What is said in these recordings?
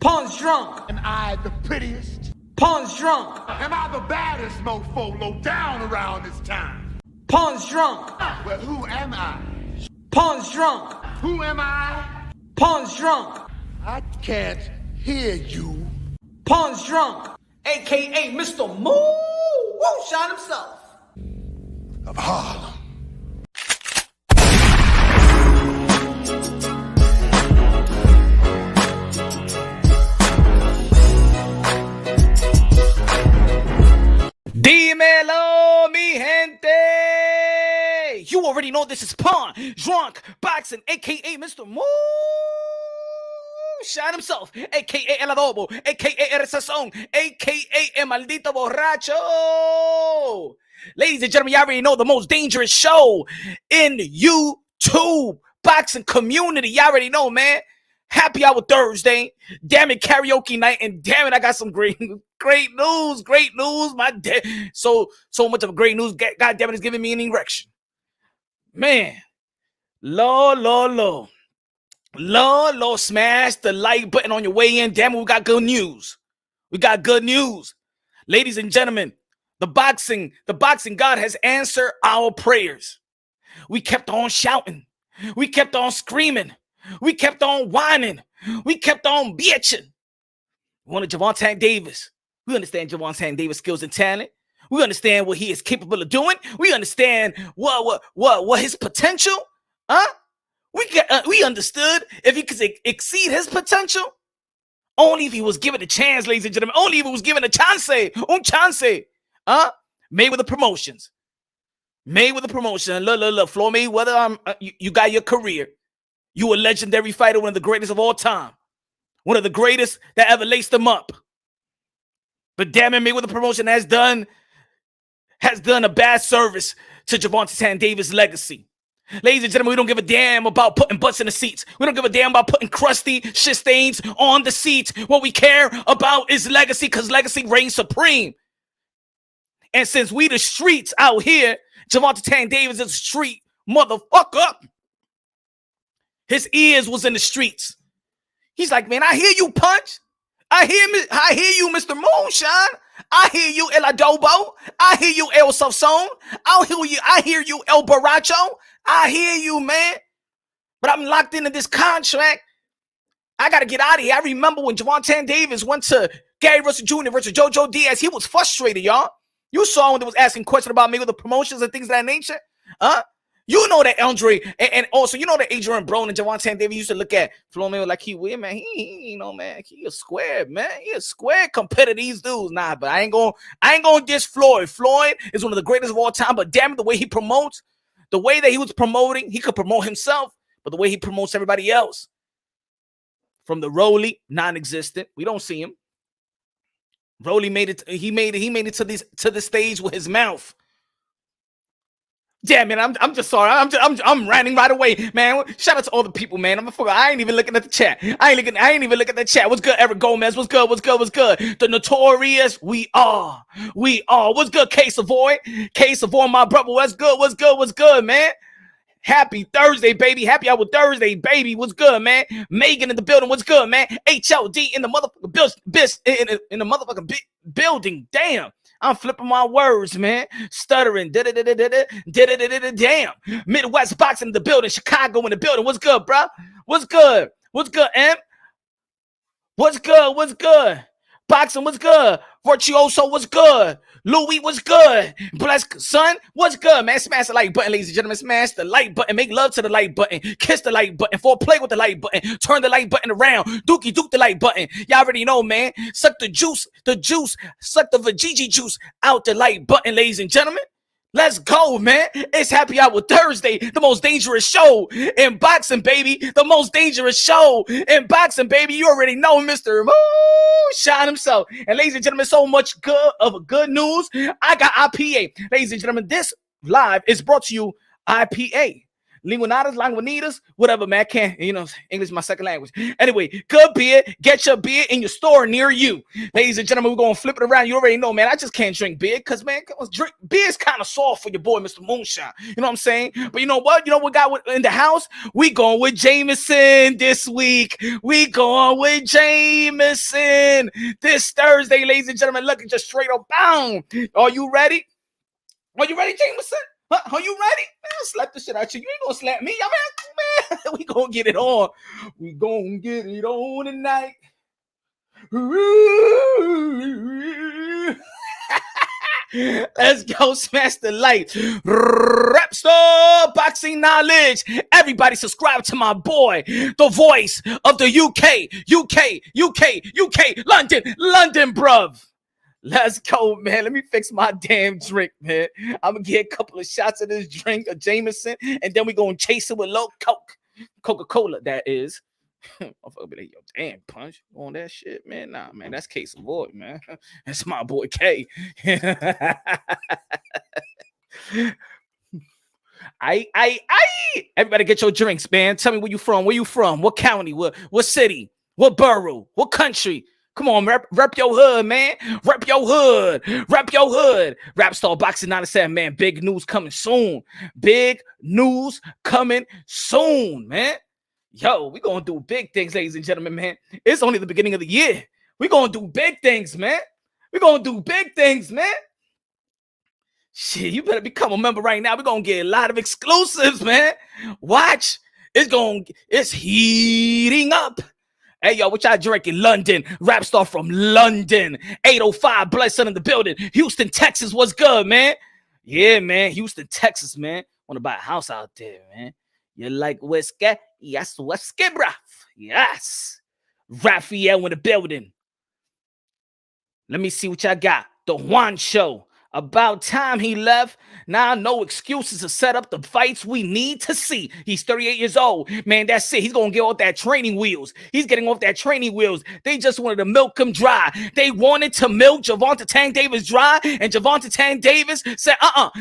Pawn's drunk. Am I the prettiest? Pawn's drunk. Am I the baddest mofo low down around this time? Pawn's drunk. Well, who am I? Pawn's drunk. Who am I? Pawn's drunk. I can't hear you. Pawn's drunk. AKA Mr. Moo Woo Shot himself. Of Harlem. Dímelo, mi gente. You already know this is Pawn, Drunk, Boxing, a.k.a. Mr. Moo Shot himself, a.k.a. El Adobo, a.k.a. El Sazón, a.k.a. El Maldito Borracho. Ladies and gentlemen, you already know the most dangerous show in YouTube boxing community. You already know, man. Happy Hour Thursday. Damn it, karaoke night. And damn it, I got some great news. Great news. So much of great news. God damn it, it's giving me an erection. Man. Lord, smash the like button on your way in. Damn it, we got good news. Ladies and gentlemen, the boxing God has answered our prayers. We kept on shouting. We kept on screaming. We kept on whining. We kept on bitching. We wanted Gervonta Davis. We understand Gervonta Davis' skills and talent. We understand what he is capable of doing. We understand what his potential. We understood if he could exceed his potential. Only if he was given a chance, ladies and gentlemen. Only if he was given a chance. Mayweather Promotions. Look, Floyd Mayweather, you got your career. You a legendary fighter, one of the greatest of all time. One of the greatest that ever laced them up. But damn it, Mayweather Promotion has done a bad service to Gervonta Davis' legacy. Ladies and gentlemen, we don't give a damn about putting butts in the seats. We don't give a damn about putting crusty shit stains on the seats. What we care about is legacy, because legacy reigns supreme. And since we the streets out here, Gervonta Davis is a street motherfucker. His ears was in the streets. He's like, man, I hear you, Punch. I hear you, Mr. Moonshine. I hear you, El Adobo. I hear you, El Sazón. I hear you, El Borracho. I hear you, man. But I'm locked into this contract. I got to get out of here. I remember when Gervonta Davis went to Gary Russell Jr. versus Jojo Diaz. He was frustrated, y'all. You saw when they was asking questions about Mayweather Promotions and things of that nature. You know that Andre, and also you know that Adrian Brown and Gervonta Davis used to look at Floyd Mayweather like he weird, man. He man. He a square, man. He a square compared to these dudes. Nah, but I ain't gonna diss Floyd. Floyd is one of the greatest of all time, but damn it, the way he promotes, the way that he was promoting, he could promote himself, but the way he promotes everybody else. From the Rolly, non-existent. We don't see him. Rolly made it, he made it to the stage with his mouth. Damn it, I'm just sorry. I'm ranting right away, man. Shout out to all the people, man. I ain't even looking at the chat. I ain't even looking at the chat. What's good, Eric Gomez? What's good? The Notorious. We are. What's good, K Savoy? My brother. What's good, man? Happy Thursday, baby. Happy Hour Thursday, baby. What's good, man? Megan in the building. What's good, man? HLD in the motherfucking in the motherfucking building. Damn. I'm flipping my words, man. Stuttering. Damn. Midwest Boxing in the building. Chicago in the building. What's good, bro? What's good, M? What's good? Boxing, what's good? Virtuoso, what's good? Louis, what's good? Bless, son, what's good, man? Smash the like button, ladies and gentlemen. Smash the like button. Make love to the like button. Kiss the like button. Foreplay with the like button. Turn the like button around. Dookie Duke the like button. Y'all already know, man. Suck the juice. Suck the vajiji juice out the like button, ladies and gentlemen. Let's go, man. It's Happy Hour Thursday, the most dangerous show in boxing, baby. The most dangerous show in boxing, baby. You already know Mr. Moo Shot himself. And ladies and gentlemen, so much good news. I got IPA. Ladies and gentlemen, this live is brought to you IPA. linguinadas, languinitas, whatever, man. I can't, English is my second language. Anyway, good beer. Get your beer in your store near you. Ladies and gentlemen, we're going to flip it around. You already know, man, I just can't drink beer because, man, beer is kind of soft for your boy, Mr. Moonshine. You know what I'm saying? But you know what? You know what got in the house? We going with Jameson this week. We going with Jameson this Thursday, ladies and gentlemen. Look, just straight up bound. Are you ready? Are you ready, Jameson? Huh? Are you ready? Man, I'll slap the shit out you. You ain't gonna slap me. Man, we gonna get it on. We gonna get it on tonight. Let's go smash the light. Rap Star Boxing Knowledge. Everybody subscribe to my boy, the voice of the UK, London, bruv. Let's go, man. Let me fix my damn drink, man. I'm going to get a couple of shots of this drink of Jameson, and then we're going to chase it with low Coca-Cola, that is. I'm be like, yo, damn, Punch on that shit, man. Nah, man, that's Case of Void, man. That's my boy K. Everybody get your drinks, man. Tell me where you from. Where you from? What county? What city? What borough? What country? Come on, rep your hood, man. Rep your hood. Rep your hood. Rap Star Boxing 97, man. Big news coming soon. Big news coming soon, man. Yo, we gonna do big things, ladies and gentlemen, man. It's only the beginning of the year. We gonna do big things, man. We gonna do big things, man. Shit, you better become a member right now. We're gonna get a lot of exclusives, man. Watch. It's heating up. Hey, yo, what y'all drinking? London. Rap Star from London. 805 Blood Sun in the building. Houston, Texas. What's good, man? Yeah, man. Houston, Texas, man. Want to buy a house out there, man. You like whiskey? Yes, whiskey, bruh. Yes. Raphael in the building. Let me see what y'all got. The Juan Show. About time he left. Now no excuses to set up the fights we need to see. He's 38 years old. Man, that's it. He's going to get off that training wheels. He's getting off that training wheels. They just wanted to milk him dry. They wanted to milk Gervonta Tank Davis dry. And Gervonta Tank Davis said,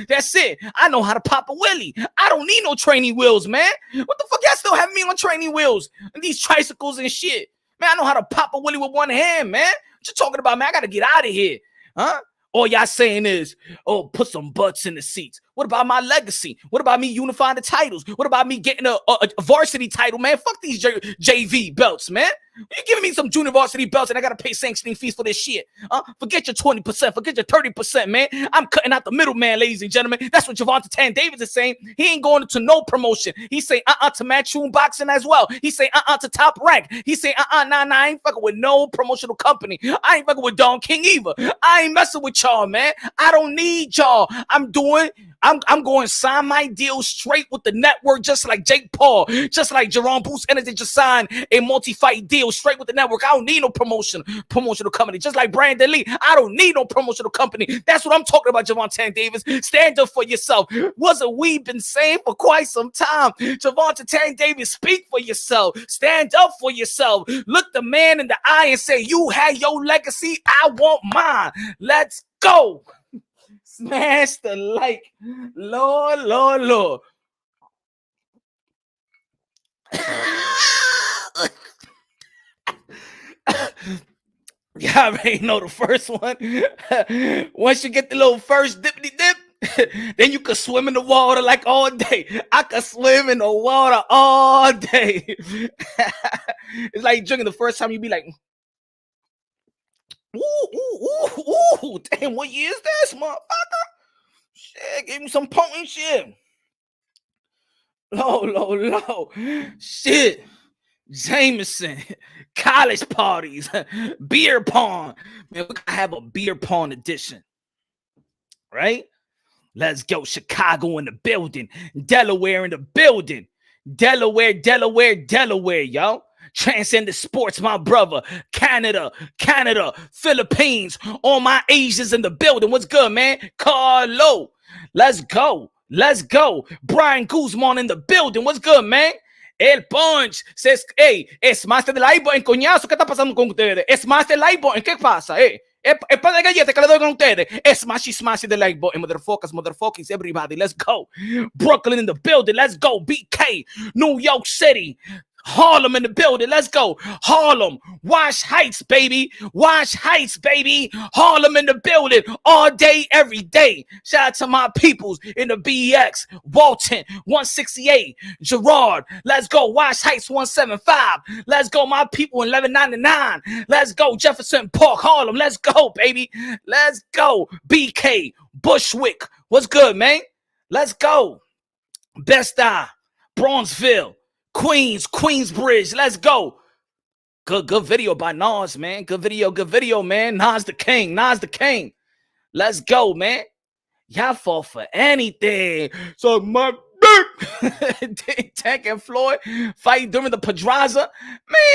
that's it. I know how to pop a willy. I don't need no training wheels, man. What the fuck y'all still have me on training wheels? And these tricycles and shit. Man, I know how to pop a willy with one hand, man. What you talking about, man? I got to get out of here. Huh? All y'all saying is, put some butts in the seats. What about my legacy? What about me unifying the titles? What about me getting a varsity title, man? Fuck these JV belts, man. You're giving me some junior varsity belts and I got to pay sanctioning fees for this shit. Forget your 20%. Forget your 30%, man. I'm cutting out the middleman, ladies and gentlemen. That's what Gervonta Tan Davis is saying. He ain't going to no promotion. He's saying to Matchroom Boxing as well. He's saying to Top Rank. He's saying nah, I ain't fucking with no promotional company. I ain't fucking with Don King either. I ain't messing with y'all, man. I don't need y'all. I'm going to sign my deal straight with the network, just like Jake Paul, just like Jerome Boost Energy just signed a multi-fight deal straight with the network. I don't need no promotional company. Just like Brandon Lee, I don't need no promotional company. That's what I'm talking about, Gervonta Davis. Stand up for yourself. Wasn't we been saying for quite some time? Gervonta Davis, speak for yourself. Stand up for yourself. Look the man in the eye and say, you had your legacy, I want mine. Let's go. Smash the like. Lord. Y'all already know the first one. Once you get the little first dippity dip, then you can swim in the water like all day. I can swim in the water all day. It's like drinking the first time you be like, ooh, damn, what year is this, motherfucker? Shit, give me some potent shit. Low. Shit. Jameson, college parties, beer pong. Man, we gotta have a beer pong edition. Right? Let's go. Chicago in the building. Delaware in the building. Delaware, y'all. Transcendent sports, my brother. Canada, Philippines. All my Asians in the building. What's good, man? Carlo. Let's go. Brian Guzman in the building. What's good, man? El Punch says, hey, es Master del iPhone en coñazo. ¿Qué está pasando con ustedes? Es Master del iPhone. ¿Qué pasa? Es para de galleta que le doy con ustedes. Smashy the like button, motherfuckers, everybody. Let's go. Brooklyn in the building. Let's go. BK, New York City. Harlem in the building. Let's go. Harlem. Wash Heights, baby. Wash Heights, baby. Harlem in the building. All day, every day. Shout out to my peoples in the BX. Walton, 168. Gerard. Let's go. Wash Heights, 175. Let's go. My people in 1199. Let's go. Jefferson Park, Harlem. Let's go, baby. Let's go. BK. Bushwick. What's good, man? Let's go. Best Eye. Bronzeville. Queensbridge, let's go. Good video by Nas, man. Good video, man. Nas the king. Let's go, man. Y'all fall for anything. So my Tank and Floyd fight during the Pedraza.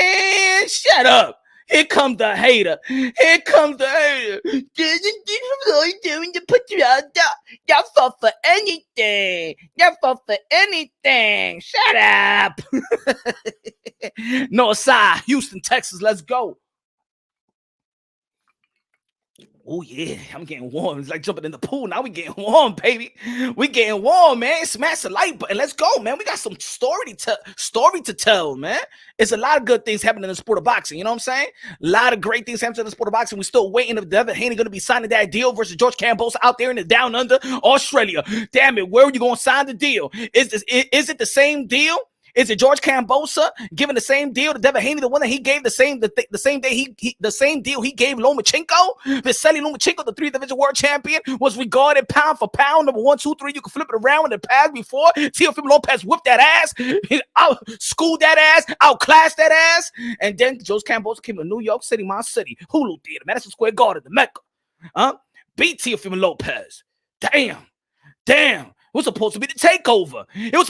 Man, shut up. Here comes the hater. Floyd doing the Pedraza. Y'all fall for anything. Shut up. Northside, Houston, Texas. Let's go. Oh, yeah, I'm getting warm. It's like jumping in the pool. Now we getting warm, baby. We getting warm, man. Smash the like button. Let's go, man. We got some story to tell, man. It's a lot of good things happening in the sport of boxing. You know what I'm saying? A lot of great things happening in the sport of boxing. We're still waiting if Devin Haney going to be signing that deal versus George Kambosos out there in the down under Australia. Damn it, where are you going to sign the deal? Is it the same deal? Is it George Kambosos giving the same deal to Devin Haney, the one that he gave the same deal he gave Lomachenko? Vasily Lomachenko, the 3 division world champion, was regarded pound for pound, number 1, 2, 3. You can flip it around in the past before. Teofimo Lopez whipped that ass, schooled that ass, outclassed that ass, and then George Kambosos came to New York City, my city, Hulu Theater, Madison Square Garden, the Mecca, beat Teofimo Lopez. Damn. It was supposed to be the takeover. You know what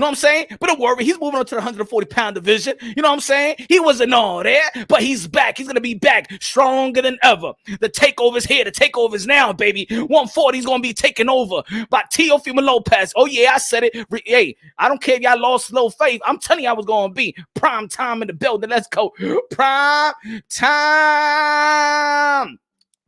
I'm saying? But don't worry, he's moving on to the 140-pound division. You know what I'm saying? He wasn't all there, but he's back. He's going to be back stronger than ever. The takeover's here. The takeover's now, baby. 140 is going to be taken over by Teofimo Lopez. Oh, yeah, I said it. Hey, I don't care if y'all lost low faith. I'm telling you I was going to be prime time in the building. Let's go. Prime time.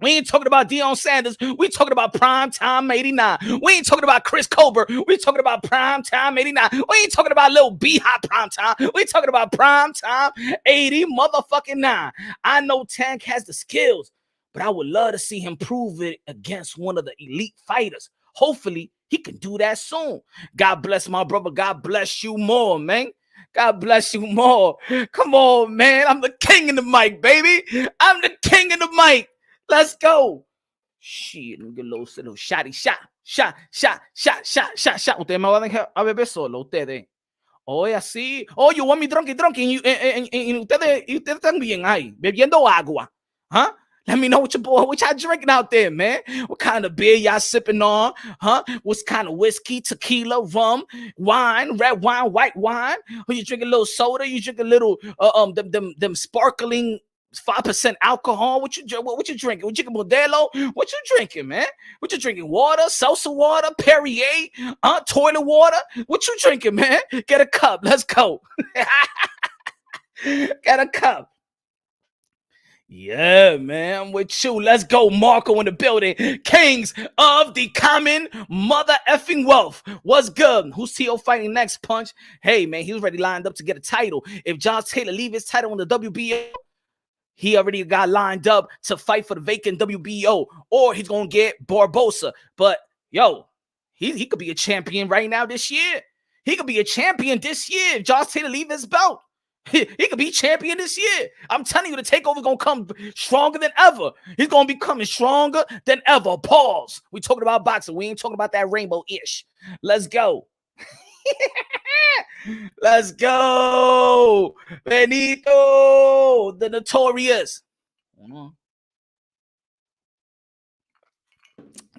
We ain't talking about Deion Sanders. We talking about prime time 89. We ain't talking about Chris Colbert. We talking about prime time 89. We ain't talking about little B-Hop prime time. We talking about prime time 80 motherfucking 9. I know Tank has the skills, but I would love to see him prove it against one of the elite fighters. Hopefully, he can do that soon. God bless my brother. God bless you more, man. God bless you more. Come on, man. I'm the king in the mic, baby. I'm the king in the mic. Let's go. Shit, let me get a little shotty shot. Ustedes me van a beber solo, ustedes. Oye, así. Oh, you want me drunky. Y ustedes también ahí, bebiendo agua. Huh? Let me know what y'all drinking out there, man. What kind of beer y'all sipping on? Huh? What's kind of whiskey, tequila, rum, wine, red wine, white wine? Or you drink a little soda? You drink a little them sparkling 5% alcohol. What you drinking? What you drinking, Modelo? What you drinking, man? What you drinking? Water, salsa water, Perrier, toilet water. What you drinking, man? Get a cup. Let's go. Get a cup. Yeah, man, I'm with you. Let's go. Marco in the building. Kings of the common mother effing wealth. What's good? Who's T.O. fighting next, Punch? Hey, man, he was already lined up to get a title. If John Taylor leave his title in the WBO, he already got lined up to fight for the vacant WBO, or he's going to get Barbosa. But, yo, he could be a champion right now this year. He could be a champion this year if Josh Taylor leave his belt. He could be champion this year. I'm telling you, the takeover going to come stronger than ever. He's going to be coming stronger than ever. Pause. We talking about boxing. We ain't talking about that rainbow-ish. Let's go. Let's go. Benito, the notorious.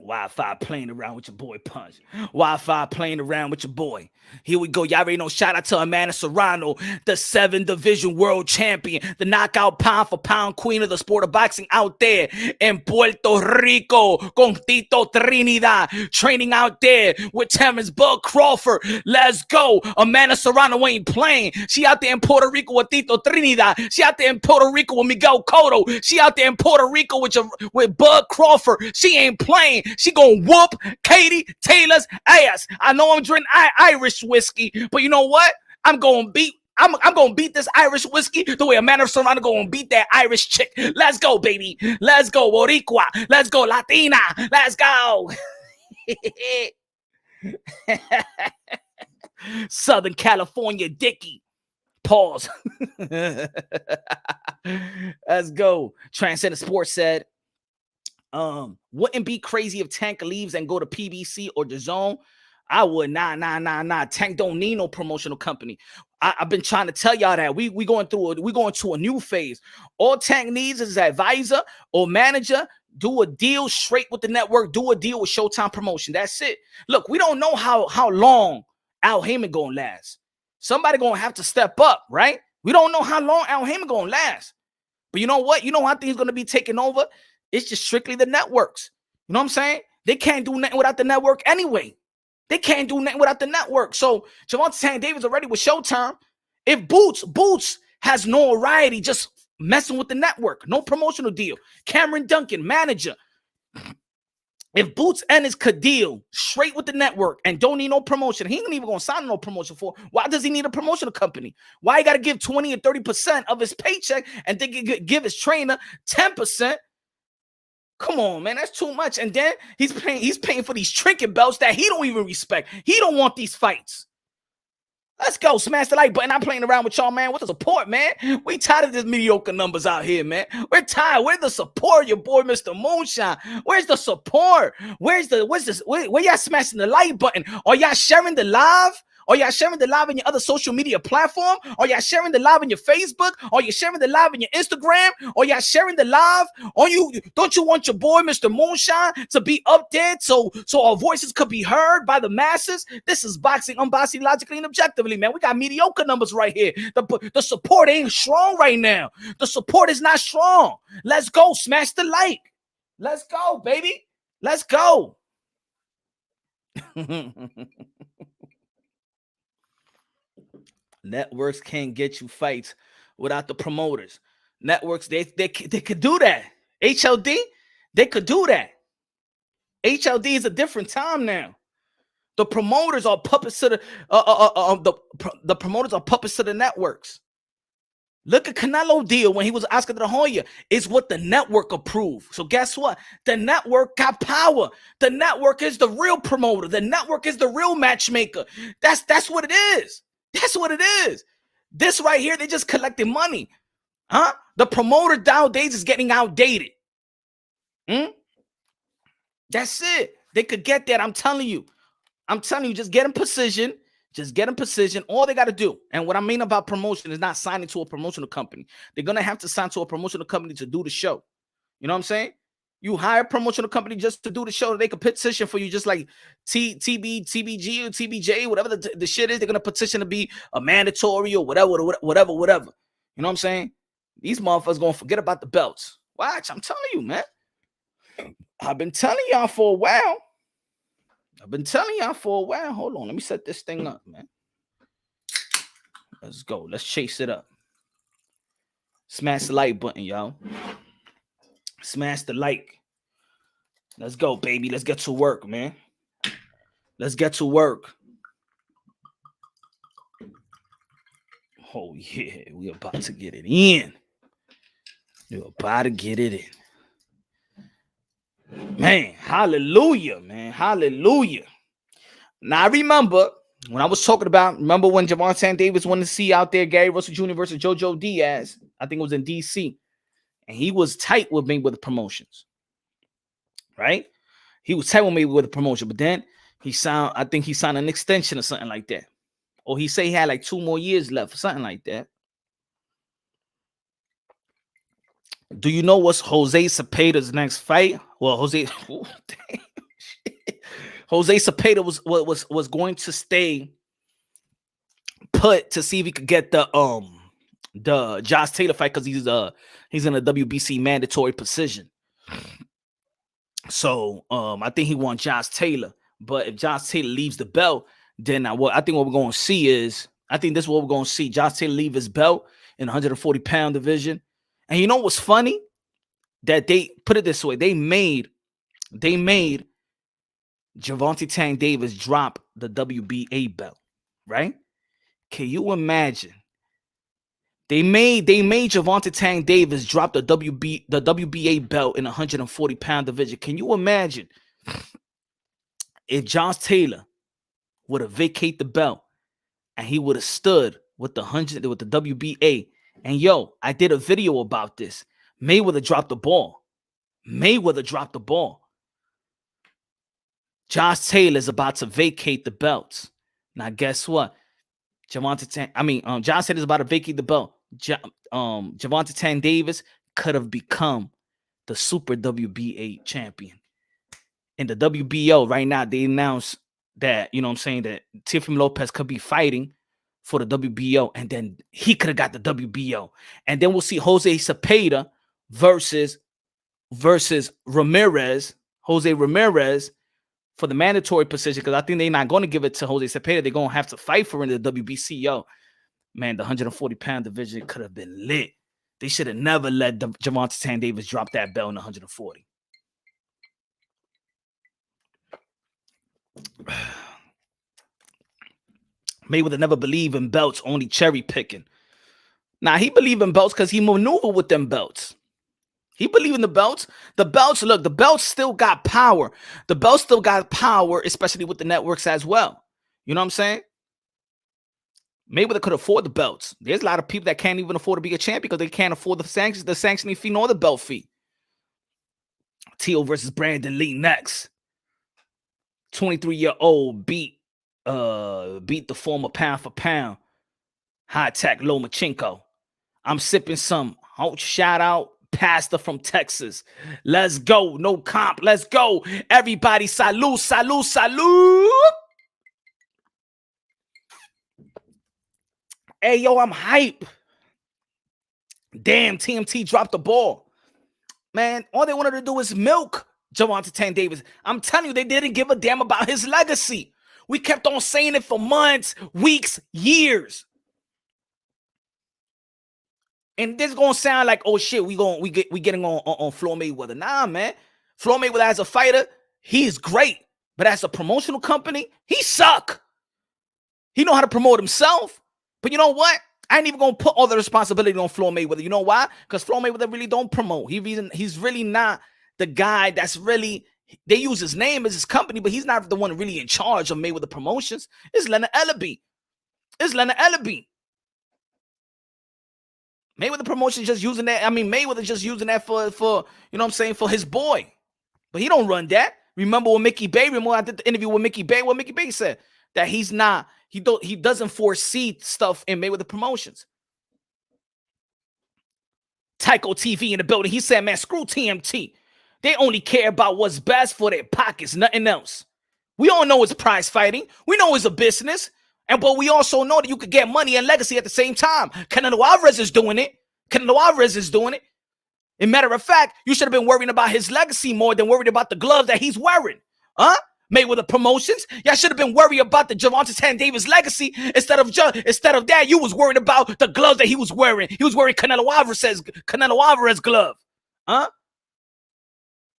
Wi-Fi playing around with your boy Punch. Wi-Fi playing around with your boy. Here we go. Y'all already know. Shout out to Amanda Serrano, the 7 Division world champion, the knockout pound for pound queen of the sport of boxing out there in Puerto Rico. Con Tito Trinidad, training out there with Terrence Bud Crawford. Let's go. Amanda Serrano ain't playing. She out there in Puerto Rico with Tito Trinidad. She out there in Puerto Rico with Miguel Cotto. She out there in Puerto Rico with Bud Crawford. She ain't playing. She gonna whoop Katie Taylor's ass. I know I'm drinking Irish whiskey, but you know what? I'm gonna beat this Irish whiskey the way Amanda Serrano gonna beat that Irish chick. Let's go, baby. Let's go, Boricua. Let's go, Latina. Let's go. Southern California Dickie. Pause. Let's go. Transcendent Sports said, wouldn't be crazy if Tank leaves and go to PBC or the Zone. I would. Nah. Tank don't need no promotional company. I've been trying to tell y'all that we going to a new phase. All Tank needs is an advisor or manager. Do a deal straight with the network. Do a deal with Showtime Promotion. That's it. Look, we don't know how long Al Heyman gonna last. Somebody gonna have to step up, right? We don't know how long Al Heyman gonna last. But you know what? You know how things gonna be taken over? It's just strictly the networks. You know what I'm saying? They can't do nothing without the network anyway. They can't do nothing without the network. So Gervonta Tank Davis already with Showtime. If Boots has notoriety just messing with the network, no promotional deal. Cameron Duncan, manager. If Boots and his deal straight with the network and don't need no promotion, he ain't even gonna sign no promotion for. Why does he need a promotional company? Why he gotta give 20 and 30% of his paycheck and then give his trainer 10%? Come on, man, that's too much. And then he's paying for these trinket belts that he don't even respect. He don't want these fights. Let's go. Smash the like button. I'm playing around with y'all, man. With the support, man. We tired of this mediocre numbers out here, man. We're tired. Where's the support, your boy, Mr. Moonshine? Where's the support? Where's this? Where y'all smashing the like button? Are y'all sharing the live? Are y'all sharing the live in your other social media platform? Are y'all sharing the live in your Facebook? Are you sharing the live in your Instagram? Are y'all sharing the live? Don't you want your boy, Mr. Moonshine, to be up there so our voices could be heard by the masses? This is boxing, unboxing logically and objectively, man. We got mediocre numbers right here. The support ain't strong right now. The support is not strong. Let's go. Smash the like. Let's go, baby. Let's go. Networks can't get you fights without the promoters. Networks, they could do that. HLD, they could do that. HLD is a different time now. The promoters are puppets to the promoters are puppets to the networks. Look at Canelo deal when he was Oscar de la Hoya. It's what the network approved. So guess what? The network got power. The network is the real promoter. The network is the real matchmaker. That's what it is. That's what it is. This right here, they just collecting money. Huh? The promoter nowadays is getting outdated. That's it. They could get that. I'm telling you, just get in position. Just get in position. All they got to do. And what I mean about promotion is not signing to a promotional company. They're going to have to sign to a promotional company to do the show. You know what I'm saying? You hire a promotional company just to do the show. They could petition for you just like TBG or TBJ, whatever the shit is. They're going to petition to be a mandatory or whatever. You know what I'm saying? These motherfuckers going to forget about the belts. Watch, I'm telling you, man. I've been telling y'all for a while. Hold on. Let me set this thing up, man. Let's go. Let's chase it up. Smash the like button, y'all. Smash the like. Let's go, baby. Let's get to work, man. Let's get to work. Oh, yeah. We're about to get it in. Man, hallelujah, man. Hallelujah. Now, I remember when I was talking about, when Gervonta Tank Davis wanted to see out there Gary Russell Jr. versus JoJo Diaz. I think it was in D.C. And he was tight with Mayweather Promotions. Right? He was tight with Mayweather Promotion. But then I think he signed an extension or something like that. Or he said he had like 2 more years left or something like that. Do you know what's Jose Cepeda's next fight? Well, Jose, Jose Cepeda was going to stay put to see if he could get the Josh Taylor fight because he's in a WBC mandatory position. So I think he wants Josh Taylor. But if Josh Taylor leaves the belt, then I think what we're going to see is, I think this is what we're going to see. Josh Taylor leave his belt in the 140-pound division. And you know what's funny? That they put it this way. They made Gervonta Tank Davis drop the WBA belt, right? Can you imagine? They made Gervonta Tank Davis drop the WBA belt in the 140-pound division. Can you imagine if Josh Taylor would have vacated the belt and he would have stood with the WBA? And yo, I did a video about this. Mayweather dropped the ball. Josh Taylor is about to vacate the belts. Now, guess what? Josh Taylor is about to vacate the belt. Gervonta Tank Davis could have become the Super WBA champion. In the WBO right now, they announced that, that Teofimo Lopez could be fighting for the WBO, and then he could have got the WBO. And then we'll see Jose Cepeda versus Ramirez, Jose Ramirez, for the mandatory position, because I think they're not going to give it to Jose Cepeda. They're going to have to fight for it in the WBCO. Man, the 140-pound division could have been lit. They should have never let Gervonta Tank Davis drop that belt in 140. Mayweather never believed in belts, only cherry picking. Now, he believed in belts because he maneuvered with them belts. He believed in the belts. The belts, look, the belts still got power. The belts still got power, especially with the networks as well. You know what I'm saying? Mayweather could afford the belts. There's a lot of people that can't even afford to be a champion because they can't afford the sanctioning fee nor the belt fee. Teo versus Brandon Lee next. 23-year-old beat the former pound for pound high-tech Lomachenko. I'm sipping some shout out pastor from Texas. Let's go. No comp. Let's go. Everybody, salute, salute, salute. Hey, yo, I'm hype. Damn, TMT dropped the ball. Man, all they wanted to do is milk Gervonta Tank Davis. I'm telling you, they didn't give a damn about his legacy. We kept on saying it for months, weeks, years. And this is gonna sound like, oh shit, we getting on Floyd Mayweather. Nah, man. Floyd Mayweather as a fighter, he's great. But as a promotional company, he suck. He know how to promote himself. But you know what? I ain't even gonna put all the responsibility on Floyd Mayweather. You know why? Because Floyd Mayweather really don't promote. He's really not the guy that's really. They use his name as his company, but he's not the one really in charge of Mayweather Promotions. It's Leonard Ellaby. Mayweather Promotions just using that. I mean, Mayweather just using that for you know what I'm saying, for his boy. But he don't run that. Remember when Mickey Bay, I did the interview with Mickey Bay, what Mickey Bay said? That he doesn't foresee stuff in Mayweather Promotions. Tycho TV in the building. He said, man, screw TMT. They only care about what's best for their pockets, nothing else. We all know it's prize fighting. We know it's a business. But we also know that you could get money and legacy at the same time. Canelo Alvarez is doing it. As a matter of fact, you should have been worrying about his legacy more than worried about the gloves that he's wearing. Huh? Mayweather Promotions. Y'all should have been worried about the Gervonta Tank Davis legacy instead of that. You was worried about the gloves that he was wearing. He was wearing Canelo Alvarez glove. Huh?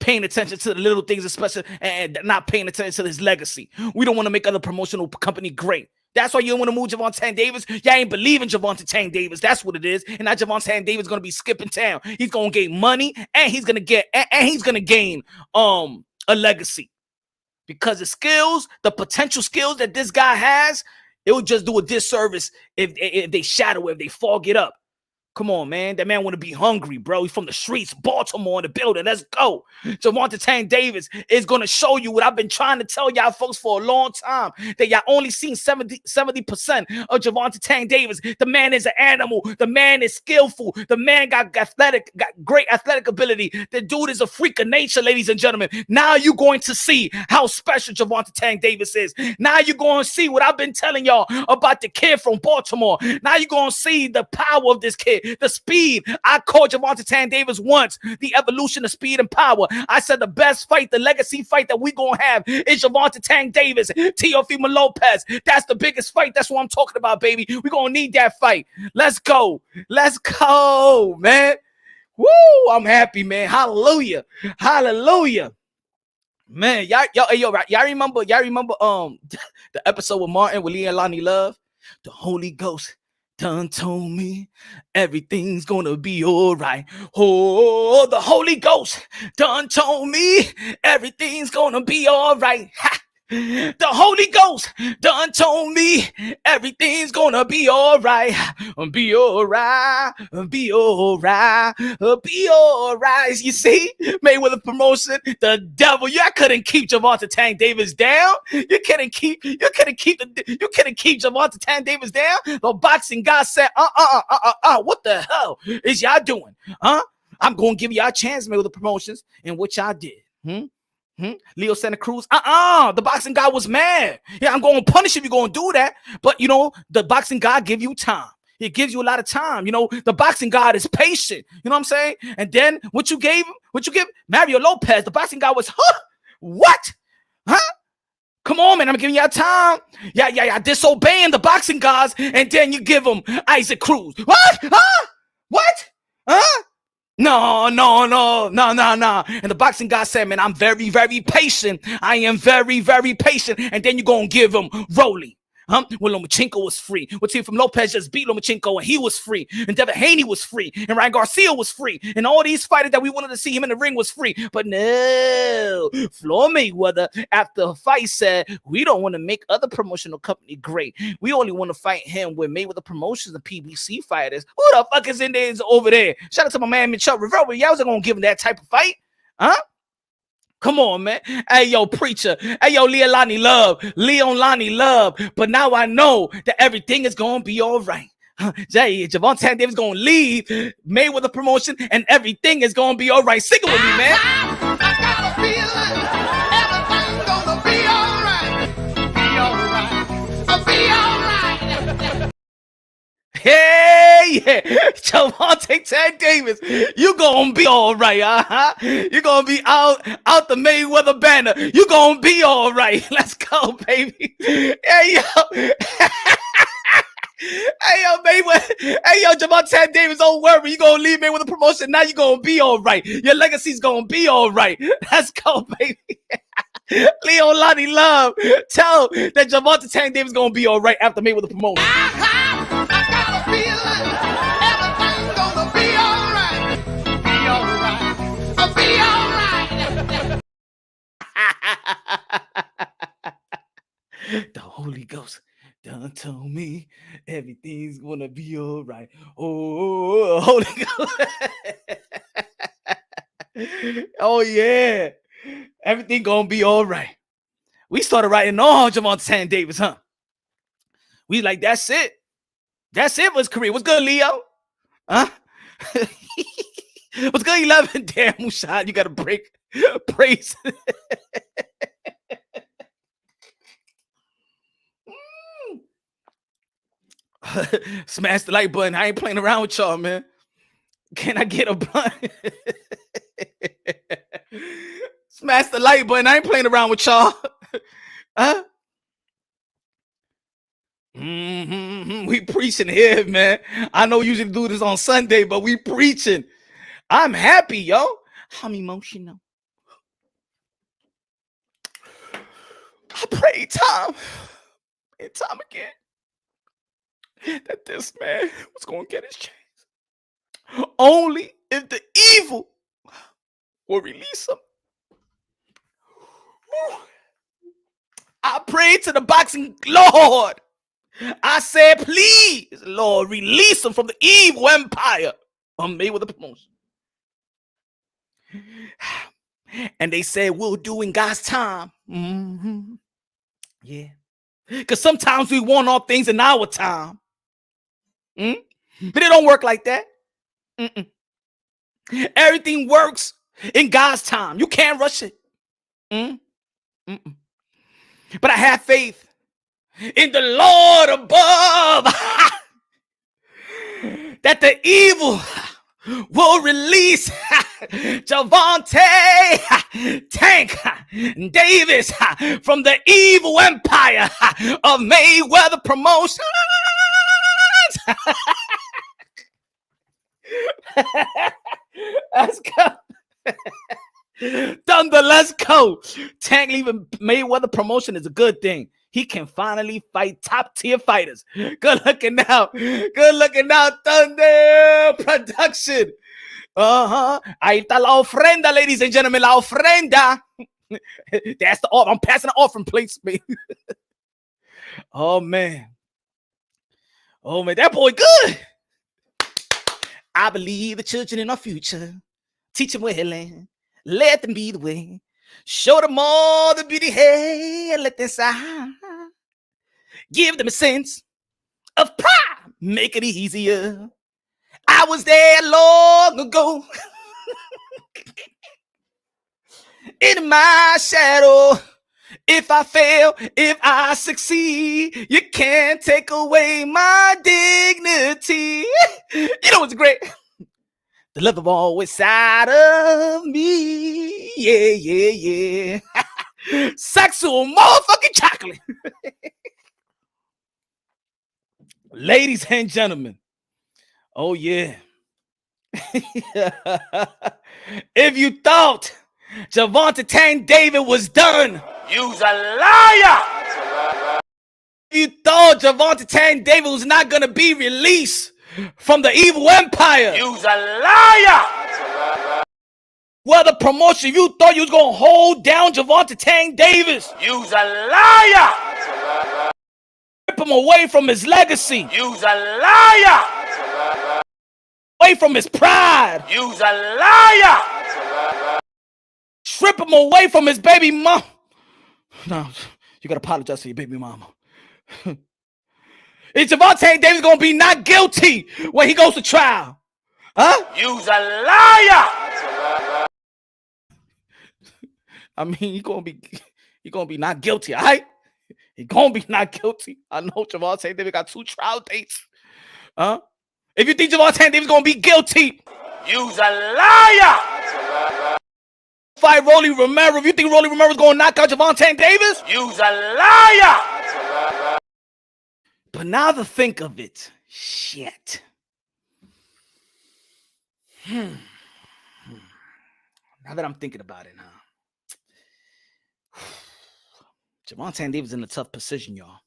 Paying attention to the little things, especially, and not paying attention to his legacy. We don't want to make other promotional company great. That's why you don't want to move Gervonta Tank Davis. Y'all ain't believing Gervonta Tank Davis. That's what it is. And now Gervonta Tank Davis is going to be skipping town. He's going to gain money, and he's going to gain a legacy. Because the skills, the potential skills that this guy has, it would just do a disservice if they shadow it, if they fog it up. Come on, man. That man want to be hungry, bro. He's from the streets, Baltimore in the building. Let's go. Gervonta Tank Davis is going to show you what I've been trying to tell y'all folks for a long time, that y'all only seen 70% of Gervonta Tank Davis. The man is an animal. The man is skillful. The man got great athletic ability. The dude is a freak of nature, ladies and gentlemen. Now you're going to see how special Gervonta Tank Davis is. Now you're going to see what I've been telling y'all about the kid from Baltimore. Now you're going to see the power of this kid. The speed. I called Gervonta Tank Davis once the evolution of speed and power. I said the best fight, the legacy fight that we gonna have is Gervonta Tank Davis, Teofimo Lopez. That's the biggest fight. That's what I'm talking about, baby. We gonna need that fight. Let's go. Let's go, man. Woo! I'm happy, man. Hallelujah. Hallelujah. Man, y'all remember the episode with Martin with Leilani Love? The Holy Ghost done told me everything's gonna be all right. Oh, the Holy Ghost done told me everything's gonna be all right. Ha! The Holy Ghost done told me everything's gonna be all right. Be all right. Be all right. Be all right. You see, Mayweather Promotion, the devil. You couldn't keep Gervonta Tank Davis down. You couldn't keep Gervonta Tank Davis down. The boxing guy said, what the hell is y'all doing? I'm gonna give y'all a chance, Mayweather Promotions, and what y'all did. Leo Santa Cruz, the boxing guy was mad. Yeah, I'm going to punish if you're going to do that. But, you know, the boxing guy give you time. He gives you a lot of time. You know, the boxing god is patient. You know what I'm saying? And then what you give Mario Lopez, the boxing guy was, what? Come on, man. I'm giving y'all time. Yeah. Disobeying the boxing gods. And then you give him Isaac Cruz. What? What? No. And the boxing guy said, man, I'm very, very patient. I am very, very patient. And then you're going to give him Rolly. When Lomachenko was free. When Teofimo Lopez just beat Lomachenko and he was free. And Devin Haney was free. And Ryan Garcia was free. And all these fighters that we wanted to see him in the ring was free. But no, Floyd Mayweather, after a fight, said, we don't want to make other promotional company great. We only want to fight him with Mayweather Promotions and PBC fighters. Who the fuck is in there over there? Shout out to my man, Michelle Rivera. Y'all wasn't going to give him that type of fight. Come on, man. Hey, yo, preacher. Hey, yo, Leilani Love. But now I know that everything is going to be all right. Gervonta Tank Davis is going to leave Mayweather Promotion and everything is going to be all right. Sing it with me, man. I got a feeling everything's going to be all right. Be all right. Be all right. Hey, Gervonta Tank Davis, you gonna be all right, you gonna be out the Mayweather banner. You gonna be all right. Let's go, baby. Hey, yo. Hey, yo, Mayweather. Hey, yo, Gervonta Tank Davis, don't worry. You gonna leave Mayweather Promotion. Now you gonna be all right. Your legacy's gonna be all right. Let's go, baby. Leilani Love, tell that Gervonta Tank Davis gonna be all right after Mayweather Promotion. Everything's gonna be all right. Be all right. Be all right. The Holy Ghost done told me everything's gonna be all right. Oh, Holy Ghost. Oh, yeah. Everything gonna be all right. We started writing on Gervonta Tank Davis, huh? We like, that's it. That's it for his career. What's good, Leo? What's good, 11? Damn, Mushad, you got to break praise. Smash the like button. I ain't playing around with y'all, man. Can I get a blunt? Smash the like button. I ain't playing around with y'all. We preaching here, man. I know we usually do this on Sunday, but we preaching. I'm happy, yo. I'm emotional. I prayed time and time again that this man was going to get his chance. Only if the evil will release him. I prayed to the boxing Lord I said, please, Lord, release him from the evil empire of Mayweather Promotions. And they said, we'll do in God's time. Mm-hmm. Yeah. Because sometimes we want all things in our time. But it don't work like that. Mm-mm. Everything works in God's time. You can't rush it. Mm-mm. But I have faith in the Lord above that the evil will release Gervonta Tank Davis from the evil empire of Mayweather Promotions. Let's go. Thunder, let's go. Tank leaving Mayweather Promotion is a good thing. He can finally fight top tier fighters. Good looking out. Good looking out, Thunder Production. Ahí está la ofrenda, ladies and gentlemen. La ofrenda. That's the offer. I'm passing the offering plates, man. Oh, man. Oh, man. That boy good. I believe the children in our future. Teach them well. Let them be the way. Show them all the beauty. Hey, let them shine. Give them a sense of pride. Make it easier. I was there long ago. In my shadow. If I fail, if I succeed, you can't take away my dignity. You know what's great? The love of always side of me. Yeah, yeah, yeah. Sexual motherfucking chocolate. Ladies and gentlemen. Oh, yeah. If you thought Gervonta Tank Davis was done, you's a liar. If you thought Gervonta Tank Davis was not going to be released from the evil empire, you's a liar. Well, the promotion, you thought you was going to hold down Gervonta Tank Davis, you's a liar. Rip him away from his legacy, you's a liar. Away from his pride, you's a liar. Strip him away from his baby mom. No, you gotta apologize to your baby mama. Is Gervonta Davis gonna be not guilty when he goes to trial? Huh? You's a liar. I mean, he gonna be not guilty, all right? He gonna be not guilty. I know Gervonta Davis got 2 trial dates. Huh? If you think Gervonta Davis gonna be guilty, you's a liar. Fight Rolly Romero. If you think Rolly Romero's gonna knock out Gervonta Davis, you's a liar. But now to think of it, shit. Now that I'm thinking about it, Gervonta Davis is in a tough position, y'all.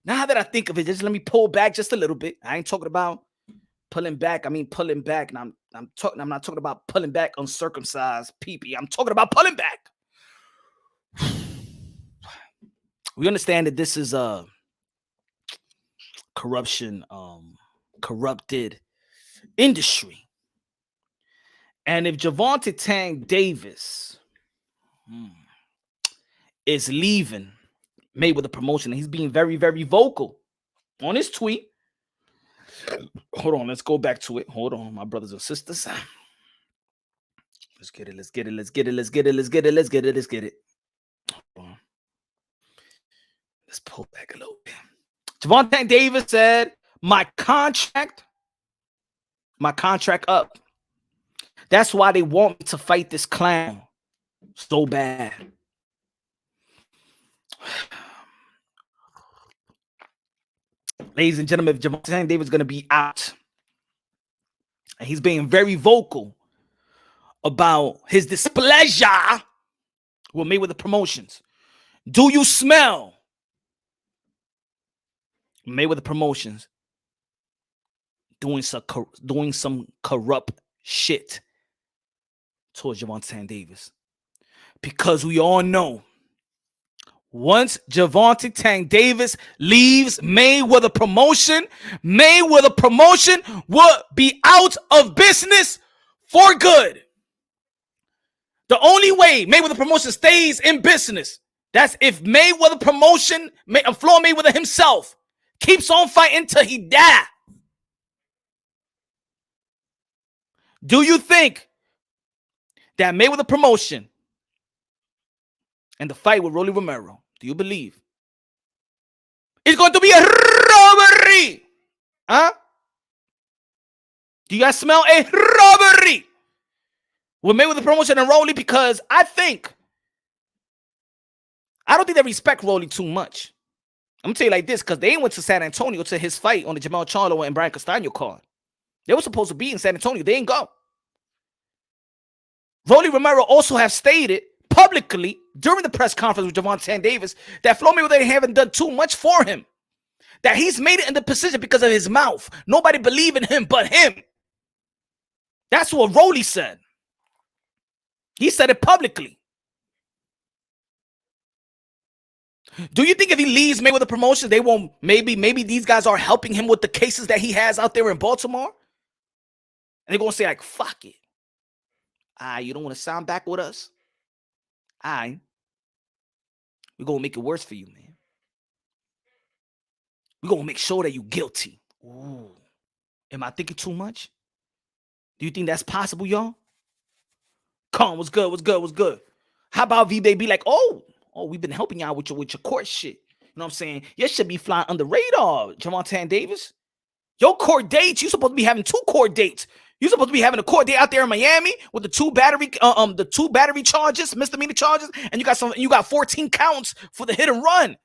Now that I think of it, just let me pull back just a little bit. I ain't talking about pulling back. I mean pulling back, and I'm not talking about pulling back uncircumcised pee-pee. I'm talking about pulling back. We understand that this is a corrupted industry. And if Gervonta Tank Davis is leaving Mayweather Promotion, and he's being very, very vocal on his tweet. Hold on, let's go back to it. Hold on, my brothers and sisters. Let's get it. Hold on. Let's pull back a little bit. Gervonta Davis said, my contract up. That's why they want me to fight this clown so bad. Ladies and gentlemen, if Gervonta Davis is going to be out, and he's being very vocal about his displeasure with Mayweather Promotions. Do you smell Mayweather Promotions doing some corrupt shit towards Gervonta Davis? Because we all know once Gervonta Tank Davis leaves Mayweather Promotion will be out of business for good. The only way Mayweather Promotion stays in business, that's if Mayweather Promotion, Floyd Mayweather himself, keeps on fighting till he die. Do you think that Mayweather Promotion and the fight with Rolly Romero, do you believe it's going to be a robbery? Huh? Do you guys smell a robbery with Mayweather Promotion and Rolly? Because I don't think they respect Rolly too much. I'm going to tell you like this, because they went to San Antonio to his fight on the Jamal Charlo and Brian Castaño card. They were supposed to be in San Antonio. They didn't go. Rolly Romero also have stated publicly during the press conference with Gervonta Tank Davis that Floyd Mayweather haven't done too much for him. That he's made it in the position because of his mouth. Nobody believe in him but him. That's what Rolly said. He said it publicly. Do you think if he leaves Mayweather Promotions, they won't, maybe these guys are helping him with the cases that he has out there in Baltimore? And they're going to say like, fuck it. You don't want to sound back with us? We're going to make it worse for you, man. We're going to make sure that you're guilty. Ooh. Am I thinking too much? Do you think that's possible, y'all? Con, what's good? How about V-Day be like, oh, we've been helping y'all with your court shit. You know what I'm saying? You should be flying under radar, Gervonta Tank Davis. Your court dates, you supposed to be having 2 court dates. You're supposed to be having a court date out there in Miami with the two battery charges, misdemeanor charges, and you got 14 counts for the hit and run.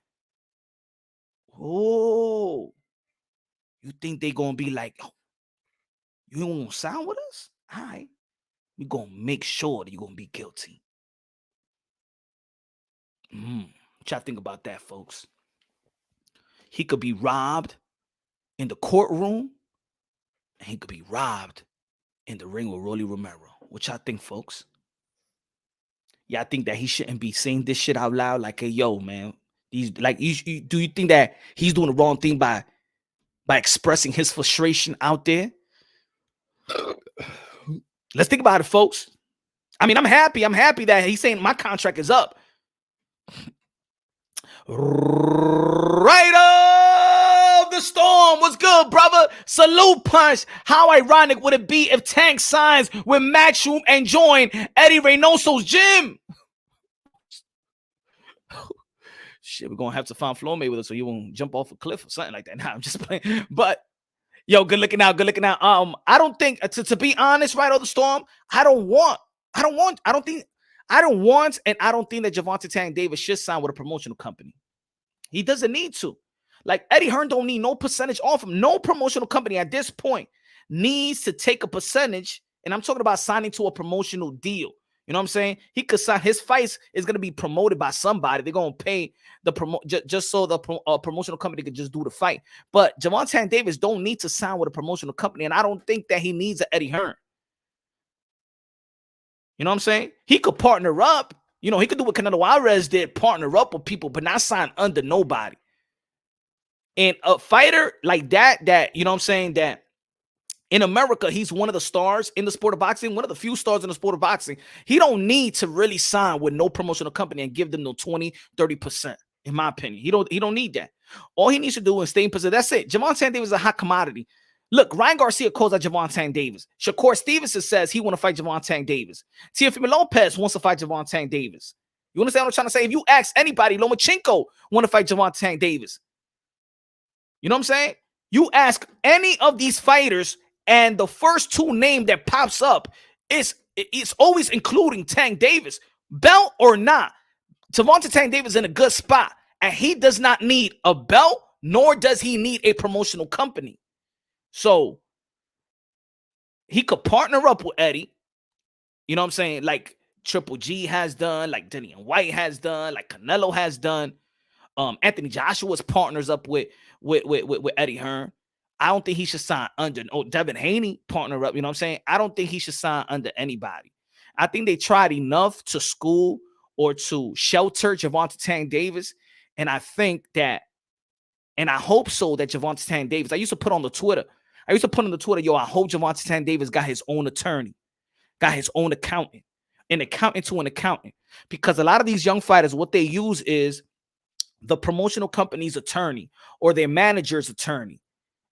Oh, you think they gonna be like, oh, you don't want to sign with us? All right, we gonna make sure that you're gonna be guilty. What y'all think about that, folks? He could be robbed in the courtroom, and he could be robbed in the ring with Rolly Romero. What y'all think, folks? Y'all think that he shouldn't be saying this shit out loud? Like, hey, yo, man, do you think that he's doing the wrong thing by expressing his frustration out there? Let's think about it, folks. I mean, I'm happy that he's saying my contract is up. Right of the storm. What's good, brother? Salute punch. How ironic would it be if Tank signs with Matchroom and join Eddie Reynoso's gym? Shit, we're gonna have to find Floyd Mayweather so you won't jump off a cliff or something like that. Nah, I'm just playing. But yo, good looking out. I don't think, to be honest, right of the storm, I don't think that Gervonta Tank Davis should sign with a promotional company. He doesn't need to. Like, Eddie Hearn don't need no percentage off him. No promotional company at this point needs to take a percentage. And I'm talking about signing to a promotional deal. You know what I'm saying? He could sign. His fights is going to be promoted by somebody. They're going to pay the just so the promotional company could just do the fight. But Gervonta Tank Davis don't need to sign with a promotional company. And I don't think that he needs an Eddie Hearn. You know what I'm saying? He could partner up. You know, he could do what Canelo Alvarez did, partner up with people, but not sign under nobody. And a fighter like that, you know what I'm saying, that in America, he's one of the stars in the sport of boxing, one of the few stars in the sport of boxing. He don't need to really sign with no promotional company and give them no 20, 30%, in my opinion. He don't need that. All he needs to do is stay in position. That's it. Gervonta Tank Davis is a hot commodity. Look, Ryan Garcia calls out Gervonta Tank Davis. Shakur Stevenson says he want to fight Gervonta Tank Davis. Teofimo Lopez wants to fight Gervonta Tank Davis. You understand what I'm trying to say? If you ask anybody, Lomachenko want to fight Gervonta Tank Davis. You know what I'm saying? You ask any of these fighters, and the first 2 name that pops up is always including Tank Davis. Belt or not, Gervonta Tank Davis is in a good spot, and he does not need a belt, nor does he need a promotional company. So he could partner up with Eddie. You know what I'm saying? Like Triple G has done, like Denny and White has done, like Canelo has done. Anthony Joshua's partners up with Eddie Hearn. I don't think he should sign under. Devin Haney partner up. You know what I'm saying? I don't think he should sign under anybody. I think they tried enough to school or to shelter Gervonta Tank Davis. And I think that, and I hope so, that Gervonta Tank Davis, I used to put on the Twitter, yo, I hope Gervonta Tank Davis got his own attorney, got his own accountant, an accountant to an accountant. Because a lot of these young fighters, what they use is the promotional company's attorney or their manager's attorney.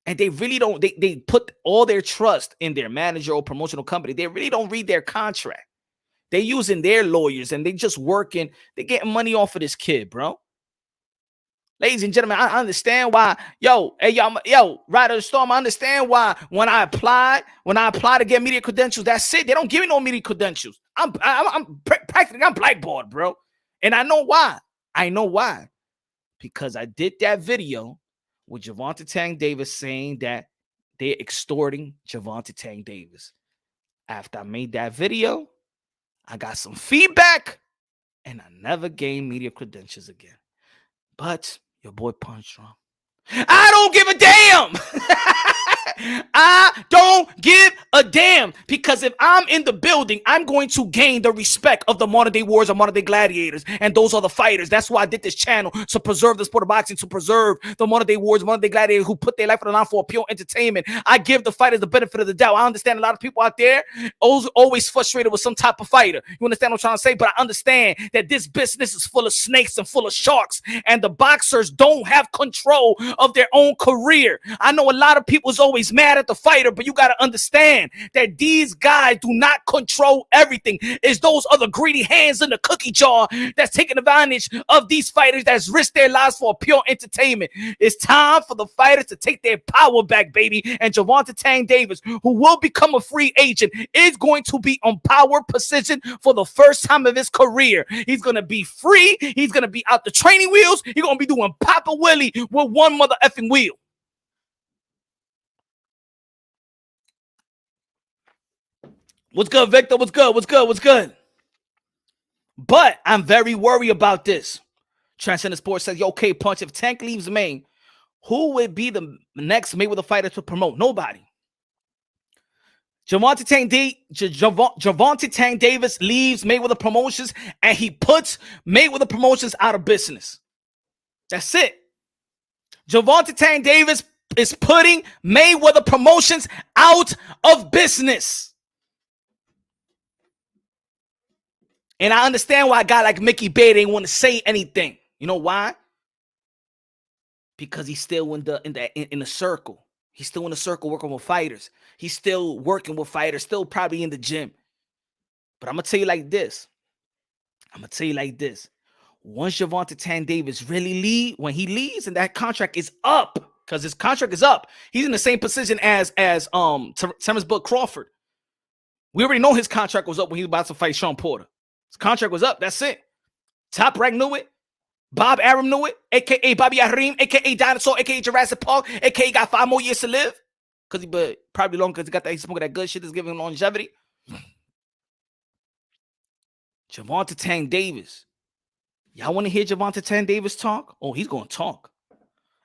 And they really don't, they put all their trust in their manager or promotional company. They really don't read their contract. They using their lawyers and they just working. They're getting money off of this kid, bro. Ladies and gentlemen, I understand why, Ryder the Storm, I understand why when I apply to get media credentials, that's it. They don't give me no media credentials. I'm practically blackballed, bro. And I know why. Because I did that video with Gervonta Tank Davis saying that they're extorting Gervonta Tank Davis. After I made that video, I got some feedback, and I never gained media credentials again. But your boy Punch Drunk, I don't give a damn. I don't give a damn, because if I'm in the building, I'm going to gain the respect of the modern day warriors or modern day gladiators, and those are the fighters. That's why I did this channel, to preserve the sport of boxing, to preserve the modern day warriors, modern day gladiators who put their life on the line for pure entertainment. I give the fighters the benefit of the doubt. I understand a lot of people out there always frustrated with some type of fighter. You understand what I'm trying to say? But I understand that this business is full of snakes and full of sharks, and the boxers don't have control of their own career. I know a lot of people is always mad at the fighter, but you got to understand that these guys do not control everything. It's those other greedy hands in the cookie jar that's taking advantage of these fighters that's risked their lives for pure entertainment. It's time for the fighters to take their power back, baby. And Gervonta Tank Davis, who will become a free agent, is going to be on power position for the first time of his career. He's going to be free. He's going to be out the training wheels. He's going to be doing Papa Willie with one mother effing wheel. What's good, Victor? What's good? But I'm very worried about this. Transcendent Sports says, okay, Punch, if Tank leaves Maine, who would be the next Mayweather fighter to promote? Nobody. Gervonta Tank Davis leaves Mayweather Promotions, and he puts Mayweather Promotions out of business. That's it. Gervonta Tank Davis is putting Mayweather Promotions out of business. And I understand why a guy like Mickey Bay didn't want to say anything. You know why? Because he's still in the circle. He's still in the circle working with fighters. He's still working with fighters, still probably in the gym. But I'm going to tell you like this. Once Gervonta Tank Davis really leaves, when he leaves and that contract is up, because his contract is up, he's in the same position as Terrence Bud Crawford. We already know his contract was up when he was about to fight Sean Porter. His contract was up. That's it. Top Rank knew it. Bob Arum knew it, a.k.a. Bobby Arim, a.k.a. Dinosaur, a.k.a. Jurassic Park, a.k.a. got 5 more years to live. But probably long because he got that, he's smoking that good shit that's giving him longevity. Gervonta Tank Davis. Y'all want to hear Gervonta Tank Davis talk? Oh, he's going to talk.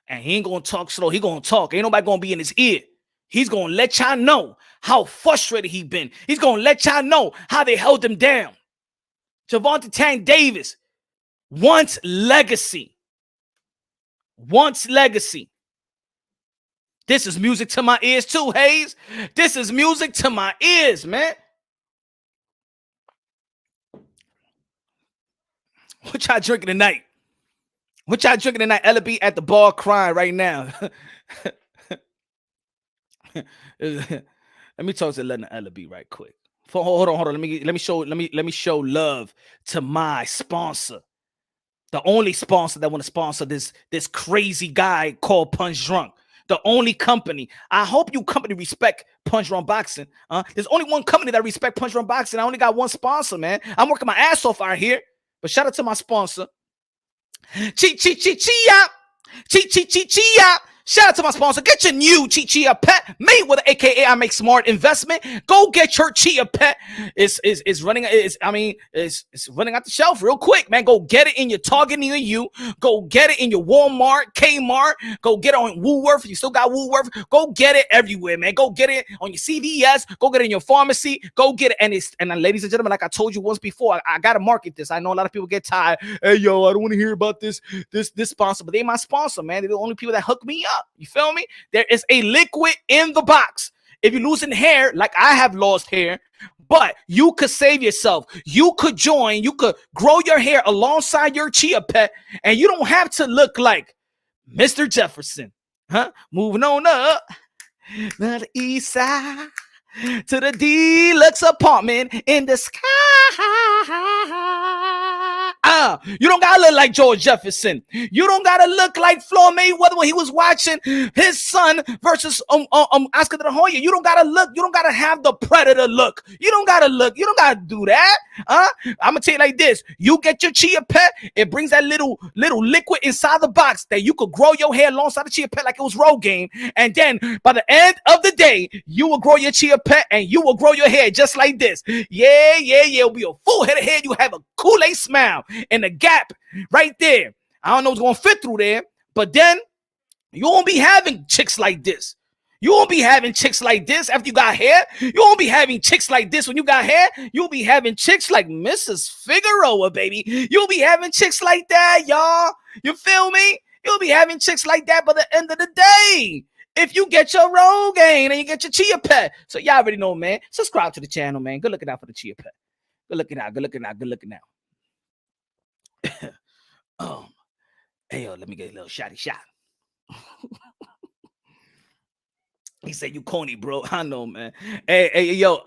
And he ain't going to talk slow. He going to talk. Ain't nobody going to be in his ear. He's going to let y'all know how frustrated he been. He's going to let y'all know how they held him down. Gervonta Tank Davis wants legacy. This is music to my ears too, Hayes. This is music to my ears, man. What y'all drinking tonight? Ella B at the bar crying right now. Let me talk to Ella B right quick. Hold on. Let me show love to my sponsor. The only sponsor that want to sponsor this crazy guy called Punch Drunk. The only company. I hope you company respect Punch Drunk Boxing. There's only one company that respect Punch Drunk Boxing. I only got one sponsor, man. I'm working my ass off out here. But shout out to my sponsor. Chia. Shout out to my sponsor. Get your new Chia Pet Mayweather, aka I Make Smart Investment. Go get your Chia Pet. It's running. It's running out the shelf real quick, man. Go get it in your Target near you. Go get it in your Walmart, Kmart. Kmart. Go get it on Woolworth. You still got Woolworth. Go get it everywhere, man. Go get it on your CVS. Go get it in your pharmacy. Go get it. And ladies and gentlemen, like I told you once before, I gotta market this. I know a lot of people get tired. Hey, yo, I don't want to hear about this sponsor, but they my sponsor, man. They're the only people that hook me up. You feel me? There is a liquid in the box. If you're losing hair, like I have lost hair, but you could save yourself. You could join. You could grow your hair alongside your chia pet, and you don't have to look like Mr. Jefferson. Huh? Moving on up the east side to the deluxe apartment in the sky. You don't gotta look like George Jefferson. You don't gotta look like Floyd Mayweather when he was watching his son versus Oscar De La Hoya. You don't gotta look. You don't gotta have the predator look. You don't gotta look. You don't gotta do that. I'm gonna tell you like this. You get your chia pet. It brings that little liquid inside the box that you could grow your hair alongside the chia pet like it was Rogaine. And then by the end of the day, you will grow your chia pet and you will grow your hair just like this. Yeah. It'll be a full head of hair. You have a Kool-Aid smile and the gap right there. I don't know what's gonna fit through there, but then you won't be having chicks like this. You won't be having chicks like this after you got hair. You won't be having chicks like this when you got hair. You'll be having chicks like Mrs. Figueroa, baby. You'll be having chicks like that, y'all. You feel me? You'll be having chicks like that by the end of the day. If you get your Rogaine and you get your chia pet. So y'all already know, man. Subscribe to the channel, man. Good looking out for the chia pet. Good looking out. Hey, yo, let me get a little shotty shot. He said, you corny, bro. I know, man. Hey, yo,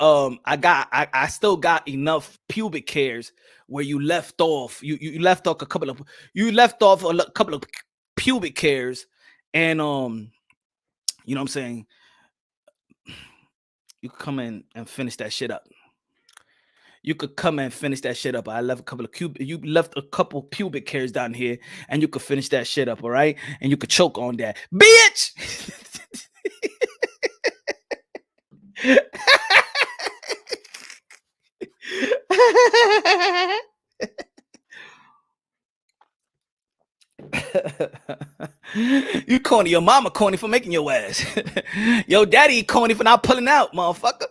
I still got enough pubic hairs where you left off. You left off a couple of pubic hairs, and you know what I'm saying? You could come in and finish that shit up. I left you left a couple pubic hairs down here, and you could finish that shit up, all right? And you could choke on that, bitch. You corny. Your mama corny for making your ass. Your daddy corny for not pulling out, motherfucker.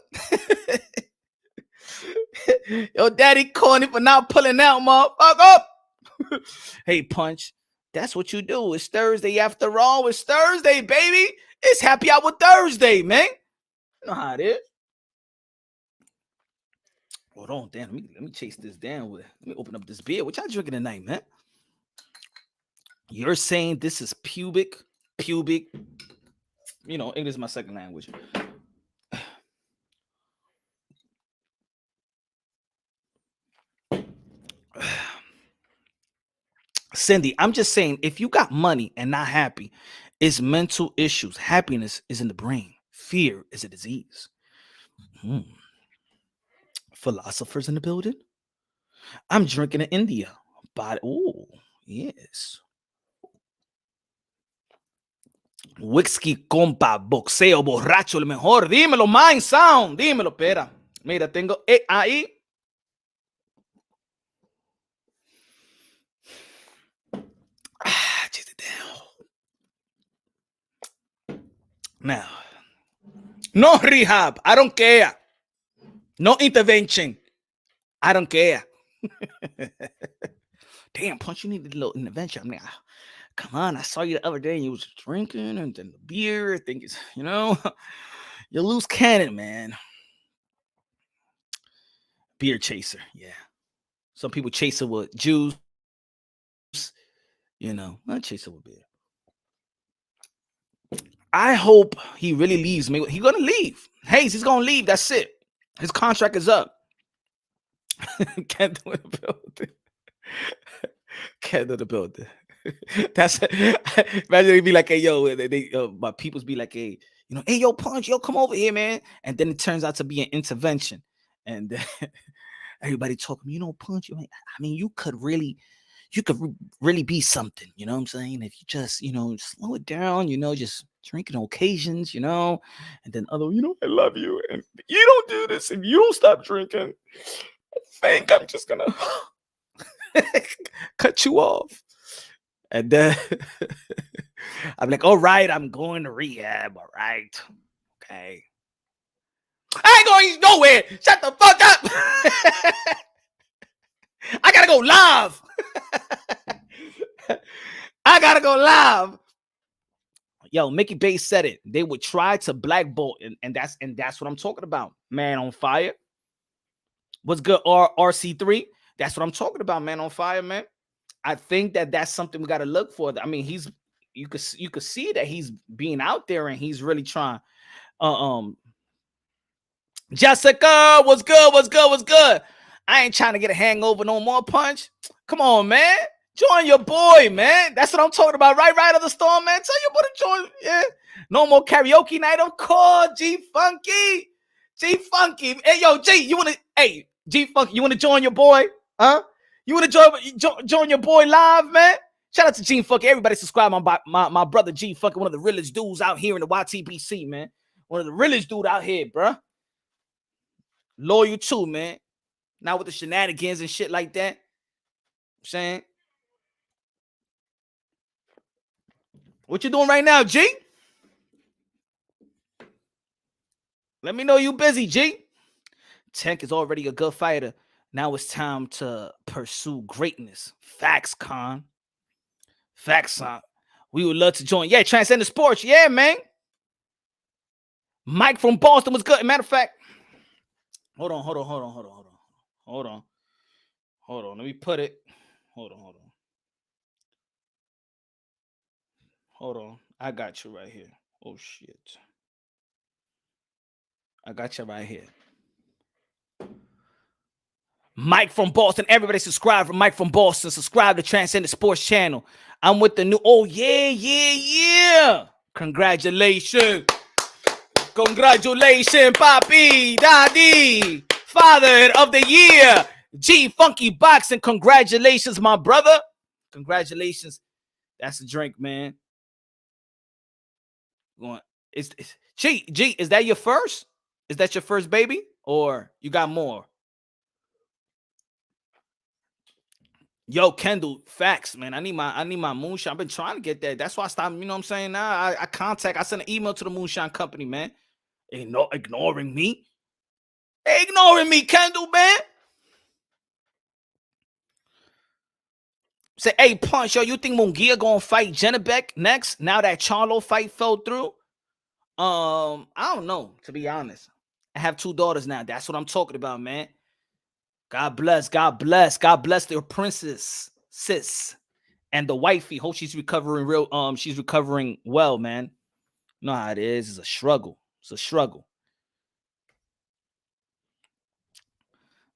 Your daddy corny for not pulling out, motherfucker. Hey, Punch. That's what you do. It's Thursday after all. It's Thursday, baby. It's happy hour Thursday, man. You know how it is. Hold on, damn. Let me chase this down with. Let me open up this beer. What y'all drinking tonight, man? You're saying this is pubic. You know, English is my second language. Cindy, I'm just saying, if you got money and not happy, it's mental issues. Happiness is in the brain. Fear is a disease. Philosophers in the building. I'm drinking in India. But oh, yes. Whisky compa, boxeo, borracho, lo mejor. Dímelo, Mind Sound. Dímelo, pera. Mira, tengo ahí. Chase it down. Now, no rehab. I don't care. No intervention. I don't care. Damn, Punch, you need a little intervention. I'm like, come on, I saw you the other day and you was drinking and then the beer. I think it's, you know, you're loose cannon, man. Beer chaser, yeah. Some people chase it with juice. You know, I chase it with beer. I hope he really leaves. He's gonna leave. Hayes, he's gonna leave. That's it. His contract is up. Can't do the building. Can't do the building. That's imagine they'd be like, hey, yo, my peoples be like, hey, you know, hey, yo, Punch, yo, come over here, man. And then it turns out to be an intervention. And everybody talking, you know, Punch, I mean, you could really be something, you know what I'm saying? If you just, you know, slow it down, you know, just drinking on occasions, you know, and then other, you know, I love you. And you don't do this and you don't stop drinking. I think I'm just gonna cut you off. And then I'm like, all right, I'm going to rehab. All right. Okay. I ain't going nowhere. Shut the fuck up. I gotta go live. I gotta go live. Yo, Mickey Bay said it. They would try to blackball, and that's what I'm talking about. Man on fire. What's good, RC3? That's what I'm talking about. Man on fire, man. I think that's something we got to look for. I mean, you could see that he's being out there and he's really trying. Jessica, what's good? What's good? What's good? I ain't trying to get a hangover no more, Punch. Come on, man. Join your boy, man. That's what I'm talking about. Right of the storm, man. Tell your boy to join. Yeah. No more karaoke night, of course. G Funky. Hey, yo, G, you want to, hey, G Funky, you want to join your boy? Huh? You want to join your boy live, man? Shout out to G Funky. Everybody subscribe my brother G Funky, one of the realest dudes out here in the YTBC, man. One of the realest dude out here, bruh. Loyal too, man. Not with the shenanigans and shit like that. I'm saying. What you doing right now, G? Let me know you busy, G. Tank is already a good fighter. Now it's time to pursue greatness. Facts, Con. Facts, son. We would love to join. Yeah, Transcendent Sports. Yeah, man. Mike from Boston was good. Matter of fact, hold on. Let me put it. Hold on. I got you right here. Oh, shit. I got you right here. Mike from Boston. Everybody subscribe for Mike from Boston. Subscribe to Transcendent Sports channel. I'm with the new. Oh, yeah. Congratulations. Papi, Daddy, Father of the Year. G Funky Boxing. Congratulations, my brother. Congratulations. That's a drink, man. G, is that your first? Is that your first baby? Or you got more? Yo, Kendall, facts, man. I need my moonshine. I've been trying to get that. That's why I stopped. You know what I'm saying? Now I sent an email to the moonshine company, man. Ignoring me. Ignoring me, Kendall, man. Say, hey, Punch, yo, you think Munguia gonna fight Jennebeck next? Now that Charlo fight fell through? I don't know, to be honest. I have 2 daughters now. That's what I'm talking about, man. God bless their princess, sis. And the wifey, hope she's recovering she's recovering well, man. You know how it is. It's a struggle.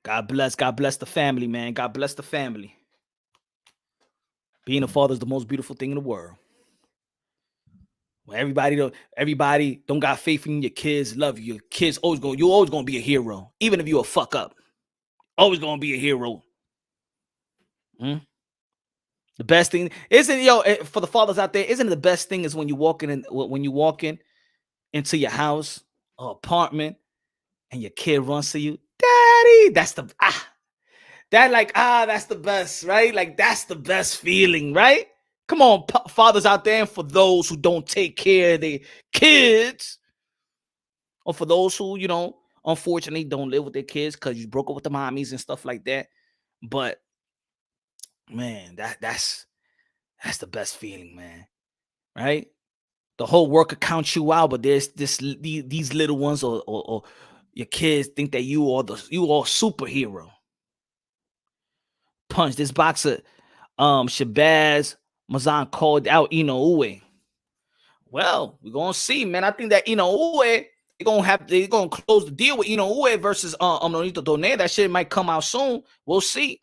God bless the family, man. God bless the family. Being a father is the most beautiful thing in the world. Well, everybody don't got faith in your kids, love you. Your kids you always gonna be a hero, even if you a fuck up. Always gonna be a hero. The best thing isn't for the fathers out there. Isn't it the best thing is when you walk in into your house or apartment and your kid runs to you, Daddy. That's the that's the best, right? Like that's the best feeling, right? Come on, fathers out there, and for those who don't take care of their kids, or for those who, unfortunately don't live with their kids because you broke up with the mommies and stuff like that. But man, that's the best feeling, man. Right? The whole world could count you out, but there's these little ones or your kids think that you are superhero. Punch this boxer, Shabazz Mazan called out Inoue. Well, we're gonna see, man. I think that Inoue they're gonna close the deal with Inoue versus Nonito Donaire. That shit might come out soon. We'll see.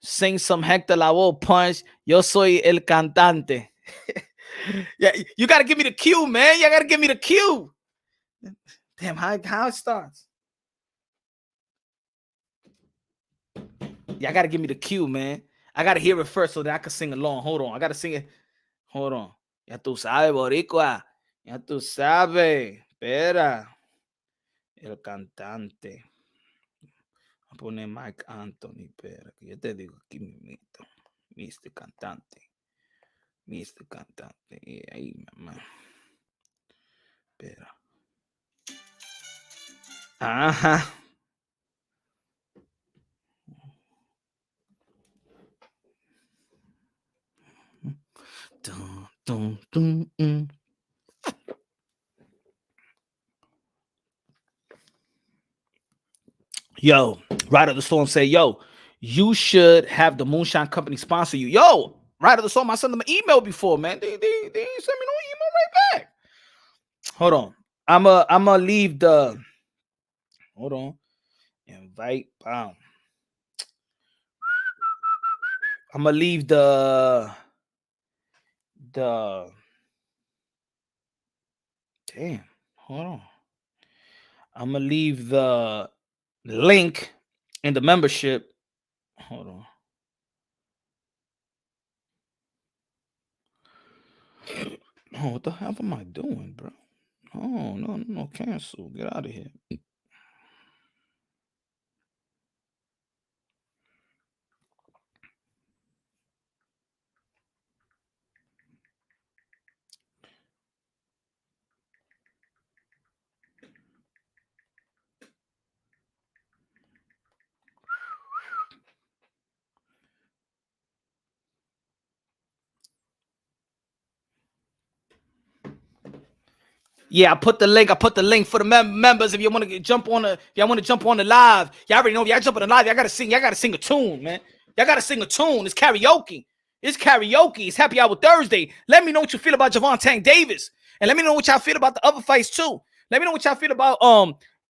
Sing some Hector Lavoe, Punch. Yo soy el cantante. Yeah, you gotta give me the cue, man. You gotta give me the cue. Damn, how it starts. Yeah, I gotta give me the cue, man. I gotta hear it first so that I can sing along. Hold on, I gotta sing it. Hold on. Ya tú sabes, boricua. Ya tú sabes. Espera. El cantante. Voy a poner Mike Anthony. Espera, que yo te digo aquí mismito. Mr. Cantante. Mr. Cantante. Ahí, mamá. Pero. Ajá. Dun, dun, dun, Yo, Ryder the Storm say, yo, you should have the Moonshine Company sponsor you. Yo, Ryder the Storm, I sent them an email before, man. They sent me no email right back. Hold on. I'ma leave the hold on. Invite. Bam. I'm gonna leave the damn. Hold on. I'm gonna leave the link in the membership. Hold on. Oh, what the hell am I doing, bro? Oh, no, cancel. Get out of here. Yeah, I put the link. For the members. If you want to jump on the live, y'all already know. Y'all jump on the live. Y'all gotta sing a tune, man. Y'all gotta sing a tune. It's karaoke. It's Happy Hour Thursday. Let me know what you feel about Gervonta Davis, and let me know what y'all feel about the other fights too. Let me know what y'all feel about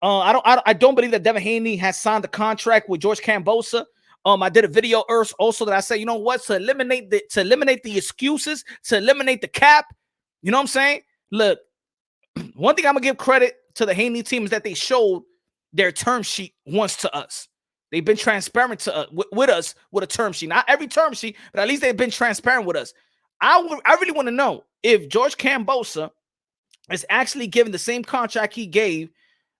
I don't believe that Devin Haney has signed the contract with George Kambosos. I did a video also that I said, you know what, to eliminate the excuses, to eliminate the cap. You know what I'm saying? Look. One thing I'm gonna give credit to the Haney team is that they showed their term sheet once to us. They've been transparent to with us with a term sheet. Not every term sheet, but at least they've been transparent with us. I really want to know if George Kambosos is actually giving the same contract he gave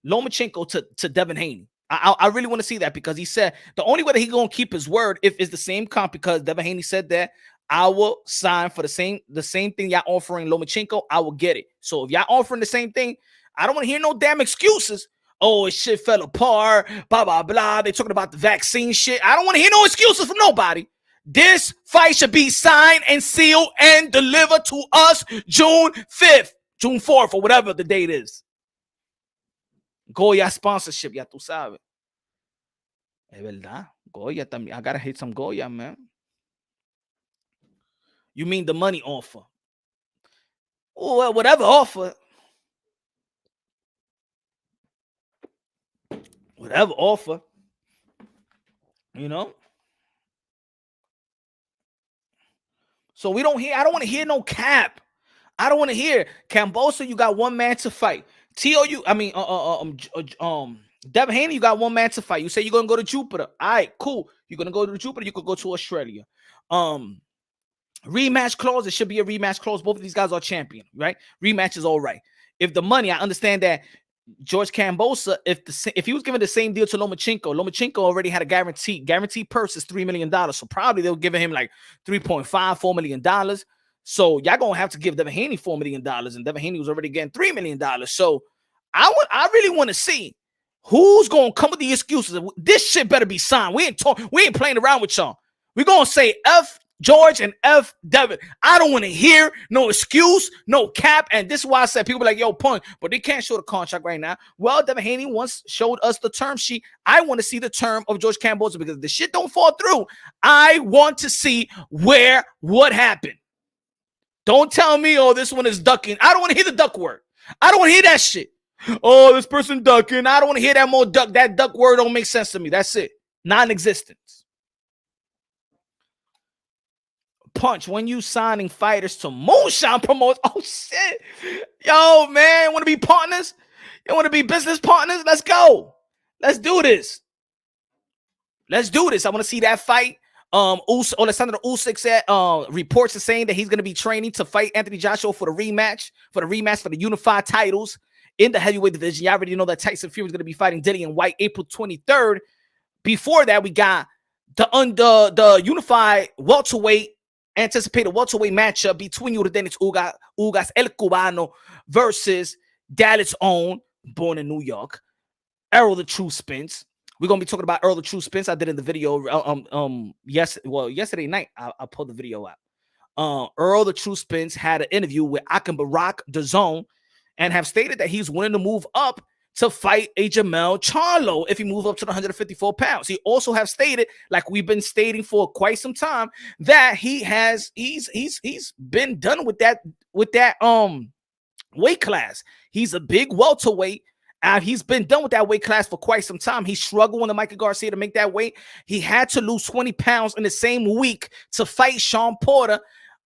Lomachenko to Devin Haney. I really want to see that, because he said the only way that he's gonna keep his word if is the same comp, because Devin Haney said that I will sign for the same thing y'all offering Lomachenko. I will get it. So if y'all offering the same thing, I don't want to hear no damn excuses. Oh, it shit fell apart. Blah blah blah. They talking about the vaccine shit. I don't want to hear no excuses from nobody. This fight should be signed and sealed and delivered to us June 5th, June 4th, or whatever the date is. Goya sponsorship, ya tú sabes. Es verdad. Goya también. I gotta hit some Goya, man. You mean the money offer? Well, whatever offer. Whatever offer. You know? So I don't want to hear no cap. I don't want to hear Kambosos, you got one man to fight. Devin Haney, you got one man to fight. You say you're gonna go to Jupiter. All right, cool. You're gonna go to Jupiter, you could go to Australia. Rematch clause, it should be a rematch clause. Both of these guys are champion, right? Rematch is all right. If the money, I understand that George Kambosos, if he was given the same deal to Lomachenko already had a guaranteed purse is $3 million. So probably they were giving him like $3.5-4 million. So y'all gonna have to give Devin Haney $4 million, and Devin Haney was already getting $3 million. So I really want to see who's gonna come with the excuses. This shit better be signed. We ain't playing around with y'all. We're gonna say F George and F Devin. I don't want to hear no excuse, no cap. And this is why I said people be like, yo, Punk, but they can't show the contract right now. Well, Devin Haney once showed us the term sheet. I want to see the term of George Kambosos, because if the shit don't fall through, I want to see what happened. Don't tell me, oh, this one is ducking. I don't want to hear the duck word. I don't want to hear that shit. Oh, this person ducking. I don't want to hear that more duck. That duck word don't make sense to me. That's it. Non-existent. Punch, when you signing fighters to Moonshine Promotions, oh shit, yo man, want to be partners? You want to be business partners? Let's go. Let's do this. I want to see that fight. Alexander Usyk said reports are saying that he's going to be training to fight Anthony Joshua for the rematch for the unified titles in the heavyweight division. You already know that Tyson Fury is going to be fighting Dillian White April 23rd. Before that, we got the unified welterweight anticipated welterweight matchup between Dennis Ugas El Cubano versus Dallas' own, born in New York, Errol the True Spence. We're gonna be talking about Errol the True Spence. I did in the video yesterday night. I pulled the video out. Errol the True Spence had an interview with Akim Barak DAZN and have stated that he's willing to move up to fight a Jamel Charlo if he moves up to the 154 pounds. He also have stated, like we've been stating for quite some time, that he's been done with that weight class. He's a big welterweight. He's been done with that weight class for quite some time. He struggled under Michael Garcia to make that weight. He had to lose 20 pounds in the same week to fight Sean Porter.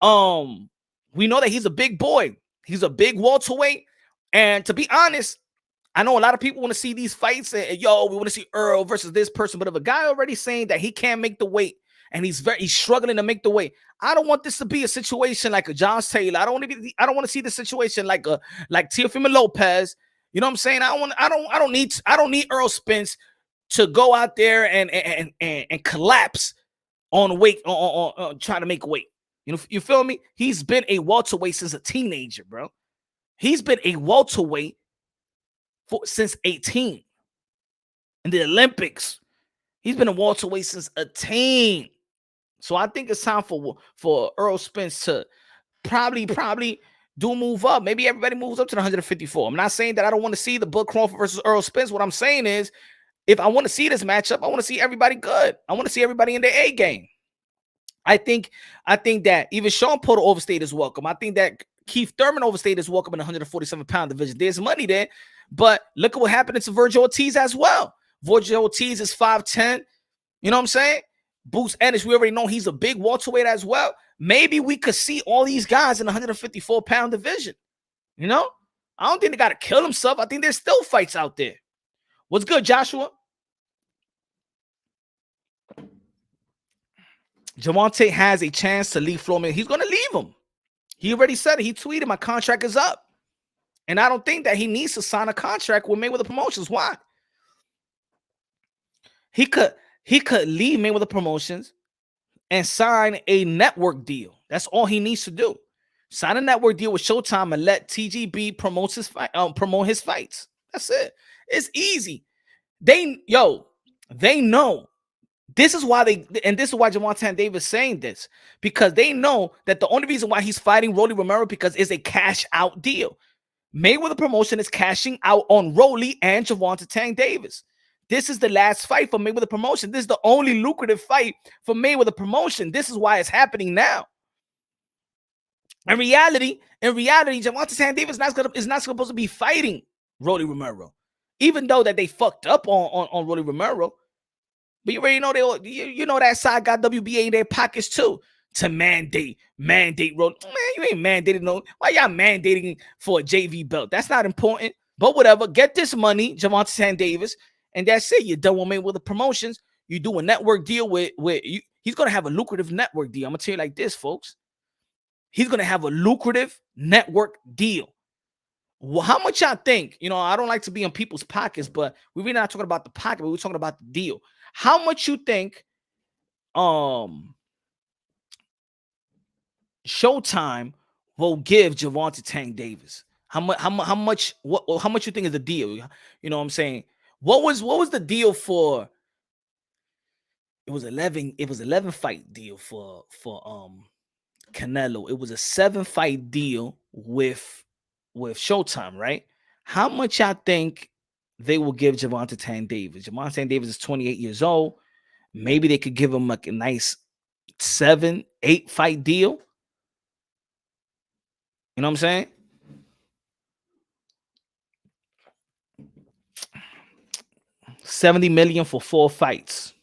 We know that he's a big boy. He's a big welterweight. And to be honest, I know a lot of people want to see these fights and we want to see Earl versus this person. But if a guy already saying that he can't make the weight and he's struggling to make the weight, I don't want this to be a situation like a John Taylor. I don't want to see the situation like Teofimo Lopez. You know what I'm saying? I don't need Errol Spence to go out there and collapse on weight on trying to make weight. You know, you feel me? He's been a welterweight since a teenager, bro. He's been a welterweight since 18. In the Olympics, he's been a welterweight since a teen. So I think it's time for Errol Spence to probably do move up. Maybe everybody moves up to the 154. I'm not saying that I don't want to see the Bud Crawford versus Errol Spence. What I'm saying is, if I want to see this matchup, I want to see everybody good. I want to see everybody in their A game. I think that even Sean Porter overstayed his welcome. I think that Keith Thurman overstayed his welcome in the 147-pound division. There's money there, but look at what happened to Virgil Ortiz as well. Virgil Ortiz is 5'10". You know what I'm saying? Boots Ennis, we already know he's a big welterweight as well. Maybe we could see all these guys in the 154-pound division. You know? I don't think they got to kill themselves. I think there's still fights out there. What's good, Joshua? Gervonta has a chance to leave Floyd. He's going to leave him. He already said it. He tweeted, my contract is up. And I don't think that he needs to sign a contract with Mayweather Promotions. Why? He could leave Mayweather Promotions and sign a network deal. That's all he needs to do. Sign a network deal with Showtime and let TGB promote his fights. That's it. It's easy. They know. This is why Gervonta Davis saying this, because they know that the only reason why he's fighting Rolly Romero because it's a cash out deal. Mayweather Promotion is cashing out on Rolly and Gervonta Tank Davis. This is the last fight for Mayweather Promotion. This is the only lucrative fight for Mayweather Promotion. This is why it's happening now. In reality, Gervonta Tank Davis is not supposed to be fighting Rolly Romero, even though that they fucked up on Rolly Romero. But you already know you know that side got WBA in their pockets too to mandate Rolly. Man, you ain't mandated no. Why y'all mandating for a JV belt? That's not important. But whatever, get this money, Gervonta Tank Davis, and that's it. You're done with Mayweather Promotions. You do a network deal with you. He's gonna have a lucrative network deal. I'm gonna tell you like this, folks. He's gonna have a lucrative network deal. Well, how much y'all think? You know, I don't like to be in people's pockets, but we're really not talking about the pocket, but we're talking about the deal. How much you think Showtime will give Gervonta Tank Davis? How much you think is the deal? You know what I'm saying? What was the deal for? It was 11 fight deal for Canelo. It was a 7-fight deal with Showtime, right? How much y'all think they will give Gervonta Tank Davis? Gervonta Tank Davis is 28 years old. Maybe they could give him like a nice 7-8 fight deal. You know what I'm saying? $70 million for 4 fights.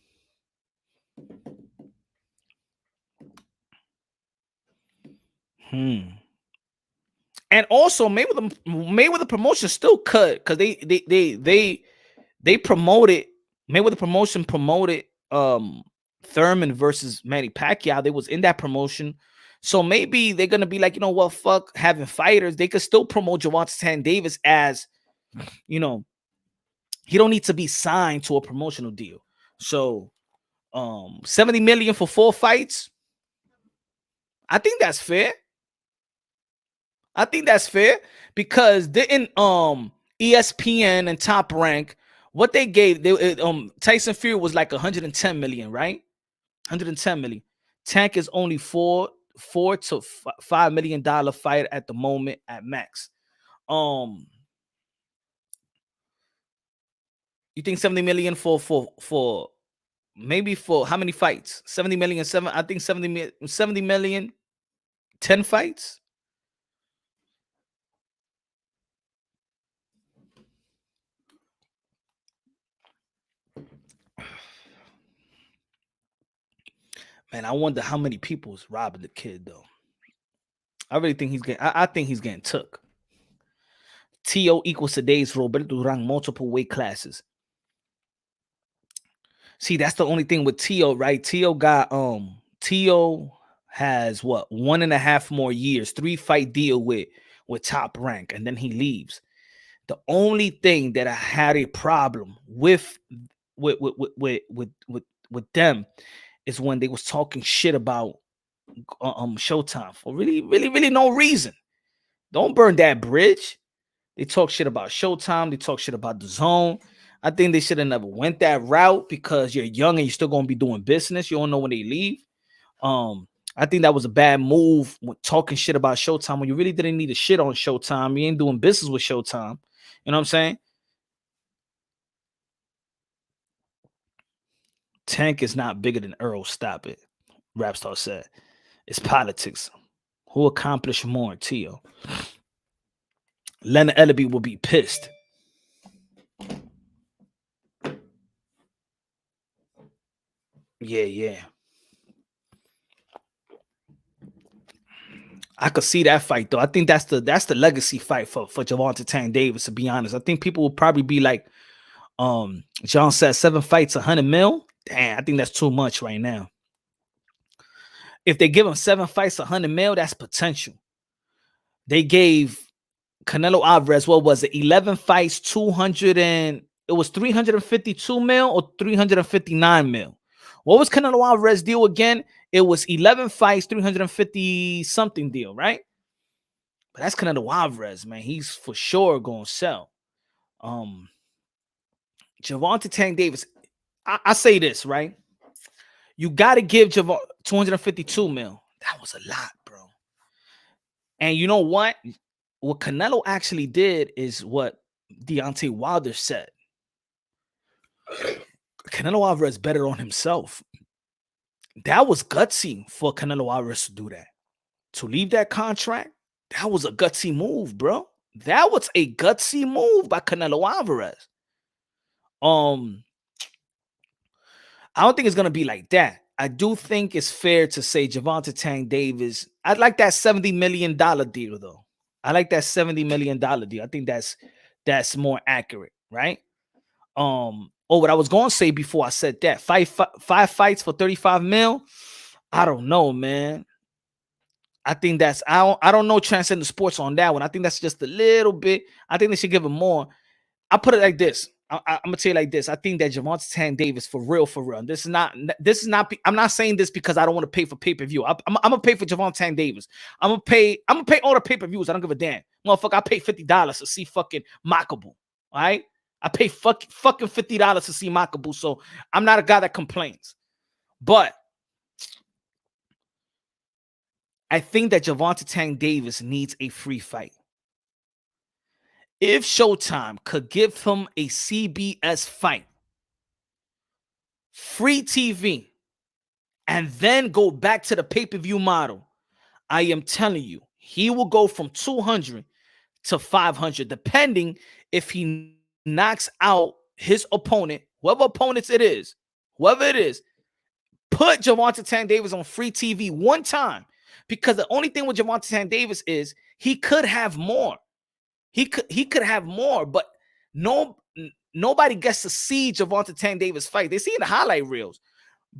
And also Mayweather Promotion still cut because they promoted Mayweather Promotion promoted Thurman versus Manny Pacquiao. They was in that promotion. So maybe they're gonna be like, you know what, fuck having fighters. They could still promote Gervonta Tank Davis as, you know, he don't need to be signed to a promotional deal. So $70 million for 4 fights. I think that's fair. I think that's fair because didn't ESPN and Top Rank what they gave Tyson Fury was like 110 million, right? 110 million. Tank is only four to $5 million fight at the moment at max. You think 70 million for maybe for how many fights? 70 million, I think 70 million, 10 fights. Man, I wonder how many people is robbing the kid though. I really think he's getting. I think he's getting took. TO equals today's Roberto Duran multiple weight classes. See, that's the only thing with TO, right? TO has what 1.5 more years, 3-fight deal with Top Rank, and then he leaves. The only thing that I had a problem with them is when they was talking shit about Showtime for really no reason. Don't burn that bridge. They talk shit about Showtime. They talk shit about the Zone. I think they should have never went that route because you're young and you're still gonna be doing business. You don't know when they leave. I think that was a bad move with talking shit about Showtime when you really didn't need a shit on Showtime. You ain't doing business with Showtime. You know what I'm saying? Tank is not bigger than Errol. Stop it. Rapstar said. It's politics. Who accomplished more? Tio. Leonard Ellaby will be pissed. Yeah. I could see that fight though. I think that's the legacy fight for Gervonta Tank Davis. To be honest, I think people will probably be like, John said 7 fights, 100 mil. Damn, I think that's too much right now. If they give him 7 fights, 100 mil, that's potential. They gave Canelo Alvarez, what was it? 11 fights, 200 and it was 352 mil or 359 mil. What was Canelo Alvarez deal again? It was 11 fights, 350 something deal, right? But that's Canelo Alvarez, man. He's for sure gonna sell. Gervonta Tank Davis. I say this, right? You got to give Gervonta 252 mil. That was a lot, bro. And you know what? What Canelo actually did is what Deontay Wilder said. Canelo Alvarez betted on himself. That was gutsy for Canelo Alvarez to do that. To leave that contract, that was a gutsy move, bro. That was a gutsy move by Canelo Alvarez. I don't think it's gonna be like that. I do think it's fair to say Gervonta Tank Davis. I'd like that $70 million deal, though. I like that $70 million deal. I think that's more accurate, right? What I was gonna say before I said that, five fights for 35 mil. I don't know, man. I think that's I don't know Transcendent Sports on that one. I think that's just a little bit. I think they should give him more. I put it like this. I'm gonna tell you like this. I think that Gervonta Tank Davis for real. This is not. I'm not saying this because I don't want to pay for pay-per-view. I'm gonna pay for Gervonta Tank Davis. I'm gonna pay all the pay-per-views. I don't give a damn, motherfucker. I pay $50 to see fucking Makabu. All right, I pay fucking $50 to see Makabu. So I'm not a guy that complains, but I think that Gervonta Tank Davis needs a free fight. If Showtime could give him a CBS fight, free TV, and then go back to the pay-per-view model, I am telling you, he will go from 200 to 500, depending if he knocks out his opponent, whoever it is, put Gervonta Tank Davis on free TV one time, because the only thing with Gervonta Tank Davis is he could have more. He could have more, but nobody gets to see Gervonta Tank Davis fight. They see in the highlight reels.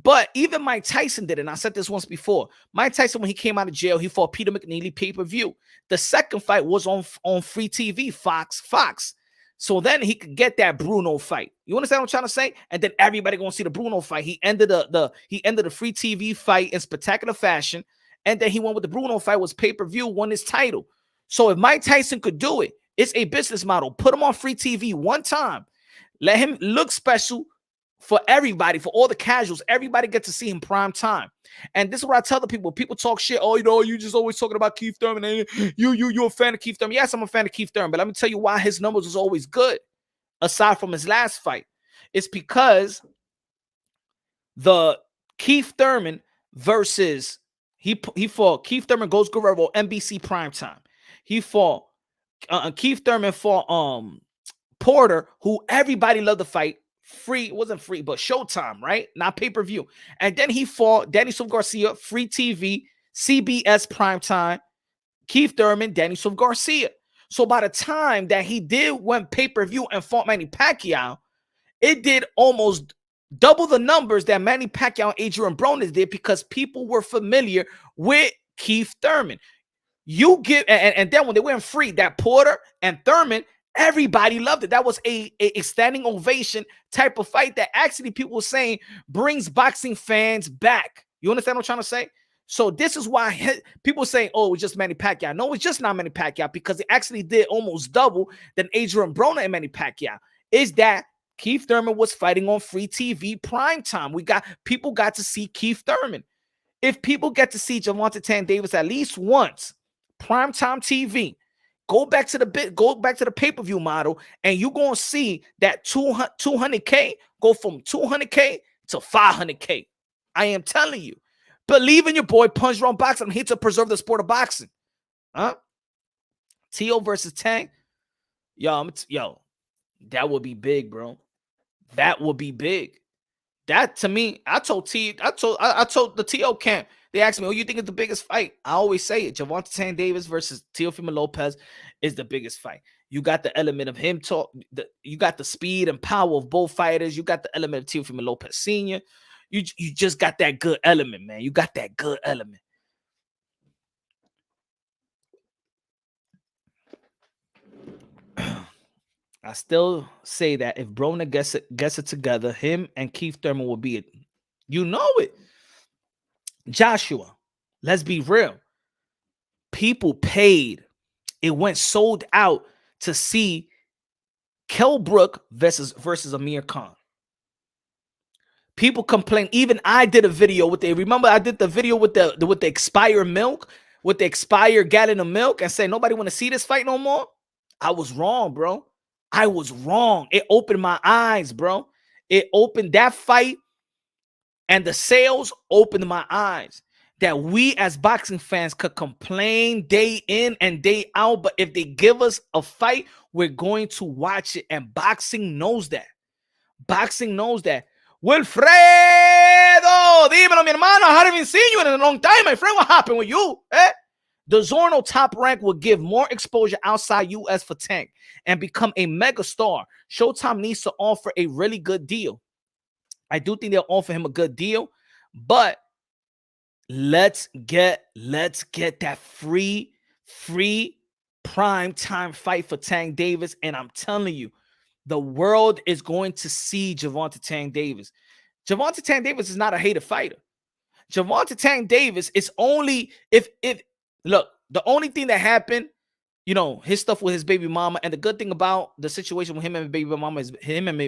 But even Mike Tyson did it. And I said this once before. Mike Tyson, when he came out of jail, he fought Peter McNeely pay-per-view. The second fight was on free TV, Fox. So then he could get that Bruno fight. You understand what I'm trying to say? And then everybody gonna see the Bruno fight. He ended the free TV fight in spectacular fashion. And then he went with the Bruno fight, was pay-per-view, won his title. So if Mike Tyson could do it, it's a business model. Put him on free TV one time. Let him look special for everybody, for all the casuals. Everybody gets to see him prime time. And this is what I tell the people. People talk shit. Oh, you just always talking about Keith Thurman. And you're a fan of Keith Thurman. Yes, I'm a fan of Keith Thurman. But let me tell you why his numbers was always good, aside from his last fight. It's because the Keith Thurman versus he fought Keith Thurman goes Guerrero NBC primetime. He fought Keith Thurman fought Porter, who everybody loved the fight. Free, it wasn't free, but Showtime, right? Not pay-per-view. And then he fought Danny Silva Garcia, free TV, CBS primetime. Keith Thurman, Danny Silva Garcia. So by the time that he went pay-per-view and fought Manny Pacquiao, it did almost double the numbers that Manny Pacquiao and Adrian Broner did, because people were familiar with Keith Thurman. You give, and then when they went free, that Porter and Thurman, everybody loved it. That was a standing ovation type of fight that actually people were saying brings boxing fans back. You understand what I'm trying to say? So this is why people say, oh, it's just Manny Pacquiao. No, it's just not Manny Pacquiao, because it actually did almost double than Adrian Broner and Manny Pacquiao. Is that Keith Thurman was fighting on free TV primetime. People got to see Keith Thurman. If people get to see Gervonta Tank Davis at least once, primetime TV, go back to the pay-per-view model, and you're gonna see that 200K go from 200K to 500K. I am telling you. Believe in your boy. Punch Drunk Boxing. I'm here to preserve the sport of boxing. Huh? T.O. versus Tank. Yo, that would be big, bro. That would be big. That, to me, I told the T.O. camp. They asked me, "Oh, you think it's the biggest fight?" I always say it. Gervonta Tank Davis versus Teofimo Lopez is the biggest fight. You got the element of him you got the speed and power of both fighters. You got the element of Teofimo Lopez Sr. You just got that good element, man. You got that good element. I still say that if Broner gets it together, him and Keith Thurman will be it. You know it. Joshua, let's be real. People paid. It went sold out to see Kell Brook versus Amir Khan. People complain. Even I did a video with remember I did the video with the expired milk, with the expired gallon of milk, and say nobody want to see this fight no more. I was wrong, bro. I was wrong. It opened my eyes, bro. It opened that fight, and the sales opened my eyes that we as boxing fans could complain day in and day out, but if they give us a fight, we're going to watch it. And boxing knows that. Boxing knows that. Wilfredo, dímelo, mi hermano. I haven't seen you in a long time, my friend. What happened with you? Eh? The Zorno Top Rank will give more exposure outside U.S. for Tank and become a mega star. Showtime needs to offer a really good deal. I do think they'll offer him a good deal, but let's get that free prime time fight for Tank Davis. And I'm telling you, the world is going to see Gervonta Tank Davis. Gervonta Tank Davis is not a hated fighter. Gervonta Tank Davis is only look, the only thing that happened, his stuff with his baby mama, and the good thing about the situation with him and his baby mama is him and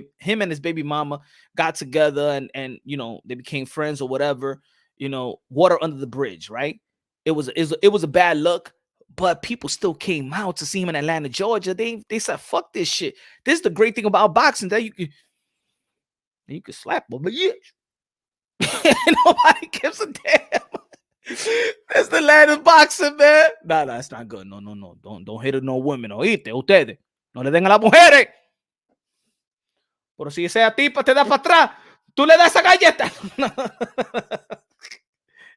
his baby mama got together and they became friends or whatever. Water under the bridge, right? It was a bad look, but people still came out to see him in Atlanta, Georgia. They said, "Fuck this shit." This is the great thing about boxing, that you can slap them, but yeah, nobody gives a damn. That's the land of boxing, man. Nah, it's not good. No. Don't hit no women, oíste, ustedes. No le den a las mujeres. Pero si esa tipa te da para atrás, tú le das esa galleta.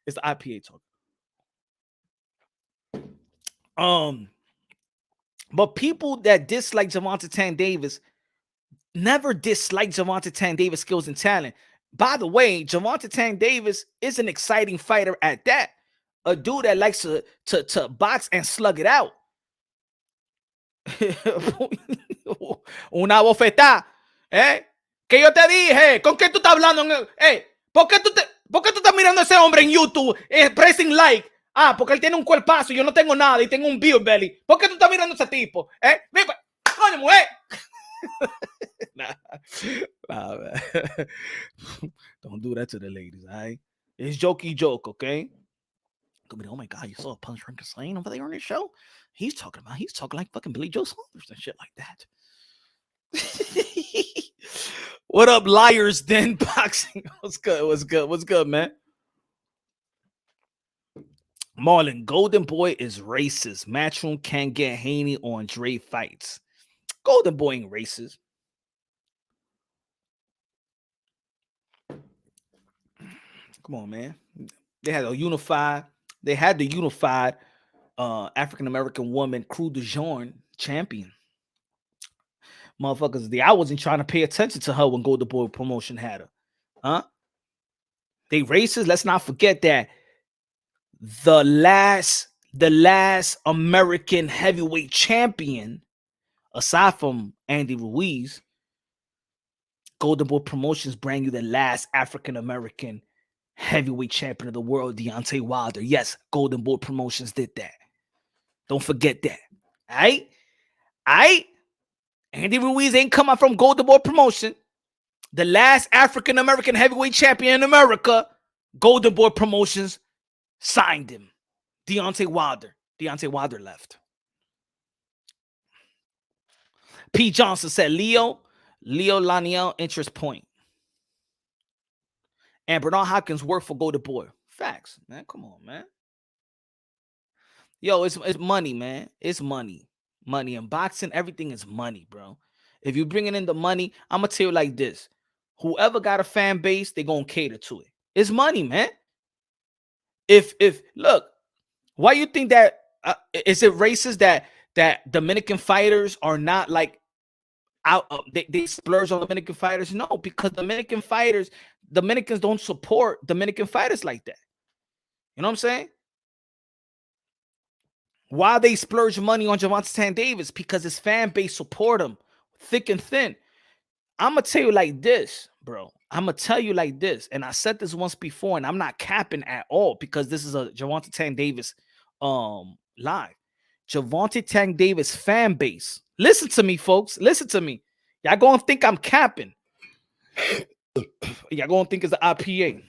It's the IPA talk. But people that dislike Gervonta Tank Davis never dislike Gervonta Tank Davis' skills and talent. By the way, Gervonta Tank Davis is an exciting fighter at that. A dude that likes to box and slug it out. Una bofetada. Que yo te dije, ¿con qué tú estás hablando? ¿Por qué tú estás mirando a ese hombre en YouTube? Pressing like. Ah, porque él tiene un cuerpazo y yo no tengo nada y tengo un beer belly. ¿Por qué tú estás mirando a ese tipo? Mira, coño, mujer. Nah, man. Don't do that to the ladies, all right? It's jokey joke, okay? Could be, oh my God, you saw a punch drunk insane over there on this show? He's talking like fucking Billy Joe Saunders and shit like that. What up, liars? Den boxing. What's good, man? Marlon, Golden Boy is racist. Matchroom can't get Haney on Dre fights. Golden Boy ain't racist. Come on, man. They had the unified African American woman Crew de Journe champion. Motherfuckers, I wasn't trying to pay attention to her when Golden Boy Promotion had her. Huh? They racist. Let's not forget that the last American heavyweight champion, aside from Andy Ruiz, Golden Boy Promotions brand you the last African American heavyweight champion of the world, Deontay Wilder. Yes, Golden Boy Promotions did that. Don't forget that. All right? Andy Ruiz ain't coming from Golden Boy Promotion. The last African American heavyweight champion in America, Golden Boy Promotions signed him. Deontay Wilder left. P. Johnson said Leo Laniel interest point. And Bernard Hopkins worked for Golden Boy. Facts, man. Come on, man. Yo, it's money, man. It's money. Money in boxing, everything is money, bro. If you're bringing in the money, I'm going to tell you like this. Whoever got a fan base, they're going to cater to it. It's money, man. If look, why you think that, is it racist that Dominican fighters are not like out, they splurge on Dominican fighters? No, because Dominicans don't support Dominican fighters like that. You know what I'm saying? Why they splurge money on Gervonta Tank Davis? Because his fan base support him thick and thin. I'm going to tell you like this, bro. I'm going to tell you like this. And I said this once before, and I'm not capping at all because this is a Gervonta Tank Davis live. Gervonta Tank Davis fan base. Listen to me, folks. Listen to me. Y'all going to think I'm capping. Y'all going to think it's the IPA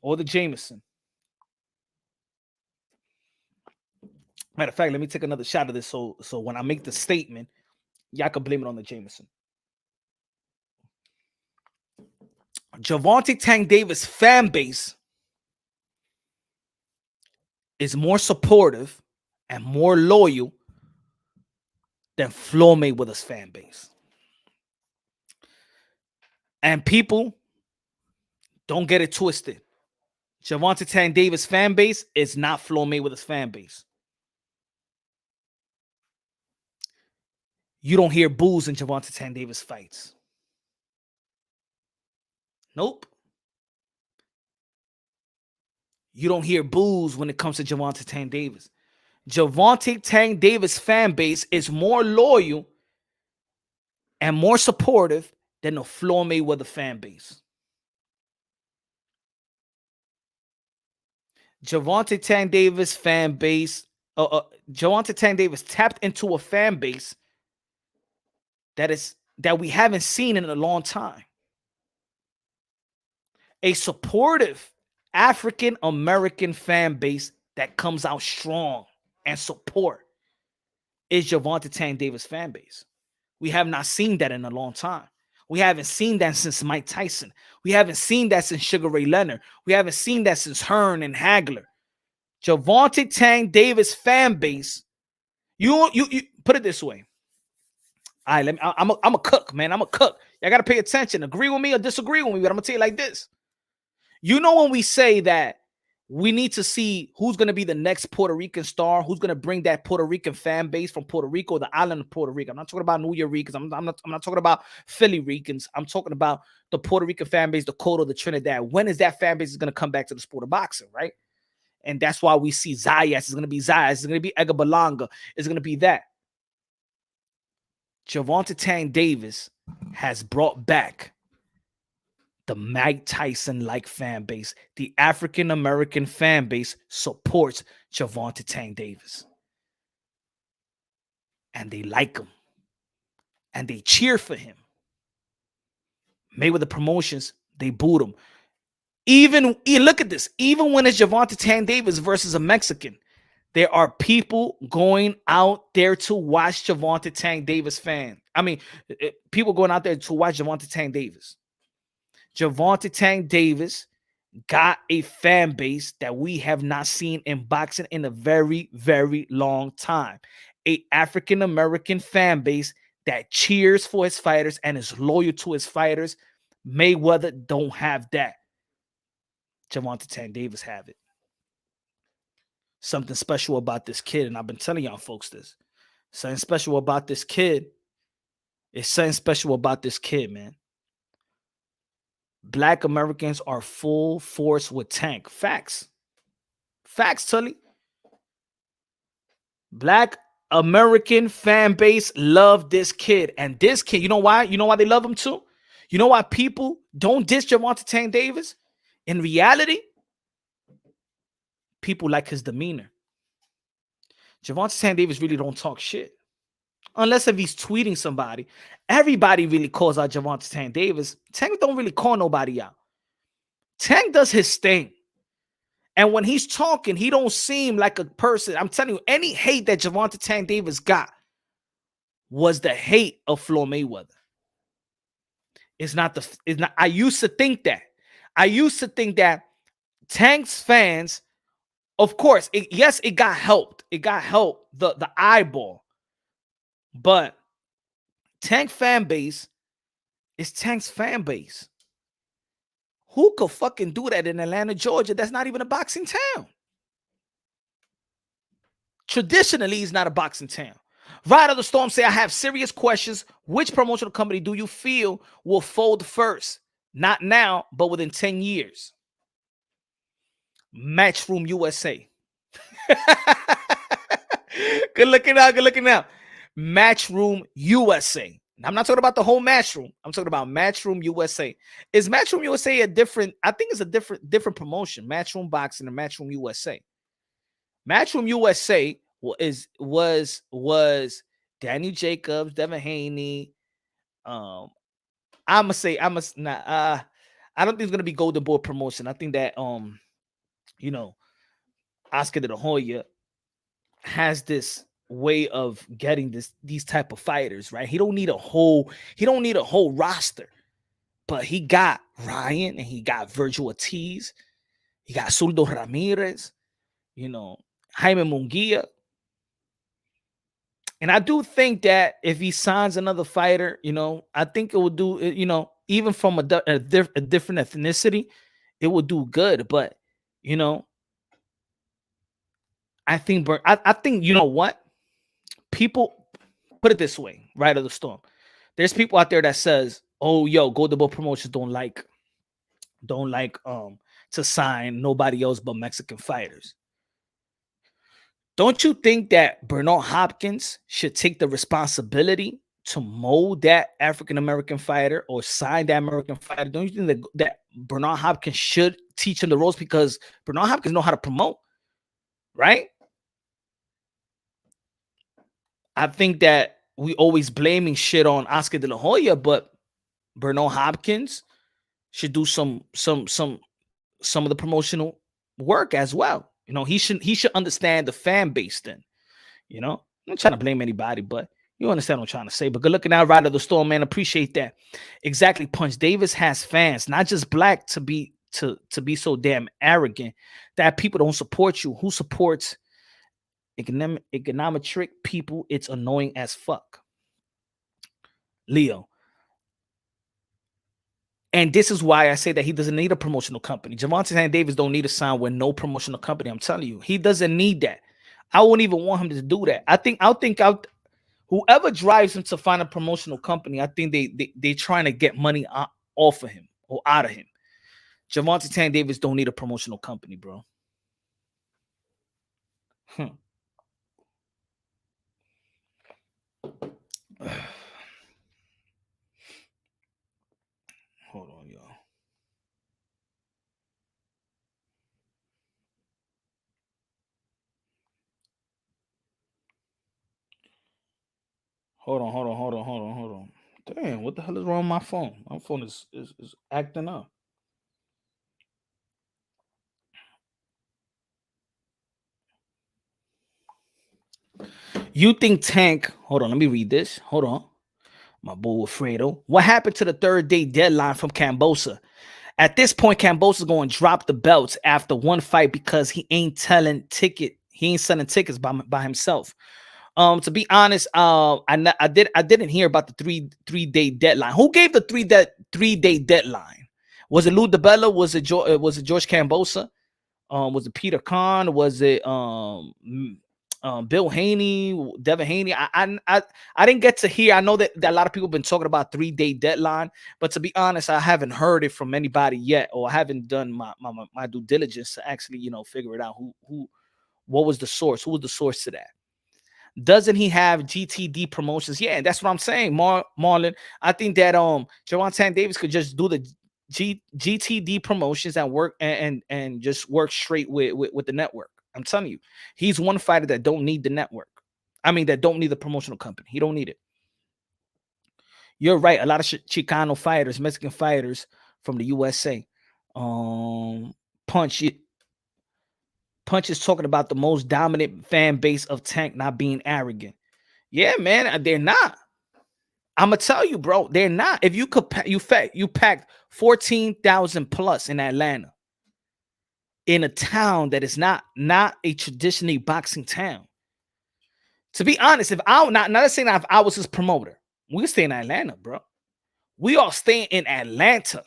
or the Jameson. Matter of fact, let me take another shot of this so when I make the statement, y'all can blame it on the Jameson. Gervonta Tank Davis fan base is more supportive and more loyal than Floyd Mayweather's fan base. And people, don't get it twisted. Gervonta Tank Davis fan base is not Floyd Mayweather's fan base. You don't hear boos in Gervonta Tank Davis fights. Nope. You don't hear boos when it comes to Gervonta Tank Davis. Gervonta Tank Davis fan base is more loyal and more supportive than the Floyd Mayweather fan base. Gervonta Tank Davis fan base, Gervonta Tank Davis tapped into a fan base that we haven't seen in a long time. A supportive African American fan base that comes out strong and support is Gervonta Tank Davis fan base. We have not seen that in a long time. We haven't seen that since Mike Tyson. We haven't seen that since Sugar Ray Leonard. We haven't seen that since Hearn and Hagler. Gervonta Tank Davis fan base. You put it this way. All right, I'm a cook, man. I'm a cook. Y'all got to pay attention. Agree with me or disagree with me, but I'm going to tell you like this. You know when we say that we need to see who's going to be the next Puerto Rican star, who's going to bring that Puerto Rican fan base from Puerto Rico, the island of Puerto Rico. I'm not talking about New Yorkers. I'm not talking about Philly Ricans. I'm talking about the Puerto Rican fan base, the Coto, the Trinidad. When is that fan base going to come back to the sport of boxing, right? And that's why we see Zayas. It's going to be Zayas. It's going to be Edgar Berlanga. It's going to be that. Gervonta Tank Davis has brought back the Mike Tyson-like fan base. The African-American fan base supports Gervonta Tank Davis. And they like him. And they cheer for him. Mayweather Promotions, they booed him. Even look at this. Even when it's Gervonta Tank Davis versus a Mexican, there are people going out there to watch Gervonta Tank Davis people going out there to watch Gervonta Tank Davis. Gervonta Tank Davis got a fan base that we have not seen in boxing in a very, very long time. A African American fan base that cheers for his fighters and is loyal to his fighters. Mayweather don't have that. Gervonta Tank Davis have it. Something special about this kid, and I've been telling y'all folks this. Something special about this kid. It's something special about this kid, man. Black Americans are full force with Tank. Facts. Facts, Tully. Black American fan base love this kid. And this kid, you know why? You know why they love him too? You know why people don't diss Gervonta Tank Davis? In reality, people like his demeanor. Gervonta Tank Davis really don't talk shit. Unless if he's tweeting somebody. Everybody really calls out Gervonta Tank Davis. Tank don't really call nobody out. Tank does his thing. And when he's talking, he don't seem like a person. I'm telling you, any hate that Gervonta Tank Davis got was the hate of Floyd Mayweather. It's not. I used to think that. I used to think that Tank's fans, of course, it got helped. It got helped, the eyeball. But Tank fan base is Tank's fan base. Who could fucking do that in Atlanta, Georgia? That's not even a boxing town. Traditionally, it's not a boxing town. Ride of the Storm say, I have serious questions. Which promotional company do you feel will fold first? Not now, but within 10 years. Matchroom USA. Good looking out. Matchroom USA. I'm not talking about the whole Matchroom. I'm talking about Matchroom USA. Is Matchroom USA a different? I think it's a different promotion. Matchroom Boxing and Matchroom USA. Matchroom USA was Danny Jacobs, Devin Haney. I don't think it's gonna be Golden Boy Promotion. I think that Oscar de la Hoya has this way of getting these type of fighters, right? He don't need a whole roster, but he got Ryan and he got Virgil Ortiz, he got Zurdo Ramirez, Jaime Munguia. And I do think that if he signs another fighter, I think it would do, even from a different ethnicity, it would do good. But, I think, you know what? People put it this way, right of the storm. There's people out there that says, oh, yo, Golden Boy Promotions don't like to sign nobody else but Mexican fighters. Don't you think that Bernard Hopkins should take the responsibility to mold that African-American fighter or sign that American fighter? Don't you think that Bernard Hopkins should teach him the ropes, because Bernard Hopkins know how to promote, right? I think that we always blaming shit on Oscar de la Hoya, but Bernard Hopkins should do some of the promotional work as well. He should understand the fan base then. I'm not trying to blame anybody, but you understand what I'm trying to say. But good looking out, Ride of the Storm, man. Appreciate that. Exactly, Punch. Davis has fans, not just black, to be so damn arrogant that people don't support you. Who supports econometric people? It's annoying as fuck. Leo. And this is why I say that he doesn't need a promotional company. Gervonta Tank Davis don't need to sign with no promotional company. I'm telling you, he doesn't need that. I wouldn't even want him to do that. Whoever drives him to find a promotional company, I think they trying to get money off of him or out of him. Gervonta Tank Davis don't need a promotional company, bro. Hold on, y'all. Hold on. Damn, what the hell is wrong with my phone? My phone is acting up. You think Tank? Hold on, let me read this. Hold on, my boy Fredo. What happened to the third day deadline from Kambosa? At this point, Kambosa's going to drop the belts after one fight because he ain't selling tickets by himself. To be honest, I didn't hear about the three-day deadline. Who gave the 3-day deadline? Was it Lou DiBella? Was it George Kambosa? Was it Peter Khan? Was it Bill Haney, Devin Haney? I didn't get to hear. I know that a lot of people have been talking about 3-day deadline, but to be honest, I haven't heard it from anybody yet, or I haven't done my due diligence to actually figure it out. What was the source? Who was the source to that? Doesn't he have GTD promotions? Yeah, and that's what I'm saying, Marlon. I think that Gervonta Davis could just do the GTD promotions and work and just work straight with the network. I'm telling you, he's one fighter that don't need the network. I mean, that don't need the promotional company. He don't need it. You're right. A lot of Chicano fighters, Mexican fighters from the USA. Punch is talking about the most dominant fan base of Tank not being arrogant. Yeah, man, they're not. I'm gonna tell you, bro, they're not. If you could, you packed 14,000 plus in Atlanta, in a town that is not a traditionally boxing town. To be honest, if I not saying if I was his promoter, we stay in Atlanta, bro. We all staying in Atlanta.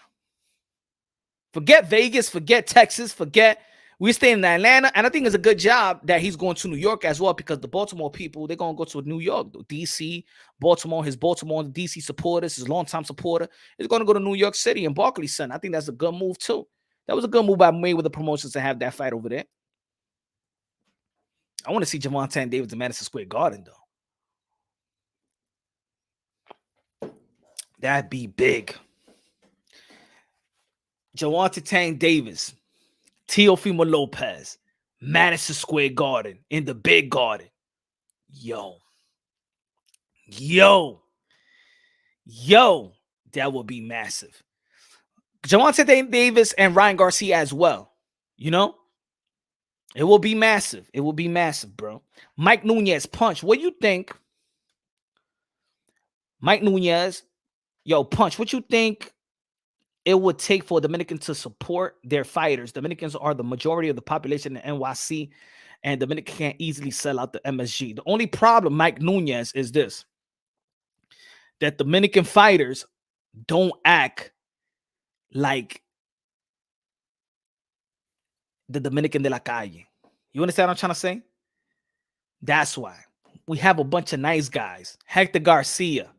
Forget Vegas, forget Texas, forget. We're staying in Atlanta, and I think it's a good job that he's going to New York as well, because the Baltimore people, they're going to go to New York, DC, Baltimore, his Baltimore and DC supporters, his longtime supporter, is going to go to New York City and Barclays Center. I think that's a good move, too. That was a good move by Mayweather Promotions to have that fight over there. I want to see Gervonta Davis in Madison Square Garden, though. That'd be big. Gervonta Davis, Teofimo Lopez, Madison Square Garden, in the big garden. Yo, that would be massive. Gervonta Davis and Ryan Garcia as well. It will be massive. It will be massive, bro. Mike Nunez, Punch. What do you think? Mike Nunez, Punch, what you think it would take for Dominicans to support their fighters? Dominicans are the majority of the population in NYC, and Dominicans can't easily sell out the MSG. The only problem, Mike Nunez, is this: that Dominican fighters don't act like the Dominican de la calle. You understand what I'm trying to say? That's why we have a bunch of nice guys. Hector Garcia,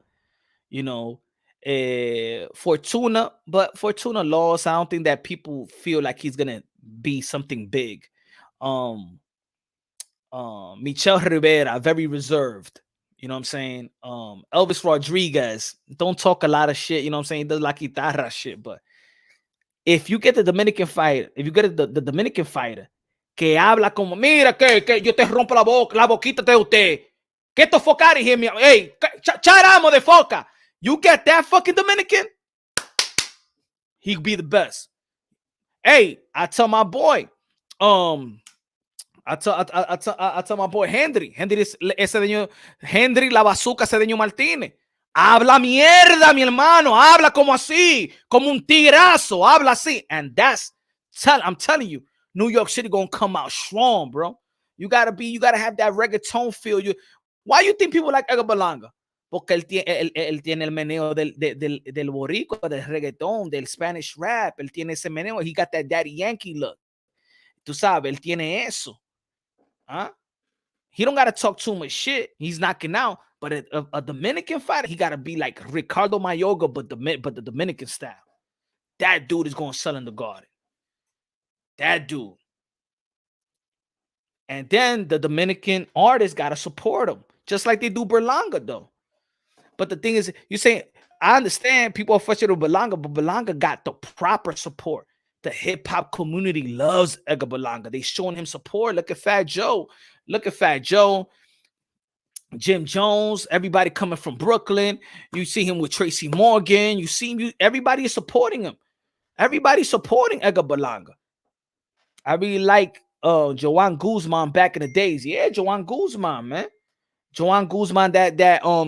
Fortuna, but Fortuna lost. I don't think that people feel like he's gonna be something big. Michel Rivera, very reserved. You know what I'm saying? Elvis Rodriguez, don't talk a lot of shit. You know what I'm saying? He does la guitarra shit. But if you get the Dominican fighter, if you get the Dominican fighter que habla como, mira, que yo te rompo la boquita de usted. Get the fuck out of here, hey, charamo de foca. You get that fucking Dominican, he'd be the best. Hey, I tell my boy, I tell my boy Henry la bazooka Cedeño Martínez. Habla mierda, mi hermano. Habla como así, como un tigrazo. Habla así. And I'm telling you, New York City gonna come out strong, bro. You gotta have that reggaeton feel. Why you think people like Edgar Berlanga? Porque él tiene el meneo del boricua, del reggaeton, del Spanish rap. Él tiene ese meneo. He got that Daddy Yankee look. Tú sabes, él tiene eso. Huh? He don't gotta talk too much shit. He's knocking out. But a Dominican fighter, he gotta be like Ricardo Mayorga, but the Dominican style. That dude is gonna sell in the garden. That dude. And then the Dominican artists gotta support him, just like they do Berlanga, though. But the thing is, you say, I understand people are frustrated with Berlanga, but Berlanga got the proper support. The hip-hop community loves Edgar Berlanga. They showing him support. Look at Fat Joe. Jim Jones, everybody coming from Brooklyn. You see him with Tracy Morgan. You see him, everybody is supporting him. Everybody's supporting Edgar Berlanga. I really like Joan Guzman back in the days. Yeah, Joan Guzman, man. Joan Guzman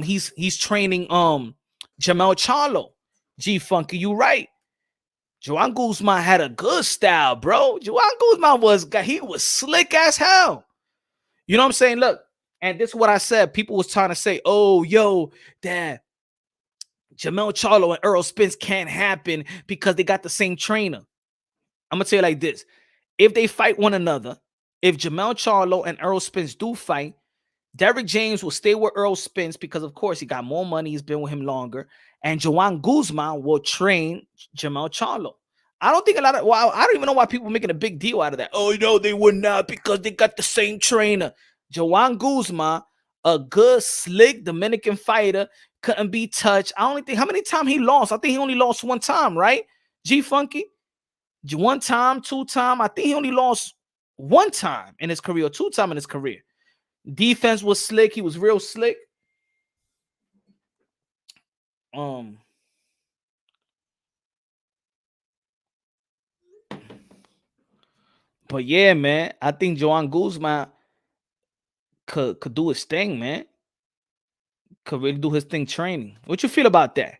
he's training Jamel Charlo. G Funky, you right. Joan Guzman had a good style, bro. Joan Guzman was slick as hell. You know what I'm saying? Look, and this is what I said. People was trying to say, oh, yo, that Jamel Charlo and Errol Spence can't happen because they got the same trainer. I'm going to tell you like this. If they fight one another, if Jamel Charlo and Errol Spence do fight, Derrick James will stay with Errol Spence because, of course, he got more money. He's been with him longer. And Joan Guzman will train Jamel Charlo. I don't think I don't even know why people are making a big deal out of that. Oh, no, they would not because they got the same trainer. Joan Guzman, a good, slick Dominican fighter, couldn't be touched. I don't think how many times he lost. I think he only lost one time, right? G Funky? One time, two time. I think he only lost one time in his career, or two times in his career. Defense was slick. He was real slick. But yeah, man, I think Joan Guzman could do his thing, man. Could really do his thing training. What you feel about that?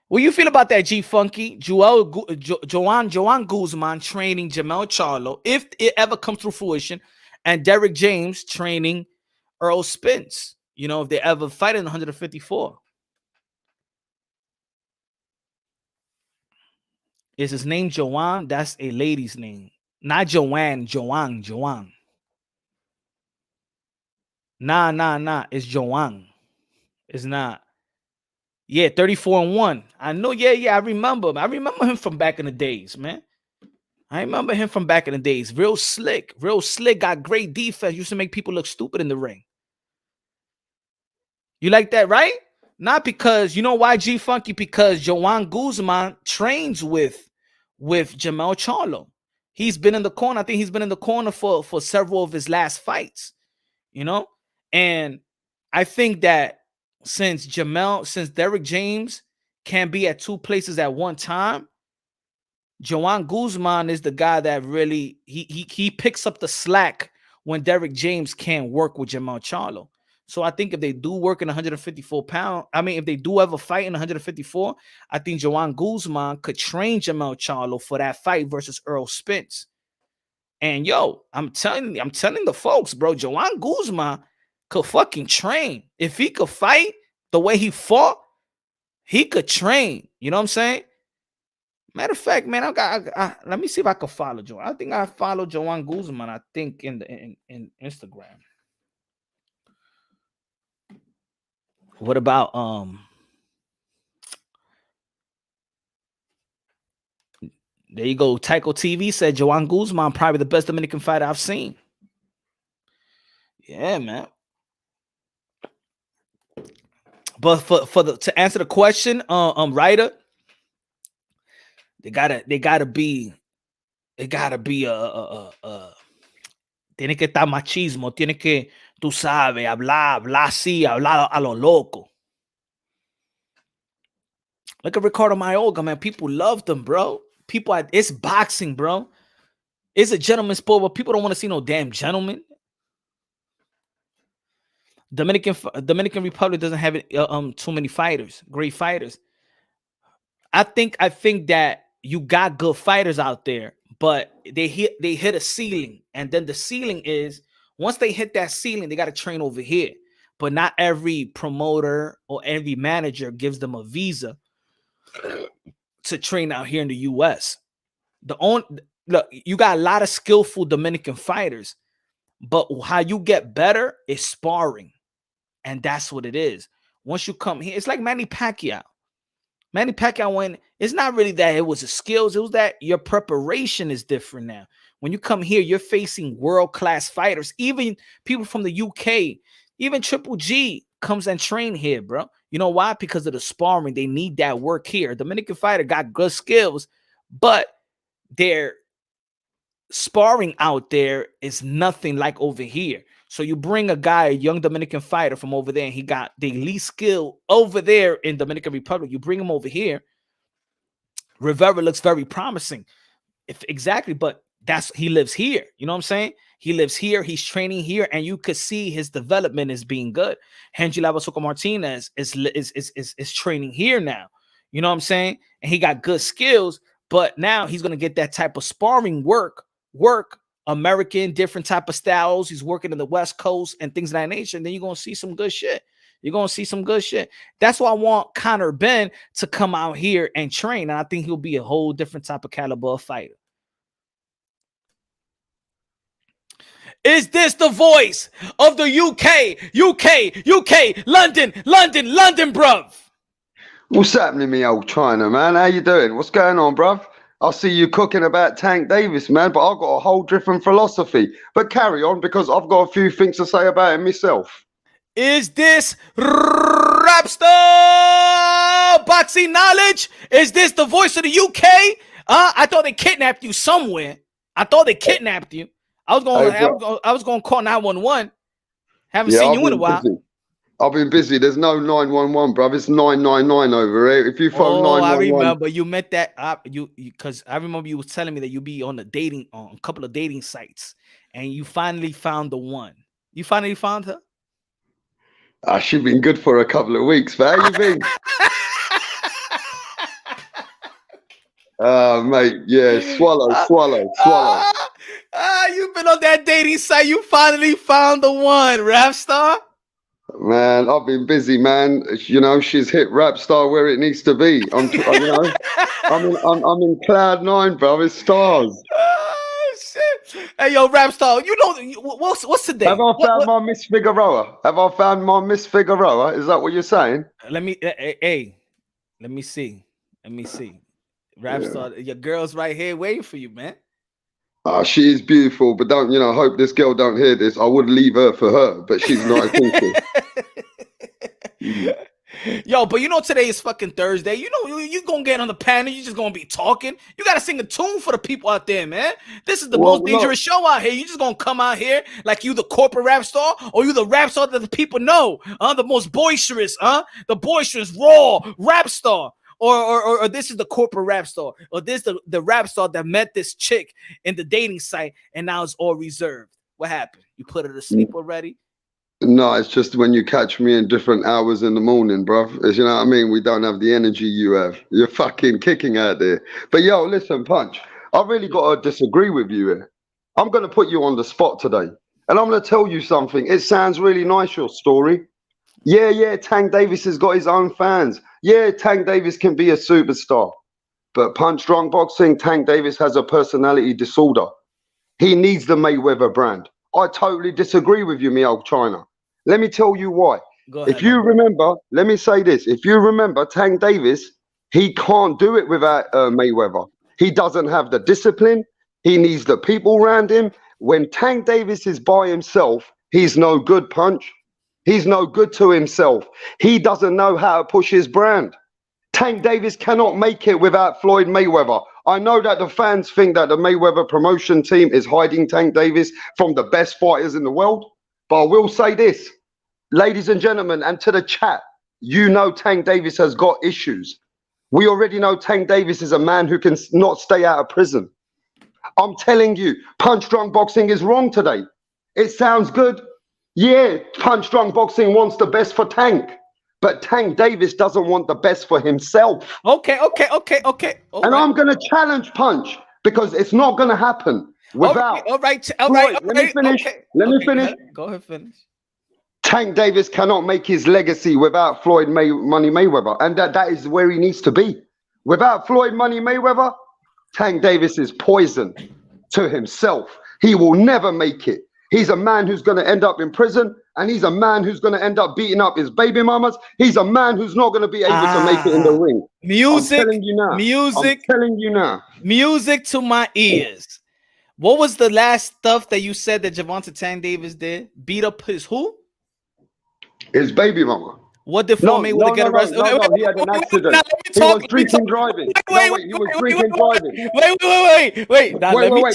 What you feel about that, G Funky? Joan Guzman training Jamel Charlo, if it ever comes to fruition, and Derrick James training Errol Spence. You know, if they ever fight in 154. Is his name Joanne? That's a lady's name. Not Joanne, Joanne. Nah. It's Joanne. It's not. Yeah, 34-1. I know. Yeah. I remember him. I remember him from back in the days, man. I remember him from back in the days. Real slick. Got great defense. Used to make people look stupid in the ring. You like that, right? Not because, you know why, G Funky? Because Joan Guzman trains with Jamel Charlo. He's been in the corner. I think he's been in the corner for several of his last fights, you know? And I think that since Derrick James can be at two places at one time, Joan Guzman is the guy that really he picks up the slack when Derrick James can't work with Jamel Charlo. So I think if they do work in 154 pounds, if they do ever fight in 154, I think Joan Guzman could train Jamel Charlo for that fight versus Errol Spence. And yo, I'm telling the folks, bro, Joan Guzman could fucking train. If he could fight the way he fought, he could train. You know what I'm saying? Matter of fact, man, let me see if I can follow Joan. I think I follow Joan Guzman. I think in Instagram. What about there you go. Tycho TV said Joan Guzman probably the best Dominican fighter I've seen. Yeah, man. But to answer the question, Ryder, they gotta be tiene que estar machismo, tiene que, tú sabes, hablar así, hablar a lo loco. Look at Ricardo Mayorga, man. People love them, bro. It's boxing, bro. It's a gentleman's sport, but people don't want to see no damn gentleman. Dominican Republic doesn't have too many fighters, great fighters. I think that you got good fighters out there, but they hit a ceiling, and then the ceiling is once they hit that ceiling, they got to train over here. But not every promoter or every manager gives them a visa to train out here in the U.S. Look, you got a lot of skillful Dominican fighters, but how you get better is sparring, and that's what it is. Once you come here, it's like Manny Pacquiao. Manny Pacquiao went. It's not really that it was the skills; it was that your preparation is different now. When you come here, you're facing world-class fighters, even people from the UK, even Triple G comes and train here, bro. You know why? Because of the sparring. They need that work here. Dominican fighter got good skills, but their sparring out there is nothing like over here. So you bring a guy, a young Dominican fighter from over there, and he got the elite skill over there in Dominican Republic. You bring him over here. Rivera looks very promising. Exactly, but he lives here. You know what I'm saying? He lives here. He's training here, and you could see his development is being good. Henry Lavasoka Martinez is training here now. You know what I'm saying? And he got good skills, but now he's gonna get that type of sparring work, American, different type of styles. He's working in the West Coast and things of that nature. And then you're gonna see some good shit. You're gonna see some good shit. That's why I want Conor Ben to come out here and train. And I think he'll be a whole different type of caliber fighter. Is this the voice of the UK, London, bruv? What's happening, me old China, man? How you doing? What's going on, bruv? I see you cooking about Tank Davis, man, but I've got a whole different philosophy. But carry on, because I've got a few things to say about it myself. Is this Rapstar boxing knowledge? Is this the voice of the UK? I thought they kidnapped you somewhere. I was going to call 911. Haven't seen you in a while. Busy. I've been busy. There's no 911, bruv. It's 999 over here. If you phone 911, I remember you meant that. Because I remember you was telling me that you be on a couple of dating sites, and you finally found the one. You finally found her. She's been good for a couple of weeks. But how you been? Mate, yeah, swallow. You've been on that dating site. You finally found the one, Rapstar. Man, I've been busy, man. You know, she's hit Rapstar where it needs to be. I'm in cloud nine, bro. It's stars. Oh, shit. Hey, yo, Rapstar, you know what's today? Have I found my Miss Figueroa? Is that what you're saying? Let me see. Rapstar, your girl's right here waiting for you, man. She is beautiful, but don't, hope this girl don't hear this. I would leave her for her, but she's not attentive. Yo, but today is fucking Thursday. You gonna get on the panel. You just gonna be talking. You gotta sing a tune for the people out there, man. This is the most dangerous show out here. You just gonna come out here like you the corporate rap star, or you the rap star that the people know, the most boisterous, the boisterous raw rap star. Or this is the corporate rap star, or this the rap star that met this chick in the dating site, and now it's all reserved. What happened? You put her to sleep already? No, it's just when you catch me in different hours in the morning, bruv. You know what I mean? We don't have the energy you have. You're fucking kicking out there. But yo, listen, Punch, I really got to disagree with you here. I'm going to put you on the spot today, and I'm going to tell you something. It sounds really nice, your story. Yeah, Tank Davis has got his own fans. Yeah, Tank Davis can be a superstar. But Punch Drunk Boxing, Tank Davis has a personality disorder. He needs the Mayweather brand. I totally disagree with you, me old China. Let me tell you why. Go ahead, if you remember, let me say this. If you remember, Tank Davis, he can't do it without Mayweather. He doesn't have the discipline. He needs the people around him. When Tank Davis is by himself, he's no good, Punch. He's no good to himself. He doesn't know how to push his brand. Tank Davis cannot make it without Floyd Mayweather. I know that the fans think that the Mayweather promotion team is hiding Tank Davis from the best fighters in the world. But I will say this, ladies and gentlemen, and to the chat, Tank Davis has got issues. We already know Tank Davis is a man who can not stay out of prison. I'm telling you, Punch Drunk Boxing is wrong today. It sounds good. Yeah, Punch Drunk Boxing wants the best for Tank, but Tank Davis doesn't want the best for himself. Okay. And I'm going to challenge Punch, because it's not going to happen without. All right. Let me finish. Let me finish. Go ahead, finish. Tank Davis cannot make his legacy without Floyd Money Mayweather, and that is where he needs to be. Without Floyd Money Mayweather, Tank Davis is poison to himself. He will never make it. He's a man who's going to end up in prison, and he's a man who's going to end up beating up his baby mamas. He's a man who's not going to be able to make it in the ring. Music. I'm telling you now. Music to my ears. What was the last stuff that you said that Gervonta Tank Davis did? Beat up his who? His baby mama. What did Floyd Mayweather get arrested? No, he had an accident. He was drinking driving. Wait. He was drinking driving. Wait. Wait.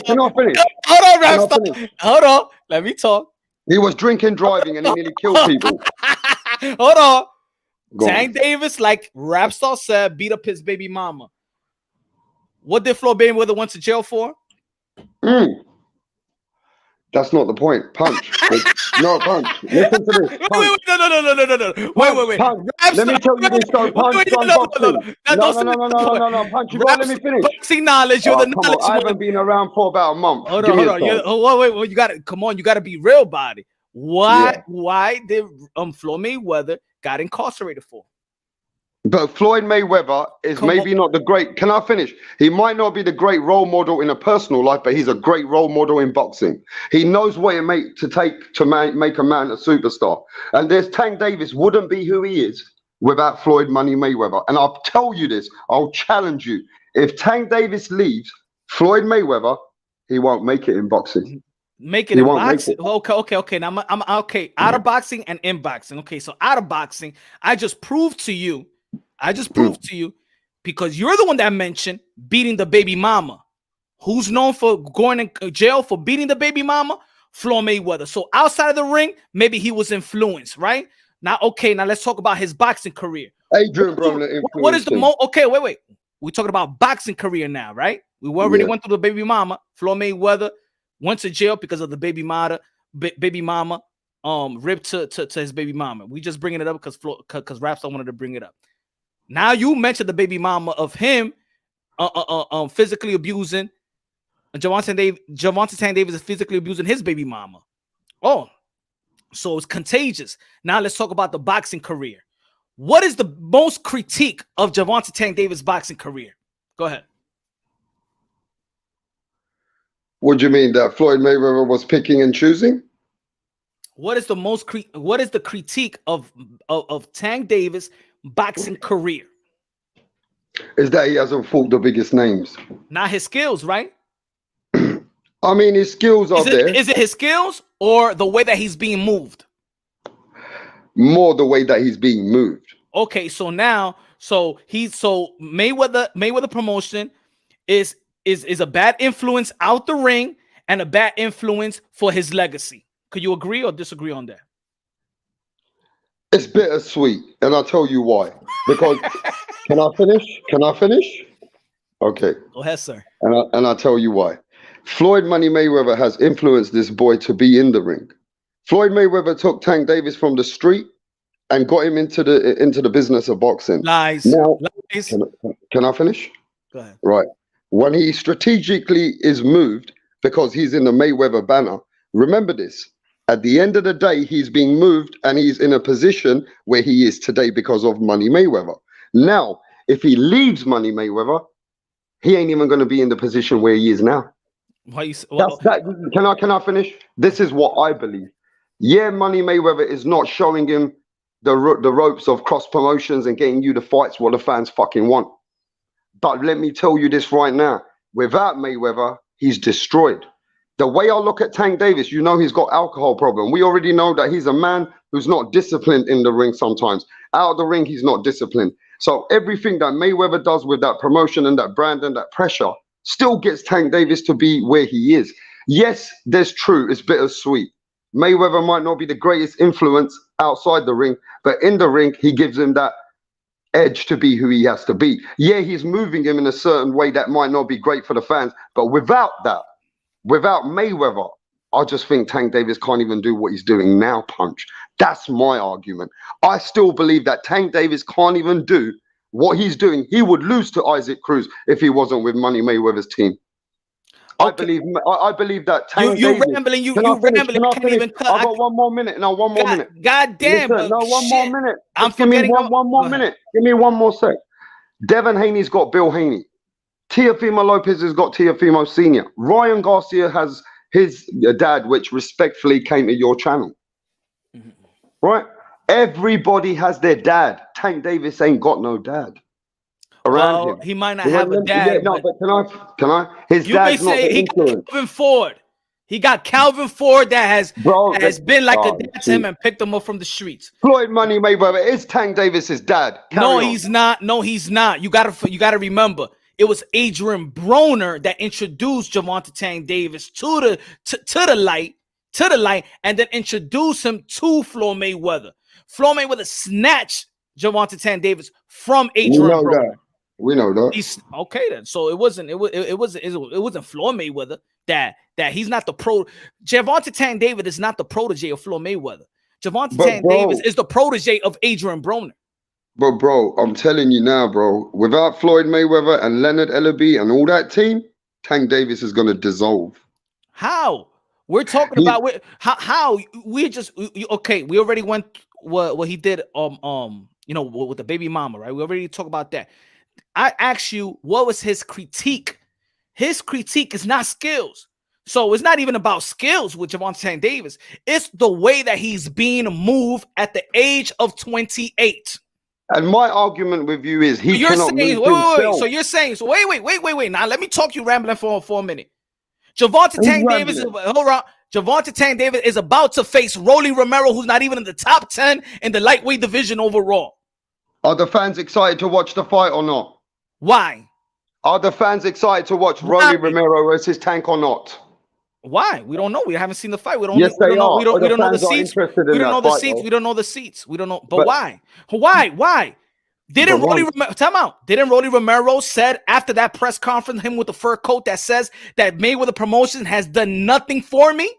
Can I finish? Hold on, Rapstar. Hold on. Let me talk. He was drinking, driving, and he nearly killed people. Hold on. Go Tank on. Davis, like Rapstar said, beat up his baby mama. What did Floyd Mayweather went to jail for? That's not the point. Punch. No, punch. Listen to this. Punch. Wait, no. Wait. Punch. Rapstar, Let me tell you this though. Punch on boxing. No. Punch. You gotta let me finish. Boxing knowledge. You're the Come knowledge. on. I haven't been around for about a month. Hold on. Wait. You got to come on. You got to be real about it. Why did Floyd Mayweather got incarcerated for? But Floyd Mayweather is not the great. Can I finish? He might not be the great role model in a personal life, but he's a great role model in boxing. He knows what it takes to make a man a superstar. And there's Tank Davis wouldn't be who he is without Floyd Money Mayweather. And I'll tell you this. I'll challenge you. If Tank Davis leaves Floyd Mayweather, he won't make it in boxing. Make it in boxing. Okay. Now I'm okay. Out of boxing and in boxing. Okay, so out of boxing, I just proved to you, because you're the one that mentioned beating the baby mama. Who's known for going in jail for beating the baby mama? Floyd Mayweather. So outside of the ring, maybe he was influenced, right? Now let's talk about his boxing career. Adrian Broner. What is the most? Okay, wait. We're talking about boxing career now, right? We already went through the baby mama. Floyd Mayweather went to jail because of the baby mama ripped to his baby mama. We just bringing it up because Rapstar wanted to bring it up. Now you mentioned the baby mama of him physically abusing Gervonta Tank Davis is physically abusing his baby mama. Oh, so it's contagious. Now let's talk about the boxing career. What is the most critique of Gervonta Tank Davis' boxing career? Go ahead. What do you mean, that Floyd Mayweather was picking and choosing? What is the critique of Tank Davis' boxing career? Is that he hasn't fought the biggest names. Not his skills, right? I mean, his skills are there. Is it his skills or the way that he's being moved? More the way that he's being moved. Okay, so Mayweather Promotion is a bad influence out the ring and a bad influence for his legacy. Could you agree or disagree on that? It's bittersweet, and I'll tell you why. Because can I finish? Okay. Go ahead, sir. And I'll tell you why. Floyd Money Mayweather has influenced this boy to be in the ring. Floyd Mayweather took Tank Davis from the street and got him into the business of boxing. Lies. Now, Lies. Can I finish? Go ahead. Right. When he strategically is moved because he's in the Mayweather banner, remember this. At the end of the day, he's being moved and he's in a position where he is today because of Money Mayweather. Now, if he leaves Money Mayweather, he ain't even going to be in the position where he is now. Can I finish? This is what I believe. Yeah, Money Mayweather is not showing him the ropes of cross promotions and getting you the fights what the fans fucking want. But let me tell you this right now. Without Mayweather, he's destroyed. The way I look at Tank Davis, you know he's got alcohol problem. We already know that he's a man who's not disciplined in the ring sometimes. Out of the ring, he's not disciplined. So everything that Mayweather does with that promotion and that brand and that pressure still gets Tank Davis to be where he is. Yes, there's true. It's bittersweet. Mayweather might not be the greatest influence outside the ring, but in the ring, he gives him that edge to be who he has to be. Yeah, he's moving him in a certain way that might not be great for the fans, but without Mayweather, I just think Tank Davis can't even do what he's doing now, Punch. That's my argument. I still believe that Tank Davis can't even do what he's doing. He would lose to Isaac Cruz if he wasn't with Money Mayweather's team. Okay. I believe that Tank Davis... You rambling. I can't even cut. I've got one more minute. No, one more minute. God damn. Listen, no, one more minute. Give me one more minute. Give me one more sec. Devin Haney's got Bill Haney. Teofimo Lopez has got Teofimo Sr. Ryan Garcia has his dad, which respectfully came to your channel. Mm-hmm. Right? Everybody has their dad. Tank Davis ain't got no dad around him. He might not have a dad. Yeah, no, but can I? His dad's not the influence. Calvin Ford. He got Calvin Ford that has been like a dad to him and picked him up from the streets. Floyd Money Mayweather is Tank Davis's dad. He's not. No, he's not. You gotta remember. It was Adrian Broner that introduced Gervonta Tank Davis to the light to the light and then introduce him to Floyd Mayweather. Floyd Mayweather snatched Gervonta Tank Davis from Adrian Broner. We know that. He's okay then. So it wasn't Floyd Mayweather that he's not the pro. Gervonta Tank Davis is not the protege of Floyd Mayweather. Gervonta Tank Davis is the protege of Adrian Broner. But bro, I'm telling you now, bro, without Floyd Mayweather and Leonard Ellaby and all that team, Tank Davis is gonna dissolve. How? We're talking about how we just okay. We already went what he did with the baby mama, right? We already talked about that. I asked you what was his critique. His critique is not skills. So it's not even about skills with Gervonta Tank Davis. It's the way that he's being moved at the age of 28. And my argument with you is he cannot move himself. Wait. So you're saying, wait. Now let me talk you rambling for a minute. Gervonta Tank Davis Gervonta Tank Davis is about to face Rolly Romero, who's not even in the top 10 in the lightweight division overall. Are the fans excited to watch the fight or not? Why? Are the fans excited to watch Rolly Romero versus Tank or not? Why? We don't know. We haven't seen the fight. We don't Yes, know. they are. We don't know the seats. We don't know the fight, seats. though. We don't know the seats. We don't know. But why? Why? Didn't Rolly Romero said after that press conference, him with the fur coat that says that Mayweather Promotions has done nothing for me?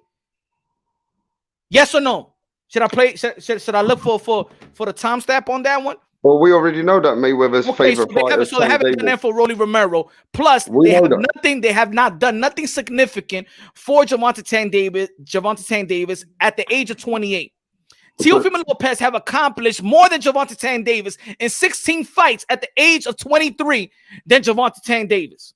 Yes or no? Should I play? Should I look for the timestamp on that one? Well, we already know that Mayweather's favorite fighter. So they haven't done that for Rolly Romero. Plus, they have not done nothing significant for Gervonta Tank Davis at the age of 28. Teofimo Lopez have accomplished more than Gervonta Tank Davis in 16 fights at the age of 23 than Gervonta Tank Davis.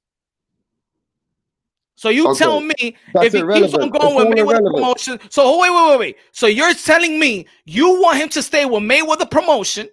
So you tell me if he keeps on going with Mayweather Promotion. So wait. So you're telling me you want him to stay with Mayweather Promotion?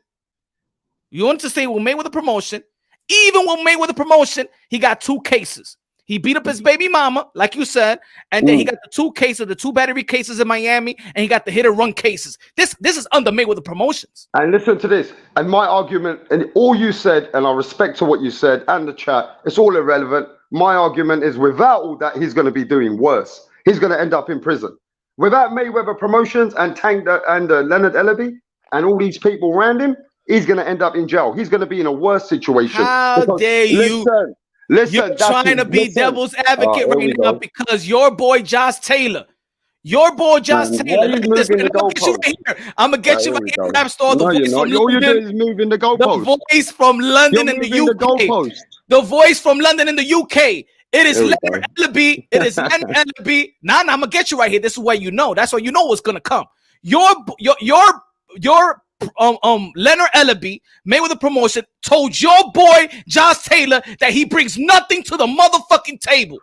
You want to stay with Mayweather Promotion? Even with Mayweather Promotion, he got 2 cases. He beat up his baby mama, like you said, and then he got the 2 cases, the 2 battery cases in Miami, and he got the hit and run cases. This is under Mayweather Promotions. And listen to this. And my argument, and all you said, and I respect to what you said and the chat, it's all irrelevant. My argument is without all that, he's going to be doing worse. He's going to end up in prison. Without Mayweather Promotions and Leonard Ellaby and all these people around him, he's going to end up in jail. He's going to be in a worse situation. How dare you? Listen, you're trying to be devil's advocate right now because your boy Josh Taylor. I'm gonna get you right here, Rap Star. All you're doing is moving the goalpost. The voice from London in the UK. The voice from London in the UK. It is Leonard Ellaby. It is Leonard Ellaby. Nah, I'm gonna get you right here. This is where you know. That's where you know what's gonna come. Your Leonard Ellaby, Mayweather Promotion, told your boy Josh Taylor that he brings nothing to the motherfucking table.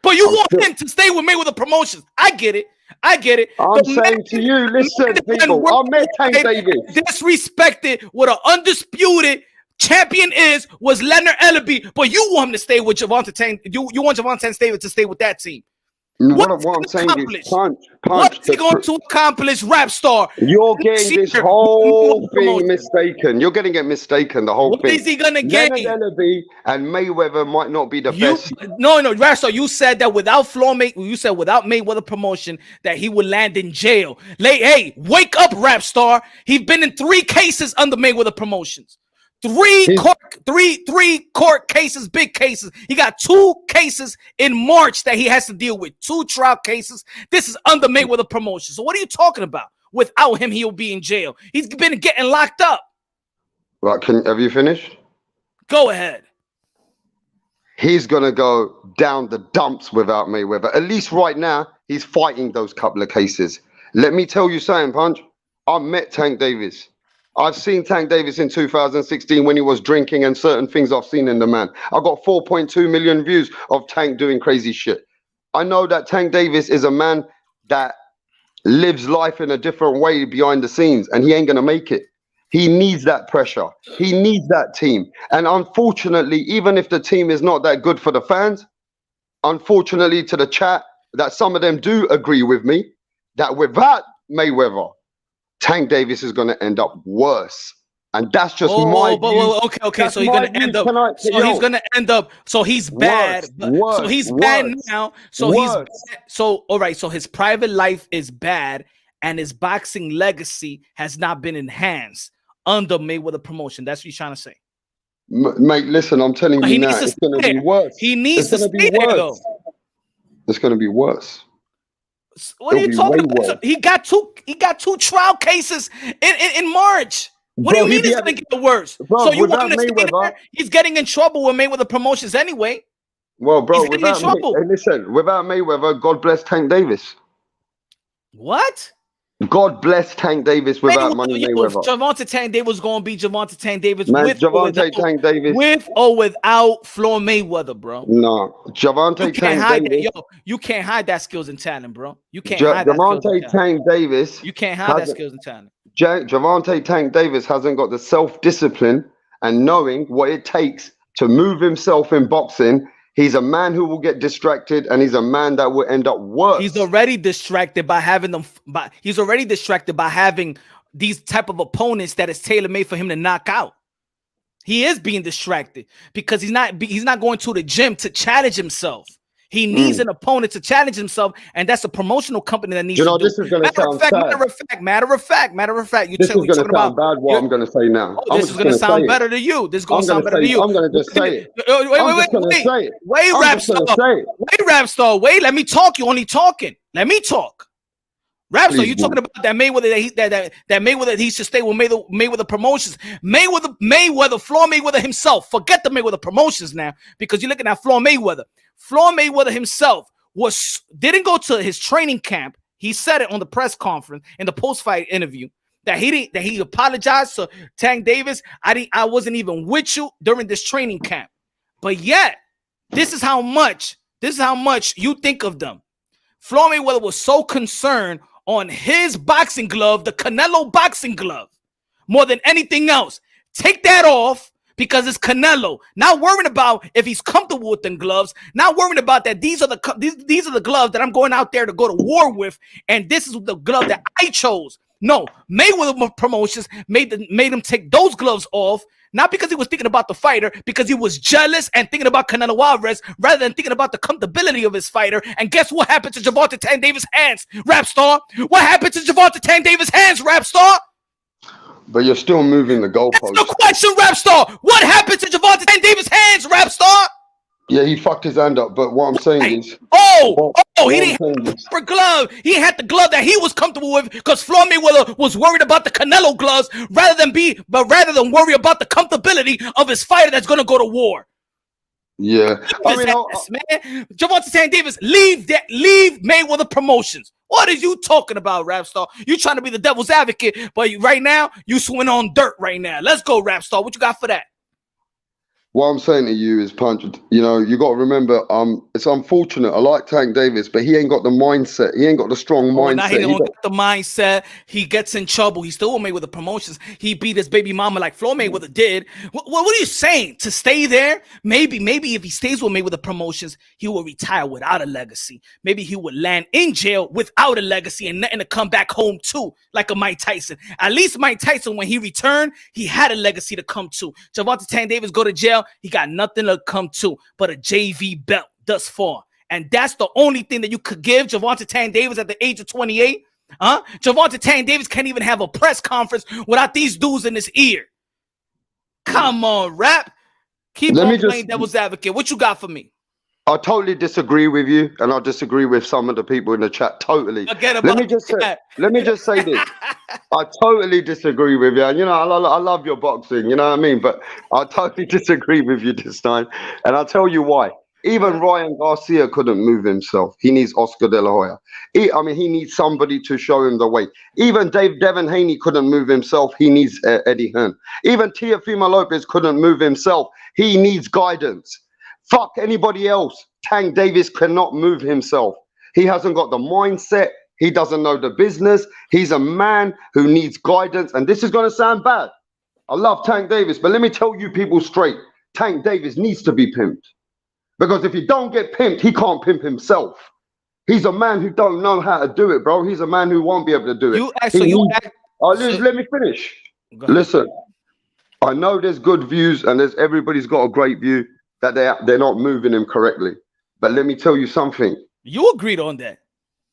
But you want him to stay with Mayweather Promotions. I get it. I'm saying to you, listen, people, I met Tank Davis. Disrespected what an undisputed champion was Leonard Ellaby, but you want him to stay with Gervonta Tank. You want Gervonta Tank Davis to stay with that team. What I'm saying is punch. What's he going to accomplish, Rap Star? You're getting this whole thing mistaken. You're getting it mistaken, the whole thing. What is he going to gain? Leonard Ellaby and Mayweather might not be the best. No, Rap Star, you said that without Mayweather Promotion, that he would land in jail. Hey, wake up, Rap Star. He's been in 3 cases under Mayweather Promotions. 3 court cases, big cases. He got 2 cases in March that he has to deal with. 2 trial cases. This is under Mayweather Promotions. So what are you talking about? Without him, he'll be in jail. He's been getting locked up. Right, have you finished? Go ahead. He's gonna go down the dumps without Mayweather. At least right now, he's fighting those couple of cases. Let me tell you something, Punch. I met Tank Davis. I've seen Tank Davis in 2016 when he was drinking and certain things I've seen in the man. I got 4.2 million views of Tank doing crazy shit. I know that Tank Davis is a man that lives life in a different way behind the scenes, and he ain't going to make it. He needs that pressure. He needs that team. And unfortunately, even if the team is not that good for the fans, unfortunately to the chat, that some of them do agree with me, that without Mayweather, Tank Davis is going to end up worse. And that's just Oh, my but view. okay. That's So he's my gonna view end up. tonight. So Yo, he's gonna end up. So he's bad. So he's bad now. So he's bad. So all right. So his private life is bad, and his boxing legacy has not been enhanced under Mayweather Promotion. That's what you're trying to say. Mate, listen, I'm telling But you he now, needs to it's going to stay be there. worse. He needs It's to going to be stay there, worse. though. It's going to be worse. What are you talking about? He got two trial cases in March. What do you mean it's gonna get worse? So you want him to stay there? He's getting in trouble with Mayweather Promotions anyway. Well, bro, he's getting in trouble. Listen, without Mayweather, God bless Tank Davis. What? God bless Tank Davis without Money Mayweather. Gervonta Tank Davis was gonna be Gervonta Tank Davis Tank Davis with or without Floyd Mayweather, bro. No, Gervonta Tank Davis. You can't hide that skills and talent, bro. You can't hide that skills and talent. Tank Davis. You can't hide that skills and talent. Gervonta Tank Davis hasn't got the self-discipline and knowing what it takes to move himself in boxing. He's a man who will get distracted, and he's a man that will end up worse. He's already distracted by having them. He's already distracted by having these type of opponents that is tailor-made for him to knock out. He is being distracted because he's not going to the gym to challenge himself. He needs an opponent to challenge himself, and that's a promotional company that needs to do. This is going to sound sad. Matter of fact. This is going to sound bad. What I'm going to say now. This is going to sound better to you. This is going to sound better to you. I'm going to just say it. Wait, Rap Star. Wait, let me talk. You only talking. Let me talk. Rap Star, you talking about that Mayweather that Mayweather he should stay with Mayweather Promotions. Mayweather, Floyd Mayweather himself. Forget the Mayweather Promotions now, because you're looking at Floyd Mayweather. Floyd Mayweather himself didn't go to his training camp. He said it on the press conference in the post-fight interview that he apologized to Tank Davis. I wasn't even with you during this training camp. But yet, this is how much you think of them. Floyd Mayweather was so concerned on his boxing glove, the Canelo boxing glove, more than anything else. Take that off because it's Canelo. Not worrying about if he's comfortable with them gloves. Not worrying about that these are the gloves that I'm going out there to go to war with, and this is the glove that I chose. No, Mayweather Promotions made him take those gloves off, not because he was thinking about the fighter, because he was jealous and thinking about Canelo Alvarez rather than thinking about the comfortability of his fighter. And guess what happened to Gervonta Tank Davis' hands, Rap Star? What happened to Gervonta Tank Davis' hands, Rap Star? But you're still moving the goalposts. That's the question, Rap Star. What happened to Gervonta Tank Davis' hands, Rap Star? Yeah, he fucked his hand up, but what I'm saying is... he didn't have the proper glove. He had the glove that he was comfortable with because Floyd Mayweather was worried about the Canelo gloves rather than worry about the comfortability of his fighter that's going to go to war. Yeah. Man. Gervonta Tank Davis, leave Mayweather Promotions. What are you talking about, Rap Star? You trying to be the devil's advocate, but right now, you swing on dirt right now. Let's go, Rap Star. What you got for that? What I'm saying to you is, Punch, you got to remember, it's unfortunate. I like Tank Davis, but he ain't got the mindset. He ain't got the strong mindset. Now he don't get the mindset. He gets in trouble. He still made with the promotions. He beat his baby mama like Floyd Mayweather did. What are you saying? To stay there? Maybe if he stays with Mayweather Promotions, he will retire without a legacy. Maybe he would land in jail without a legacy and nothing to come back home to, like a Mike Tyson. At least Mike Tyson, when he returned, he had a legacy to come to. Gervonta Tank Davis go to jail. He got nothing to come to but a JV belt thus far. And that's the only thing that you could give Gervonta Tank Davis at the age of 28. Gervonta Tank Davis can't even have a press conference without these dudes in his ear. Come on, Rap. Keep on playing devil's advocate. What you got for me? I totally disagree with you, and I disagree with some of the people in the chat. Totally. Let me just say this. I totally disagree with you. And, I love your boxing, you know what I mean? But I totally disagree with you this time. And I'll tell you why. Even Ryan Garcia couldn't move himself. He needs Oscar De La Hoya. He needs somebody to show him the way. Even Devin Haney couldn't move himself. He needs Eddie Hearn. Even Teofimo Lopez couldn't move himself. He needs guidance. Fuck anybody else. Tank Davis cannot move himself. He hasn't got the mindset. He doesn't know the business. He's a man who needs guidance. And this is going to sound bad. I love Tank Davis, but let me tell you people straight. Tank Davis needs to be pimped. Because if he don't get pimped, he can't pimp himself. He's a man who don't know how to do it, bro. He's a man who won't be able to do it. Let me finish. Listen, I know there's good views and there's everybody's got a great view that they're not moving him correctly. But let me tell you something. You agreed on that.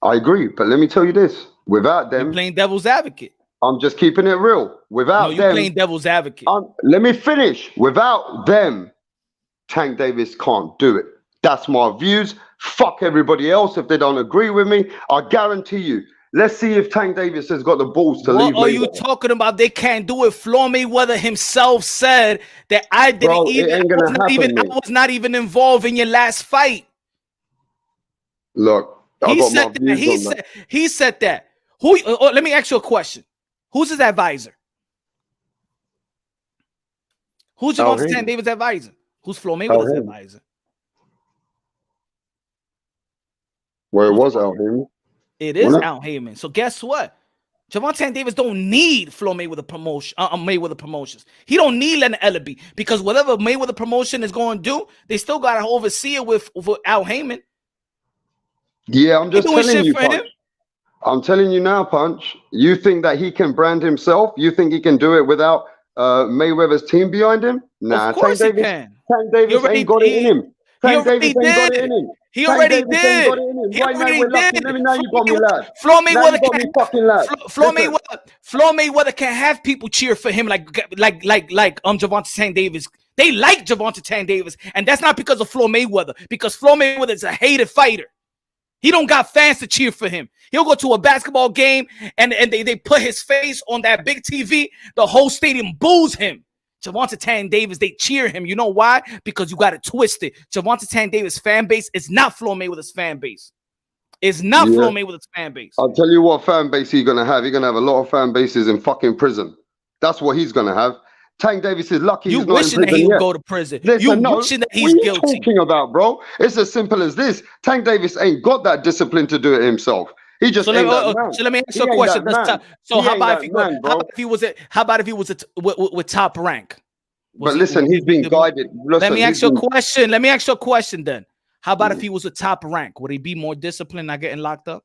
I agree, but let me tell you this. Without You're them, playing devil's advocate. I'm just keeping it real. Without you're them, playing devil's advocate. let me finish. Without them, Tank Davis can't do it. That's my views. Fuck everybody else if they don't agree with me. I guarantee you. Let's see if Tank Davis has got the balls to leave. What are you talking about? They can't do it. Floyd Mayweather himself said that I didn't Bro, even. it ain't gonna happen, I was not even involved in your last fight. Look, He said that. He said that. Who? Let me ask you a question. Who's his advisor? Who's Gervonta Tank Davis' advisor? Who's Floyd Mayweather's advisor? Well, it was Al Heyman. It is Al Heyman. So guess what? Gervonta Tank Davis don't need Floyd Mayweather Mayweather Promotions. He don't need Leonard Ellaby because whatever Mayweather Promotion is going to do, they still got to oversee it with Al Heyman. Yeah, I'm just telling you, Punch. I'm telling you now, Punch. You think that he can brand himself? You think he can do it without Mayweather's team behind him? Nah, of course he can. Tank Davis ain't got it in him. Tank Davis ain't got it in him. He already did. Right now we're lucky. Let me know you got me lad. Floyd Mayweather can't have people cheer for him like Gervonta Tank Davis. They like Gervonta Tank Davis, and that's not because of Floyd Mayweather. Because Floyd Mayweather is a hated fighter. He don't got fans to cheer for him. He'll go to a basketball game and they put his face on that big TV. The whole stadium boos him. Gervonta Tank Davis, they cheer him. You know why? Because you got it twisted. Gervonta Tank Davis fan base is not Floyd Mayweather's fan base. It's not Floyd Mayweather's fan base. I'll tell you what fan base he's going to have. He's going to have a lot of fan bases in fucking prison. That's what he's going to have. Tank Davis is lucky he's not in prison. You wishing that he would go to prison. Listen, you wishing that he's guilty. What are you talking about, bro? It's as simple as this. Tank Davis ain't got that discipline to do it himself. He just ain't that man. So let me ask you a question. So how about if he was with Top Rank? But listen, he's being guided. Let me ask you a question. Let me ask you a question then. How about if he was a Top Rank? Would he be more disciplined, not getting locked up?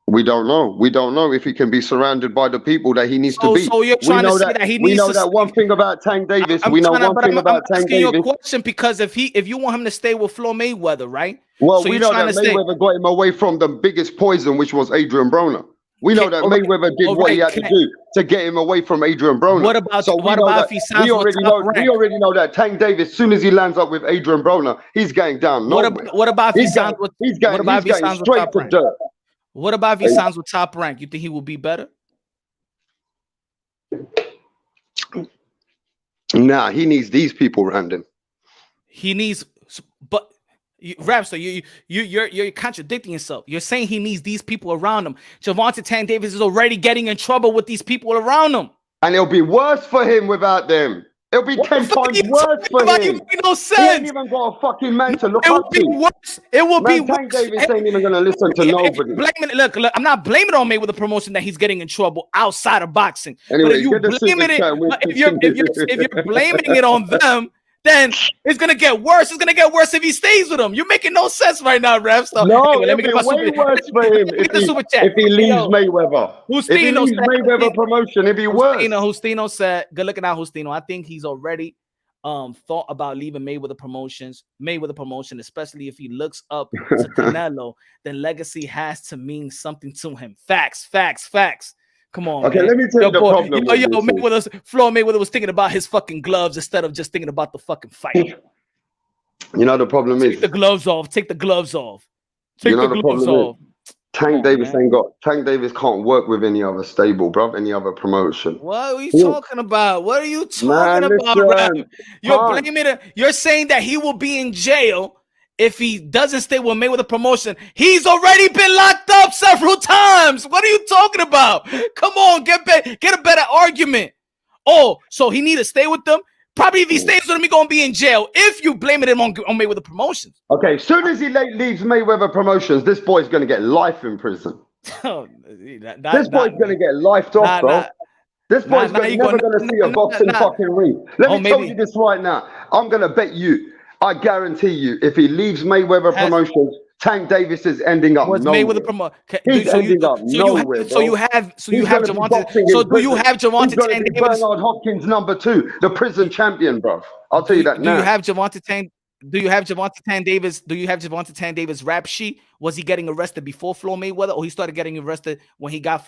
We don't know. We don't know if he can be surrounded by the people that he needs to be. So you're trying to say that he needs to. We know that one thing about Tank Davis. We know one thing about Tank Davis. I'm asking you a question because if you want him to stay with Floyd Mayweather, right? Well, we know that Mayweather got him away from the biggest poison, which was Adrian Broner. We know that Mayweather did what he had to do to get him away from Adrian Broner. What about if he signs with Top Rank? We already know that Tank Davis, as soon as he lands up with Adrian Broner, he's going down. What about if he signs with Top Rank? What about if he signs with Top Rank? You think he will be better? Nah, he needs these people around him. He needs, but Rapster, you're contradicting yourself. You're saying he needs these people around him. Gervonta Tank Davis is already getting in trouble with these people around him, and it'll be worse for him without them. It'll be 10 times worse for him. You make no sense. He ain't even got a fucking man to look up to. It will be worse. It will be worse. Tank Davis ain't even gonna listen to nobody. Look, I'm not blaming it on Mayweather Promotion that he's getting in trouble outside of boxing. Anyway, but if you're blaming it on them, then it's gonna get worse. It's gonna get worse if he stays with them. You're making no sense right now, Rev. So, no, anyway, let me get my way worse for him if he leaves Mayweather. Justino said Mayweather Promotion, it'd be worse. Justino said, "Good looking out, Justino. I think he's already thought about leaving Mayweather Promotion, especially if he looks up to Canelo. Then legacy has to mean something to him. Facts. Come on, okay, man. Let me tell you the problem. Floyd Mayweather was thinking about his fucking gloves instead of just thinking about the fucking fight. You know the problem is take the gloves off. Take the gloves off. Tank Davis can't work with any other stable, bro. Any other promotion. What are you talking about? What are you talking about, bro? You're saying that he will be in jail if he doesn't stay with Mayweather Promotion. He's already been locked up several times. What are you talking about? Come on, get a better argument. Oh, so he need to stay with them? Probably if he stays with him, he's going to be in jail. If you blame him on Mayweather Promotions. Okay, as soon as he leaves Mayweather Promotions, this boy's going to get life in prison. This boy's going to get lifed off, bro. This boy's never going to see a boxing fucking ring. Let me tell you this right now. I'm going to bet you. I guarantee you, if he leaves Mayweather Promotions Tank Davis is ending up Was nowhere. Mayweather promote? He's ending up nowhere, So you bro. have He's gonna be Gervonta. boxing So in do you prison. have Gervonta He's gonna Tank be Davis? Bernard Hopkins #2, the prison champion, bro. I'll tell you that Do now. you have Gervonta Tank? Do you have Gervonta Tank Davis? Do you have Gervonta Tank Davis rap sheet? Was he getting arrested before Floyd Mayweather, or he started getting arrested when he got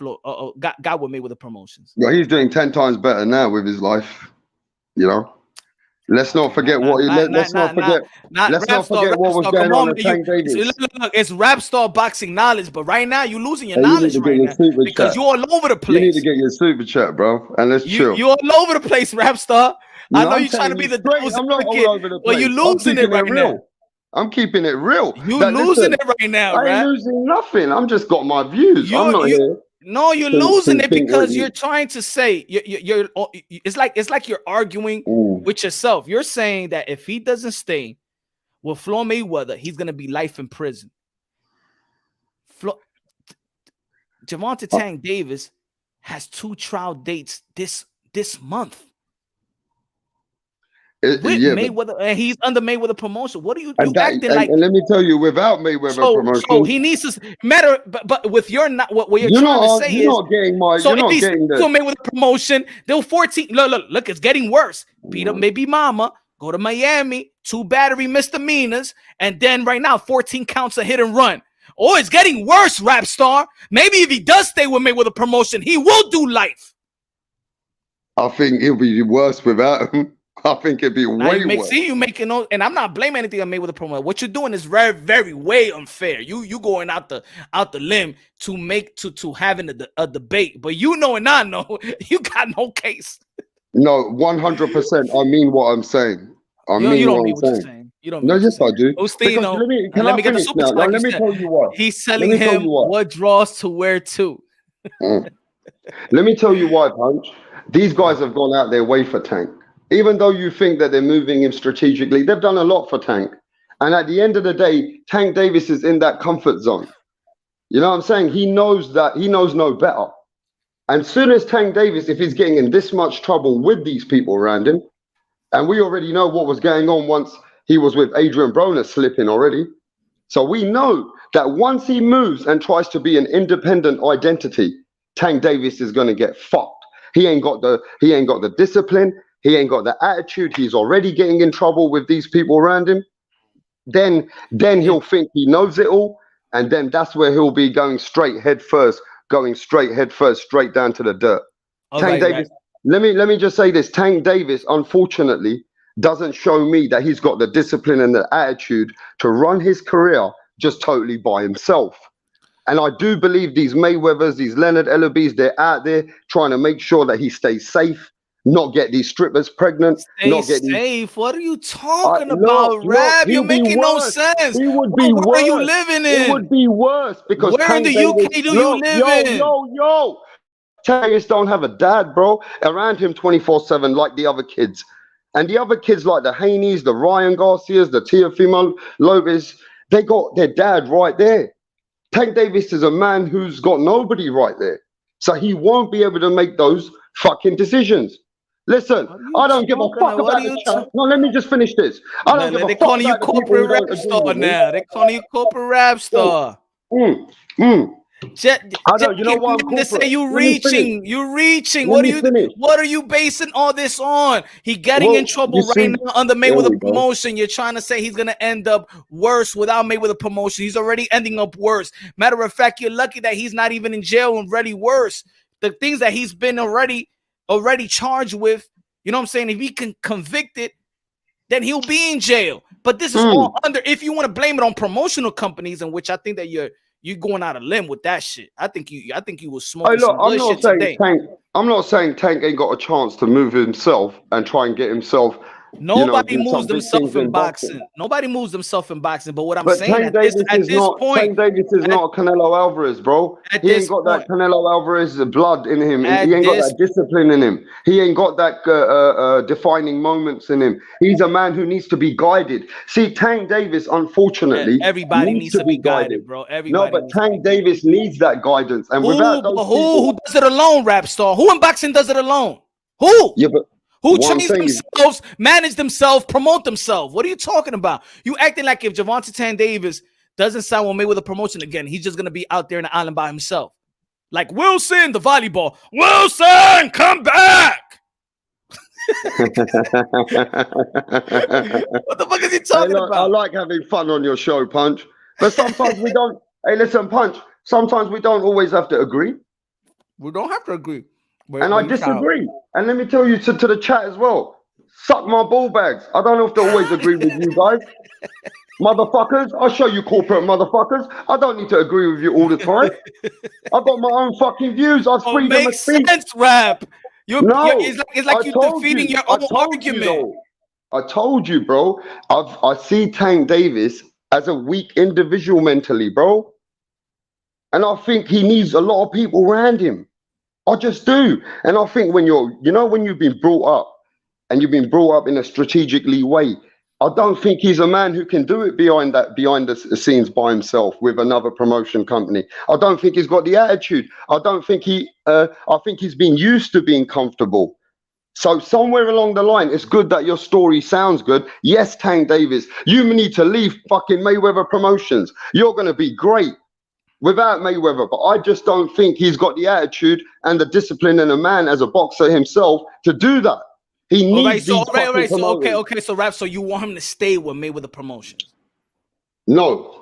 got with Mayweather Promotions? Well, he's doing 10 times better now with his life. You know. Let's not forget what let's not forget what was going on with Tank Davis. Look, it's rap star boxing knowledge, but right now you're losing your Hey, knowledge right now super because chat. you're all over the place. You need to get your super chat, bro, and let's chill. You're all over the place, rap star. I know I'm you're trying to be the straight. I'm not all over the place. Well, you're losing it right now. I'm keeping it real. You're losing it right now, I ain't rap. losing nothing. I'm just got my views. I'm not here. No, you're losing it because you're trying to say you're it's like you're arguing with yourself. You're saying that if he doesn't stay with Floyd Mayweather, he's gonna be life in prison. Gervonta Tank Davis has 2 trial dates this month. With Mayweather, and he's under Mayweather Promotion. What are you acting like? And let me tell you, without Mayweather Promotion, so he needs to matter. But with your what you're trying to say you're not getting my. So you're not getting the Mayweather Promotion. They'll 14. Look, it's getting worse. Beat up maybe mama. Go to Miami. 2 battery misdemeanors, and then right now 14 counts of hit and run. Oh, it's getting worse, rap star. Maybe if he does stay with Mayweather Promotion, he will do life. I think it'll be worse without him. I think it'd be way worse. See, you making those, and I'm not blaming anything on Mayweather Promotion. What you're doing is very, very way unfair. You going out the limb to make to having a debate, but you know and I know you got no case. No, 100%. I mean what I'm saying. You don't mean what you're saying. You don't. No, yes, I do. Ustino, let me get the super chat. Let me tell you what. He's selling him what draws to wear too. Let me tell you why, Punch. These guys have gone out their way for Tank. Even though you think that they're moving him strategically, they've done a lot for Tank. And at the end of the day, Tank Davis is in that comfort zone. You know what I'm saying? He knows no better. And soon as Tank Davis, if he's getting in this much trouble with these people around him, and we already know what was going on once he was with Adrian Broner slipping already. So we know that once he moves and tries to be an independent identity, Tank Davis is going to get fucked. He ain't got the discipline. He ain't got the attitude. He's already getting in trouble with these people around him. Then he'll think he knows it all. And then that's where he'll be going straight head first, straight down to the dirt. Tank Davis, let me just say this. Tank Davis, unfortunately, doesn't show me that he's got the discipline and the attitude to run his career just totally by himself. And I do believe these Mayweathers, these Leonard Ellerbys, they're out there trying to make sure that he stays safe, not get these strippers pregnant, not get safe. What are you talking about, Rab? You're making no sense. He would be worse. Where are you living in? It would be worse because where in the UK do you live in? Yo. Tank don't have a dad, bro, around him 24/7 like the other kids. And the other kids like the Haneys, the Ryan Garcias, the Teofimo Lopez, they got their dad right there. Tank Davis is a man who's got nobody right there. So he won't be able to make those fucking decisions. Listen, I don't give a fuck about the chat. No, let me just finish this. I don't give a fuck about the people who don't agree with me. Now. They're calling you corporate rap star. I don't. You know what? They say you reaching. What are you basing all this on? He getting in trouble right now under Mayweather Promotion. You're trying to say he's gonna end up worse without Mayweather Promotion. He's already ending up worse. Matter of fact, you're lucky that he's not even in jail and already worse. The things that he's been already charged with. You know what I'm saying? If he can convict it, then he'll be in jail. But this is all under. If you want to blame it on promotional companies, in which I think that you're going out of limb with that shit. I think you was smoking some good shit today. I'm not saying Tank ain't got a chance to move himself and try and get himself. Nobody moves themselves in boxing. Nobody moves themselves in boxing. But what I'm saying at this point, Tank Davis is not Canelo Alvarez, bro. He ain't got that Canelo Alvarez blood in him. He ain't got that discipline in him. He ain't got that defining moments in him. He's a man who needs to be guided. See, Tank Davis, unfortunately, everybody needs to be guided, bro. But Tank Davis needs that guidance, and without those people, who does it alone, rap star? Who in boxing does it alone? Who? Yeah, but who trains themselves, manage themselves, promote themselves? What are you talking about? You acting like if Gervonta Tank Davis doesn't sign with Mayweather Promotion again, he's just gonna be out there in the island by himself. Like Wilson, the volleyball. Wilson, come back. What the fuck is he talking about? I like having fun on your show, Punch. But sometimes we don't. Hey, listen, Punch. Sometimes we don't always have to agree. We don't have to agree. And I disagree. And let me tell you to the chat as well. Suck my ball bags. I don't have to always agree with you guys. Motherfuckers. I'll show you corporate motherfuckers. I don't need to agree with you all the time. I've got my own fucking views. I've freedom of speech. Makes sense, Rap. It's like you're defeating your own argument. I told you, bro. I see Tank Davis as a weak individual mentally, bro. And I think he needs a lot of people around him. I just do. And I think when when you've been brought up and you've been brought up in a strategically way, I don't think he's a man who can do it behind the scenes by himself with another promotion company. I don't think he's got the attitude. I don't think I think he's been used to being comfortable. So somewhere along the line, it's good that your story sounds good. Yes, Tank Davis, you need to leave fucking Mayweather Promotions. You're going to be great without Mayweather, but I just don't think he's got the attitude and the discipline in a man as a boxer himself to do that. He needs So Rap, so you want him to stay with Mayweather Promotions? No.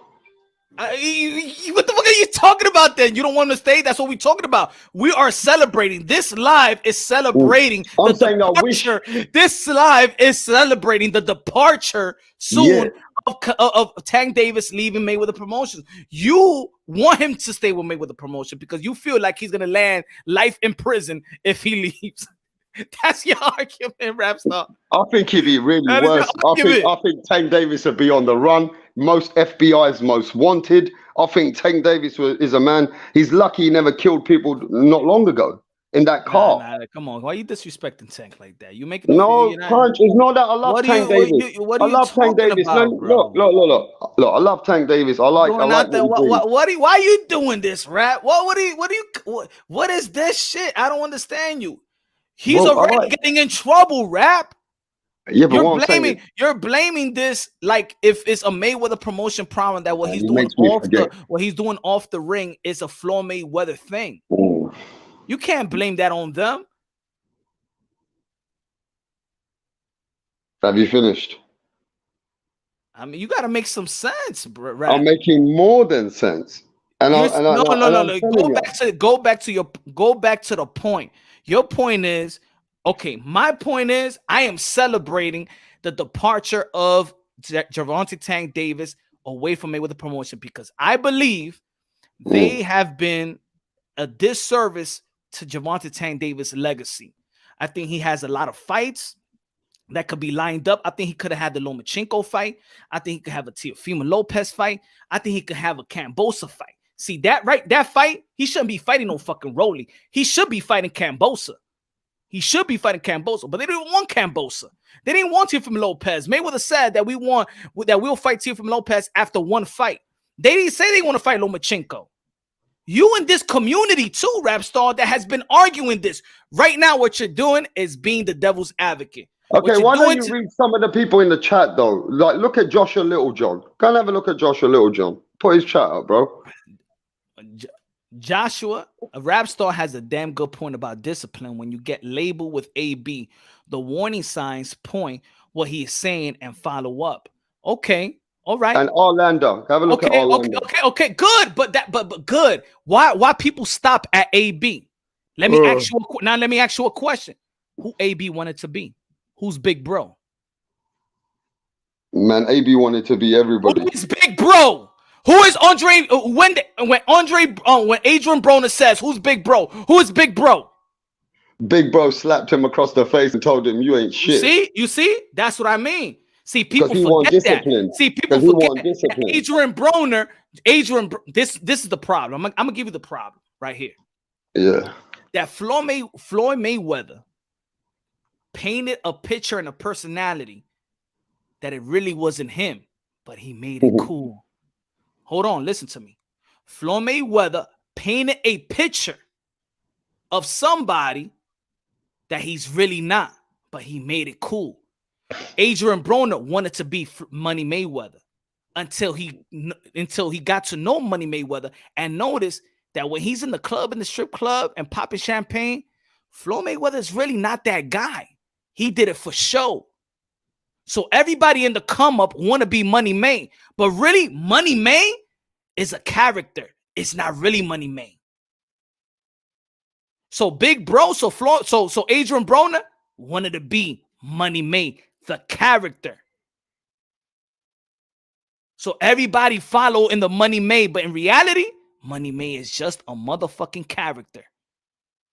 What the fuck are you talking about then? You don't want him to stay? That's what we're talking about. We are celebrating. This live is celebrating the departure. This live is celebrating the departure soon of Tank Davis leaving Mayweather Promotions. You want him to stay with Mayweather Promotion because you feel like he's going to land life in prison if he leaves. That's your argument, Rapstar. I think he'd be really worse. I think Tank Davis would be on the run. Most FBI's most wanted. I think Tank Davis is a man. He's lucky he never killed people not long ago in that car. Nah, come on, why are you disrespecting Tank like that? You making Punch. It's not that I love Tank Davis. I love Tank Davis. Look. I love Tank Davis. I like. Why are you doing this, Rap? What is this shit? I don't understand you. He's already getting in trouble, Rap. Yeah, but you're blaming this like if it's a Mayweather Promotion problem that what he's doing off the ring is a Floyd Mayweather thing. Ooh. You can't blame that on them. Have you finished? I mean, you got to make some sense, Rap. I'm making more than sense. No. Go back to the point. Your point is, okay, my point is I am celebrating the departure of Gervonta Tank Davis away from Mayweather Promotion because I believe they have been a disservice to Gervonta Tank Davis' legacy. I think he has a lot of fights that could be lined up. I think he could have had the Lomachenko fight. I think he could have a Teofimo Lopez fight. I think he could have a Kambosos fight. See that fight, he shouldn't be fighting no fucking Rolly. He should be fighting Kambosos. But they didn't want Kambosos. They didn't want Teofimo Lopez. Mayweather said that we'll fight Teofimo Lopez after one fight. They didn't say they want to fight Lomachenko. You in this community too, Rapstar, that has been arguing this. Right now, what you're doing is being the devil's advocate. Okay, why don't you read some of the people in the chat though? Like, look at Joshua Littlejohn. Go and have a look at Joshua Littlejohn. Put his chat up, bro. Joshua, a Rapstar has a damn good point about discipline. When you get labeled with AB, the warning signs point what he is saying and follow up. Okay, all right. And Orlando, have a look at Orlando. Okay, good, but good. Why people stop at AB? Let me ask you a question. Who AB wanted to be? Who's Big Bro? Man, AB wanted to be everybody. Who is Big Bro? Who is Andre? When Adrian Broner says, "Who's Big Bro?" Who is Big Bro? Big Bro slapped him across the face and told him, "You ain't shit." You see? That's what I mean. See, people forget that. See, people forget that. Adrian Broner. This is the problem. I'm gonna give you the problem right here. Yeah. That Floyd Mayweather painted a picture and a personality that it really wasn't him, but he made it cool. Hold on, listen to me. Floyd Mayweather painted a picture of somebody that he's really not, but he made it cool. Adrian Broner wanted to be Money Mayweather. until he got to know Money Mayweather and noticed that when he's in the club, in the strip club and popping champagne, Floyd Mayweather is really not that guy. He did it for show. So everybody in the come up want to be Money May, but really Money May is a character. It's not really Money May. So Big Bro, so Adrian Broner wanted to be Money May, the character. So everybody follow in the Money May, but in reality, Money May is just a motherfucking character.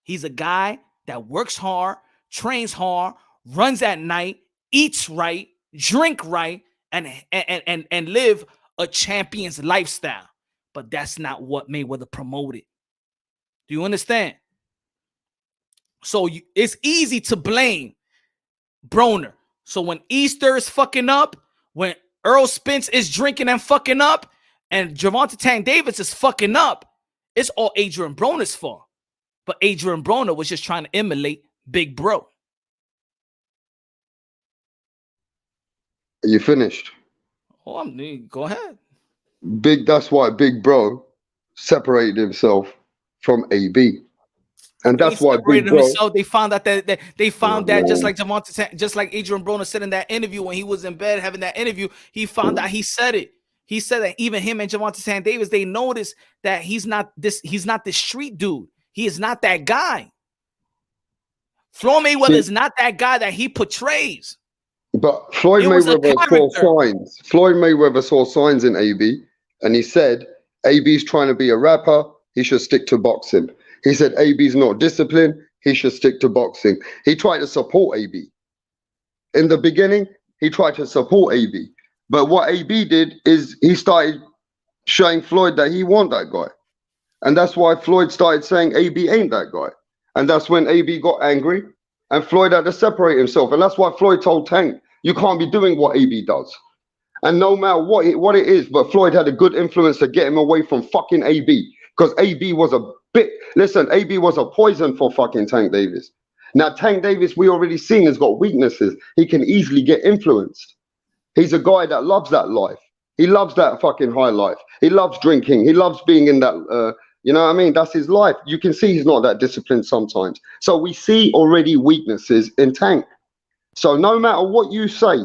He's a guy that works hard, trains hard, runs at night, eats right, drink right, and live a champion's lifestyle. But that's not what Mayweather promoted. Do you understand? So it's easy to blame Broner. So when Easter is fucking up, when Errol Spence is drinking and fucking up, and Gervonta Tank Davis is fucking up, it's all Adrian Broner's fault. But Adrian Broner was just trying to emulate Big Bro. Are you finished? Oh, go ahead. That's why Big Bro separated himself from AB. And that's why Big Bro. Himself, they found out that just like Gervonta, just like Adrian Broner said in that interview when he was in bed having that interview, he found out, he said it. He said that even him and Gervonta Tank Davis, they noticed that he's not this street dude. He is not that guy. Floyd Mayweather is not that guy that he portrays. But Floyd Mayweather saw signs. Floyd Mayweather saw signs in AB, and he said AB's trying to be a rapper. He should stick to boxing. He said AB's not disciplined. He should stick to boxing. He tried to support AB. In the beginning, he tried to support AB. But what AB did is he started showing Floyd that he wasn't that guy. And that's why Floyd started saying AB ain't that guy. And that's when AB got angry and Floyd had to separate himself. And that's why Floyd told Tank, you can't be doing what AB does. And no matter what it is, but Floyd had a good influence to get him away from fucking AB. Because AB was AB was a poison for fucking Tank Davis. Now, Tank Davis, we already seen, has got weaknesses. He can easily get influenced. He's a guy that loves that life. He loves that fucking high life. He loves drinking. He loves being in that, you know what I mean? That's his life. You can see he's not that disciplined sometimes. So we see already weaknesses in Tank. So no matter what you say,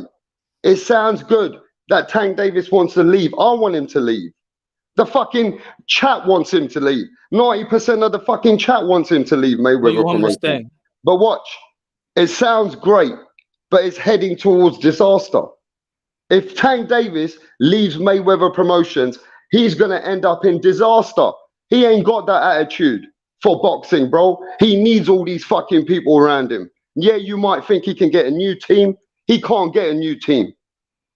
it sounds good that Tank Davis wants to leave. I want him to leave. The fucking chat wants him to leave. 90% of the fucking chat wants him to leave Mayweather Promotions. But watch, it sounds great, but it's heading towards disaster. If Tank Davis leaves Mayweather Promotions, he's going to end up in disaster. He ain't got that attitude for boxing, bro. He needs all these fucking people around him. Yeah, you might think he can get a new team. He can't get a new team.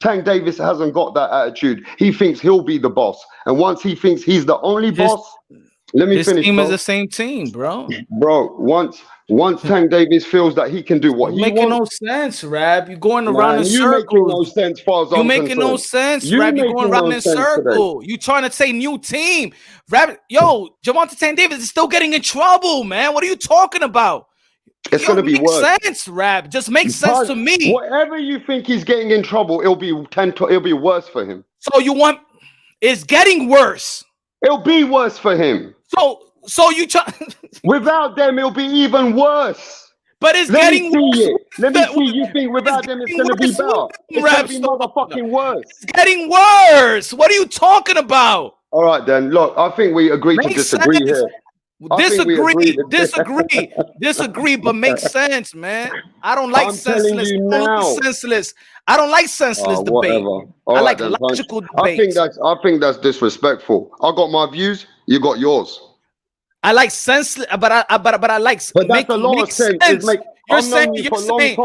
Tank Davis hasn't got that attitude. He thinks he'll be the boss. And once he thinks he's the only boss, let me finish. This team is the same team, bro. Bro, once Tank Davis feels that he can do what he wants. Making no sense, Rab. You're going around in circles. You're making no sense, far as I'm concerned. You're making no sense, Rab. You're going around in circles. You're trying to say new team. Rab, yo, Gervonta Tank Davis is still getting in trouble, man. What are you talking about? It's going to be worse. Sense, Rab. Just makes sense to me. Whatever you think he's getting in trouble, it'll be worse for him. So you want it's getting worse. It'll be worse for him. So you try without them, it'll be even worse. But it's getting worse. Let me see. You think without them it's gonna be better? It's gonna be motherfucking worse. It's getting worse. What are you talking about? All right, then. Look, I think we agree to disagree here. Disagree, but makes sense, man. I don't like senseless. I don't like senseless debate. I like logical debate. I think that's disrespectful. I got my views, you got yours. I like senseless, but I like. But that's a lot of sense. You're saying Mayweather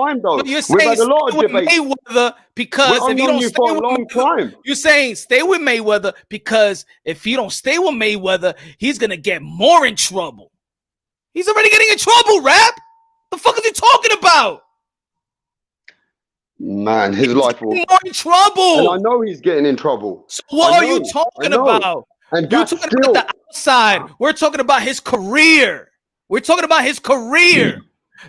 because if you don't stay with Mayweather, you're saying stay with Mayweather because if you don't stay with Mayweather, he's gonna get more in trouble. He's already getting in trouble, Rap. The fuck is he talking about? Man, his life will more in trouble. And I know he's getting in trouble. So what are you talking about? And you're talking about the outside. We're talking about his career.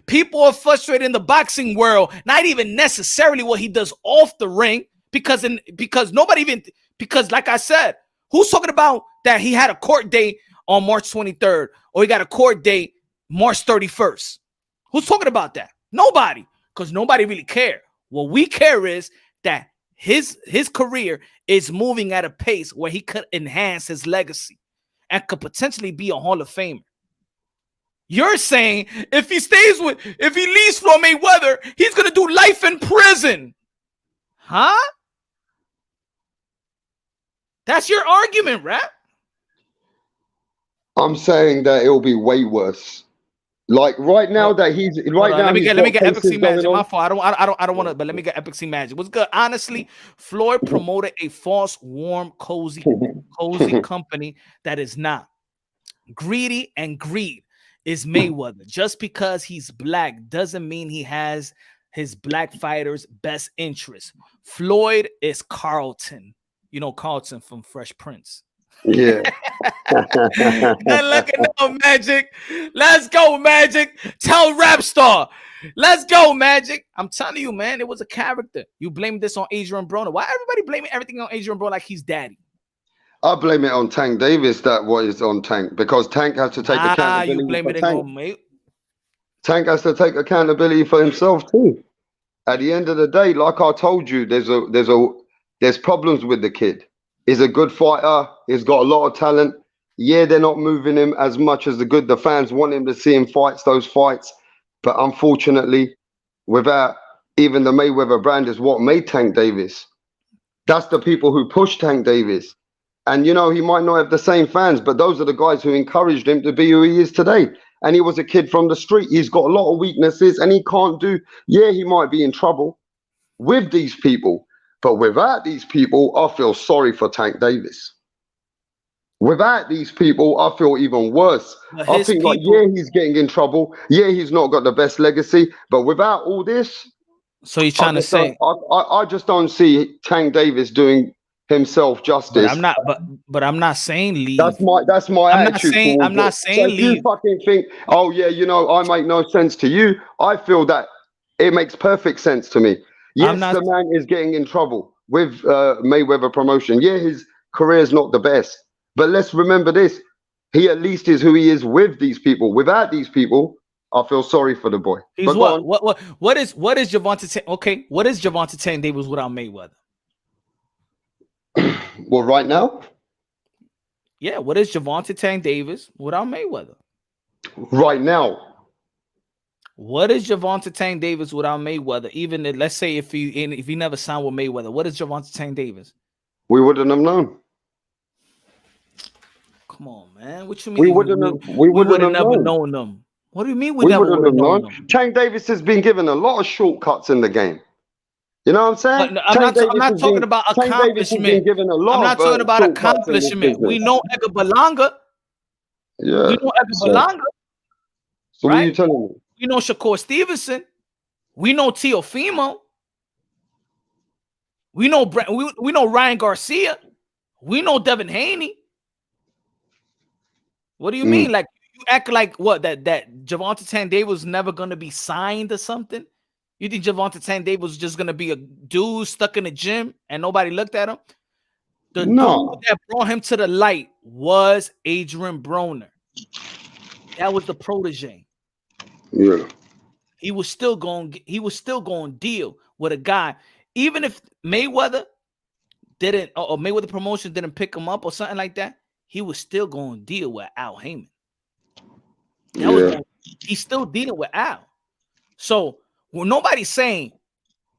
People are frustrated in the boxing world, not even necessarily what he does off the ring, because nobody even Because like I said, who's talking about that he had a court date on March 23rd or he got a court date March 31st? Who's talking about that? Nobody, because nobody really care. What we care is that his career is moving at a pace where he could enhance his legacy and could potentially be a Hall of Famer. You're saying if he leaves Floyd Mayweather, he's gonna do life in prison. Huh? That's your argument, Rap. I'm saying that it'll be way worse. Like right now that he's right now. Let me get Epic C Magic. My fault. I don't want to, but let me get Epic C Magic. What's good? Honestly, Floyd promoted a false, warm, cozy company that is not. Greedy and greed is Mayweather. Just because he's black doesn't mean he has his black fighters' best interest. Floyd is Carlton. You know Carlton from Fresh Prince. Yeah. And look at now, Magic. Let's go, Magic. Tell Rap Star. Let's go, Magic. I'm telling you, man, it was a character. You blame this on Adrian Broner. Why everybody blaming everything on Adrian Broner like he's daddy? I blame it on Tank Davis. That was on Tank because Tank has to take accountability. You blame it on mate. Tank has to take accountability for himself too. At the end of the day, like I told you, there's problems with the kid. He's a good fighter. He's got a lot of talent. Yeah, they're not moving him as much as the fans want him to see him those fights. But unfortunately, without even the Mayweather brand is what made Tank Davis. That's the people who pushed Tank Davis. And, you know, he might not have the same fans, but those are the guys who encouraged him to be who he is today. And he was a kid from the street. He's got a lot of weaknesses and he can't do. Yeah, he might be in trouble with these people. But without these people, I feel sorry for Tank Davis. Without these people, I feel even worse. I think, like, yeah, he's getting in trouble. Yeah, he's not got the best legacy. But without all this, so you're trying to say, I just don't see Tank Davis doing himself justice. But I'm not saying leave. That's my attitude. I'm not saying so leave. If you fucking think, oh yeah, you know, I make no sense to you. I feel that it makes perfect sense to me. Yes, the man is getting in trouble with Mayweather Promotion. Yeah, his career is not the best. But let's remember this. He at least is who he is with these people. Without these people, I feel sorry for the boy. He's what is Gervonta? Okay, what is Gervonta Tank Davis without Mayweather? Well, right now? Yeah, what is Gervonta Tank Davis without Mayweather? Right now. What is Gervonta Tank Davis without Mayweather? Even let's say if he never signed with Mayweather, what is Gervonta Tank Davis? We wouldn't have known. Come on, man. What you mean? We would have never known them. What do you mean we never would have known them? Tank Davis has been given a lot of shortcuts in the game. You know what I'm saying? I'm not talking about accomplishment. I'm not talking about accomplishment. We know Edgar Berlanga. Yeah. We know Edgar Berlanga. So what are you telling me? We know Shakur Stevenson. We know Teofimo. We know Ryan Garcia. We know Devin Haney. What do you mean? Like you act like what that Gervonta Tank Davis was never gonna be signed or something? You think Gervonta Tank Davis was just gonna be a dude stuck in the gym and nobody looked at him? The dude that brought him to the light was Adrian Broner. That was the protege. Yeah. He was still going to deal with a guy, even if Mayweather didn't, or Mayweather Promotions didn't pick him up or something like that. He was still going to deal with Al Heyman. He's still dealing with Al. So nobody's saying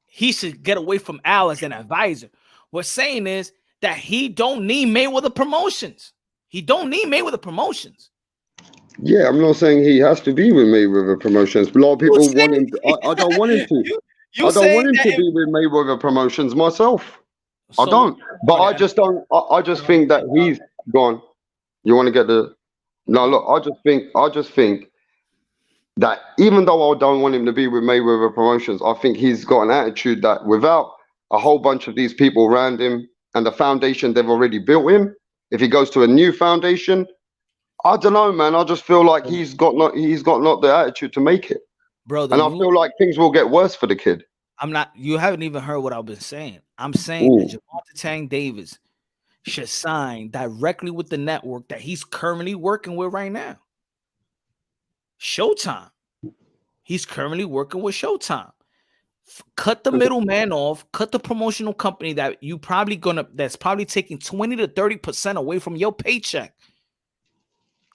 he should get away from Al as an advisor. What's saying is that he don't need Mayweather Promotions. He don't need Mayweather Promotions. Yeah, I'm not saying he has to be with Mayweather Promotions. But a lot of people want him to. I don't want him to. I don't want him to be with Mayweather Promotions myself. So, I don't. But I just don't. I just think that he's gone. You want to get the? No, look. I just think that even though I don't want him to be with Mayweather Promotions, I think he's got an attitude that without a whole bunch of these people around him and the foundation they've already built him, if he goes to a new foundation, I don't know, man. I just feel like he's got not the attitude to make it, bro. And I feel like things will get worse for the kid. You haven't even heard what I've been saying. I'm saying that Gervonta Tank Davis should sign directly with the network that he's currently working with right now. Showtime. He's currently working with Showtime. Cut the middleman off, cut the promotional company that you probably that's probably taking 20 to 30% away from your paycheck.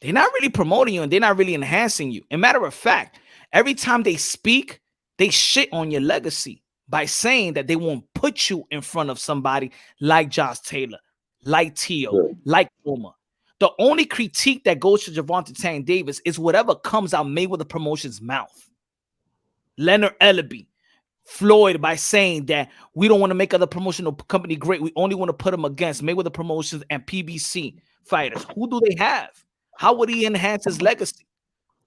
They're not really promoting you and they're not really enhancing you. And matter of fact, every time they speak, they shit on your legacy by saying that they won't put you in front of somebody like Josh Taylor, like Tio, like Uma. The only critique that goes to Gervonta Tank Davis is whatever comes out Mayweather Promotions' mouth. Leonard Ellaby, Floyd, by saying that we don't want to make other promotional company great. We only want to put them against Mayweather Promotions and PBC fighters. Who do they have? How would he enhance his legacy?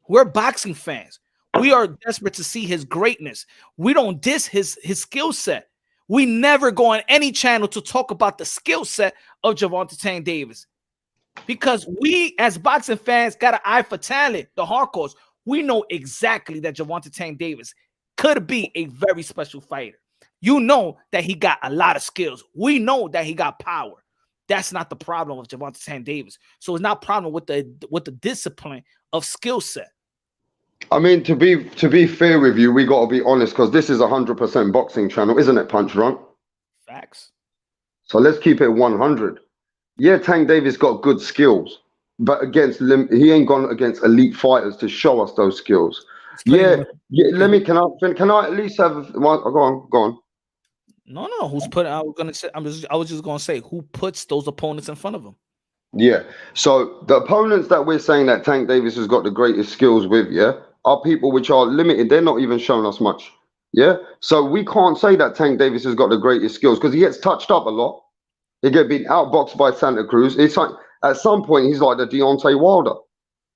We're boxing fans. We are desperate to see his greatness. We don't diss his skill set. We never go on any channel to talk about the skill set of Gervonta Tank Davis. Because we, as boxing fans, got an eye for talent, the hardcores. We know exactly that Gervonta Tank Davis could be a very special fighter. You know that he got a lot of skills. We know that he got power. That's not the problem with Gervonta Tank Davis. So it's not a problem with the discipline of skill set. I mean, to be fair with you, we got to be honest, because this is 100% boxing channel, isn't it, Punch Drunk? Facts. So let's keep it 100. Yeah, Tank Davis got good skills, but he ain't gone against elite fighters to show us those skills. Yeah. Can I at least have one? Go on. No. Who's put? I was just gonna say who puts those opponents in front of him. Yeah. So the opponents that we're saying that Tank Davis has got the greatest skills with, yeah, are people which are limited. They're not even showing us much. Yeah. So we can't say that Tank Davis has got the greatest skills because he gets touched up a lot. He get being outboxed by Santa Cruz. It's like at some point he's like the Deontay Wilder.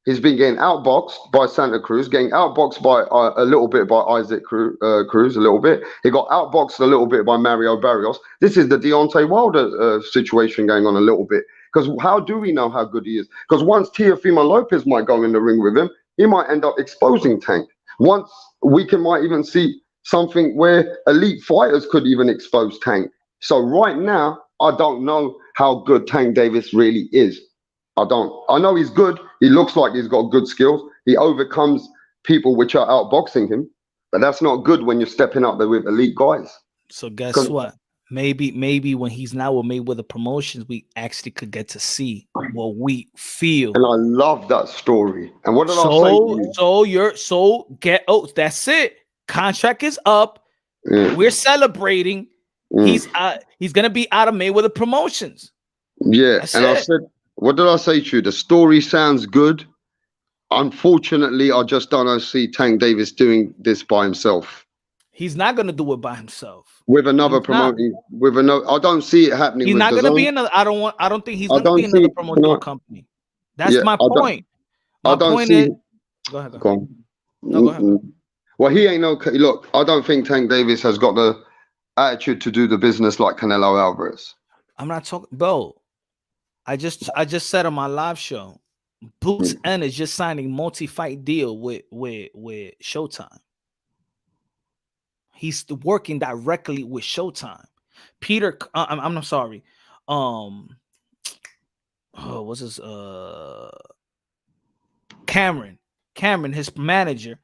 He's been getting outboxed by Santa Cruz, getting outboxed by a little bit by Isaac Cruz, a little bit. He got outboxed a little bit by Mario Barrios. This is the Deontay Wilder situation going on a little bit. Because how do we know how good he is? Because once Teofimo Lopez might go in the ring with him, he might end up exposing Tank. Once might even see something where elite fighters could even expose Tank. So right now, I don't know how good Tank Davis really is. I don't. I know he's good. He looks like he's got good skills. He overcomes people which are outboxing him. But that's not good when you're stepping up there with elite guys. So guess what? Maybe when he's now with Mayweather Promotions, we actually could get to see what we feel. And I love that story. And what did I say to you? That's it. Contract is up. Yeah. We're celebrating. He's gonna be out of Mayweather Promotions. Yeah, that's I said, what did I say to you? The story sounds good. Unfortunately, I just don't see Tank Davis doing this by himself. He's not gonna do it by himself. With another promoting, I don't see it happening. He's not gonna be another. I don't think he's gonna be another promotional company. That's my point. My point is. Go ahead. Go on. No, go ahead. Well, he ain't no. Look, I don't think Tank Davis has got the attitude to do the business like Canelo Alvarez. I'm not talking, bro. I just said on my live show, Boots N is just signing multi-fight deal with Showtime. He's working directly with Showtime. Peter, I'm sorry. What's his Cameron, his manager,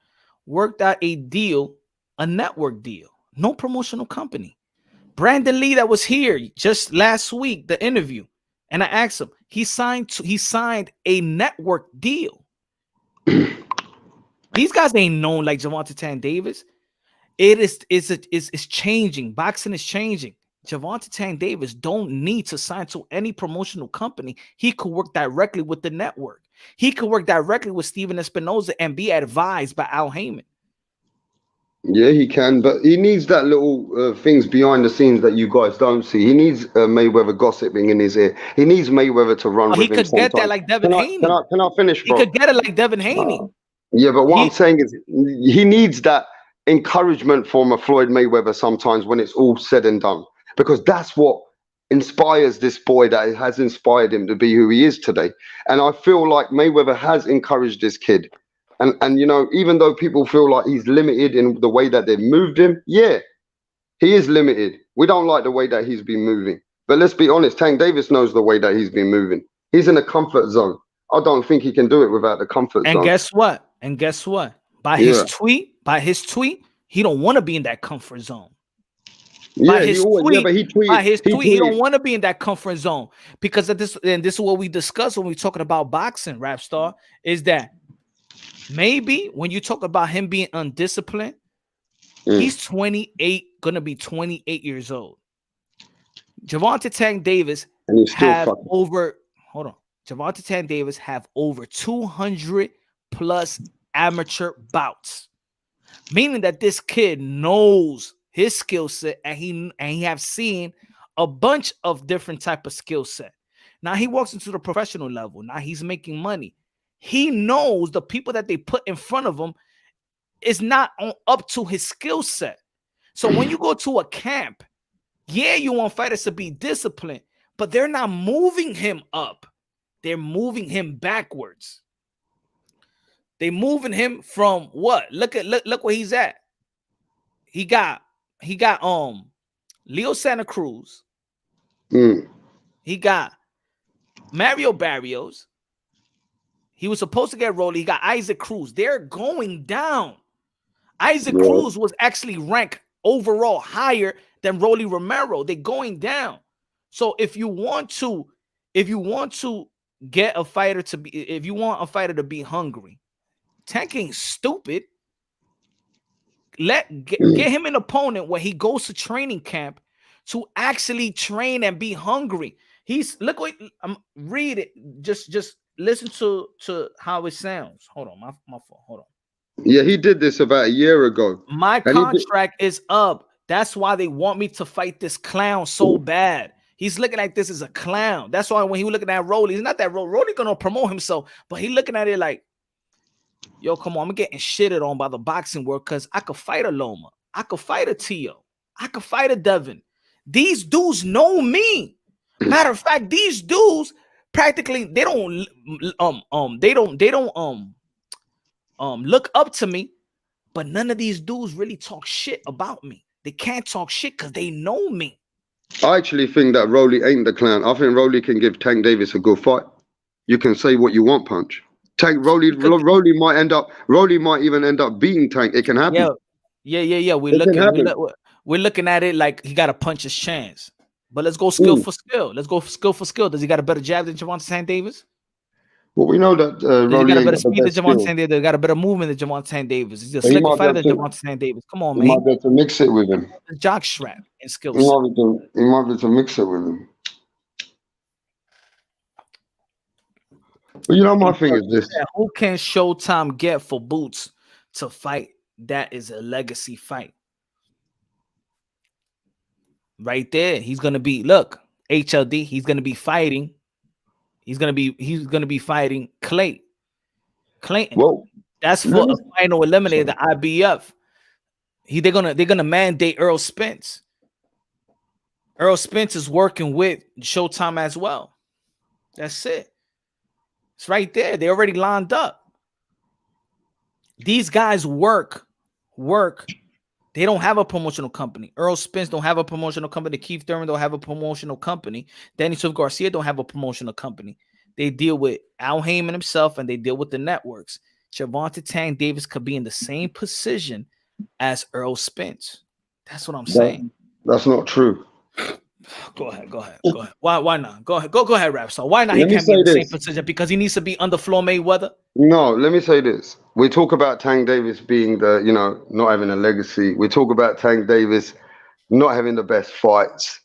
worked out a deal, a network deal, no promotional company. Brandon Lee that was here just last week, the interview, and I asked him, he signed a network deal. These guys ain't known like Gervonta Tank Davis. It's changing. Boxing is changing. Gervonta Tank Davis don't need to sign to any promotional company. He could work directly with the network. He could work directly with Steven Espinoza and be advised by Al Heyman. Yeah, he can, but he needs that little things behind the scenes that you guys don't see. He needs Mayweather gossiping in his ear. He needs Mayweather to run with him. He could get that like Devin Haney. Can I finish, bro? He could get it like Devin Haney. Yeah, but what I'm saying is he needs that encouragement from a Floyd Mayweather sometimes when it's all said and done, because that's what inspires this boy, that has inspired him to be who he is today. And I feel like Mayweather has encouraged this kid. And you know, even though people feel like he's limited in the way that they've moved him, yeah, he is limited. We don't like the way that he's been moving. But let's be honest, Tank Davis knows the way that he's been moving. He's in a comfort zone. I don't think he can do it without the comfort And zone. guess what? And guess what? By Yeah. his tweet, he don't want to be in that comfort zone. Yeah, By his he always, tweet, yeah, but he tweeted. by his he tweet, he don't tweeted. want to be in that comfort zone because of this. And this is what we discuss when we're talking about boxing, Rap Star, is that maybe when you talk about him being undisciplined, he's 28, gonna be 28 years old. Gervonta Tank Davis And he's still have fucking. over. Hold on, Gervonta Tank Davis have over 200 plus amateur bouts, meaning that this kid knows his skill set, and he have seen a bunch of different type of skill set. Now he walks into the professional level. Now he's making money. He knows the people that they put in front of him is not up to his skill set. So when you go to a camp, yeah, you want fighters to be disciplined, but they're not moving him up. They're moving him backwards. They moving him from what? Look where he's at. He got Leo Santa Cruz. He got Mario Barrios. He was supposed to get Rolly. He got Isaac Cruz. They're going down. Isaac Cruz was actually ranked overall higher than Rolly Romero. They're going down. So if you want to get a fighter to be, if you want a fighter to be hungry, Tank ain't stupid. Get him an opponent where he goes to training camp to actually train and be hungry. Look what read it. Just listen to how it sounds. Hold on, my phone. Hold on. Yeah, he did this about a year ago. My contract is up. That's why they want me to fight this clown so bad. He's looking at this as a clown. That's why when he was looking at Rolly, it's not that Rolly gonna promote himself, but he looking at it like, yo, come on, I'm getting shitted on by the boxing world because I could fight a Loma. I could fight a Tio. I could fight a Devin. These dudes know me. Matter of fact, these dudes practically they don't look up to me, but none of these dudes really talk shit about me. They can't talk shit because they know me. I actually think that Rolly ain't the clown. I think Rolly can give Tank Davis a good fight. You can say what you want, Punch. Rolly might even end up beating Tank. It can happen. Yeah. We're looking at it like he got to punch his chance. But let's go skill for skill. Let's go skill for skill. Does he got a better jab than Gervonta Tank Davis? Well, we know that Rolly got a ain't better got the speed than best Gervonta skill. Tank Davis. Got a better movement than Gervonta Tank Davis. He's a But he slicker might fighter than be able Gervonta Tank Davis. Come on, He man. might be able to mix it with him. The jock strap and skill He set. might be able to mix it with him. But you know, my thing is this. Who can Showtime get for Boots to fight? That is a legacy fight. Right there. He's gonna be HLD. He's gonna be fighting. He's gonna be fighting Clayton. Well, that's for a final eliminator, the IBF. They're gonna mandate Errol Spence. Errol Spence is working with Showtime as well. That's it. It's right there. They already lined up. These guys work. They don't have a promotional company. Errol Spence don't have a promotional company. Keith Thurman don't have a promotional company. Danny Swift Garcia don't have a promotional company. They deal with Al Heyman himself, and they deal with the networks. Gervonta Tank Davis could be in the same position as Errol Spence. That's what I'm saying. That's not true. Go ahead. Why not? Go ahead, Rap Star. Why not? He can't be in the same position because he needs to be under Floyd Mayweather. No, let me say this. We talk about Tank Davis being not having a legacy. We talk about Tank Davis not having the best fights.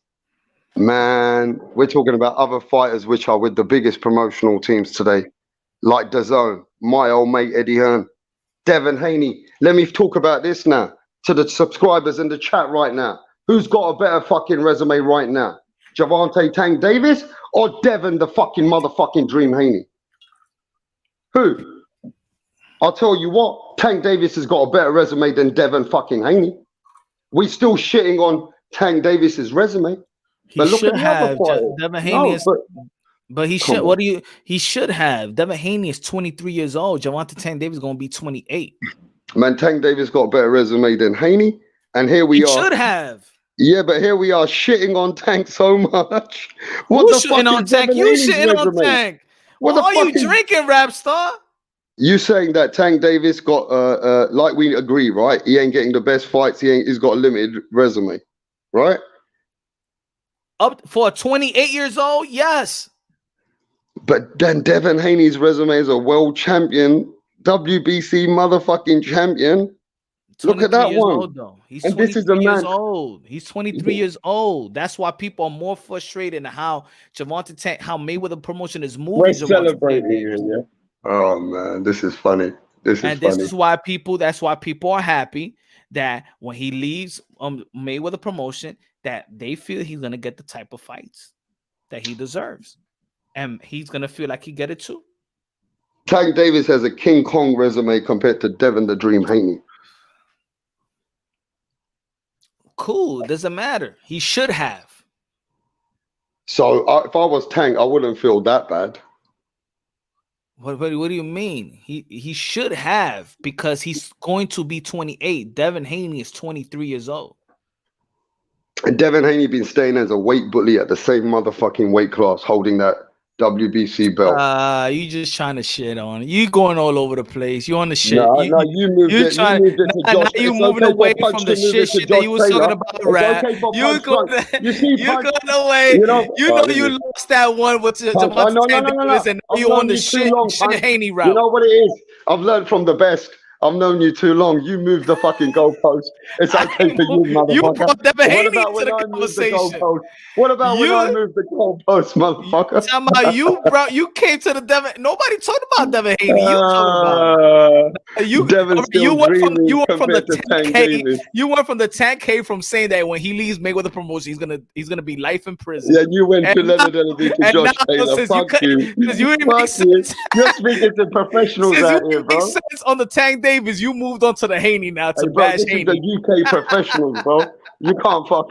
Man, we're talking about other fighters which are with the biggest promotional teams today, like DAZN, my old mate Eddie Hearn, Devin Haney. Let me talk about this now to the subscribers in the chat right now. Who's got a better fucking resume right now? Gervonta Tank Davis or Devin the fucking motherfucking Dream Haney? Who? I'll tell you what, Tank Davis has got a better resume than Devin fucking Haney. We still shitting on Tank Davis's resume. He should have. Devin Haney but he should. He should have. Devin Haney is 23 years old. Gervonta Tank Davis is going to be 28. Man, Tank Davis got a better resume than Haney. And here we are. Should have. Yeah, but here we are shitting on Tank so much. What Who's the fuck shitting on is Tank? Devin You Haney's shitting on resume? Tank. What Well, the are you fuck is drinking, rap star? you saying that Tank Davis got like we agree, right? He ain't getting the best fights. He's got a limited resume, right? Up for 28 years old? Yes. But then Devin Haney's resume is a world champion, WBC motherfucking champion. Look at 23 that years one. old, though. He's And this is a 23 years man. old. He's 23 years old. That's why people are more frustrated in how Gervonta Tank, how Mayweather Promotion is moving. We're Gervonta Tank celebrating Davis. you, yeah. Oh man, this is funny. This is And this funny. is why that's why people are happy that when he leaves Mayweather Promotion, that they feel he's gonna get the type of fights that he deserves, and he's gonna feel like he get it too. Tank Davis has a King Kong resume compared to Devin the Dream Haney. Cool, doesn't matter. He should have. So if I was Tank, I wouldn't feel that bad. What do you mean? He should have, because he's going to be 28. Devin Haney is 23 years old. And Devin Haney been staying as a weight bully at the same motherfucking weight class, holding that WBC belt. You just trying to shit on it. You going all over the place. You on the shit. No, you moved it. Trying, you moved it to now Josh. you It's moving okay away for from Punch the to move it to shit that Josh you was Taylor. talking about, It's rap. okay for You Punch. going You see, Punch, away. you know, You lost that one with Punch. No. Davis, and I've you on known the you too long, Punch. Haney route. You know what it is? I've learned from the best. I've known you too long. You moved the fucking goalpost. It's okay for you, motherfucker. You brought Devin What Haney about into when the I moved the conversation. goalpost? What about when I moved the goalpost, motherfucker? You came to the Devin. Nobody talked about Devin Haney. You talking about it. Devin's still dreaming you went from the compared to Tank 10K. Davis. You went from the 10K from saying that when he leaves Mayweather Promotion, he's gonna be life in prison. Yeah, you went to Leonard Delaby to Josh Taylor. Fuck you. Fuck you. You're speaking to professionals out here, bro. Sense on the Tank Davis, you moved on to the Haney now to bro, bash this Haney. is the UK professionals, bro. You can't fuck.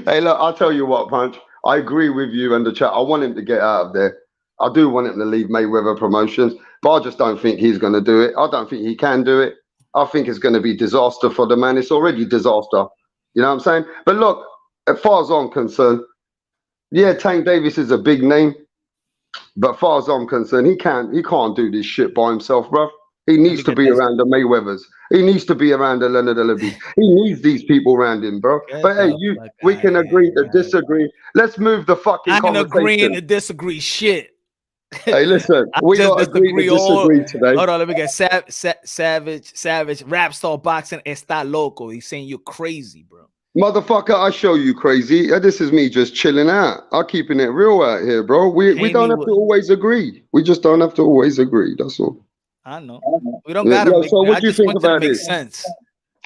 Hey, look, I'll tell you what, Punch. I agree with you and the chat. I want him to get out of there. I do want him to leave Mayweather Promotions, but I just don't think he's going to do it. I don't think he can do it. I think it's going to be disaster for the man. It's already disaster. You know what I'm saying? But look, as far as I'm concerned, yeah, Tank Davis is a big name, but as far as I'm concerned, he can't do this shit by himself, bro. He needs to be around the Mayweathers. He needs to be around the Leonard Delaby. He needs these people around him, bro. But hey, we can agree to disagree. Let's move the fucking conversation. I'm agreeing to disagree. Shit. Hey, listen, we got to agree to disagree today. Hold on, let me get Savage, rap star boxing, está loco. He's saying you're crazy, bro. Motherfucker, I show you crazy. This is me just chilling out. I'm keeping it real out here, bro. We don't have to always agree. We just don't have to always agree. That's all. I know. We don't gotta make so what do you think about this? Sense.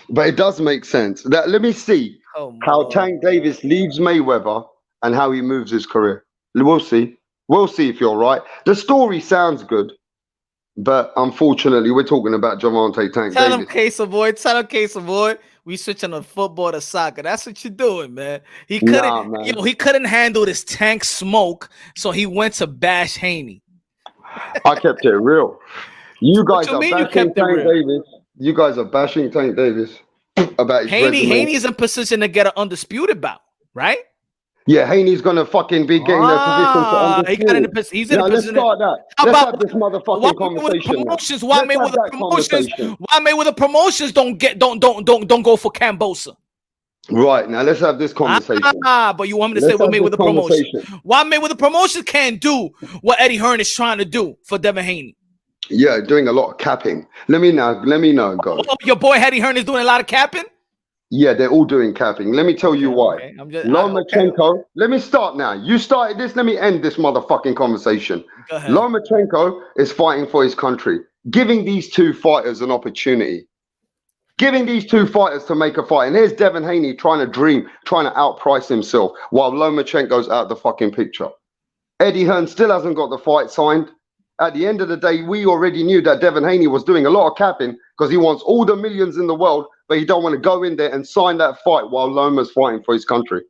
But it does make sense. Let me see how Tank Davis leaves Mayweather and how he moves his career. We'll see. We'll see if you're right. The story sounds good, but unfortunately, we're talking about Gervonta Tank Tell Davis. him, Case Avoid. We switching on football to soccer. That's what you're doing, man. He couldn't handle this Tank smoke, so he went to bash Haney. I kept it real. You guys are bashing Tank Davis. You guys are bashing Tank Davis about his resume. Haney's in position to get an undisputed bout, right? Yeah, Haney's gonna fucking be getting a position to undisputed. He's in a position. Let's start that. Let's have this motherfucking conversation. Why Mayweather Promotions don't go for Kambosos? Right, now let's have this conversation. But you want me to say what Mayweather Promotions? Why Mayweather Promotions can't do what Eddie Hearn is trying to do for Devin Haney? Yeah, doing a lot of capping. Let me know, guys. Oh, your boy Eddie Hearn is doing a lot of capping? Yeah, they're all doing capping. Let me tell you why. Lomachenko, let me start now. You started this, let me end this motherfucking conversation. Lomachenko is fighting for his country, giving these two fighters an opportunity. Giving these two fighters to make a fight. And here's Devin Haney trying to outprice himself while Lomachenko's out the fucking picture. Eddie Hearn still hasn't got the fight signed. At the end of the day, we already knew that Devin Haney was doing a lot of capping because he wants all the millions in the world, but he don't want to go in there and sign that fight while Loma's fighting for his country.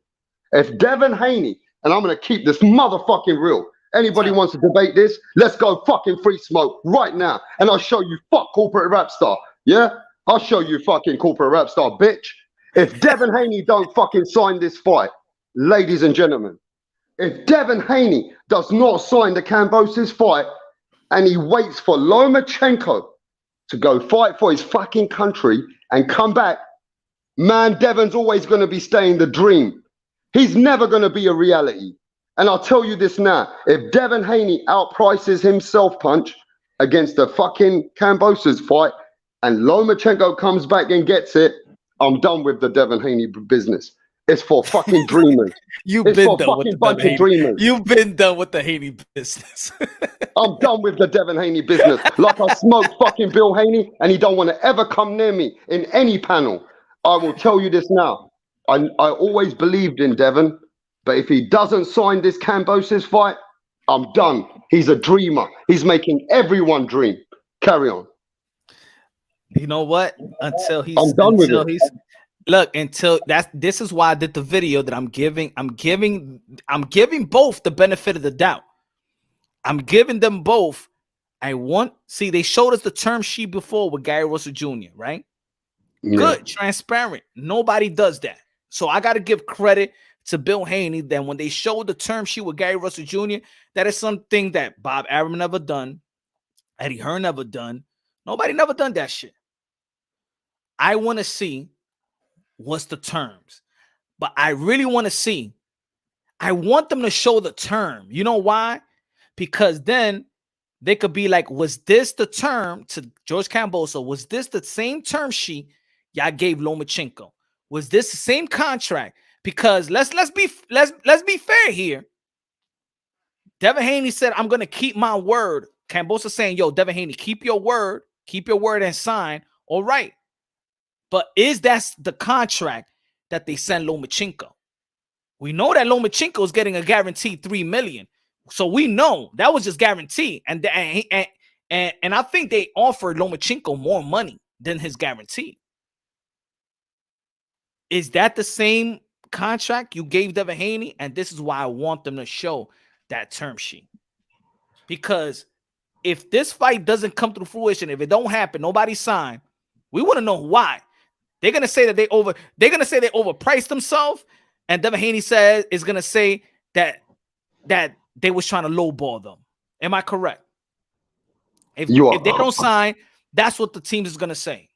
If Devin Haney, and I'm going to keep this motherfucking real, anybody wants to debate this, let's go fucking free smoke right now. And I'll show you corporate rap star. Yeah? I'll show you fucking corporate rap star, bitch. If Devin Haney don't fucking sign this fight, ladies and gentlemen, if Devin Haney does not sign the Kambosos fight and he waits for Lomachenko to go fight for his fucking country and come back, man, Devin's always going to be staying the dream. He's never going to be a reality. And I'll tell you this now, if Devin Haney outprices himself punch against the fucking Kambosos fight and Lomachenko comes back and gets it, I'm done with the Devin Haney business. It's for fucking dreamers. You've It's been for done with fucking the bunch Devin of Haney. dreamers. You've been done with the Haney business. I'm done with the Devin Haney business. Like I smoked fucking Bill Haney and he don't want to ever come near me in any panel. I will tell you this now. I always believed in Devin, but if he doesn't sign this Kambosos fight, I'm done. He's a dreamer. He's making everyone dream. Carry on. You know what? Until he's I'm done with it. This is why I did the video that I'm giving both the benefit of the doubt. I'm giving them both. They showed us the term sheet before with Gary Russell Jr., right? Yeah. Good, transparent. Nobody does that. So I got to give credit to Bill Haney that when they showed the term sheet with Gary Russell Jr., that is something that Bob Arum never done, Eddie Hearn never done. Nobody never done that shit. I want to see what's the terms, but I really want to see. I want them to show the term. You know why? Because then they could be like, was this the term to George Kambosos? Was this the same term sheet y'all gave Lomachenko? Was this the same contract? Because let's be fair here. Devin Haney said, I'm gonna keep my word. Kambosos saying, yo, Devin Haney, keep your word and sign. All right. But is that the contract that they sent Lomachenko? We know that Lomachenko is getting a guaranteed $3 million. So we know that was just guaranteed. And I think they offered Lomachenko more money than his guarantee. Is that the same contract you gave Devin Haney? And this is why I want them to show that term sheet. Because if this fight doesn't come to fruition, if it don't happen, nobody signed, we want to know why. They're gonna say that they overpriced themselves, and Devin Haney is gonna say that they was trying to lowball them. Am I correct? If they don't sign, that's what the team is gonna say.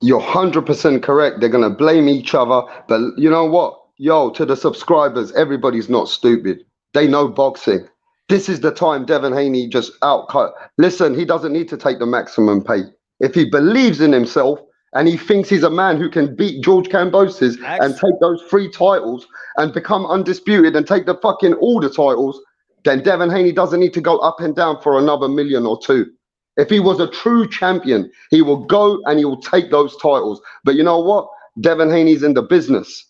You're 100% correct. They're gonna blame each other, but you know what? Yo, to the subscribers, everybody's not stupid. They know boxing. This is the time Devin Haney just outcut. Listen, he doesn't need to take the maximum pay. If he believes in himself and he thinks he's a man who can beat George Kambosos and take those 3 titles and become undisputed and take all the titles, then Devin Haney doesn't need to go up and down for another $1 million or 2. If he was a true champion, he will go and he will take those titles. But you know what? Devin Haney's in the business.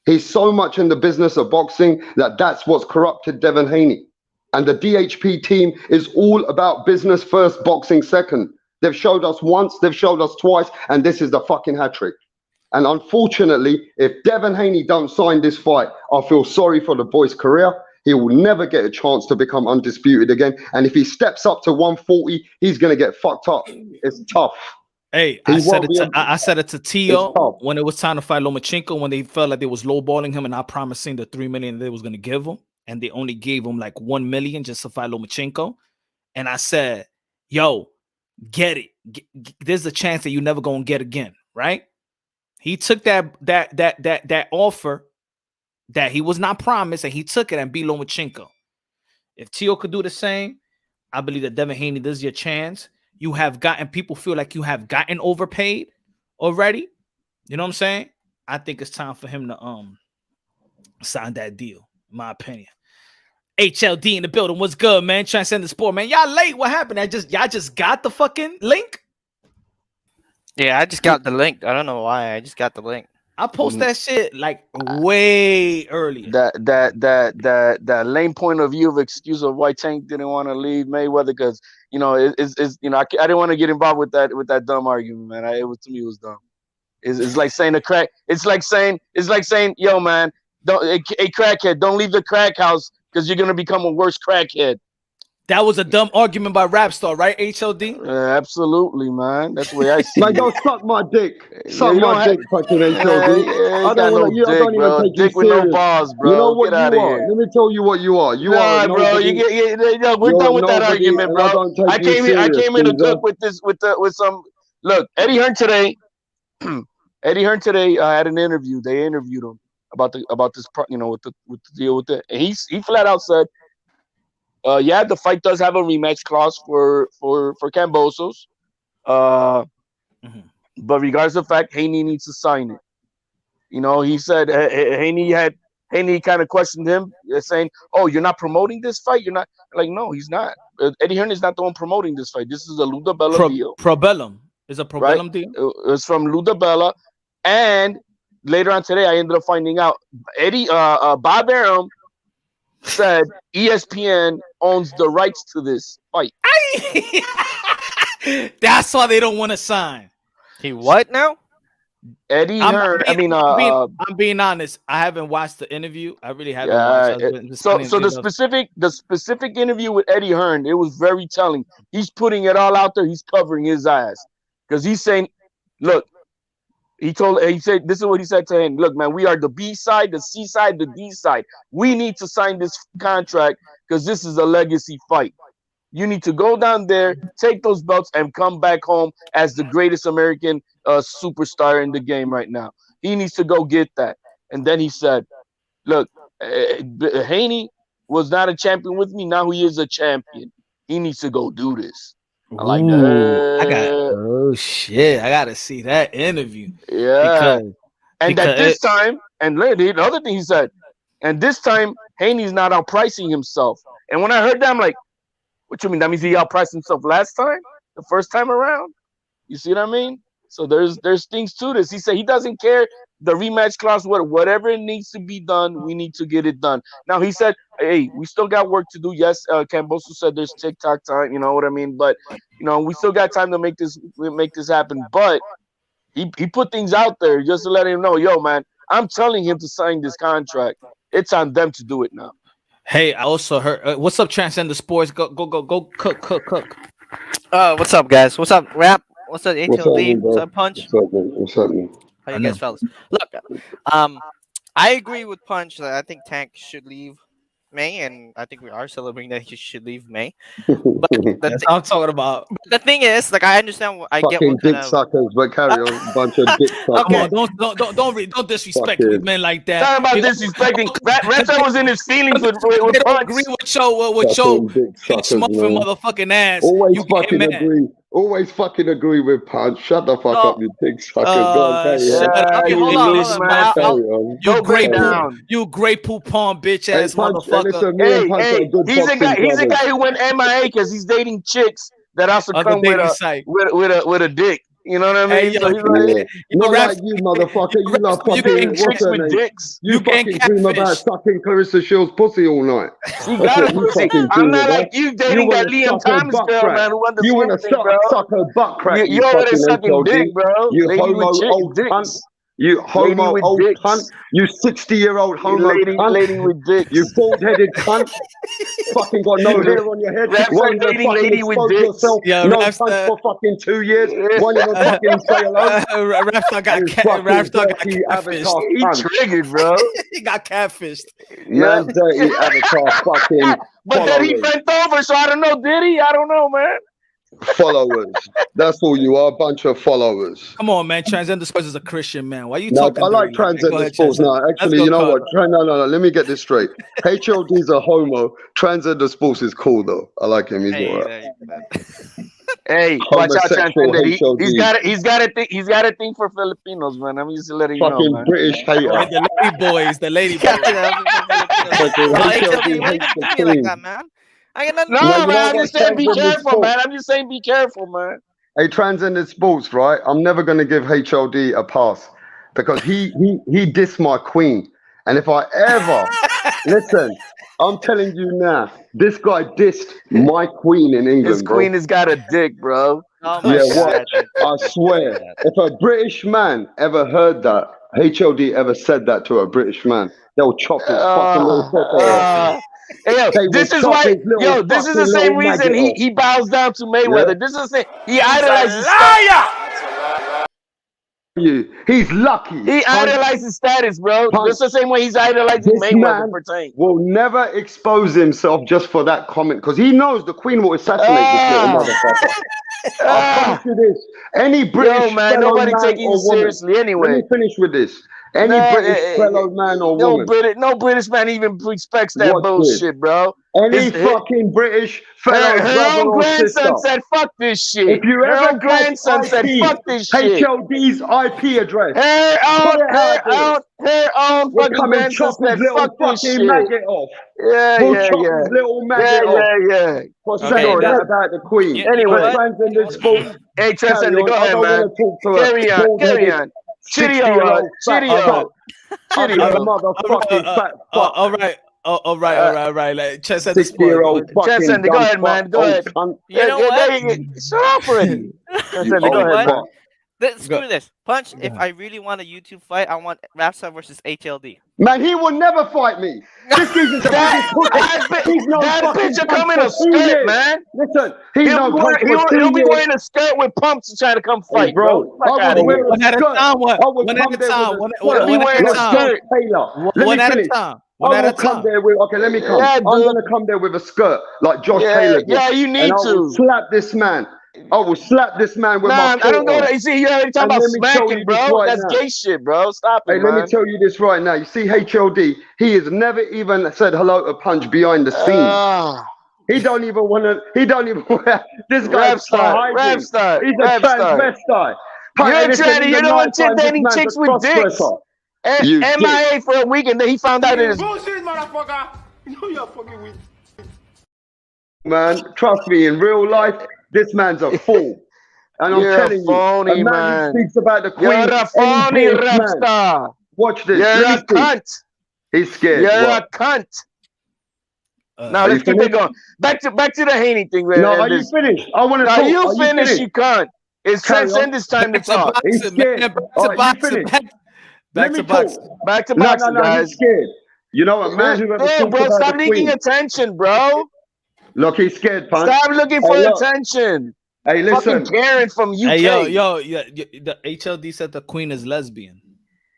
He's so much in the business of boxing that's what's corrupted Devin Haney. And the DHP team is all about business first, boxing second. They've showed us once, they've showed us twice, and this is the fucking hat trick. And unfortunately, if Devin Haney don't sign this fight, I feel sorry for the boy's career. He will never get a chance to become undisputed again. And if he steps up to 140, he's going to get fucked up. It's tough. Hey, I said it to Tio when it was time to fight Lomachenko, when they felt like they was lowballing him and not promising the $3 million they was going to give him. And they only gave him like $1 million just to fight Lomachenko. And I said, yo, get it. There's a chance that you never gonna get again, right? He took that offer that he was not promised, and he took it and beat Lomachenko. If Tio could do the same, I believe that Devin Haney, this is your chance. You have gotten, people feel like you have gotten overpaid already. You know what I'm saying? I think it's time for him to sign that deal, in my opinion. HLD in the building. What's good, man? Transcend the sport, man. Y'all late. What happened? Y'all just got the fucking link? Yeah, I just got the link. I don't know why. I just got the link. I post that shit like way earlier. That lame point of view of excuse of why Tank didn't want to leave Mayweather, because I didn't want to get involved with that dumb argument, man. To me it was dumb. It's like saying It's like saying, yo, man, don't a crackhead, don't leave the crack house because you're gonna become a worse crackhead. That was a dumb argument by Rapstar, right, HOD? Absolutely, man. That's the way I see Man, it. go suck my dick. Yeah, Suck you don't my have- dick, fucking HOD. Yeah, I you got don't no want to. I dick, don't even bro. take Dick you with no serious. balls, bro. You know what Get out you of are. here. Let me tell you what you are. You are a Nah, bro. nobody. We're You're done a with that nobody, argument, and I bro. don't take I you came serious. in to Caesar. cook with some. Look, Eddie Hearn today. Eddie Hearn today had an interview. They interviewed him about this, with the deal with it. And he flat out said, yeah, the fight does have a rematch clause for Kambosos. But regardless of the fact, Haney needs to sign it. You know, he said Haney kind of questioned him, saying, "Oh, you're not promoting this fight? You're not?" Like, no, he's not. Eddie Hearn is not the one promoting this fight. This is a Ludabella deal, Probellum. Is a right? Probellum deal? It's from Ludabella, and later on today, I ended up finding out Bob Arum said ESPN owns the rights to this fight. That's why they don't want to sign. He what now? Eddie Hearn. I'm being honest. I haven't watched the interview. I really haven't watched. So the specific interview with Eddie Hearn, it was very telling. He's putting it all out there. He's covering his ass because he's saying, "Look," he said, "This is what he said to him. Look, man, we are the B side, the C side, the D side. We need to sign this contract because this is a legacy fight. You need to go down there, take those belts, and come back home as the greatest American superstar in the game right now. He needs to go get that." And then he said, "Look, Haney was not a champion with me. Now he is a champion. He needs to go do this." I like that. Oh shit! I gotta see that interview. Yeah. Because This time, and the other thing he said, and this time Haney's not outpricing himself. And when I heard that, I'm like, what you mean? That means he outpriced himself last time, the first time around. You see what I mean? So there's things to this. He said he doesn't care the rematch clause, whatever it needs to be done, we need to get it done. Now he said, hey, we still got work to do. Yes, Kambosos said there's TikTok time, you know what I mean? But we still got time to make this happen. But he put things out there just to let him know, yo, man, I'm telling him to sign this contract. It's on them to do it now. Hey, I also heard. What's up, Transcender Sports? Go, cook. What's up, guys? What's up, Rap? What's up, HLD? What's up, Punch? What's happening? How you guys, fellas? Look, I agree with Punch that I think Tank should leave May, and I think we are celebrating that he should leave May. But that's what I'm talking about. The thing is, like, I understand. I get Fucking what kind dick of suckers, but carry on. Bunch of dick suckers. Come on, don't disrespect Fuck men like that. Talking about disrespecting. Raptor was in his feelings with They don't Punch. agree with your Fucking dick suckers, smuffing man. motherfucking ass. Always You get fucking mad. agree. Always fucking agree with Punch. Shut the fuck No. up, you dick suckers. Go on, carry Shut on. up. Okay, hold you on, loose hold on. mouth. Carry on. You Go great break poop, down. you great poop palm bitch Hey, ass Punch, motherfucker. listen, me and Punch are good He's a boxing guy. He's a brothers. guy who went MIA because he's dating chicks that also On the come with dating a site. with a dick. You know what I mean? Hey, yo, So he's like, Yeah. Not Raps- like you, motherfucker. You love you fucking, dating what's chicks her with name? dicks. You You getting fucking dream about catfish. sucking Clarissa Shields' pussy all night. She That's got what a you pussy. fucking I'm dream not about. like you You dating that want to Liam suck her Thomas butt girl, crack. man, who won the You want swim to thing, bro. suck her butt crack, You're you over there fucking sucking HOD. dick, bro. You Lady homo with old cunt. dicks. You Lady homo with old dicks. cunt. You 60-year-old homo cunt. Lady with dicks. You bald-headed cunt. Fucking got no hair on your head. Raps Won't are even dating fucking lady with expose dicks. yourself. Yeah, No Raps, punch for fucking 2 years. Won't even fucking say hello. Rapstar got You fucking dirty catfished. avatar He cunt. triggered, bro. He got catfished. Man, dirty avatar fucking But then he followers. bent over, so I don't know. Did he? I don't know, man. Followers. That's all you are, a bunch of followers. Come on, man. Transgender Sports is a Christian man. Why you No, talking? I like dirty like that? Go transgender ahead, sports. Transgender. No, actually, Let's you know go, what? No, let me get this straight. HOD's a homo. Transgender sports is cool, though. I like him. He's Hey, alright. there you go. Hey, watch out, Homosexual Transcendent. HOD. He's got a thing for Filipinos, man. I'm just letting you know, Fucking man. British hater. Oh, the lady boys. Fucking HLD, HOD why you hates do the me like team. that, man? I got nothing. No, No, you man. know I'm what? just saying, be Transgender careful, sports. man. I'm just saying, be careful, man. Hey, transcended sports, right? I'm never gonna give HOD a pass because he dissed my queen. And if I ever listen, I'm telling you now, this guy dissed my queen in England, His queen bro. has got a dick, bro. Oh my Yeah, god. what? I swear, if a British man ever heard that, HOD ever said that to a British man, they'll chop his fucking little foot off. Hey, yo, They this will is chop why. his little Yo, this is the fucking same little reason maggot off. he bows down to Mayweather. Yeah. This is the same. He He's a idolizes. liar. He's lucky. He Punch, idolizes status, bro. punch. Just the same way he's idolizing This Mayweather man for Tank. will never expose himself just for that comment because he knows the Queen will assassinate this little motherfucker. I promise you this. Any British man, fellow nobody man taking you or woman. seriously Let anyway. me finish with this. Any British fellow man or woman. No British man even respects that Watch bullshit, bro. Any fucking British fellow her brother own or sister. grandson said, "Fuck this shit." If you her ever own grandson touch said, IP, "Fuck this shit." HLD's IP address. Her own We'll fucking come and grandson chop his said, little "Fuck this fucking shit." maggot off. Yeah, We'll yeah, chop yeah. his little Yeah, maggot off. yeah. For Okay, saying that- that about the Queen. You know Anyway, what? Transcendent sports. Hey, Carry Transcendent, on. go I ahead, don't man. want to talk to Carry a on, carry bald-headed on. 60-year-old fat Chitty-o, fuck. Ugly Chitty-o. motherfucking fat fuck. All right. Like, Chess at the sport. 60-year-old fucking Transcendent, go dumb ahead, man. fuck, Go old ahead. cunt. You know Yeah, what? there you go. Shut up already. Transcendent, You go old ahead, fuck. man. Screw this. Punch, if I really want a YouTube fight, I want Rapstar versus HLD. Man, he will never fight me. This geezer's the biggest pussy. He's no that fucking bitch will punch come in for a 2 skirt, years. man. Listen, he's no punch for 2 He'll be years. wearing a skirt with pumps and trying to come Hey, fight, bro. I Fuck out would of wear here. a One at a skirt. time. I would One come at a there time. with a One skirt. He'll be wearing a Like Josh skirt. Taylor. Let One me at a finish. time. I One at a will come time. there with, okay, let me come. Yeah, I'm dude. going to come there with a skirt like Josh Yeah, Taylor did. yeah, you need and I will to. slap this man. I will slap this man with Nah, my I don't foot know on. that. You see, you already talking And about let me tell smacking, you this bro. right That's now. gay shit, bro. Stop it, Hey, let me man. tell you this right now. You see HLD, he has never even said hello to Punch behind the scenes. He don't even want to, this guy's hiding. He's a transvestite. You're trying to, you're the one chick dating man's chicks a with dicks. cross-dresser. You dick. MIA for a week and then he found out it is. Bullshit, motherfucker. You know you're fucking with. Man, trust me, in real life, this man's a fool. And I'm You're telling a phony, you, a man man. who speaks about the Queen, You're a phony any British rap man. star. Watch this. You're Let a me see. cunt. He's scared. You're What? a cunt. Now Are let's you keep it finished? going. Back to the Haney thing, man. No, are you finished? I want to Now talk. you Are finish, finished? you cunt. It's Carry on. Transcendent's time to talk. He's scared. Back All to right, you boxing. finish. Back Let to me talk. boxing. Back to No, boxing, he's guys. scared. You know, a man who ever Yeah, talks bro, about stop the leaking Queen. attention, bro. Look, he's scared, Punch. Stop looking for Hey, look. attention. Hey, Fucking listen. Karen from UK. Hey, the HLD said the Queen is lesbian.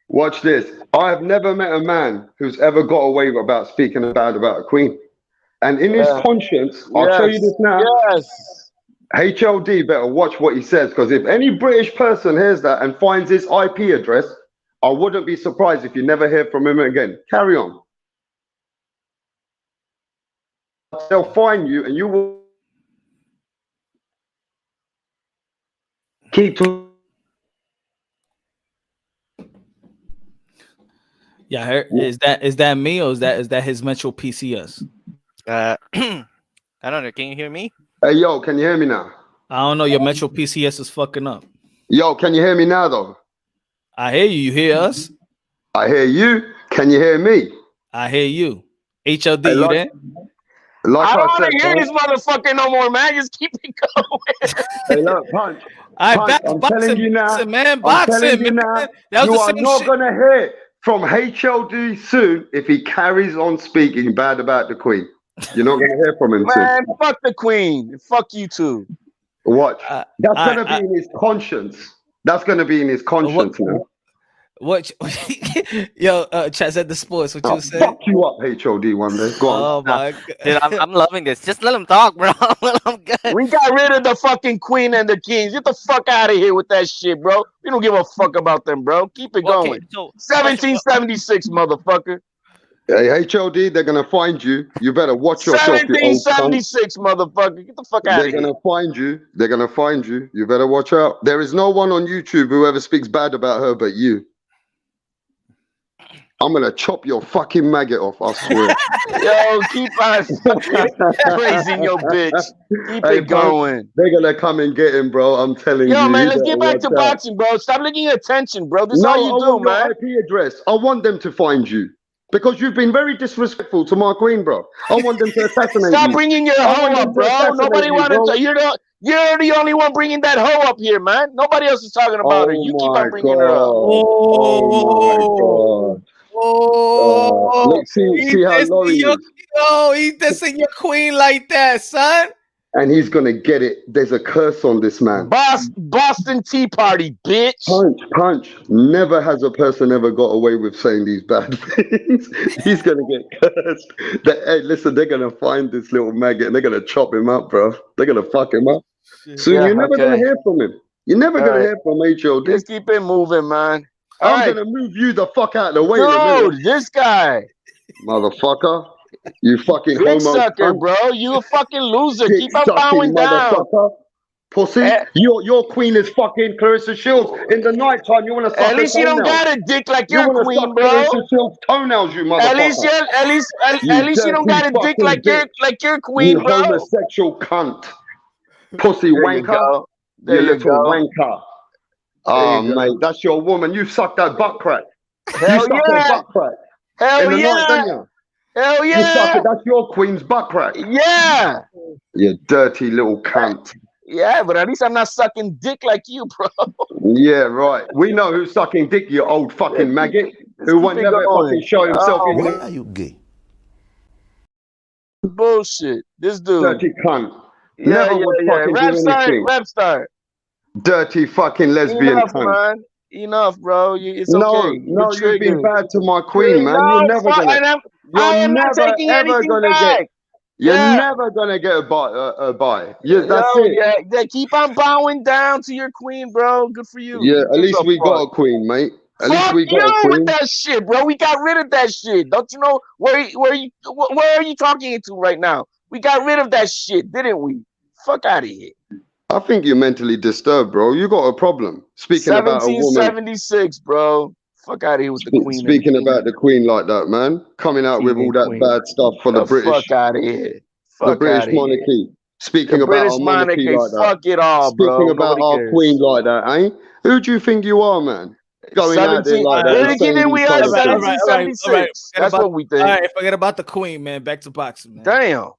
Watch this. I have never met a man who's ever got away about speaking bad about a Queen. And in his conscience, I'll tell you this now. Yes. HLD better watch what he says, because if any British person hears that and finds his IP address, I wouldn't be surprised if you never hear from him again. Carry on. They'll find you and you will keep talking. Yeah, I heard. Is that me or is that his Metro PCS? I don't know. Can you hear me? Hey, yo, can you hear me now? I don't know. Your Metro PCS is fucking up. Yo, can you hear me now, though? I hear you. You hear us? I hear you. Can you hear me? I hear you. HLD, Hey, you like- there? Like I don't I want said, to hear Punch. this motherfucker no more, man. Just keep it going. Hey, look, Punch. All right, Punch, back I'm boxing, telling you now. boxing, man. I'm Boxing, telling you man. now. That was You the are same not shit. gonna hear from HLD soon if he carries on speaking bad about the Queen. You're not gonna hear from him Man, soon. fuck the Queen. Fuck you too. Watch. That's I- gonna be in his conscience. That's gonna be in his conscience, man. What? Yo, chat said the sports. What I'll you say? fuck you up, HOD, one day. Go on. Oh my god. Dude, I'm loving this. Just let him talk, bro. I'm good. We got rid of the fucking Queen and the Kings. Get the fuck out of here with that shit, bro. We don't give a fuck about them, bro. Keep it Okay, going. so 1776, motherfucker. Hey, HOD, they're gonna find you. You better watch yourself, you old cunt. 1776, motherfucker. Get the fuck out They're of here. gonna find you. They're gonna find you. You better watch out. There is no one on YouTube who ever speaks bad about her but you. I'm gonna chop your fucking maggot off, I swear. Yo, keep on praising your bitch. Keep Hey, it going. They're gonna come and get him, bro. I'm telling you. Yo, man, You let's better get back to watch out. boxing, bro. Stop looking at attention, bro. This is No, all I you do, want man. your IP address. I want them to find you. Because you've been very disrespectful to my queen, bro. I want them to assassinate Stop you. bringing your I hoe want them up, to bro. assassinate Nobody you, wanted bro. to. You're the only one bringing that hoe up here, man. Nobody else is talking about her. You keep on bringing her up. Oh my god. Oh, Look, see how Laurie is. he dissing your queen like that, son. And he's gonna get it. There's a curse on this man. Boston Tea Party, bitch. Punch. Never has a person ever got away with saying these bad things. He's gonna get cursed. Hey, listen, they're gonna find this little maggot and they're gonna chop him up, bro. They're gonna fuck him up. So Yeah, you're never gonna hear from him. You're never gonna hear from HOD. Let's keep it moving, man. I'm gonna move you the fuck out of the way in a minute. Dude, this guy. Motherfucker. You fucking Dick homo sucker, cunt. bro. You a fucking loser. Dick Keep on sucking bowing down. motherfucker. Pussy. Your queen is fucking Clarissa Shields. In the nighttime, you wanna suck At least her you don't toenails. got a dick like You your wanna queen, suck bro. Clarissa Shields' toenails, you motherfucker. At least you don't got a dick like your queen, you bro. homosexual cunt. Pussy There you wanker. go. There You you little go. wanker. There Oh, you go. mate, that's your woman. You sucked that butt crack. Hell You sucked her yeah. butt crack. Hell In the night, yeah. didn't you? Hell You suck yeah. it. That's your queen's butt crack. Yeah. You dirty little cunt. Yeah, but at least I'm not sucking dick like you, bro. Yeah, right. We know who's sucking dick, you old fucking maggot, who keep won't it never going. fucking show himself. Oh, Even Why are you gay? bullshit. This dude. dirty cunt. Yeah, Never would fucking do anything. Rap start. Dirty fucking lesbian Enough, cunt. man. Enough, bro. It's No, okay. no, You're you've been triggered. bad to my queen, man. You're never gonna. I You're am not never taking ever anything gonna back. get. You're Yeah. never gonna get a buy. Yeah, that's Yo, it. yeah, keep on bowing down to your queen, bro. Good for you. Yeah, Who at gives least a we fuck? got a queen, mate. At least Fuck we got a you queen. with that shit, bro. We got rid of that shit. Don't you know where are you talking into right now? We got rid of that shit, didn't we? Fuck out of here. I think you're mentally disturbed, bro. You got a problem. Speaking about a woman. 1776, bro. Fuck out of here with the queen. Speaking about the queen like that, man. Coming out with all that Queen. bad stuff for the British. Fuck out of here. The Fuck British outta here. monarchy. Speaking The about British our monarchy like that. fuck it all, bro. Speaking about Nobody our cares. queen like that, eh? Who do you think you are, man? Going out there 17. like that. Where and did saying you think these we are? kind of things. 1776. That's what we think. All right, forget about the queen, man. Back to boxing, man. Damn.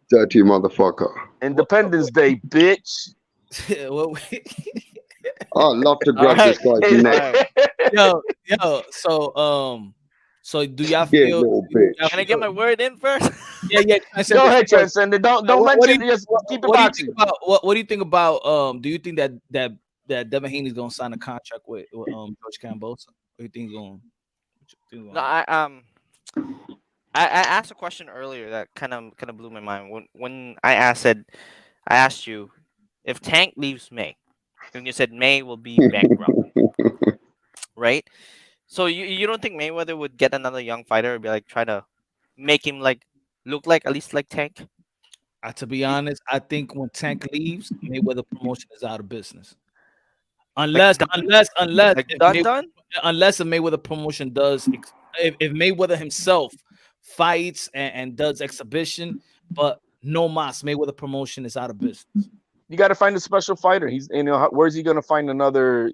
Dirty motherfucker. Independence Day, bitch. What I'd love to grab this guy's neck. yo, so do y'all Yeah, feel? little bitch. Can I get my word in first? Yeah. Go ahead, Transcendent. Don't mention it. Just keep it boxing. What do you think about? Do you think that Devin Haney is gonna sign a contract with Coach Kambosos? What do you think he's going? No, I asked a question earlier that kind of blew my mind when I asked you if Tank leaves May, and you said May will be bankrupt, right? So you don't think Mayweather would get another young fighter and be like try to make him like look like at least like Tank? To be honest, I think when Tank leaves, Mayweather Promotion is out of business. Unless done? Unless a Mayweather Promotion does, if Mayweather himself fights and does exhibition, but no mas, Mayweather Promotion is out of business. You got to find a special fighter. He's where's he gonna find another?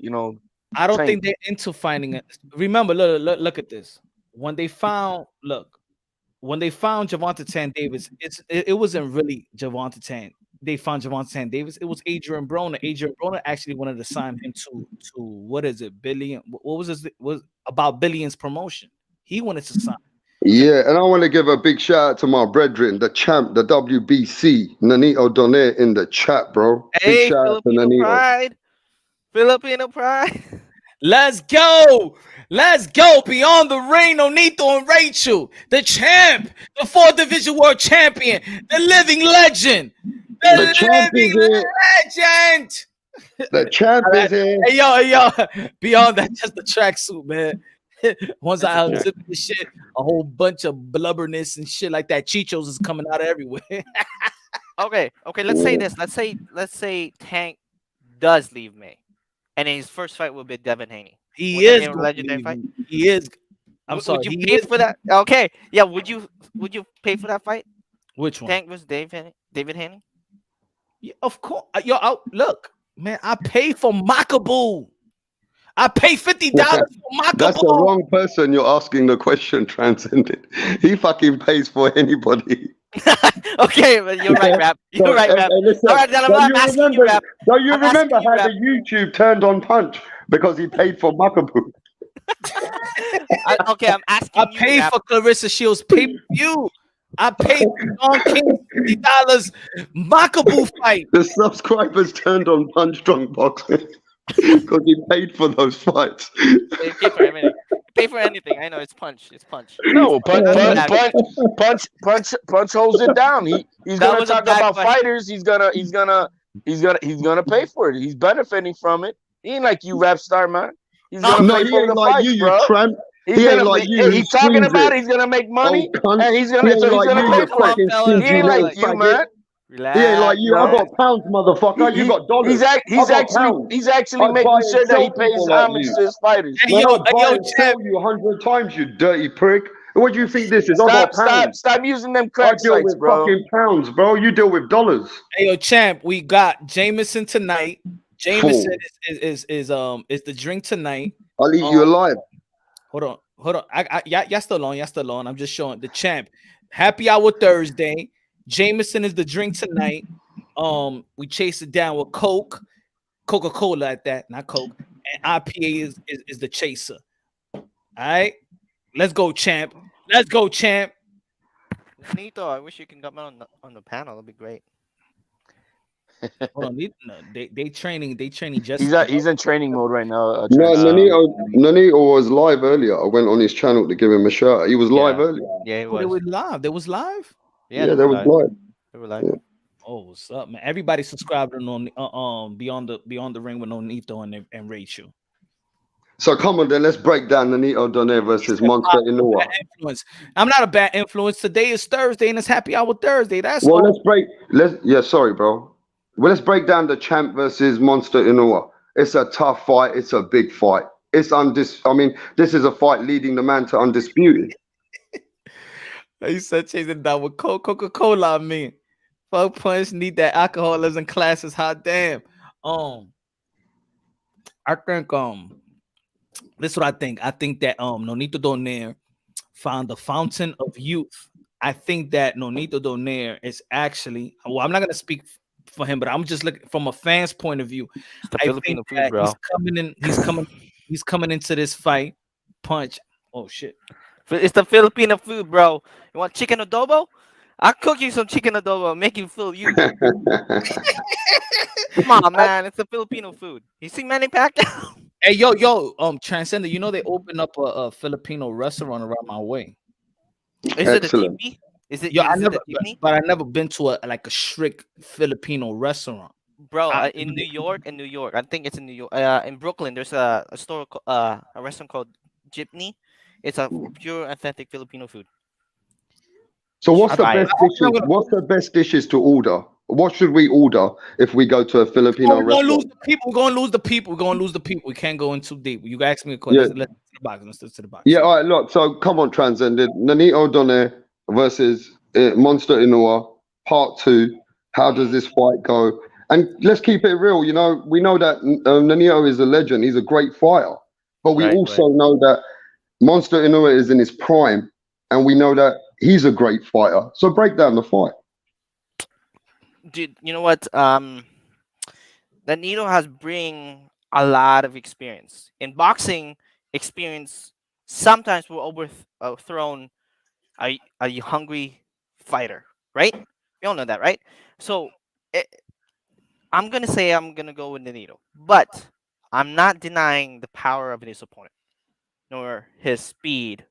I don't Tank. think they're into finding it. Remember, look at this. When they found Gervonta Tan Davis, it wasn't really Gervonta Tan. They found Gervonta Tan Davis. It was Adrian Broner. Adrian Broner actually wanted to sign him to what is it? Billion? What was this? Was about Billions Promotion. He wanted to sign. Yeah, and I want to give a big shout out to my brethren, the champ, the WBC, Nonito Donaire in the chat, bro. Hey, big shout out to Filipino Nonito. pride. Filipino pride. Let's go. Beyond the ring, Nonito and Rachel, the champ, the 4th Division World Champion, the living legend. The champ is here. Legend. The champ is here. Hey, yo. Beyond that, just the tracksuit, man. Once I unzip this shit, a whole bunch of blubberness and shit like that. Chichos is coming out of everywhere. Okay. Let's say this. Let's say Tank does leave May, and his first fight will be Devin Haney. He is a legendary fight. He is. I'm sorry. Would you pay for that? Okay. Yeah. Would you pay for that fight? Which one? Tank versus David Haney. Yeah, of course. Look, man. I pay for Macabu. I pay $50 for Macabu. That's the wrong person you're asking the question, Transcendent. He fucking pays for anybody. Okay, but you're right, Rap. You're right, Rap. Listen, All right, then I'm not asking you, Rap. Don't you I'm remember asking you, how Rap. the YouTube turned on Punch because he paid for Macabu? Okay, I'm asking I you. paid Rap. for Clarissa Shields pay-per-view. I paid for Don King $50 Makabu fight. The subscribers turned on Punch Drunk Boxing because he paid for those fights. They pay for everything. Pay for anything. I know it's punch. It's punch. No, punch, That was a punch, bad. punch, punch, punch, punch holds it down. He's That gonna was a talk bad about question. fighters. He's gonna pay for it. He's benefiting from it. He ain't like you, rap star man. He's No, gonna No, pay he for ain't the like fights, you bro. tramp. He's He ain't gonna. like you who He's talking streams about it. it. He's gonna make money, Oh, cunt. and he's He gonna. ain't So he's like gonna you, pay you for it. fucking fellas, He stingy ain't like little relax. you, faggot. man. He ain't like Relax. you. I got pounds, motherfucker. You got dollars. He's I got pounds. actually I buy making and sure that he sell pays people like homage you. to his fighters. Hey, Man, I buy yo, and champ. sell you 100 times, you dirty prick. What do you think this is? I got pounds. Stop using them I crack deal sites, with bro. fucking pounds, bro. You deal with dollars. Hey, yo, champ. We got Jameson tonight. Jameson Fool. is the drink tonight. I'll eat you alive. Hold on. Y'all still on. Y'all still on. I'm just showing the champ. Happy hour Thursday. Jameson is the drink tonight. We chase it down with Coke, Coca-Cola at that, not Coke, and IPA is the chaser. All right, let's go, champ. Let's go, champ. Nonito, I wish you can come on the panel. That'd be great. Hold on, they training just. He's in training mode right now. No, Trans. Nonito was live earlier. I went on his channel to give him a shout out. He was live Yeah. earlier. Yeah, it Oh, they was. were live. They was live. Yeah, Yeah, they they were was live. live. They were live. Yeah. Oh, what's up, man? Everybody subscribed on Beyond the Ring with Nonito and Rachel. So come on then, let's break down Nonito Donaire versus Monster Inoue. Bad influence. I'm not a bad influence. Today is Thursday and it's Happy Hour Thursday. That's Well, all. sorry, bro. Well, let's break down the champ versus Monster Inoue. It's a tough fight. It's a big fight. This is a fight leading the man to undisputed. He said chasing down with Coca-Cola. I mean, fuck punch need that alcoholism classes. Hot damn. I think this is what I think. I think that Nonito Donaire found the fountain of youth. I think that Nonito Donaire is actually, well, I'm not gonna speak for him, but I'm just looking from a fan's point of view. It's the I Filipino think food, that bro. he's coming into this fight. Punch. Oh shit. It's the Filipino food, bro. You want chicken adobo? I'll cook you some chicken adobo, make you feel you. Come on, man. It's the Filipino food. You see Manny Pacquiao? Hey, yo, Transcender, you know they opened up a Filipino restaurant around my way. Is it a Excellent. jeepney? Is it? Yo, Is it a jeepney? but I never been to a strict Filipino restaurant. Bro, I- in New York, I think it's in New York. In Brooklyn, there's a store, a restaurant called Jeepney. It's a pure, authentic Filipino food. So what's the Try it. best dishes? What's the best dishes to order? What should we order if we go to a Filipino We're gonna lose restaurant? the people. We're gonna lose the people. We're gonna lose the people. We can't go in too deep. You asked me a question. Yeah. Let's to the box. Let's to the box. Yeah, all right, look. So come on, Transcended. Nonito Donaire versus Monster Inoue, part 2. How does this fight go? And let's keep it real. You know, we know that Nonito is a legend. He's a great fighter. But we Right, also know that Monster Inoue is in his prime. And we know that he's a great fighter. So break down the fight. Dude, you know what? Nonito has bring a lot of experience in boxing. Experience sometimes will overthrown a hungry fighter, right? We all know that, right? So I'm gonna say I'm gonna go with Nonito, but I'm not denying the power of his opponent, nor his speed,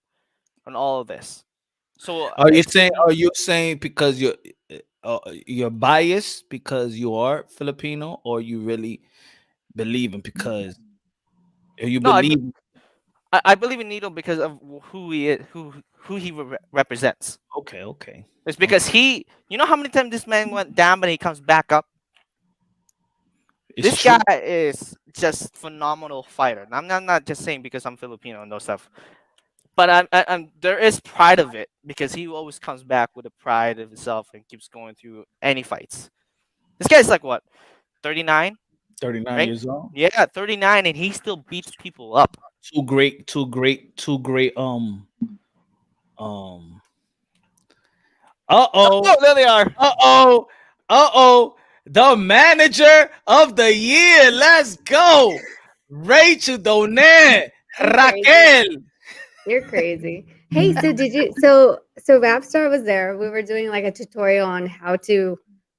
and all of this. So Are you saying because you're biased because you are Filipino, or you really believe in because you No, believe? I believe in Nito because of who he is, who he represents. Okay. It's because you know how many times this man went down, but he comes back up. It's This true. guy is just phenomenal fighter. And I'm not just saying because I'm Filipino and no stuff, but I'm there is pride of it because he always comes back with a pride of himself and keeps going through any fights. This guy's like what, 39? 39 Right? years old. Yeah, 39, and he still beats people up. Two great. Oh, there they are. The manager of the year. Let's go. Rachel Donaire. Raquel. You're crazy. Hey, so did you so Rapstar was there. We were doing like a tutorial on how to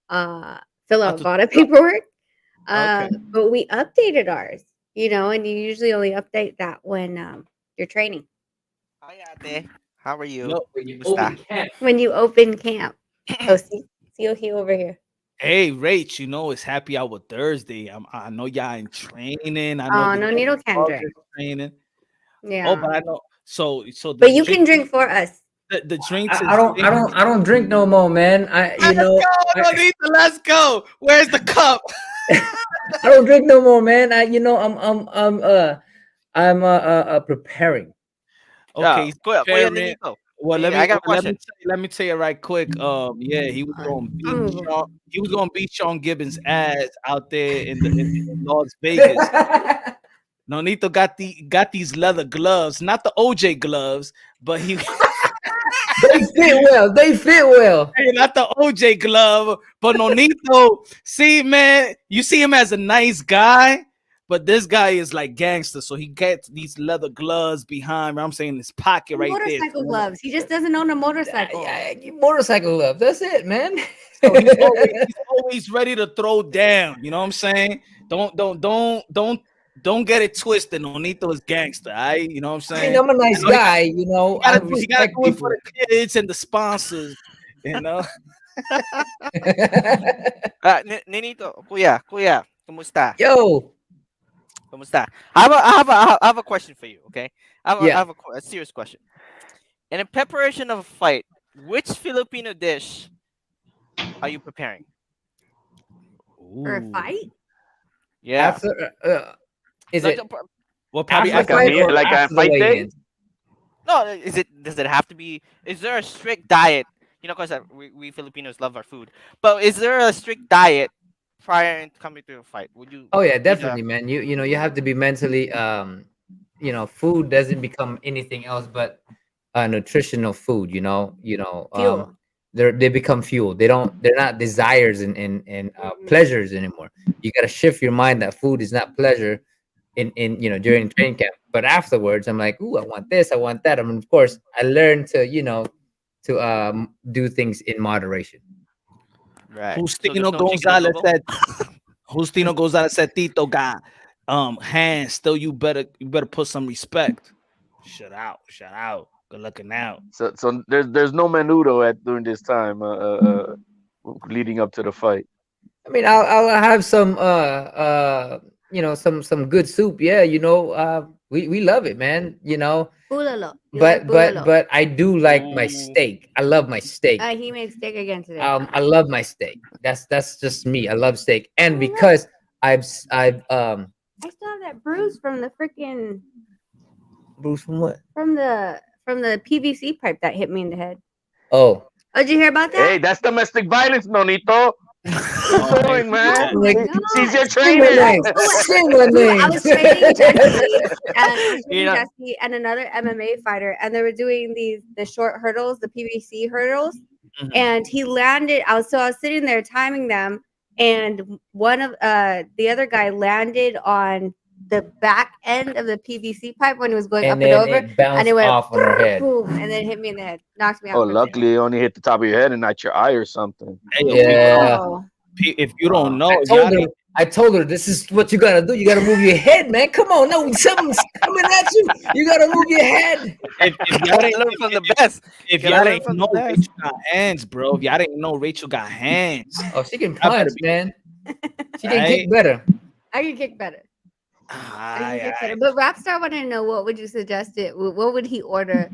fill How out to- VADA paperwork. Okay. But we updated ours, and you usually only update that when you're training. Hi, ate. How are you? Yo, When you Kumusta? open camp. When you open camp. Oh, see he over here. hey, Rach, it's Happy Hour Thursday. I know y'all in training. I know Oh, the no, Nito can't dog drink. is training. Oh, Yeah. but I know. So But you can drink for us. the drinks I, is I don't I don't I don't drink no more, man. Let's go, Nonito, let's go. Where's the cup? I don't drink no more, man. I'm preparing. Okay, he's Kuya preparing. Nonito. Well, I got a let me question. let me tell you right quick. Yeah, he was gonna beat I'm Sean. He was gonna beat Sean Gibbons' ass out there in Las Vegas. Nonito got these leather gloves, not the OJ gloves, but he They fit well. They fit well. Hey, not the OJ glove, but Nonito. See, man, you see him as a nice guy, but this guy is like gangster. So he gets these leather gloves behind. I'm saying his pocket right there. motorcycle gloves. He just doesn't own a motorcycle. Motorcycle gloves. That's it, man. So he's always ready to throw down. You know what I'm saying? Don't get it twisted. Nonito is gangster. You know what I'm I mean, saying? I'm a nice I know guy. I he gotta respect do it for people. the kids and the sponsors. You know. Ninito, kuya, kumusta? Yo, Kumusta? I have a question for you. Okay, I yeah. have a serious question. In the preparation of a fight, which Filipino dish are you preparing? For a Ooh. fight? Yeah. After, is No, it Well, probably after Like the a after fight meal, or like a after the fight day. weigh-in? no. Does it have to be? Is there a strict diet? Because we Filipinos love our food. But is there a strict diet prior to coming to a fight? Would you Oh yeah, eat a definitely, man. You have to be mentally. Food doesn't become anything else but nutritional food. Fuel. They become fuel. They're not desires and pleasures anymore. You got to shift your mind that food is not pleasure in during training camp. But afterwards, I'm like, ooh, I want this, I want that. I mean, of course, I learned to do things in moderation. right? So there's Justino no chicken Gonzalez adobo. said Justino Gonzalez said Tito got hands. Still, you better put some respect. Shout out. Good looking out. So there's no menudo at during this time, leading up to the fight. I mean, I'll have some some good soup. Yeah, we love it, man. Bulalo. You like But I do like my Ooh. steak. I love my steak. He made steak again today. I love my steak. That's just me. I love steak, and Oh, look. because I've I still have that bruise from the freaking Bruce from what? from the PVC pipe that hit me in the head. Oh, Oh, did you hear about Hey, that? that's domestic violence, Nonito. What you doing, man? Oh my Like, She's your God. say my trainer. name. Say my I name. was training You know, Jesse and another MMA fighter, and they were doing the short hurdles, the PVC hurdles, Mhm. and he landed. I was sitting there timing them, and one of the other guy landed on the back end of the PVC pipe when he was going And up and then over, it bounced and it went off on her head. boom, and then hit me in the head, knocked me Oh, out for a bit. luckily it only hit the top of your head and not your eye or something. Hey, Yeah. Oh, if you don't know, I told her this is what you gotta do. You gotta move your head, man. Come on, no, something's coming at you. You gotta move your head. if y'all gotta didn't, learn from the best. if Gotta y'all learn didn't from know, the best. Rachel got hands, bro. If y'all didn't know, Rachel got hands. Oh, she can I better punch, be man. She can right. kick better. I can kick better. I can Aye, kick aye. better. But Rapstar wanted to know, what would you suggest it? What would he order?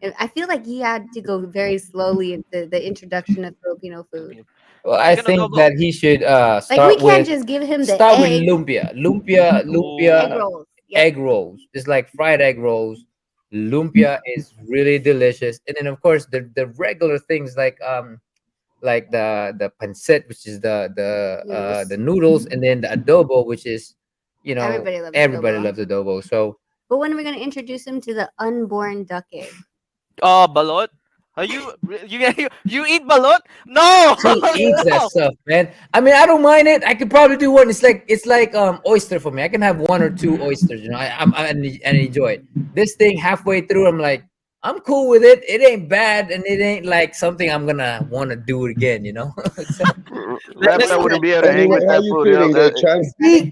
And I feel like he had to go very slowly into the introduction of Filipino food. Well, I Chicken think adobo. that he should Like, we start can't with just give him the start with egg lumpia. egg Lumpia rolls. Yep. egg rolls. It's like fried egg rolls. Lumpia is really delicious. And then of course the regular things like the pancit, which is the noodles, and then the adobo, which is Everybody loves loves adobo. adobo. So But when are we going to introduce him to the unborn duck egg? Oh, balot. Are you eat balut? No, Who eats that no. stuff, man? I mean, I don't mind it. I could probably do one. It's like oyster for me. I can have one or two oysters. You know, I enjoy it. This thing halfway through, I'm like, I'm cool with it. It ain't bad, and it ain't like something I'm gonna want to do it again. You know, so, Raps, I Listen, wouldn't be able to hang Anyway, with how that you food. You know, feeling there, champ?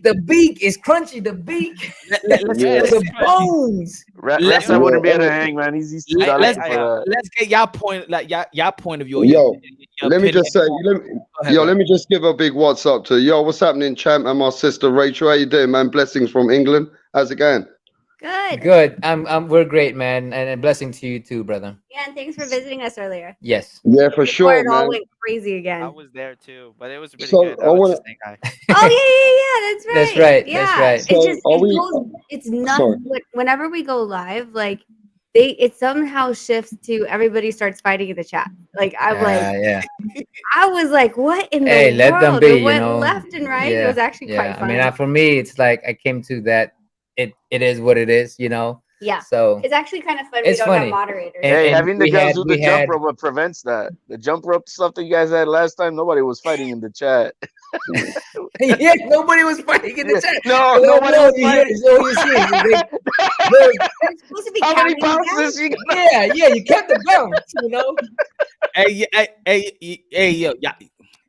the beak is crunchy. The beak, Yeah. the bones. Raps, I let, wouldn't be able to Yeah. hang, man. He's too let's delicate for that. let's get y'all point, like y'all point of view. Yo, let me opinion. just say, Go ahead, let bro. me just give a big what's up to yo. What's happening, champ? And my sister Rachel. How you doing, man? Blessings from England. How's it going? Good. Good. We're great, man, and a blessing to you too, brother. Yeah, and thanks for visiting us earlier. Yes. Yeah, for Before sure, it all man. went crazy I again. was there too, but it was pretty So good. I I was want just saying hi. Oh yeah, that's right. That's right. Yeah, That's right. it's So just are it we? goes. It's not Sorry. whenever we go live, like it somehow shifts to everybody starts fighting in the chat. Like I'm like, Yeah. I was like, what in Hey, the let them world? be. It You went know. left and right. It Yeah. was actually Yeah. quite I fun. mean, for me, it's like I came to that. It is what it is. You know. Yeah, So it's actually kind of fun. it's We don't have funny. moderators. Hey, And having the girls do the we jump had. rope what prevents that. The jump rope stuff that you guys had last time, nobody was fighting in the chat. Yeah, nobody was fighting in the Yeah. chat. No, Well, nobody no, was fighting. all you see is the You're supposed to be How many counting down. bounces you got? yeah, you kept the bounce, you know. Yo, yeah,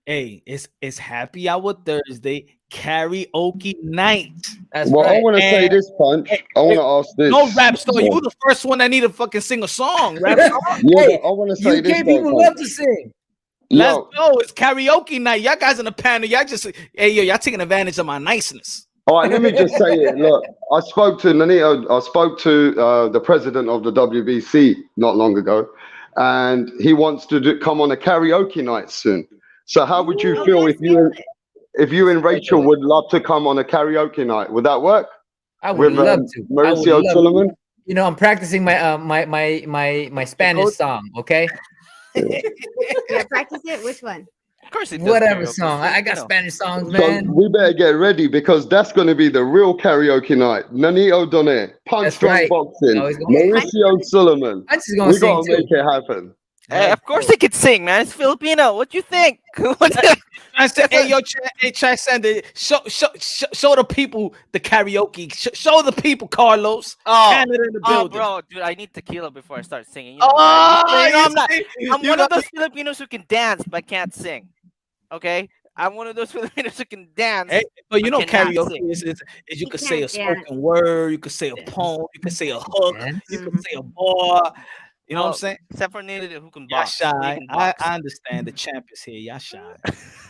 hey, it's Happy Hour Thursday karaoke night. That's Well, I right. want to say And this, Punch. hey, I want hey, to ask this. no rap star. So, You the first one that need to fucking sing a song. Rap star. yeah, Hey, but I want to say this UK though, people Punch. love to sing. Let's Yo, go. It's karaoke night. Y'all guys in the panel. Y'all just y'all taking advantage of my niceness. all right, let me just say it. Look, I spoke to Nonito. I spoke to the president of the WBC not long ago, and he wants to come on a karaoke night soon. So, how would you Oh, feel let's if do it. you and Rachel would love to come on a karaoke night? Would that work I would with love to. I would Mauricio love to. Suleiman? You know, I'm practicing my Spanish song. Okay, Yeah, practice it. Which one? Of course it does. whatever karaoke. song. I got Filipino. Spanish songs, So man. we better get ready because that's going to be the real karaoke night. Nonito Donaire, Punch That's Drunk right. Boxing, No, he's gonna sing. Mauricio Suleiman. Punch is gonna We sing got to too. make it happen. Hey, of course they could sing, man. It's Filipino. What you think? I said, hey, yo, try send it. Show the people the karaoke. Show the people, Carlos. Oh, Canada in the building. bro, dude, I need tequila before I start singing. You know that. I'm not. I'm one of those Filipinos who can dance but can't sing. Okay, I'm one of those Filipinos who can dance. Hey, but you know, cannot karaoke sing. is you You could say a can't dance. spoken word, you could say a poem, you could say a hook, Dance. you could say a bar. You know what I'm saying? Except for Nonito who can Y'all box. He shy. can I box. understand the champ is here. Y'all shy.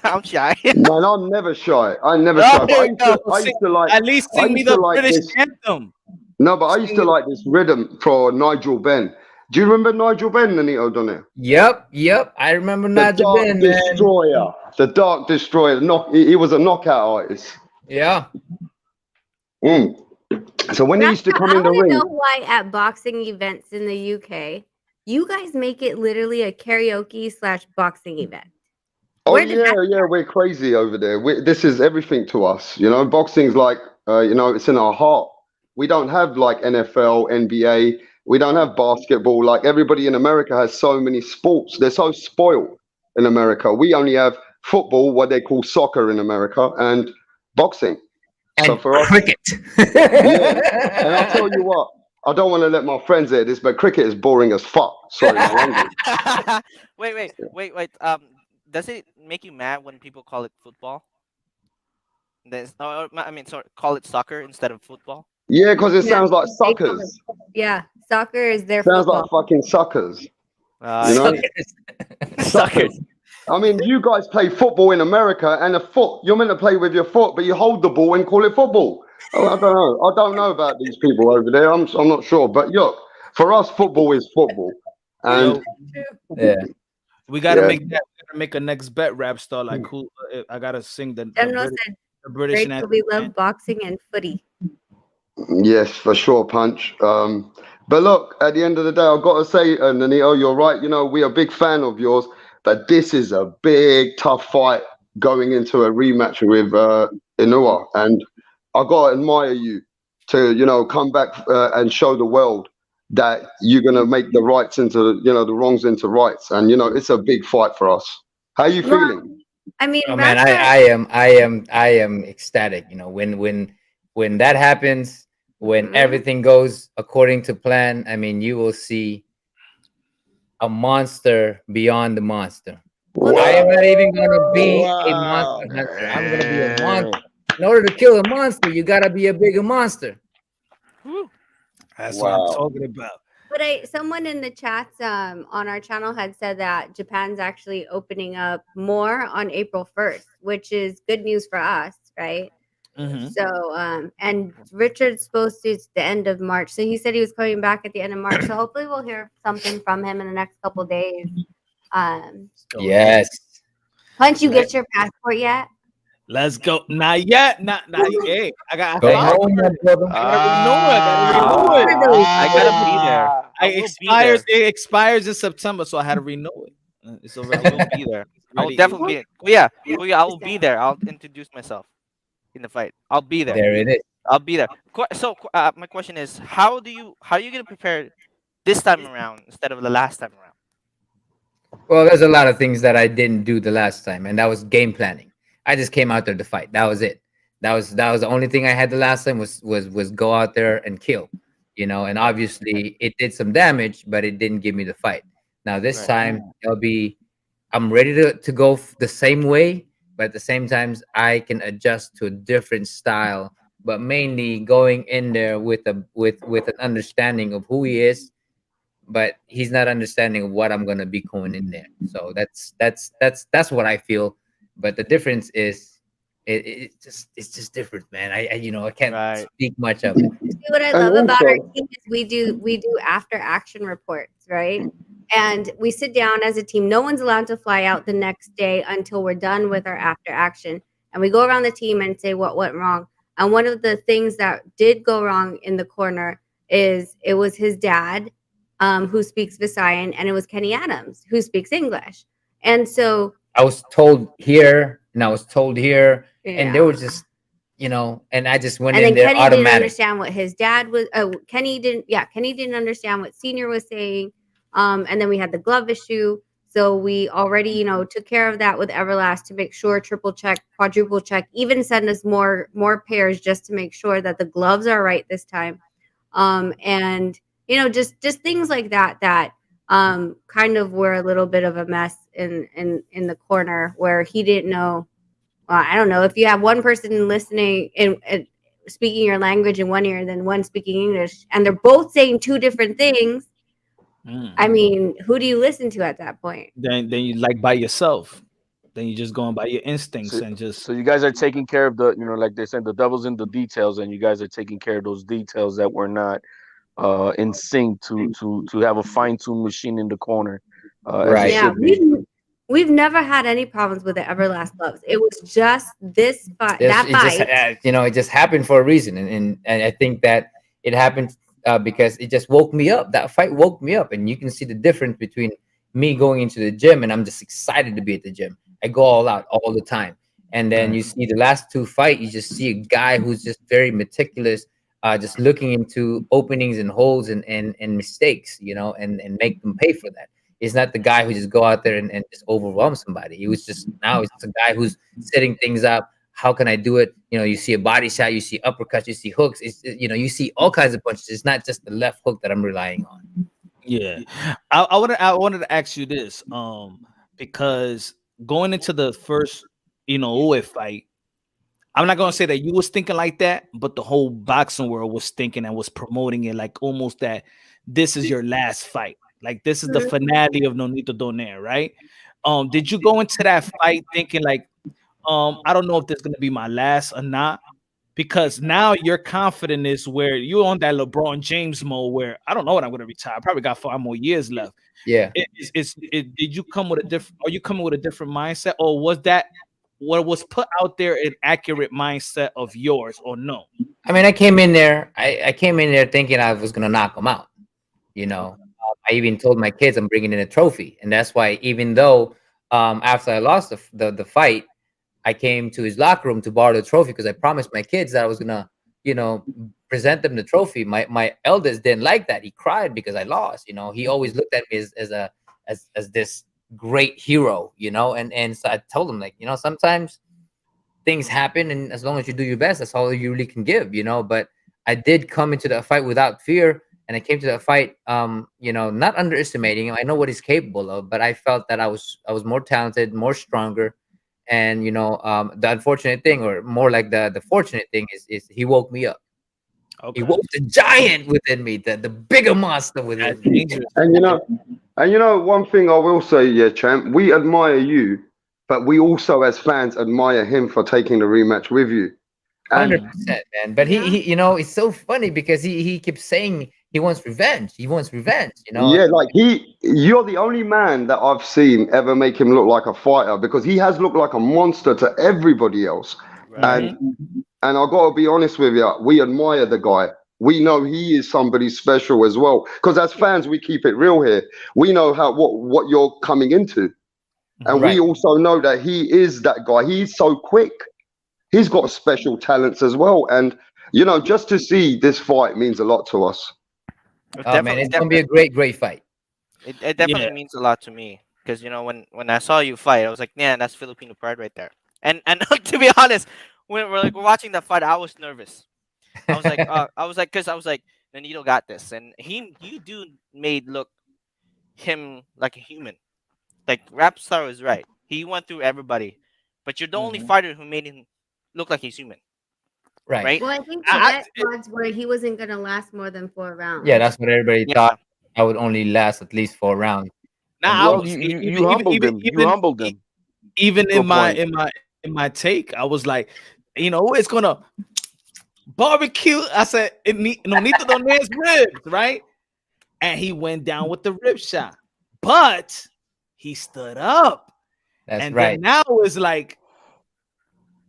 I'm shy. Man, I'm never shy. I'm never Oh, shy. But there you go. I used to like. At least I sing me used to the like British this. anthem. No, but I used to like this rhythm for Nigel Benn. Do you remember Nigel Benn, Nonito Donaire? Yep. I remember The Nigel Dark Ben, man. Destroyer. The Dark Destroyer. He was a knockout artist. Yeah. Mm. So when he used to come I in the want to ring, know why at boxing events in the UK, you guys make it literally a karaoke/boxing event. oh Where did that yeah, we're crazy over there. This is everything to us. You know, boxing's like, it's in our heart. We don't have like NFL, NBA. We don't have basketball. Like everybody in America has so many sports. They're so spoiled in America. We only have football, what they call soccer in America, and boxing. So And for us, cricket. yeah. And I'll tell you what, I don't want to let my friends hear this, but cricket is boring as fuck. Sorry, my language. wait. Does it make you mad when people call it football? I mean, sorry, call it soccer instead of football. Yeah, because it Yeah, sounds like they call suckers. Yeah, soccer is their Sounds football. like fucking suckers. You I know? see. Suckers. I mean, you guys play football in America, and you're meant to play with your foot, but you hold the ball and call it football. Oh, I don't know. I don't know about these people over there. I'm not sure. But look, for us, football is football. And Yeah. We gotta Yeah. make that. We gotta make a next bet, rap star. Like who? I gotta sing the General British, said, the British Rachel, anthem. we love boxing and footy. yes, for sure, Punch. But look, at the end of the day, I've got to say, Nonito, you're right. You know, we're a big fan of yours, but this is a big, tough fight going into a rematch with Inua. And I got to admire you to, come back and show the world that you're gonna make the rights into the wrongs into rights, and it's a big fight for us. How are you Well, feeling? I mean, Oh man, Rafa, I am ecstatic. When that happens, when Mhm. everything goes according to plan, I mean, you will see a monster beyond the monster. Well, I this am is not even gonna be a Wow. monster hunter. I'm gonna be a monster. In order to kill a monster, you gotta be a bigger monster. Whew. That's what I'm Wow. talking about. But someone in the chats on our channel had said that Japan's actually opening up more on April 1st, which is good news for us, right? Mhm. So and Richard's supposed to it's the end of March. So he said he was coming back at the end of March. So hopefully we'll hear something from him in the next couple days. Go ahead. Yes. Punch, you Let, get your passport yet? let's go. Not yet. Not. Hey, I Come filed home, for my it. brother. I gotta renew it. I gotta How renew old it. are those I gotta be there. Ah. I will be there. It expires in September, so I had to renew it. It's I already will be there. I will ready. definitely Well, be. Oh yeah, oh yeah, I will be there. I'll introduce myself in the fight. I'll be there. There it is. I'll be there. My question is, how are you gonna prepare this time around instead of the last time around? Well, there's a lot of things that I didn't do the last time, and that was game planning. I just came out there to fight. That was it. That was the only thing I had the last time was go out there and kill, And obviously, it did some damage, but it didn't give me the fight. Now this Right. time, I'm ready to go the same way, but at the same time, I can adjust to a different style. But mainly going in there with an understanding of who he is, but he's not understanding what I'm gonna be going in there. So that's what I feel. But the difference is it's just different, man. I can't Right. speak much of it. see what I And love about our also, team is we do after action reports, right? And we sit down as a team. No one's allowed to fly out the next day until we're done with our after action. And we go around the team and say what went wrong. And one of the things that did go wrong in the corner is it was his dad, who speaks Visayan, and it was Kenny Adams who speaks English. And so, I was told here and I was told here, and there yeah. was just and I just went And in then there Kenny didn't automatic. understand what his dad was. Oh, Kenny didn't understand what Senior was saying. And then we had the glove issue. So we already, took care of that with Everlast to make sure triple check, quadruple check, even send us more pairs just to make sure that the gloves are right this time. And just things like that kind of were a little bit of a mess in the corner where he didn't know. I don't know if you have one person listening and speaking your language in one ear and then one speaking English, and they're both saying two different things. Mm. I mean, who do you listen to at that point? Then you like by yourself. Then you just going by your instincts So, and just so you guys are taking care of like they said, the devil's in the details, and you guys are taking care of those details that were not in sync to have a fine tuned machine in the corner, as it Right. Yeah, should be. we've never had any problems with the Everlast gloves. It was just this fight, Just that it just fight. it just happened for a reason, and I think that it happened because it just woke me up. That fight woke me up, and you can see the difference between me going into the gym and I'm just excited to be at the gym. I go all out all the time, and then you see the last two fight. You just see a guy who's just very meticulous, just looking into openings and holes and mistakes, and make them pay for that. He's not the guy who just go out there and just overwhelm somebody. He was just now he's just a guy who's setting things up. How can I do it? You see a body shot, you see uppercuts, you see hooks. You see all kinds of punches. It's not just the left hook that I'm relying on. yeah. I wanted to ask you this, because going into the first, Uwe fight, I'm not gonna say that you was thinking like that, but the whole boxing world was thinking and was promoting it like almost that this is your last fight. Like this is the finale of Nonito Donaire, right? Did you go into that fight thinking like, I don't know if this is gonna be my last or not? Because now your confidence is where you're on that LeBron James mode where I don't know when I'm gonna retire. I probably got 5 more years left. Yeah. Did you come with a different? Are you coming with a different mindset, or was that what was put out there an accurate mindset of yours, or no? I mean, I came in there. I came in there thinking I was gonna knock him out. I even told my kids I'm bringing in a trophy, and that's why even though after I lost the fight, I came to his locker room to borrow the trophy because I promised my kids that I was gonna you know, present them the trophy. My eldest didn't like that. He cried because I lost. You know, he always looked at me as a as this great hero. You know, and so I told him, like, you know, sometimes things happen, and as long as you do your best, that's all you really can give. You know, but I did come into the fight without fear, and I came to the fight, you know, not underestimating him. I know what he's capable of, but I felt that I was more talented, more stronger. And you know, the unfortunate thing, or more like the fortunate thing, is he woke me up. He Okay. woke the giant within me, the bigger monster That's within me. dangerous. And one thing I will say, yeah, champ, we admire you, but we also, as fans, admire him for taking the rematch with you. And 100%, man. But Yeah. he, you know, it's so funny because he keeps saying he wants revenge. He wants revenge. You know. yeah, like you're the only man that I've seen ever make him look like a fighter, because he has looked like a monster to everybody else. Right. And Mhm. and I gotta be honest with you, we admire the guy. We know he is somebody special as well. Because as fans, we keep it real here. We know what you're coming into. And we Right. also know that he is that guy. He's so quick. He's got special talents as well. And just to see this fight means a lot to us. It Oh man, definitely, it's gonna be a great fight. it Yeah. definitely means a lot to me because you know when I saw you fight, I was like, man, that's Filipino pride right there. And to be honest, when we're watching that fight, I was nervous. Because I was like, Nonito got this, and you do made look him like a human. Like Rapstar was right. He went through everybody, but you're the only Mhm. fighter who made him look like he's human, Right. right? Well, I think the I, bet odds were he wasn't gonna last more than 4 rounds. Yeah, that's what everybody Yeah. thought. I would only last at least 4 rounds. And now I Well, was you humbled him. You humbled him even to a in my point. in my take, I was like, it's gonna barbecue. I said, Nonito Donaire's ribs, right? And he went down with the rib shot, but he stood up, that's and then right. now it's like,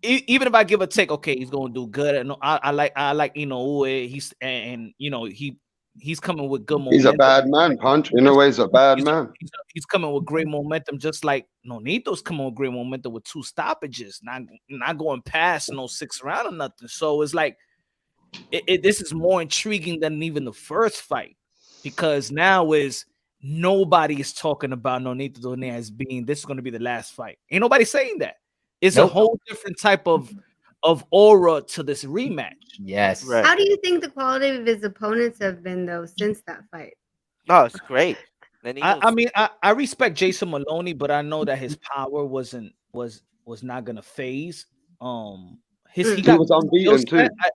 even if I give a take, okay, he's gonna do good. And I like he's and he's coming with good He's a momentum. bad man, Punch. In a way, he's a bad He's, man. he's coming with great momentum, just like Nonito's coming with great momentum with 2 stoppages, not going past no 6th round or nothing. So it's like this is more intriguing than even the first fight, because now is nobody is talking about Nonito Donaire as being this is going to be the last fight. Ain't nobody saying that. It's a Nope. whole different type of aura to this rematch. Yes. Right. How do you think the quality of his opponents have been though since that fight? No, it's great. I Nonito's mean, I respect Jason Maloney, but I know that his power was not gonna phase. He He Mm. got was good skill unbeaten set. too.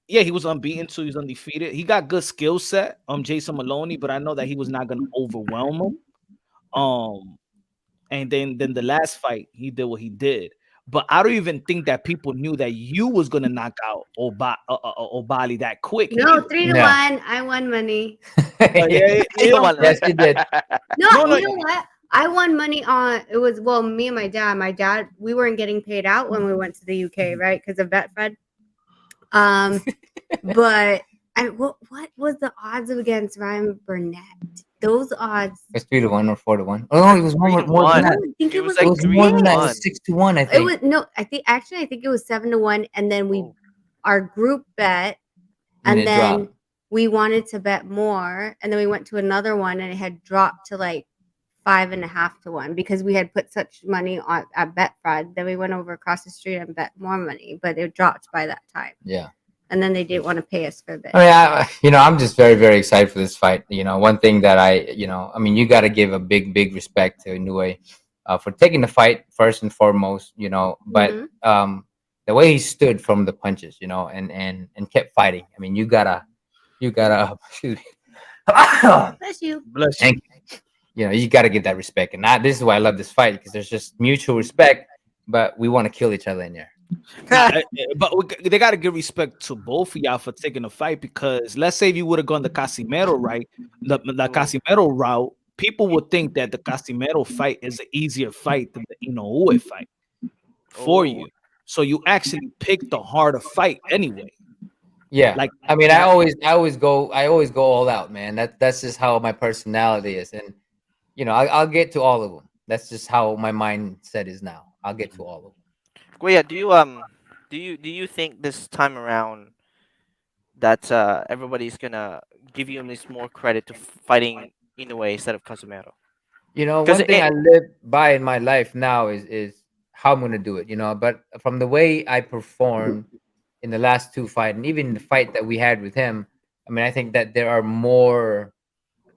Yeah, he was unbeaten, so he's undefeated. He got good skill set, Jason Maloney, but I know that he was not gonna overwhelm him. And then the last fight, he did what he did. But I don't even think that people knew that you was gonna knock out Obali that quick No, either. 3-1. I won money. Yeah, you won, Yes, you did. No, No, no, you know what? I won money on it was me and my dad. My dad, we weren't getting paid out when we went to the UK, right? Because of Betfred. But what was the odds against Ryan Burnett? Those odds. It's 3-1 or 4-1. Oh no, it was more than 3-1. No, that. I think It it was was It like like was more than that. It 3-1. was 6-1, I it think. was no. I think it was 7-1, and then Oh. our group bet, And and it then dropped. we wanted to bet more, and then we went to another one, and it had dropped to like 5.5 to 1 because we had put such money on at Betfred. Then we went over across the street and bet more money, but it dropped by that time. Yeah. And then they didn't want to pay us for a bit. I mean, I'm just very, very excited for this fight. One thing that I mean, you got to give a big respect to Inoue for taking the fight first and foremost. But Mhm. the way he stood from the punches, and kept fighting. I mean, you gotta, excuse me. Bless you. bless you. Thank you. You got to give that respect, and this is why I love this fight, because there's just mutual respect, but we want to kill each other in there. But they got to give respect to both of y'all for taking the fight, because let's say if you would have gone the Casimero the Casimero route, people would think that the Casimero fight is an easier fight than the Inoue fight for Oh. you. So you actually picked the harder fight anyway. Yeah. Like I mean, I that. always go all out, man. That's just how my personality is, and I'll get to all of them. That's just how my mindset is now. I'll get to all of them. Well, yeah. Do you think this time around that everybody's gonna give you at least more credit to fighting Inoue instead of Kazumero. You know, Because one thing I live by in my life now is how I'm gonna do it. You know, but from the way I performed in the last two fight, and even the fight that we had with him, I mean, I think that there are more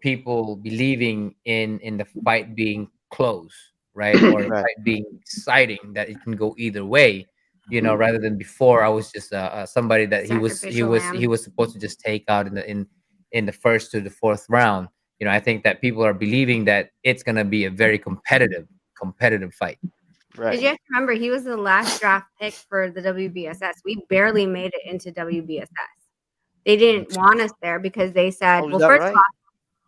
people believing in the fight being close, right, or the right, fight being exciting, that it can go either way. You know, rather than before, I was just somebody that Sacrificial he lamb. was supposed to just take out in the first to the fourth round. You know, I think that people are believing that it's gonna be a very competitive fight. Because right. you have to remember, he was the last draft pick for the WBSS. We barely made it into WBSS. They didn't want us there because they said, Oh, is well, that first of right? all,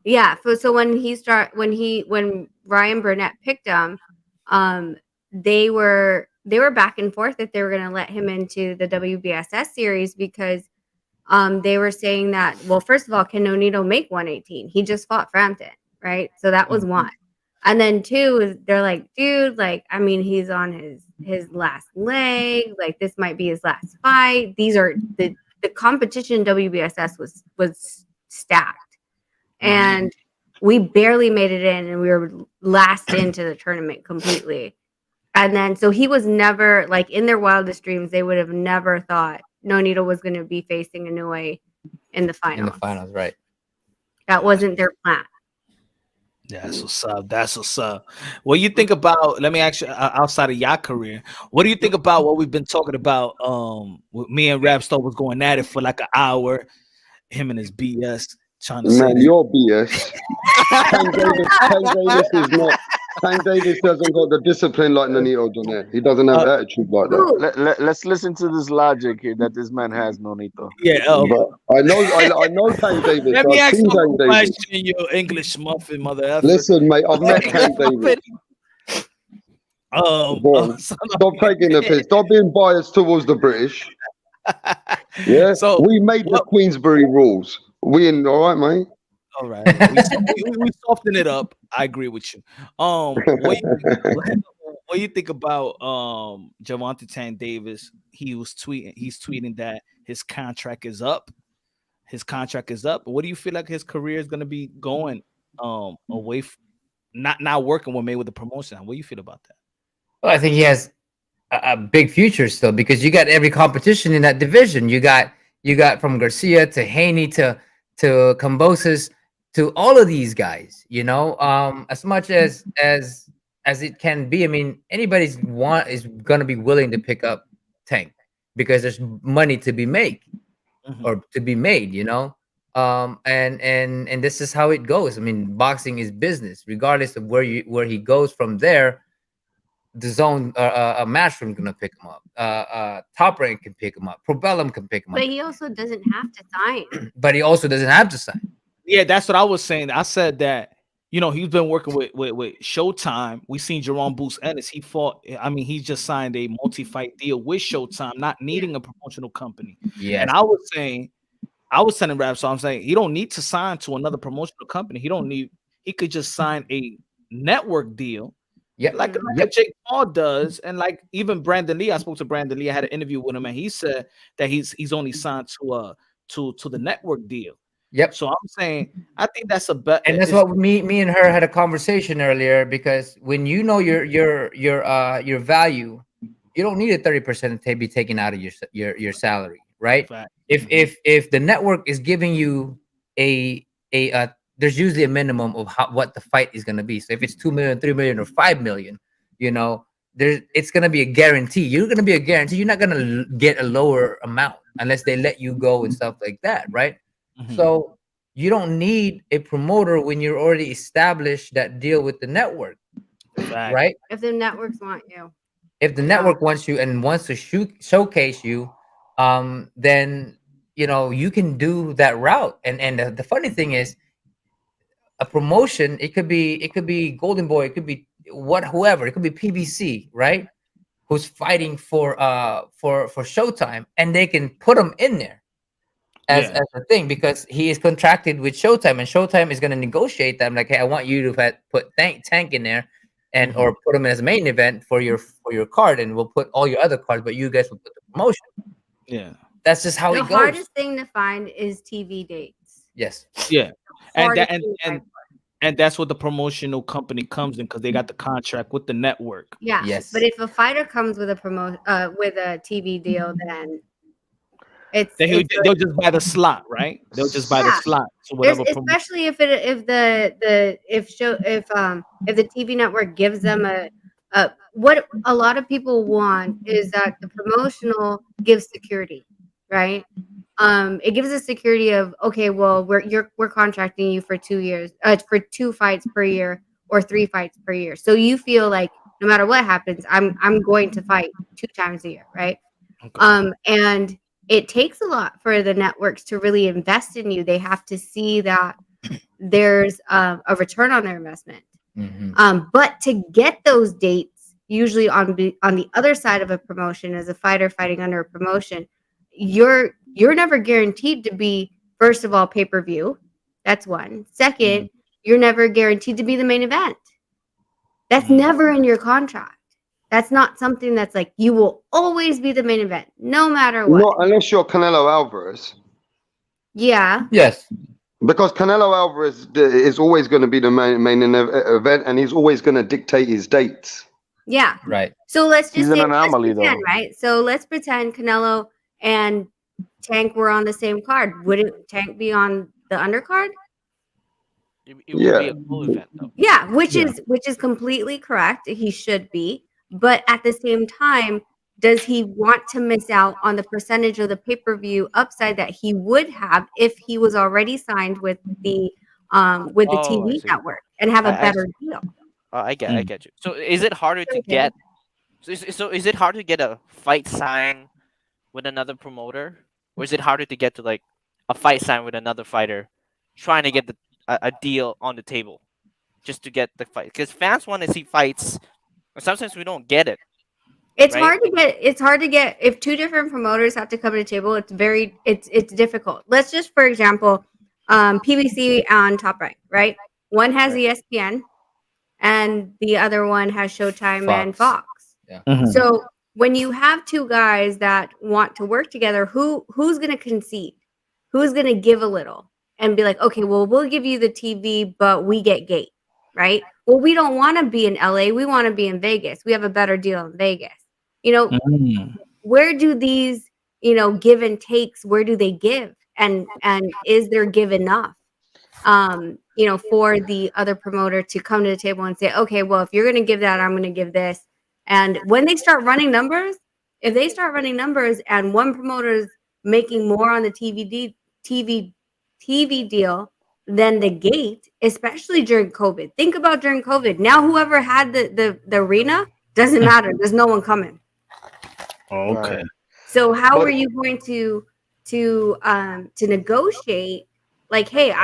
yeah. So when Ryan Burnett picked him, um, they were back and forth if they were going to let him into the WBSS series because they were saying that, well, first of all, can Nonito make 118? He just fought Frampton, right? So that was one. And then two is they're like, dude, like, I mean, he's on his last leg. Like, this might be his last fight. These are the competition in WBSS was stacked. And we barely made it in, and we were last into the tournament completely. And then so he was never like in their wildest dreams, they would have never thought Nonito was going to be facing Inoue in the In the finals. finals, right? That wasn't their plan. That's what's up. That's what's up. What do you think about? Let me ask you, outside of your career, what do you think about what we've been talking about? With me and Rapstar was going at it for like an hour. Him and his BS trying to say Man, that. you're BS. Tank Davis is not. Tank Davis doesn't got the discipline like Nonito Donaire. He doesn't have attitude like that. Ooh, Let's listen to this logic here that this man has, Nonito. Yeah. But I know Tank Davis. Let me I've ask seen you a Tank Davis. question, you English muffin mother effer. Listen, mate, I've met Tank Davis. Boy, stop taking the piss. Stop being biased towards the British. Yeah, So we made the Queensbury rules. We in all right, mate. all right, we soften it up. I agree with you. What do you think about Gervonta Tank Davis? He's tweeting that his contract is up. His contract is up. What do you feel like his career is going to be going away from not working with Mayweather Promotion? What do you feel about that? Well, I think he has a big future still because you got every competition in that division. You got from Garcia to Haney to Kambosos to all of these guys. You know, as much as it can be. I mean, anybody's is gonna be willing to pick up Tank because there's money to be made or to be made. You know, and this is how it goes. I mean, boxing is business, regardless of where he goes from there. The zone a matchroom gonna pick him up. Top Rank can pick him up. Probellum can pick him up. but he also doesn't have to sign. But he also doesn't have to sign. Yeah, that's what I was saying. I said that he's been working with Showtime. We seen Jerome Boost Ennis. He fought. I mean, he just signed a multi-fight deal with Showtime, not needing a promotional company. Yes. And I was telling Rap, so I'm saying he don't need to sign to another promotional company. He could just sign a network deal. Yep. Like a Jake Paul does, and like even Brandon Lee. I spoke to Brandon Lee. I had an interview with him, and he said that he's only signed to the network deal. Yep. So I'm saying I think that's a bet, and that's what me and her had a conversation earlier, because when you know your value, you don't need a 30% to be taken out of your salary, right? Fact. If the network is giving you a there's usually a minimum of what the fight is going to be. So if it's 2 million, 3 million, or 5 million, it's going to be a guarantee. You're going to be a guarantee. You're not going to get a lower amount unless they let you go and stuff like that, right? So you don't need a promoter when you're already established that deal with the network, right? If the networks want you, if the network wants you and wants to showcase you, then you can do that route. And the funny thing is, a promotion, it could be Golden Boy, it could be whoever, it could be PBC, right? Who's fighting for Showtime, and they can put him in there as a thing because he is contracted with Showtime, and Showtime is going to negotiate them like, hey, I want you to put Tank in there, and or put him as a main event for your card, and we'll put all your other cards, but you guys will put the promotion. Yeah. That's just how The it goes. hardest thing to find is TV dates. Yes. Yeah, and Hardest that thing to find. and that's what the promotional company comes in because they got the contract with the network. Yeah. Yes. But if a fighter comes with a with a TV deal, then it's They'll just buy the slot, right? They'll just buy the Yeah. slot. So there's whatever. especially if the TV network gives them a what a lot of people want is that the promotional gives security, right? It gives a security of, okay, well, we're contracting you for 2 years, for 2 fights per year or 3 fights per year. So you feel like no matter what happens, I'm going to fight 2 times a year, right? Okay. And it takes a lot for the networks to really invest in you. They have to see that there's a return on their investment. But to get those dates, usually on the other side of a promotion, as a fighter fighting under a promotion, you're never guaranteed to be, first of all, pay-per-view. That's one. Second, you're never guaranteed to be the main event. That's never in your contract. That's not something that's like you will always be the main event, no matter what. Not unless you're Canelo Alvarez. Yeah. Yes. Because Canelo Alvarez is always going to be the main event, and he's always going to dictate his dates. Yeah. Right. So let's He's just an say, anomaly, let's pretend, though. right? So let's pretend Canelo and Tank were on the same card. Wouldn't Tank be on the undercard? It would be a cool event, though. Yeah, which is completely correct. He should be. But at the same time, does he want to miss out on the percentage of the pay-per-view upside that he would have if he was already signed with the Oh, I TV see. network and have a I better see. deal? I get you. So is it harder to Okay. get? So is it harder to get a fight sign with another promoter, or is it harder to get to like a fight sign with another fighter, trying to get a deal on the table, just to get the fight? Because fans want to see fights, and sometimes we don't get it. It's Right? hard to get if 2 different promoters have to come to the table. It's difficult. Let's just, for example, PBC on Top Rank, right? One has ESPN, and the other one has Showtime and Fox. Yeah. So when you have 2 guys that want to work together, who's going to concede? Who's going to give a little and be like, okay, well, we'll give you the TV, but we get gate, right? Well, we don't want to be in LA. We want to be in Vegas. We have a better deal in Vegas. You know, where do these, give and takes, where do they give? And is there give enough? For the other promoter to come to the table and say, okay, well, if you're going to give that, I'm going to give this. And when they start running numbers, if they start running numbers and one promoter is making more on the TV deal than the gate, especially during COVID. Think about during COVID. Now, whoever had the arena, doesn't matter. There's no one coming. Okay. Right. So how are you going to negotiate? Like, hey,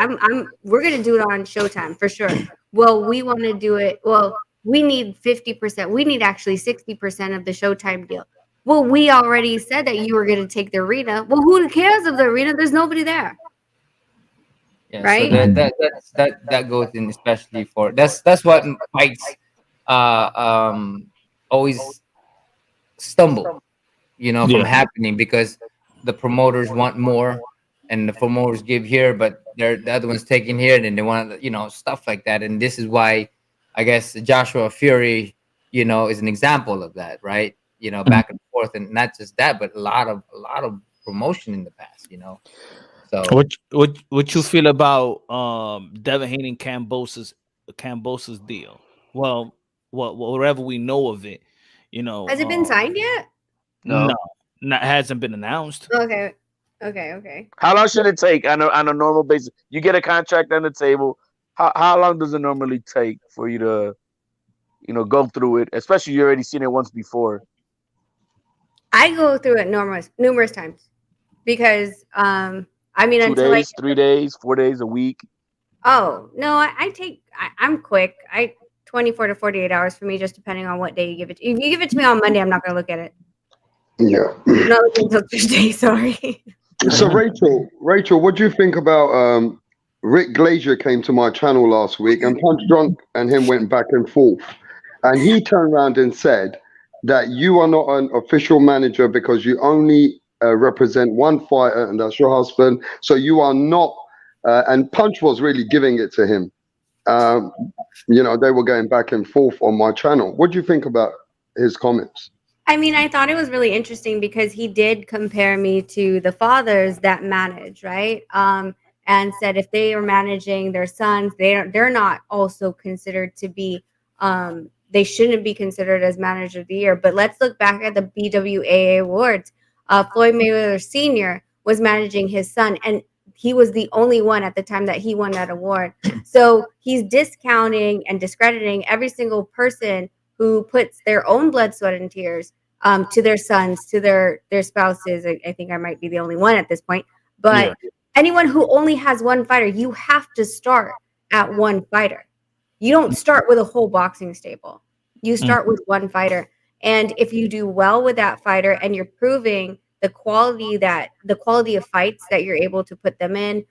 we're gonna do it on Showtime for sure. Well, we want to do it. Well, we need 50%. We need actually 60% of the Showtime deal. Well, we already said that you were going to take the arena. Well, who cares of the arena? There's nobody there. Yeah, right? So that goes in, especially for that's what fights always stumble, from happening, because the promoters want more and the promoters give here, but the other one's taking here, and then they want, stuff like that. And this is why I guess Joshua Fury, is an example of that, right? Back and forth, and not just that, but a lot of promotion in the past, So what you feel about Devin Haney and Kambosos deal? Well, whatever we know of it, Has it been signed yet? No, hasn't been announced. Okay. How long should it take on a normal basis? You get a contract on the table. How long does it normally take for you to, go through it? Especially you already seen it once before. I go through it numerous times because I mean 2 days, 3 days, 4 days, a week. Oh no, I'm quick. 24 to 48 hours for me, just depending on what day you give it. If you give it to me on Monday, I'm not gonna look at it. Yeah. I'm not looking until Tuesday. Sorry. So Rachel, what do you think about Rick Glazier came to my channel last week, and Punch Drunk and him went back and forth, and he turned around and said that you are not an official manager because you only represent one fighter, and that's your husband. So you are not. And Punch was really giving it to him. Um, they were going back and forth on my channel. What do you think about his comments? I mean, I thought it was really interesting because he did compare me to the fathers that manage, right? And said if they are managing their sons, they're not also considered to be they shouldn't be considered as manager of the year. But let's look back at the BWAA awards. Floyd Mayweather Sr. was managing his son, and he was the only one at the time that he won that award. So he's discounting and discrediting every single person who puts their own blood, sweat, and tears to their sons, to their spouses. I think I might be the only one at this point. But anyone who only has one fighter, you have to start at one fighter. You don't start with a whole boxing stable. You start with one fighter. And if you do well with that fighter and you're proving the quality of fights that you're able to put them in,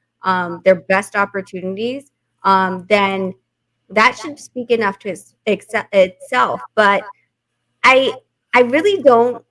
their best opportunities, then that should speak enough to itself. But I really don't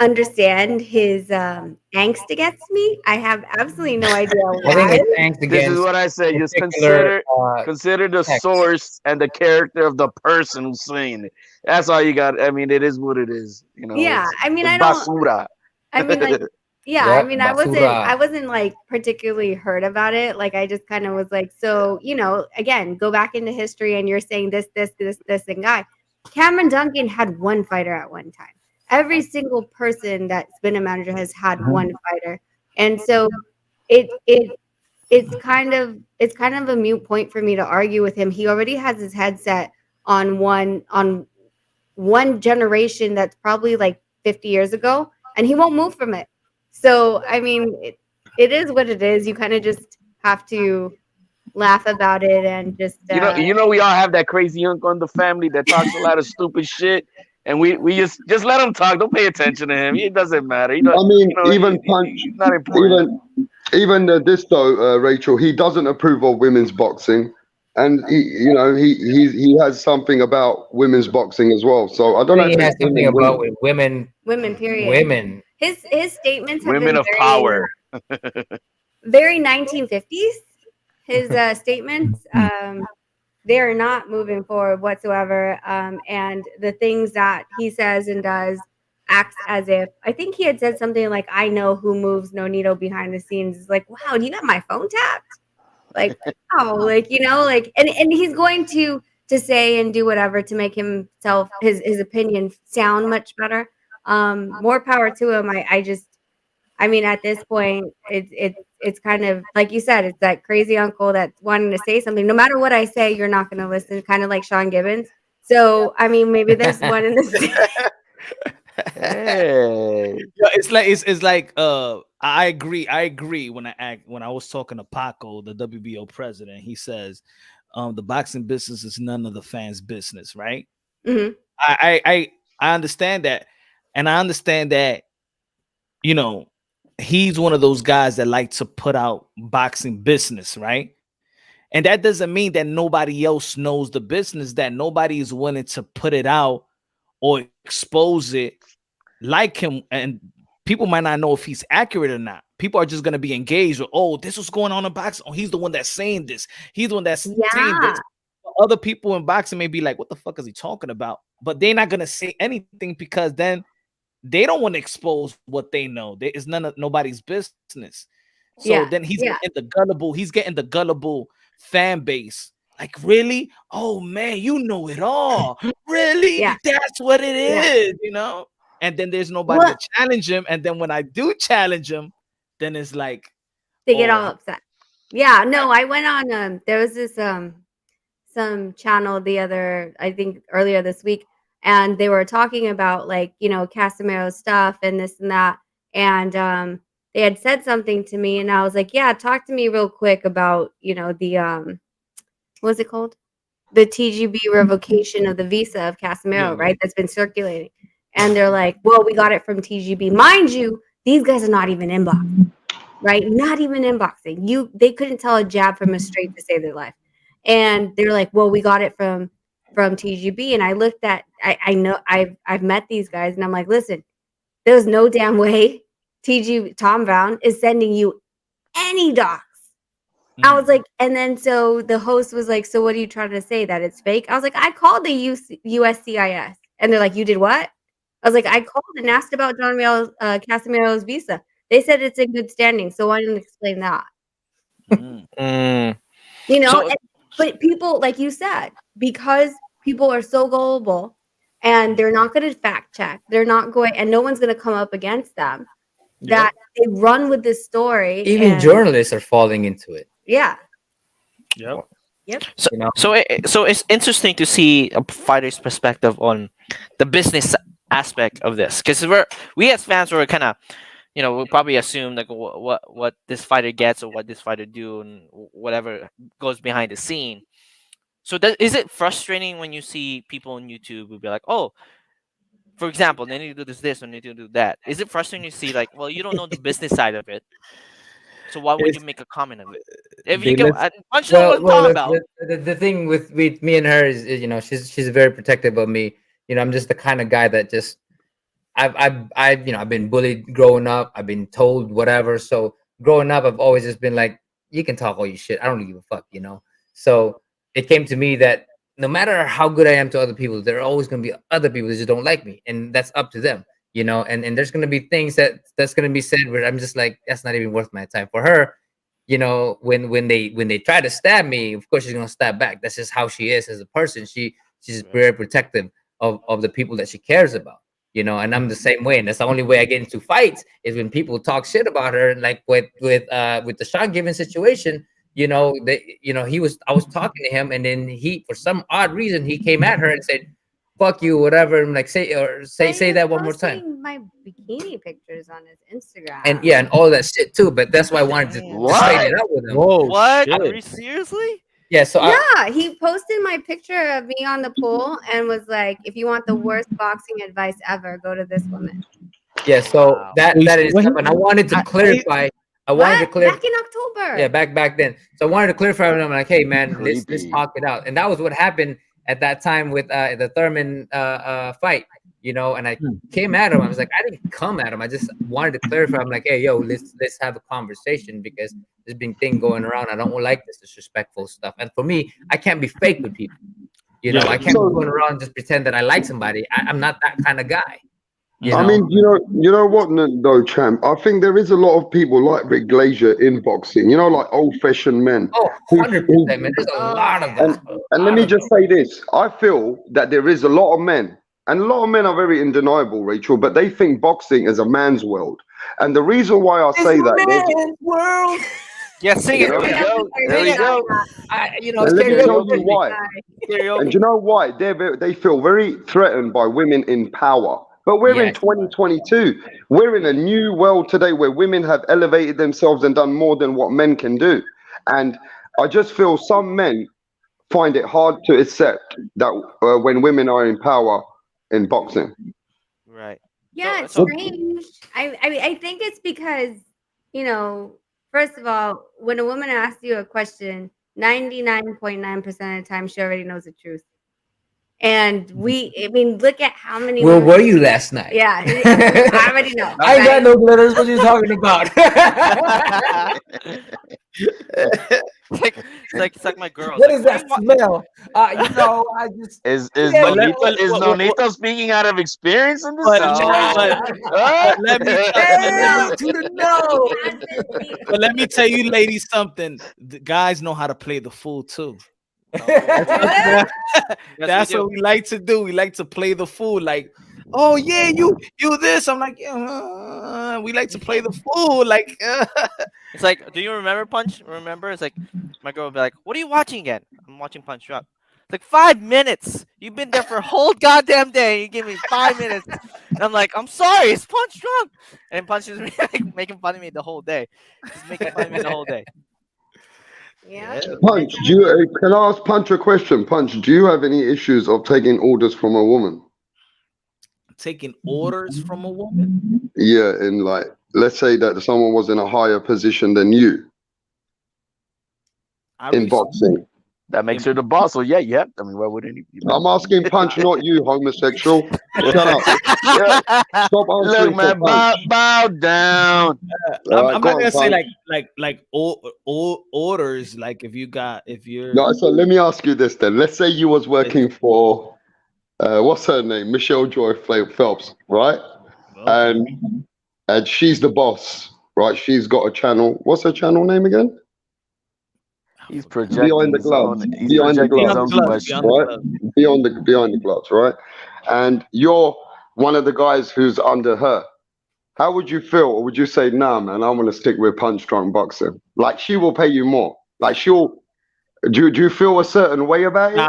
understand his angst against me. I have absolutely no idea I think why. it's angst This against is what I say. Just particular, consider the text. source and the character of the person who's saying it. That's all you got. I mean, it is what it is. Yeah, I mean, it's I don't. basura. I mean, like, yeah, I Yep, mean, basura. I wasn't like particularly hurt about it. Like, I just kind of was like, so, again, go back into history and you're saying this, and guy. Cameron Duncan had one fighter at one time. Every single person that's been a manager has had one fighter. And so it's kind of a mute point for me to argue with him. He already has his headset on one generation that's probably like 50 years ago, and he won't move from it. So I mean, it is what it is. You kind of just have to laugh about it and just We all have that crazy uncle in the family that talks a lot of stupid shit, and we just let him talk. Don't pay attention to him. It doesn't matter. I mean, even Punch, he's not important. even this though, Rachel, he doesn't approve of women's boxing, and he has something about women's boxing as well. So I don't know He if has it's him something and about women. women. Period. Women. His statements have Women been of power. very 1950s. His statements, they are not moving forward whatsoever. And the things that he says and does acts as if, I think he had said something like, I know who moves Nonito behind the scenes. It's like, wow, do you have my phone tapped? Like, wow, like, and he's going to say and do whatever to make himself, his opinion sound much better. More power to him. I mean, at this point, it's kind of like you said, it's that crazy uncle that's wanting to say something. No matter what I say, you're not going to listen. Kind of like Sean Gibbons. So, I mean, maybe there's one in this. Hey. Yeah, it's like I agree when I was talking to Paco, the WBO president. He says the boxing business is none of the fans' business, right? Mhm. I understand that, and I understand that he's one of those guys that like to put out boxing business, right? And that doesn't mean that nobody else knows the business, that nobody is willing to put it out or expose it like him. And people might not know if he's accurate or not. People are just going to be engaged with, oh, this was going on in boxing. Oh, he's the one that's saying this. He's the one that's saying this. Other people in boxing may be like, what the fuck is he talking about? But they're not going to say anything because then they don't want to expose what they know. It's nobody's business. So then he's getting the gullible fan base. Like, really? Oh man, you know it all. Really? Yeah. That's what it is, And then there's nobody to challenge him. And then when I do challenge him, then it's like they get all upset. Yeah, no, I went on there was this some channel I think earlier this week, and they were talking about like, Casimiro's stuff and this and that. And they had said something to me and I was like, yeah, talk to me real quick about, the what's it called? The TGB revocation of the visa of Casimiro, right? That's been circulating. And they're like, well, we got it from TGB. Mind you, these guys are not even in boxing, right? Not even in boxing. They couldn't tell a jab from a straight to save their life. And they're like, well, we got it from TGB. And I looked at, I know I've met these guys and I'm like, listen, there's no damn way TG Tom Brown is sending you any docs. I was like, and then so the host was like, so what are you trying to say, that it's fake? I was like, I called the USCIS, and they're like, you did what? I was like, I called and asked about John Casimiro's visa. They said it's in good standing, so why didn't you explain that? You know, So- but people, like you said, because people are so gullible and they're not going to fact check, they're not going, and no one's going to come up against them, that they run with this story. Even and, journalists are falling into it. yeah. Yep. Yep. So, You know? so it's interesting to see a fighter's perspective on the business aspect of this, because we as fans were kind of, you know, we probably assume like what this fighter gets or what this fighter do and whatever goes behind the scene. So is it frustrating when you see people on YouTube who be like, oh, for example, they need to do this or they need to do that? Is it frustrating to see like, well, you don't know the business side of it, so why would you make a comment of it? If you can, Punch know what I'm talking about. The thing with me and her is, you know, she's very protective of me. You know, I'm just the kind of guy that just I've you know, I've been bullied growing up. I've been told whatever. So growing up, I've always just been like, you can talk all your shit. I don't give a fuck, you know. So it came to me that no matter how good I am to other people, there are always going to be other people that just don't like me, and that's up to them, you know. And there's going to be things that's going to be said where I'm just like, that's not even worth my time. For her, you know, when they try to stab me, of course she's going to stab back. That's just how she is as a person. She's very protective of the people that she cares about, you know. And I'm the same way, and that's the only way I get into fights is when people talk shit about her. Like with the Sean Given situation, you know, I was talking to him, and then he, for some odd reason, he came at her and said, fuck you, whatever. I'm like, say that one more time. Posting my bikini pictures on his Instagram. And yeah, and all that shit too. But that's why I wanted to straighten it out with him. Whoa, What? shit. Are you seriously? Yeah, so He posted my picture of me on the pool and was like, if you want the worst boxing advice ever, go to this woman. yeah, so Wow. that is stuff, and I wanted to clarify. Back in October. Yeah, back then. So I wanted to clarify with him, like, hey man, let's Creepy. talk it out. And that was what happened at that time with the Thurman fight, you know. And I came at him. I was like, I didn't come at him. I just wanted to clarify. I'm like, hey, yo, let's have a conversation, because there's been thing going around. I don't like this disrespectful stuff. And for me, I can't be fake with people. You know, I can't be going around and just pretend that I like somebody. I'm not that kind of guy. You I know? mean, you know what, though, champ? I think there is a lot of people like Rick Glazier in boxing, you know, like old-fashioned men. Oh, 100%, man. There's a lot of them. And let me just say this. I feel that there is a lot of men, and a lot of men are very undeniable, Rachel, but they think boxing is a man's world. And the reason why I say that... world. Yeah, sing it. There we go. There we go. You know, And let me tell you why. Karaoke. And you know why? They feel very threatened by women in power. But we're in 2022. We're in a new world today where women have elevated themselves and done more than what men can do. And I just feel some men find it hard to accept that when women are in power in boxing. Right. Yeah, it's So- strange. I think it's because, you know, first of all, when a woman asks you a question, 99.9% of the time she already knows the truth. And look at how many. Where women- were you last night? Yeah, I already know. I ain't got no glitters. What you talking about? it's like my girl. What is that smell? You know, I just Is Yeah, Nonito speaking out of experience in this But- situation? but let me hell to the no. But let me tell you, ladies, something. The guys know how to play the fool too. That's what we like to do. We like to play the fool. Like, oh yeah, you this. I'm like, yeah. We like to play the fool. Like, It's like, do you remember Punch? Remember? It's like my girl would be like, "What are you watching again?" I'm watching Punch Drunk. It's like 5 minutes. You've been there for a whole goddamn day. You give me 5 minutes. And I'm like, I'm sorry, it's Punch Drunk. And Punch is like, making fun of me the whole day. He's making fun of me the whole day. Yeah. Punch, can I ask Punch a question? Punch, do you have any issues of taking orders from a woman? taking orders from a woman. Yeah, and like, let's say that someone was in a higher position than you in boxing. That makes her the boss. So yeah. I mean, why wouldn't he? I'm asking Punch, not you, homosexual. Shut up. Yeah. Stop answering Look, for man, Punch. bow down. All right, I'm go not on, gonna say Punch. orders. Like if you're No, so let me ask you this then. Let's say you was working for what's her name, Michelle Joy Phelps, right? okay. And she's the boss, right? She's got a channel. What's her channel name again? He's Behind projecting the his own. gloves. He's Behind the projecting his gloves, own question. right? Behind the gloves, right? And you're one of the guys who's under her. How would you feel? Or would you say, nah, man, I want to stick with punch drunk boxing? Like she will pay you more. Like she'll. Do you feel a certain way about it?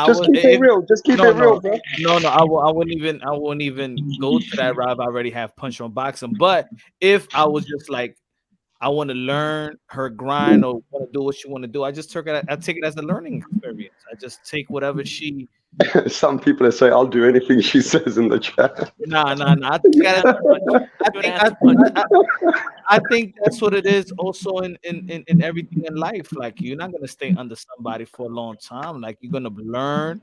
Just keep it real. Just keep it real, bro. No. I wouldn't even go to that route. I already have punch on boxing. But if I was just like, I want to learn her grind or want to do what she want to do, I take it as a learning experience. I just take whatever she. Some people say I'll do anything she says in the chat. Nah. I think that I think that's what it is also in everything in life. Like you're not gonna stay under somebody for a long time. Like you're gonna learn,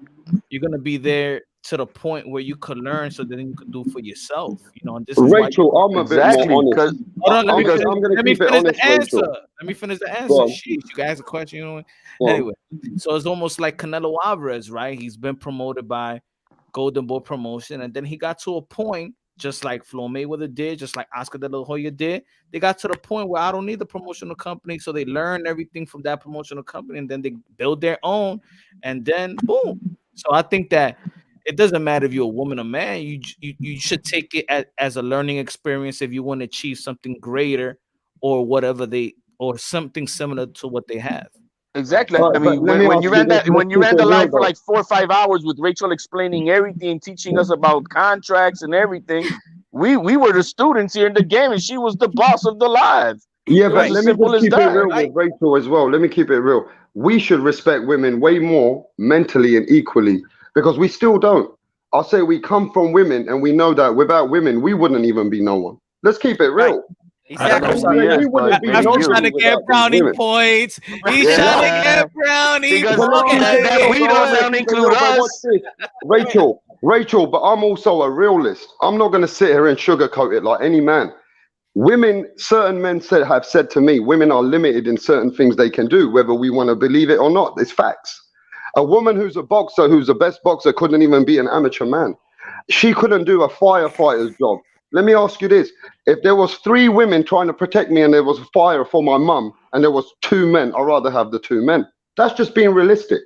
you're gonna be there to the point where you could learn so then you could do for yourself. And this is why Rachel, I'm a bit Exactly, more because honest. hold on, I'm gonna let me keep it finish honest, the answer. Rachel. Let me finish the Go answer. on. Sheesh, you guys a question, Go on. Anyway, so it's almost like Canelo Alvarez, right? He's been promoted by Golden Boy Promotion, and then he got to a point, just like Floyd Mayweather did, just like Oscar De La Hoya did. They got to the point where I don't need the promotional company, so they learn everything from that promotional company, and then they build their own, and then boom. So I think that it doesn't matter if you're a woman or man. You should take it as a learning experience if you want to achieve something greater or whatever or something similar to what they have. exactly. All I right, but mean, let me when ask you you ran this. that, Let's when you keep ran it the real live for though. like 4 or 5 hours with Rachel explaining everything, teaching us about contracts and everything, we were the students here in the game, and she was the boss of the live. Yeah, It but was as let me simple just as keep it that. real with Rachel as well. Let me keep it real. We should respect women way more mentally and equally because we still don't. I'll say we come from women and we know that without women, we wouldn't even be no one. Let's keep it Right. real. I don't know who he We is, but wouldn't be maybe I'm just you. trying nobody to get without these brownie women. points. He's trying to Yeah, get brownie because But let's keep it points. that real, we bro. don't Let's keep it include real. But watch us. this, Rachel. But I'm also a realist. I'm not gonna sit here and sugarcoat it like any man. Women, certain men have said to me, women are limited in certain things they can do, whether we want to believe it or not. It's facts. A woman who's a boxer, who's the best boxer, couldn't even be an amateur man. She couldn't do a firefighter's job. Let me ask you this. If there was 3 women trying to protect me and there was a fire for my mum and there was 2 men, I'd rather have the 2 men. That's just being realistic.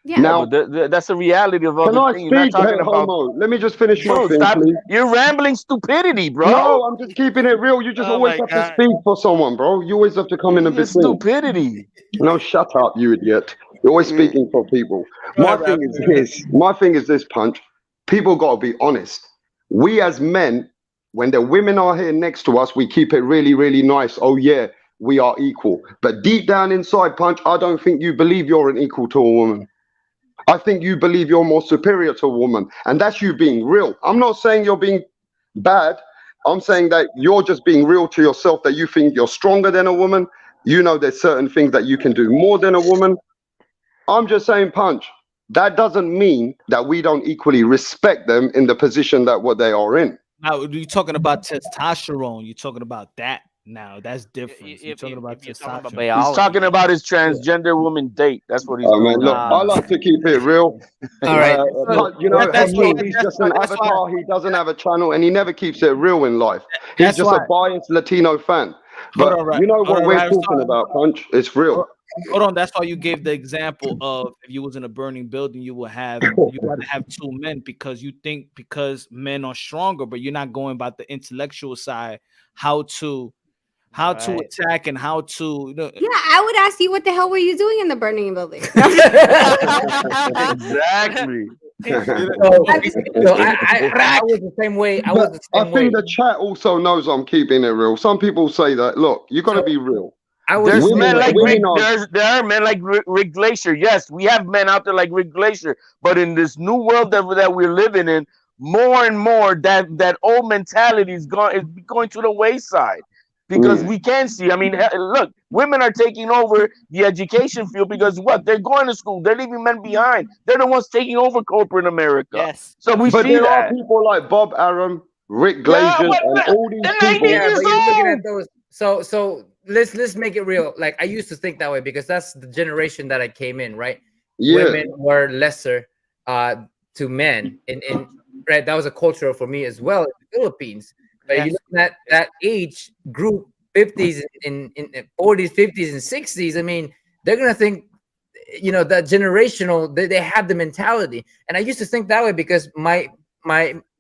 Yeah. Yeah, Now, but that's the reality of can other I things. You're not speak, talking about, homo? Let me just finish my bro. thing, Stop. please. You're rambling stupidity, bro. No, I'm just keeping it real. You just Oh always my have to god. speak for someone, bro. You always have to come in You're between. stupidity. No, shut up, you idiot. You're always Yeah. speaking for people. Go My ahead, Ralph. thing is this. My thing is this, Punch. People got to be honest. We as men, when the women are here next to us, we keep it really, really nice. Oh, yeah, we are equal. But deep down inside, Punch, I don't think you believe you're an equal to a woman. I think you believe you're more superior to a woman. And that's you being real. I'm not saying you're being bad. I'm saying that you're just being real to yourself, that you think you're stronger than a woman. You know there's certain things that you can do more than a woman. I'm just saying, Punch, that doesn't mean that we don't equally respect them in the position that what they are in. Now you're talking about testosterone. You're talking about that now. That's different. You're If, talking about if you're talking about testosterone. He's talking biology, about his transgender woman date. That's what he's Oh man, doing look, right I now. like to keep it real. All right. So You know, that's why. Hakeem, he's just an That's why. avatar. He doesn't have a channel, and he never keeps it real in life. He's That's just why. a biased Latino fan. Hold But on, right? you know Hold what on, we're right? talking about, Punch? It's real. Hold on. That's why you gave the example of if you was in a burning building, you gotta have 2 men because you think because men are stronger, but you're not going about the intellectual side, how to right? attack and how to Yeah, I would ask you what the hell were you doing in the burning building? Exactly. So I was the same way. I was But the I same way. think the chat also knows I'm keeping it real. Some people say that, look, you got to So be real. I was the There's same men way. like Women Rick. are, There are men like Rick Glacier. Yes, we have men out there like Rick Glacier. But in this new world that we're living in, more and more that old mentality is going to the wayside. because we can see. I mean, look, women are taking over the education field because what? They're going to school. They're leaving men behind. They're the ones taking over corporate America. Yes. So we But see there are that. people like Bob Arum, Rick Yeah, Glazier, but and all these they're 19 people. Yeah, years but you're looking old. at those. So let's make it real. Like I used to think that way because that's the generation that I came in, right? Yeah, Women were lesser to men, and right, that was a culture for me as well in the Philippines. But you Yes. look at that age group, 50s in 40s, 50s, and 60s. I mean, they're gonna think, that generational. They have the mentality, and I used to think that way because my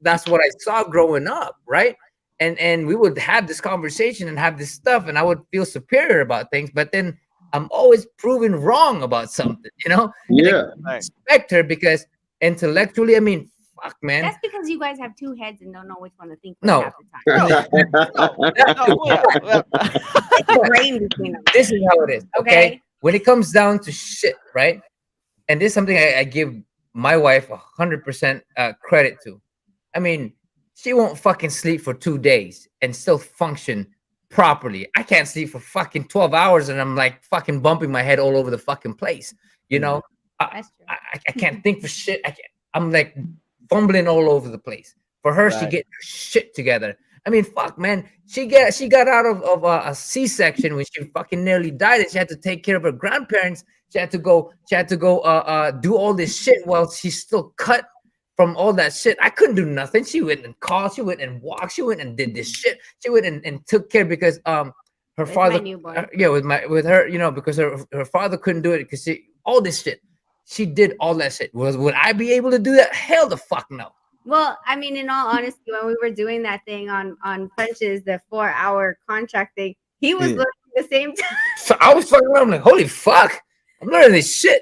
that's what I saw growing up, right? And we would have this conversation and have this stuff, and I would feel superior about things, but then I'm always proven wrong about something, and yeah. I respect her because intellectually, I mean, fuck, man. That's because you guys have two heads and don't know which one to think with No. half the time. The brain between them. This is how it is, okay? Okay. When it comes down to shit, right? And this is something I give my wife 100% credit to. I mean, she won't fucking sleep for 2 days and still function properly. I can't sleep for fucking 12 hours and I'm like fucking bumping my head all over the fucking place. I, That's true. I can't think for shit. I'm like fumbling all over the place. For her, she Right. get her shit together. I mean, fuck, man. She got out of a C-section when she fucking nearly died, and she had to take care of her grandparents. She had to go do all this shit while she's still cut from all that shit. I couldn't do nothing. She went and called. She went and walked. She went and did this shit. She went and took care because her With father, my newborn. with her, because her father couldn't do it because all this shit. She did all that shit. Would I be able to do that? Hell the fuck no. Well, I mean, in all honesty, when we were doing that thing on French's, the 4-hour contract thing, he was learning at the same time. So I was fucking around. I'm like, holy fuck, I'm learning this shit,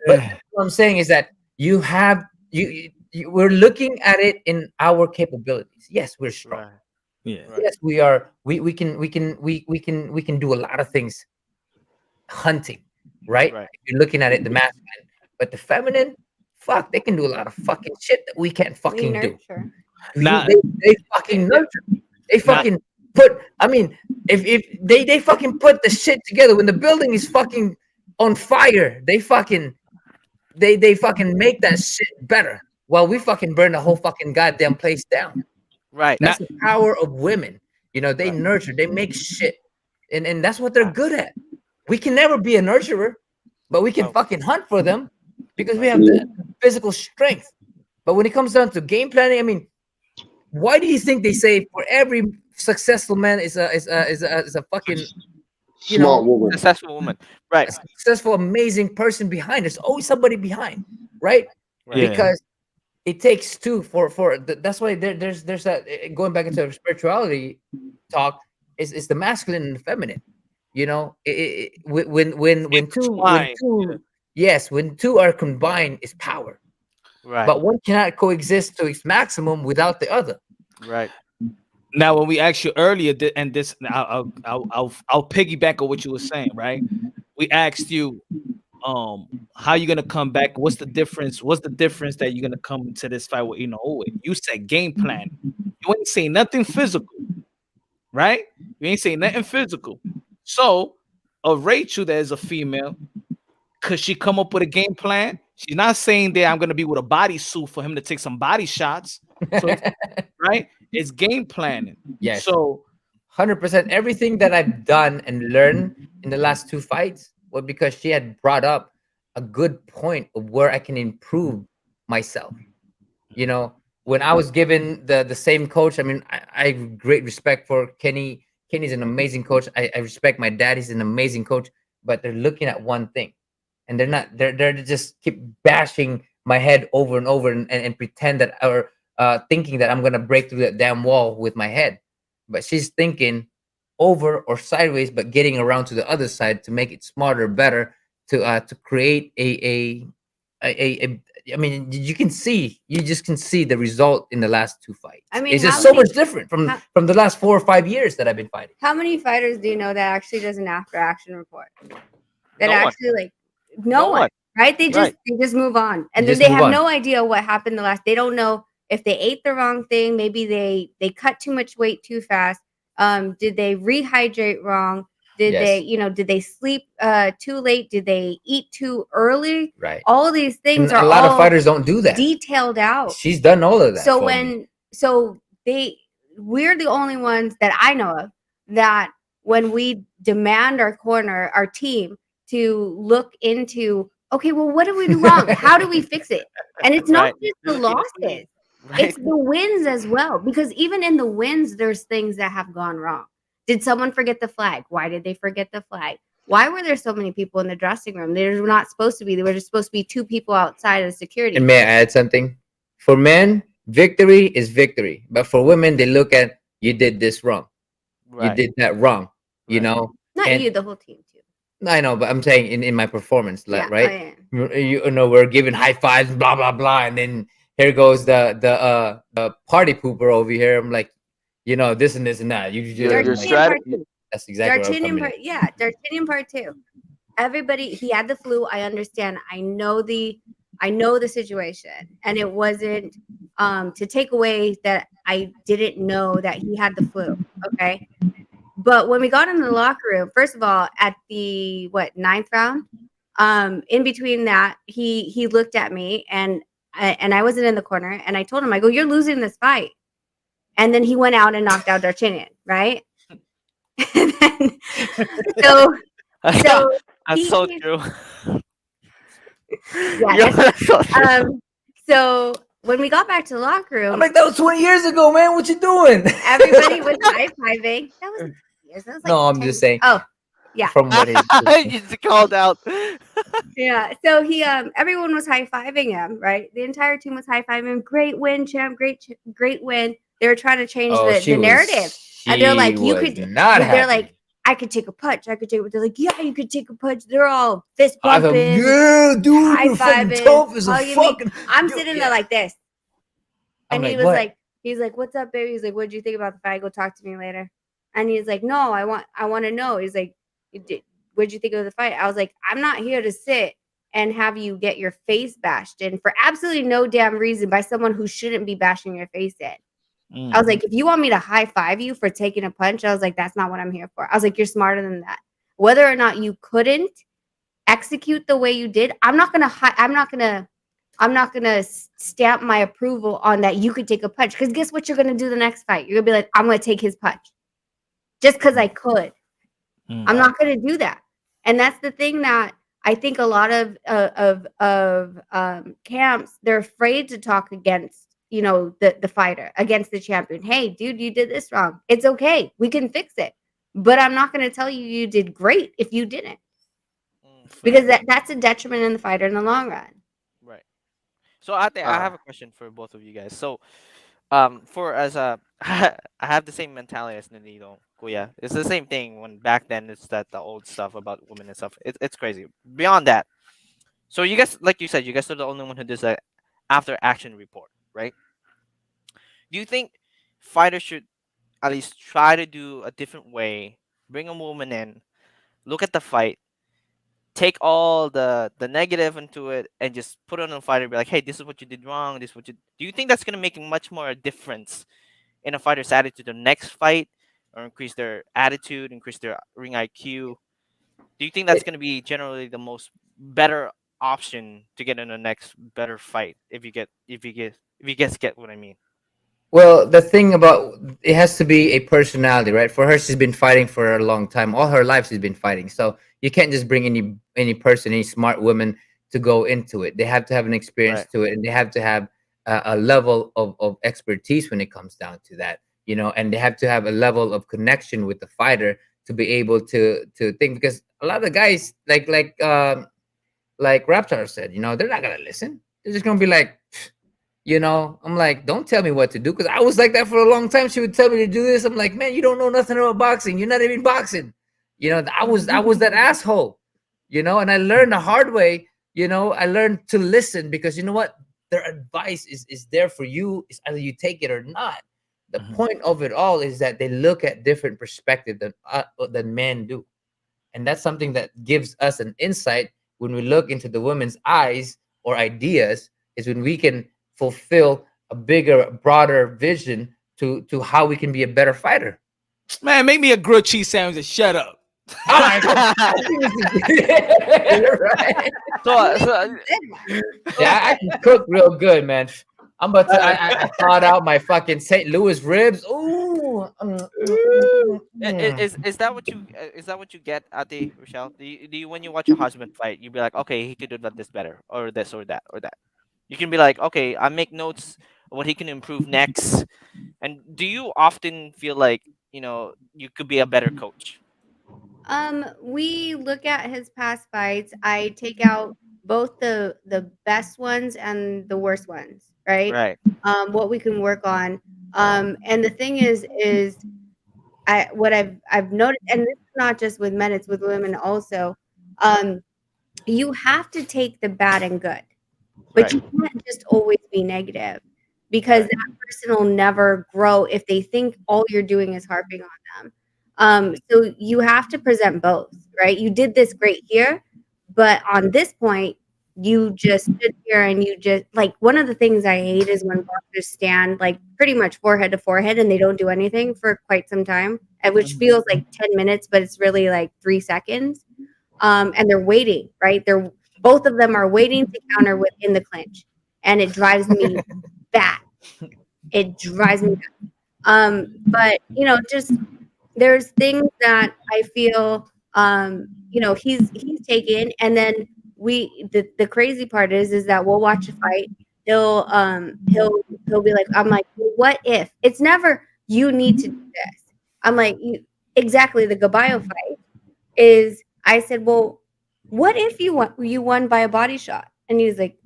But what I'm saying is that you have we're looking at it in our capabilities. Yes, we're strong. Right. Yeah. Yes, we are. We can do a lot of things. Hunting, right? Right. If you're looking at it, the masculine, but the feminine, fuck, they can do a lot of fucking shit that we can't We fucking do. nurture. Nah. They fucking nurture. They fucking put. I mean, if they fucking put the shit together when the building is fucking on fire, they fucking make that shit better. While we fucking burn the whole fucking goddamn place down. Right. That's the power of women. They nurture. They make shit, and that's what they're good at. We can never be a nurturer, but we can fucking hunt for them because we have the physical strength. But when it comes down to game planning, I mean, why do you think they say for every successful man is a fucking Smart woman. Successful woman. Right. a successful, amazing person behind? There's always somebody behind, right? Yeah. Because it takes two that's why there's that going back into spirituality talk is the masculine and the feminine. When two are combined is power. Right. But one cannot coexist to its maximum without the other. Right. Now, when we asked you earlier, and this, I'll piggyback on what you were saying, right? We asked you, how you gonna come back? What's the difference? What's the difference that you're gonna come to this fight with Inoue? You said game plan. You ain't say nothing physical, right? You ain't say nothing physical. So, a Rachel that is a female, could she come up with a game plan? She's not saying that I'm gonna be with a bodysuit for him to take some body shots. So, right? It's game planning. Yes. So 100%. Everything that I've done and learned in the last two fights was because she had brought up a good point of where I can improve myself. When I was given the same coach, I mean, I have great respect for Kenny. Kenny's an amazing coach. I respect my dad. He's an amazing coach. But they're looking at one thing, and they're just keep bashing my head over and over and pretend that or thinking that I'm gonna break through that damn wall with my head. But she's thinking over or sideways, but getting around to the other side to make it smarter, better, to create a I mean, you just can see the result in the last two fights. I mean, it's just how so many- much different from the last 4 or 5 years that I've been fighting. How many fighters do you know that actually does an after action report? That No one. actually like No one. right? They Right. just move on, and They then just they move have on. no idea what happened the last. They don't know if they ate the wrong thing. Maybe they cut too much weight too fast. Did they rehydrate wrong? Did Yes. they, did they sleep too late? Did they eat too early? Right. All these things And are a lot of all fighters don't do that. detailed out. She's done all of that. So for me. we're the only ones that I know of that when we demand our team to look into, okay, well, what did we do wrong? How do we fix it? And it's not Right. just You the look into losses. clean, It's right? the wins as well, because even in the wins, there's things that have gone wrong. Did someone forget the flag? Why did they forget the flag? Why were there so many people in the dressing room? They were not supposed to be. There were just supposed to be 2 people outside of security. And may I add something? For men, victory is victory. But for women, they look at you did this wrong. You Right. did that wrong. You Right. know? Not And you, the whole team too. I know, but I'm saying in my performance, Yeah. right? Oh, yeah. You know, we're giving high fives, blah blah blah, and then here goes the party pooper over here. I'm like, this and this and that. You Your just like, D'Artagnan part strategy. 2. that's exactly where I'm D'Artagnan coming part, in. yeah, D'Artagnan part 2. Everybody, he had the flu. I understand. I know the situation, and it wasn't to take away that I didn't know that he had the flu. Okay, but when we got in the locker room, first of all, at the ninth round, in between that, he looked at me, and I wasn't in the corner, and I told him, I go, "You're losing this fight," and then he went out and knocked out D'Artagnan, right? And then, so so That's he so he's true. yeah, Yeah, that's so true. so when we got back to the locker room, I'm like, that was 20 years ago, man. What you doing? everybody was high-fiving. That was years. That was like No, I'm 10 just saying. Oh, yeah. From what his You just called out. Yeah. So he everyone was high-fiving him, right? The entire team was high-fiving him. Great win, champ. Great win. They were trying to change Oh, the narrative. And they're like, you was could not they're happy. like, I could take a punch. I could take They're like, yeah, you could take a punch. They're all fist I thought, bumping, yeah, dude, you're fucking high-fiving, tough as a hugging me. fucking. I'm dude, sitting yeah. there like this. I'm And he like, was what? like, he's like, what's up, baby? He's like, what'd you think about the fight? Go talk to me later. And he's like, no, I want to know. He's like, what'd you think of the fight? I was like, I'm not here to sit and have you get your face bashed in for absolutely no damn reason by someone who shouldn't be bashing your face in. I was like, if you want me to high five you for taking a punch, I was like, that's not what I'm here for. I was like, you're smarter than that. Whether or not you couldn't execute the way you did, I'm not gonna stamp my approval on that you could take a punch. Because guess what you're gonna do the next fight? You're gonna be like, I'm gonna take his punch. Just because I could. I'm not gonna do that. And that's the thing that I think a lot of camps, they're afraid to talk against, the fighter, against the champion. Hey, dude, you did this wrong. It's okay. We can fix it. But I'm not gonna tell you you did great if you didn't. Because that's a detriment in the fighter in the long run. Right. So I think I Uh, have a question for both of you guys. So for as a I have the same mentality as Nonito. Kuya. It's the same thing when back then it's that the old stuff about women and stuff. It's crazy. Beyond that, so you guys, like you said, you guys are the only one who does that after action report, right? Do you think fighters should at least try to do a different way, bring a woman in, look at the fight, take all the negative into it, and just put it on a fighter, be like, hey, this is what you did wrong, this is what you do you think that's gonna make much more a difference in a fighter's attitude the next fight, or increase their attitude, increase their ring IQ? Do you think that's going to be generally the most better option to get in the next better fight, if you guys get what I mean? Well, the thing about it has to be a personality, right? For her, she's been fighting for a long time. All her life, she's been fighting. So you can't just bring any person, any smart woman to go into it. They have to have an experience Right. to it, and they have to have a level of expertise when it comes down to that. And they have to have a level of connection with the fighter to be able to think. Because a lot of the guys, like Raptor said, they're not gonna listen. They're just gonna be like, I'm like, don't tell me what to do, because I was like that for a long time. She would tell me to do this. I'm like, man, you don't know nothing about boxing. You're not even boxing. I was that asshole. And I learned the hard way. I learned to listen, because you know what? Their advice is there for you. It's either you take it or not. The point of it all is that they look at different perspective than men do. And that's something that gives us an insight when we look into the women's eyes or ideas, is when we can fulfill a bigger, broader vision to how we can be a better fighter. Man, make me a grilled cheese sandwich and shut up. All right. Right. So Yeah, I can cook real good, man. I'm about to. I thawed out my fucking St. Louis ribs. Ooh. is that what you get, Ate Rochelle? Do you when you watch your husband fight, you be like, okay, he could have done this better, or this or that or that. You can be like, okay, I make notes of what he can improve next. And do you often feel like you could be a better coach? We look at his past fights. I take out both the best ones and the worst ones, right? Right. What we can work on. And the thing is what I've noticed, and this is not just with men, it's with women also. Um, you have to take the bad and good, but Right. you can't just always be negative because Right. that person will never grow if they think all you're doing is harping on them. So you have to present both, right? You did this great here, but on this point, you just stood here and you just like one of the things I hate is when boxers stand like pretty much forehead to forehead and they don't do anything for quite some time, which feels like 10 minutes, but it's really like 3 seconds. And they're waiting, right? They're both of them are waiting to counter within the clinch, and it drives me bad. It drives me bad. But just there's things that I feel he's taken, and then the crazy part is that we'll watch a fight. He'll be like, I'm like, well, what if? It's never you need to do this. I'm like, exactly the Gabayo fight is I said, well, what if you won by a body shot? And he was like,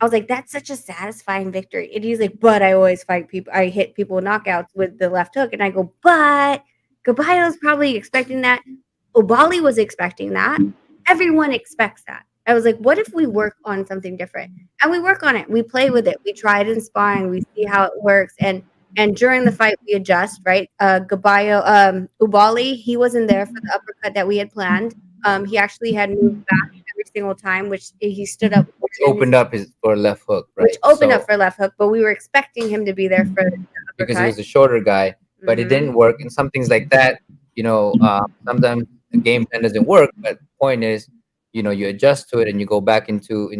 I was like, that's such a satisfying victory. And he's like, but I always fight people. I hit people with knockouts with the left hook. And I go, but Gabayo's probably expecting that. Obali was expecting that. Everyone expects that. I was like, what if we work on something different? And we work on it. We play with it. We try it in sparring. We see how it works. And during the fight, we adjust, right? Ubali, he wasn't there for the uppercut that we had planned. He actually had moved back every single time, which he stood up. Which opened up his for left hook, right? Which opened up for left hook, but we were expecting him to be there for the because he uppercut. was a shorter guy, but it Mhm. didn't work. And some things like that, sometimes the game plan doesn't work. But the point is, you adjust to it and you go back into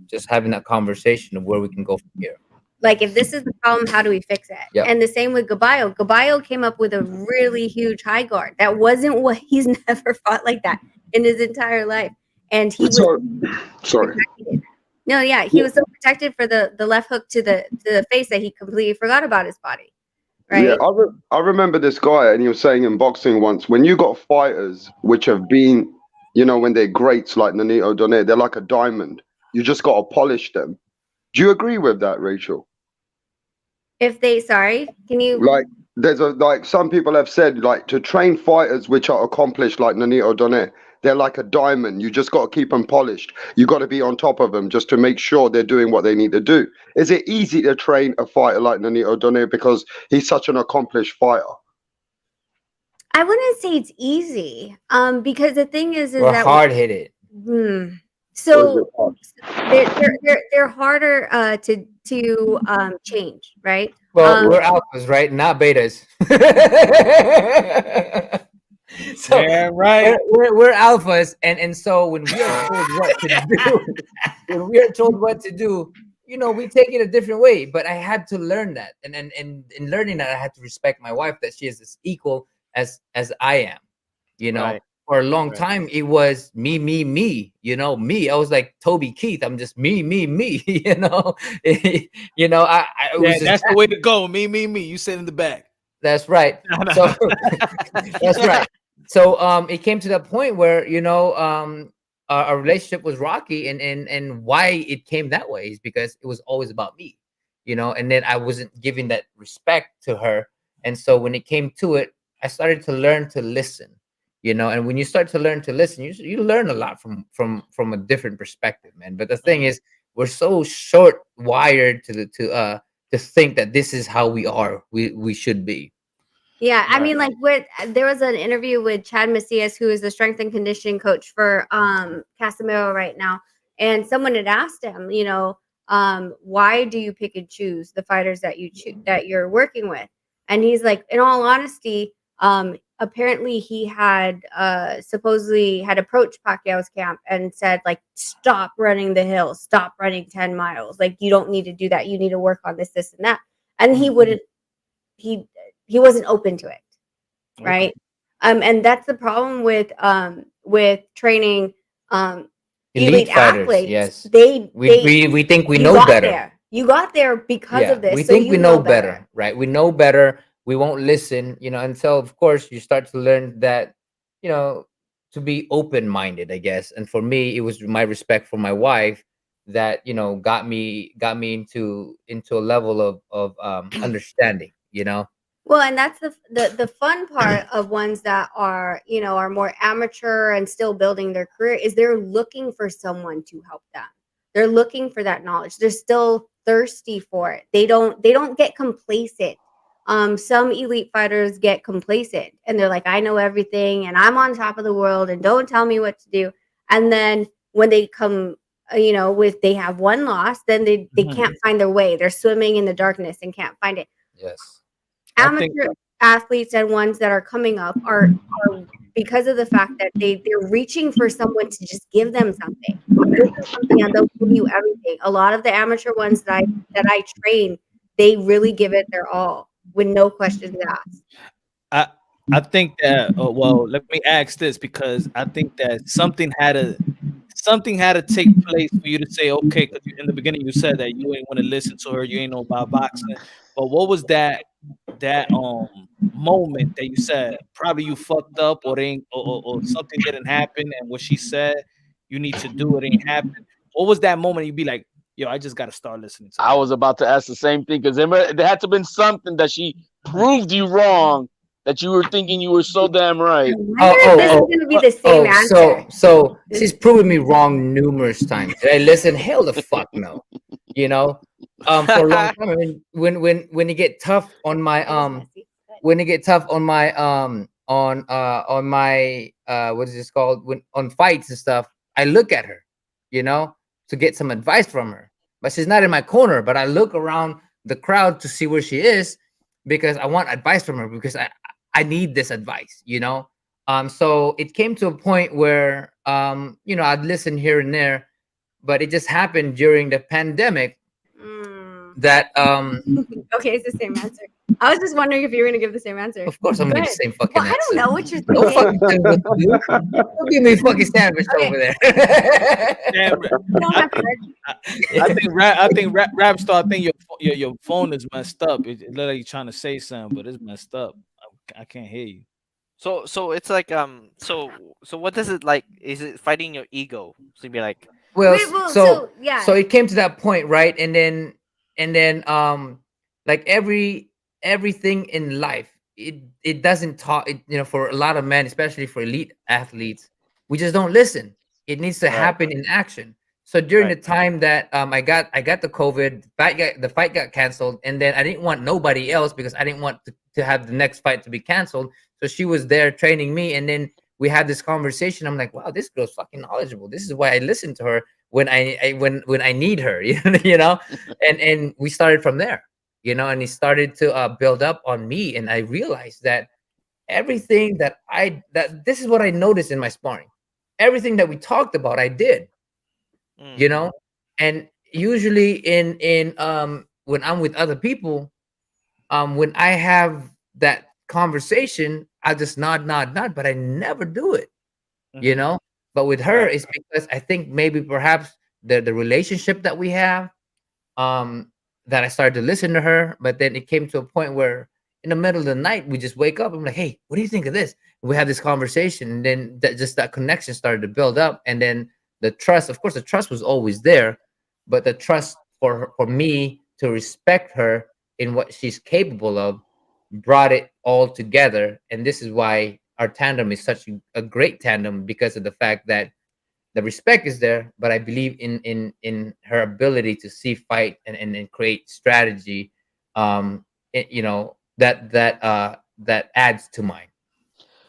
just having that conversation of where we can go from here. Like, if this is the problem, how do we fix it? Yep. And the same with Gabayo. Gabayo came up with a really huge high guard. That wasn't what he's never fought like that in his entire life. And he was Sorry. protected. No, yeah, he was so protected for the left hook to the face that he completely forgot about his body. Right? Yeah, I remember this guy, and he was saying in boxing once, when you got fighters which have been, when they're greats like Nonito Donaire, they're like a diamond. You just got to polish them. Do you agree with that, Rachel? Can you Like, some people have said, like, to train fighters which are accomplished like Nonito Donaire, they're like a diamond. You just got to keep them polished. You got to be on top of them just to make sure they're doing what they need to do. Is it easy to train a fighter like Nonito Donaire because he's such an accomplished fighter? I wouldn't say it's easy. Because the thing is We're that hard headed. So they're harder to change, right? Well, we're alphas, right? Not betas. So Yeah, right. we're alphas, and so when we are told what to do, we take it a different way. But I had to learn that, and in learning that, I had to respect my wife, that she is as equal as I am. Right. For a long time, it was me, me, me. Me. I was like Toby Keith. I'm just me, me, me. I was That's the way to go. Me. You sit in the back. That's right. So that's right. So it came to that point where our relationship was rocky, and why it came that way is because it was always about me, and then I wasn't giving that respect to her, and so when it came to it, I started to learn to listen, and when you start to learn to listen, you learn a lot from a different perspective, man. But the thing is, we're so short wired to think that this is how we should be. Yeah, I Right. mean, like, there was an interview with Chad Macias, who is the strength and conditioning coach for Casemiro right now, and someone had asked him, why do you pick and choose the fighters that you're working with? And he's like, in all honesty, apparently he had supposedly had approached Pacquiao's camp and said, like, stop running the hill, stop running 10 miles. Like, you don't need to do that. You need to work on this, and that. And he wouldn't, he wasn't open to it. Right. And that's the problem with training elite fighters. athletes. Yes, we think we you know got better. there. You got there because of this. We so think you we know better, right? We know better. We won't listen, until, of course, you start to learn that, to be open-minded, I guess. And for me, it was my respect for my wife that, got me into a level of understanding, Well, and that's the fun part of ones that are, are more amateur and still building their career is they're looking for someone to help them. They're looking for that knowledge. They're still thirsty for it. They don't get complacent. Some elite fighters get complacent and they're like, I know everything and I'm on top of the world and don't tell me what to do. And then when they come, they have one loss, then they can't find their way. They're swimming in the darkness and can't find it. Yes. Amateur athletes and ones that are coming up are because of the fact that they're reaching for someone to just give them something. Give them something and they'll give you everything. A lot of the amateur ones that I train, they really give it their all with no questions asked. I think that well, let me ask this, because I think that something had to take place for you to say, okay, because in the beginning you said that you ain't want to listen to her, you ain't know about boxing. But what was that moment that you said probably you fucked up, or or something didn't happen, and what she said you need to do, it ain't happen? What was that moment you'd be like, yo, I just got to start listening to her? I was about to ask the same thing, because there had to have been something that she proved you wrong, that you were thinking you were so damn right. This is going to be the same answer. So she's proven me wrong numerous times. Did I listen? Hell the fuck no. For a long time. I mean, when you get tough on my on my what is this called, on fights and stuff, I look at her, to get some advice from her. But she's not in my corner. But I look around the crowd to see where she is, because I want advice from her, because I need this advice, So it came to a point where I'd listen here and there, but it just happened during the pandemic that okay, it's the same answer. I was just wondering if you were going to give the same answer. Of course I'm going to give the same fucking answer. I don't know what you're thinking. Don't fucking tell me what to do. Don't give me a fucking sandwich over there. Damn, I think rap star, I think your phone is messed up. It looks like you're trying to say something, but it's messed up. I can't hear you. So it's like so what does it like? Is it fighting your ego? So you'd be like, so it came to that point, right? And then like everything in life, it doesn't talk. For a lot of men, especially for elite athletes, we just don't listen. It needs to happen in action. So during the time that I got the COVID, the fight got canceled, and then I didn't want nobody else, because I didn't want to have the next fight to be canceled. So she was there training me, and then we had this conversation. I'm like, wow, this girl's fucking knowledgeable. This is why I listen to her when I need her, and we started from there, and it started to build up on me, and I realized that everything that this is what I noticed in my sparring. Everything that we talked about, I did. And usually in when I'm with other people, when I have that conversation, I just nod, but I never do it, but with her, it's because I think maybe perhaps the relationship that we have, that I started to listen to her. But then it came to a point where in the middle of the night, we just wake up and I'm like, hey, what do you think of this? And we have this conversation, and then that connection started to build up. And then the trust, of course, the trust was always there, but the trust for me to respect her in what she's capable of brought it all together. And this is why our tandem is such a great tandem, because of the fact that the respect is there, but I believe in her ability to see fight and create strategy, that adds to mine.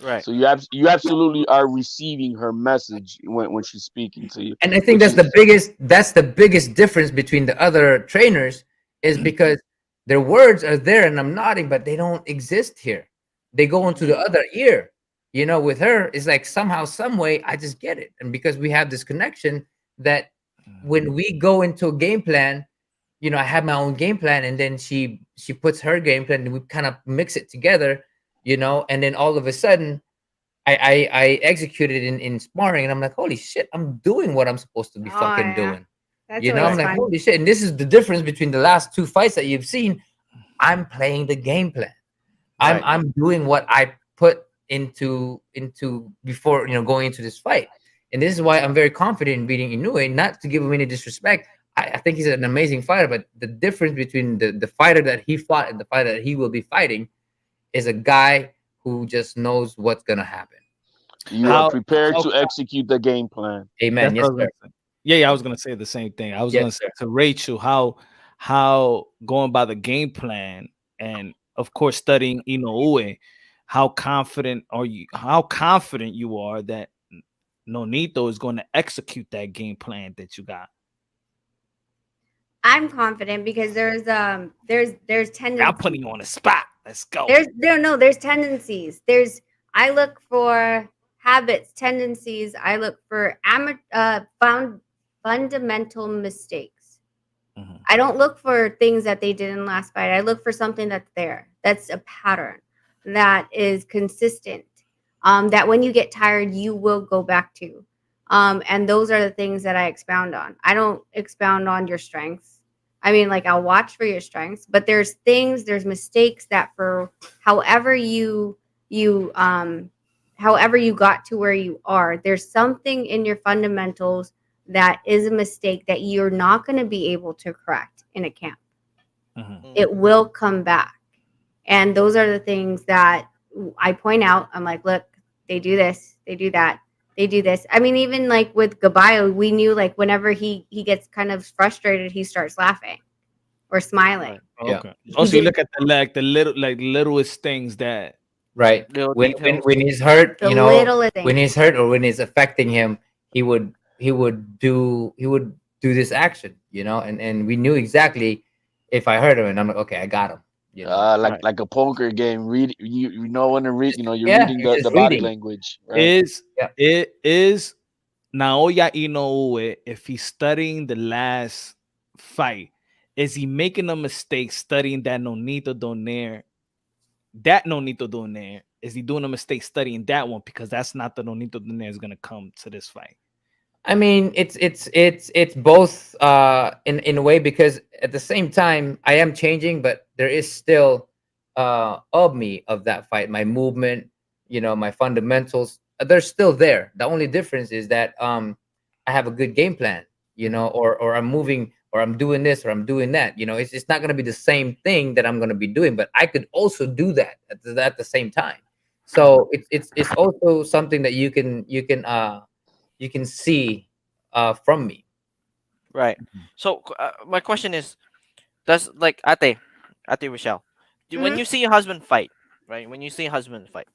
Right. So you absolutely are receiving her message when she's speaking to you. And I think that's the biggest difference between the other trainers, is because Their words are there, and I'm nodding, but they don't exist here. They go into the other ear. You know, with her, it's like somehow, some way, I just get it, and because we have this connection, that when we go into a game plan, you know, I have my own game plan, and then she puts her game plan, and we kind of mix it together, you know, and then all of a sudden, I execute it in sparring, and I'm like, holy shit, I'm doing what I'm supposed to be Oh, fucking yeah. doing. That's You know, I'm always like, fun. holy shit. And this is the difference between the last two fights that you've seen. I'm playing the game plan. Right. I'm doing what I put into before, you know, going into this fight. And this is why I'm very confident in beating Inoue, not to give him any disrespect. I think he's an amazing fighter, but the difference between the fighter that he fought and the fighter that he will be fighting is a guy who just knows what's gonna happen. You are How? prepared to Okay, execute the game plan. Amen. that's what Yes, I was sir. gonna say. Yeah, yeah, I was gonna say the same thing. I was Yes, gonna say sir. to Rachel how going by the game plan and of course studying Inoue, how confident are you? How confident you are that Nonito is going to execute that game plan that you got? I'm confident because there's I'm tendencies. putting you on the spot. Let's go. There's tendencies. I look for habits, tendencies. I look for fundamental mistakes. Mhm. I don't look for things that they did in last fight. I look for something that's there. That's a pattern that is consistent. That when you get tired, you will go back to. And those are the things that I expound on. I don't expound on your strengths. I mean, like I'll watch for your strengths, but there's mistakes that for however however you got to where you are, there's something in your fundamentals that is a mistake that you're not going to be able to correct in a camp. Mhm. It will come back. And those are the things that I point out. I'm like, look, they do this, they do that, they do this. I mean, even like with Gabayo, we knew like whenever he gets kind of frustrated, he starts laughing or smiling. Right. Yeah. Okay. Also, you look at the littlest things that. Right. Little When details. he's hurt, The you know, littlest when things. he's hurt or when it's affecting him, he would do this action, you know, and we knew exactly if I hurt him, and I'm like, okay, I got him, you know. Like Right. like a poker game. Read you know when to read. You know you're Yeah, reading you're the just body reading. language, right? Is Yeah. it is Naoya Inoue, if he's studying the last fight, is he making a mistake studying that Nonito Donaire? That Nonito Donaire, is he doing a mistake studying that one because that's not the Nonito Donaire is gonna come to this fight? I mean, it's both in a way, because at the same time I am changing, but there is still of me of that fight, my movement, you know, my fundamentals, they're still there. The only difference is that I have a good game plan, you know, or I'm moving, or I'm doing this, or I'm doing that. You know, it's not going to be the same thing that I'm going to be doing, but I could also do that at the same time. So it's also something that you can see from me. Right. So my question is, does like Ate Rochelle, when Mhm. you see your husband fight, right? When you see your husband fight,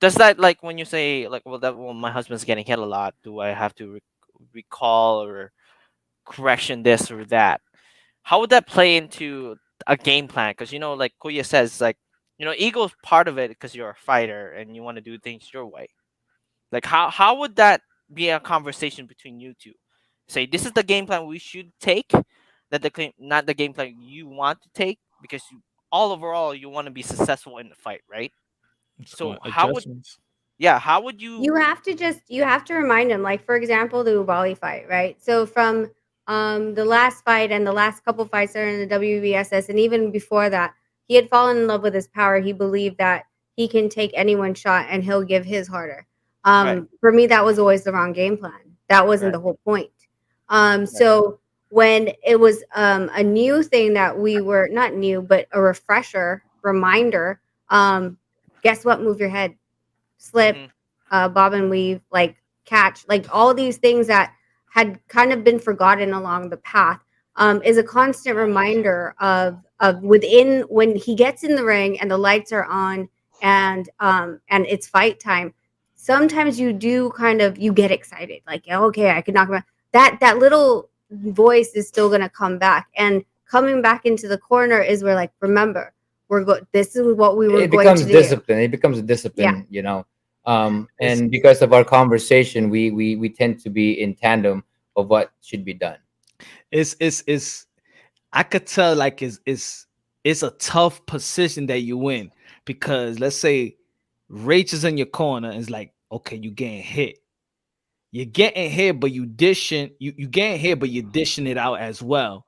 does that like when you say like, well, my husband's getting hit a lot, do I have to recall or correction this or that? How would that play into a game plan? Because like Kuya says, like ego is part of it because you're a fighter and you want to do things your way. Like how would that be a conversation between you two? Say this is the game plan we should take, not the game plan you want to take, because all overall you want to be successful in the fight, right? It's So going how would adjustments. how would you? You have to remind him, like for example, the Ubali fight, right? So from the last fight and the last couple fights that are in the WBSS, and even before that, he had fallen in love with his power. He believed that he can take anyone's shot and he'll give his harder. Right, For me, that was always the wrong game plan. That wasn't right, the whole point. right, So when it was a new thing that we were not new, but a refresher reminder, guess what? Move your head, slip, hmm, bob and weave, like catch, like all these things that had kind of been forgotten along the path, is a constant reminder of within when he gets in the ring and the lights are on and it's fight time. Sometimes you do kind of you get excited, like okay, I could knock him out. That little voice is still gonna come back and coming back into the corner is where, like, remember, this is what we were It going becomes to do. discipline. It becomes a discipline, and because of our conversation, we tend to be in tandem of what should be done. It's I could tell like it's a tough position that you in, because let's say Rach is in your corner and it's like, okay, you getting hit. You're getting hit, but you getting hit, but you're dishing it out as well.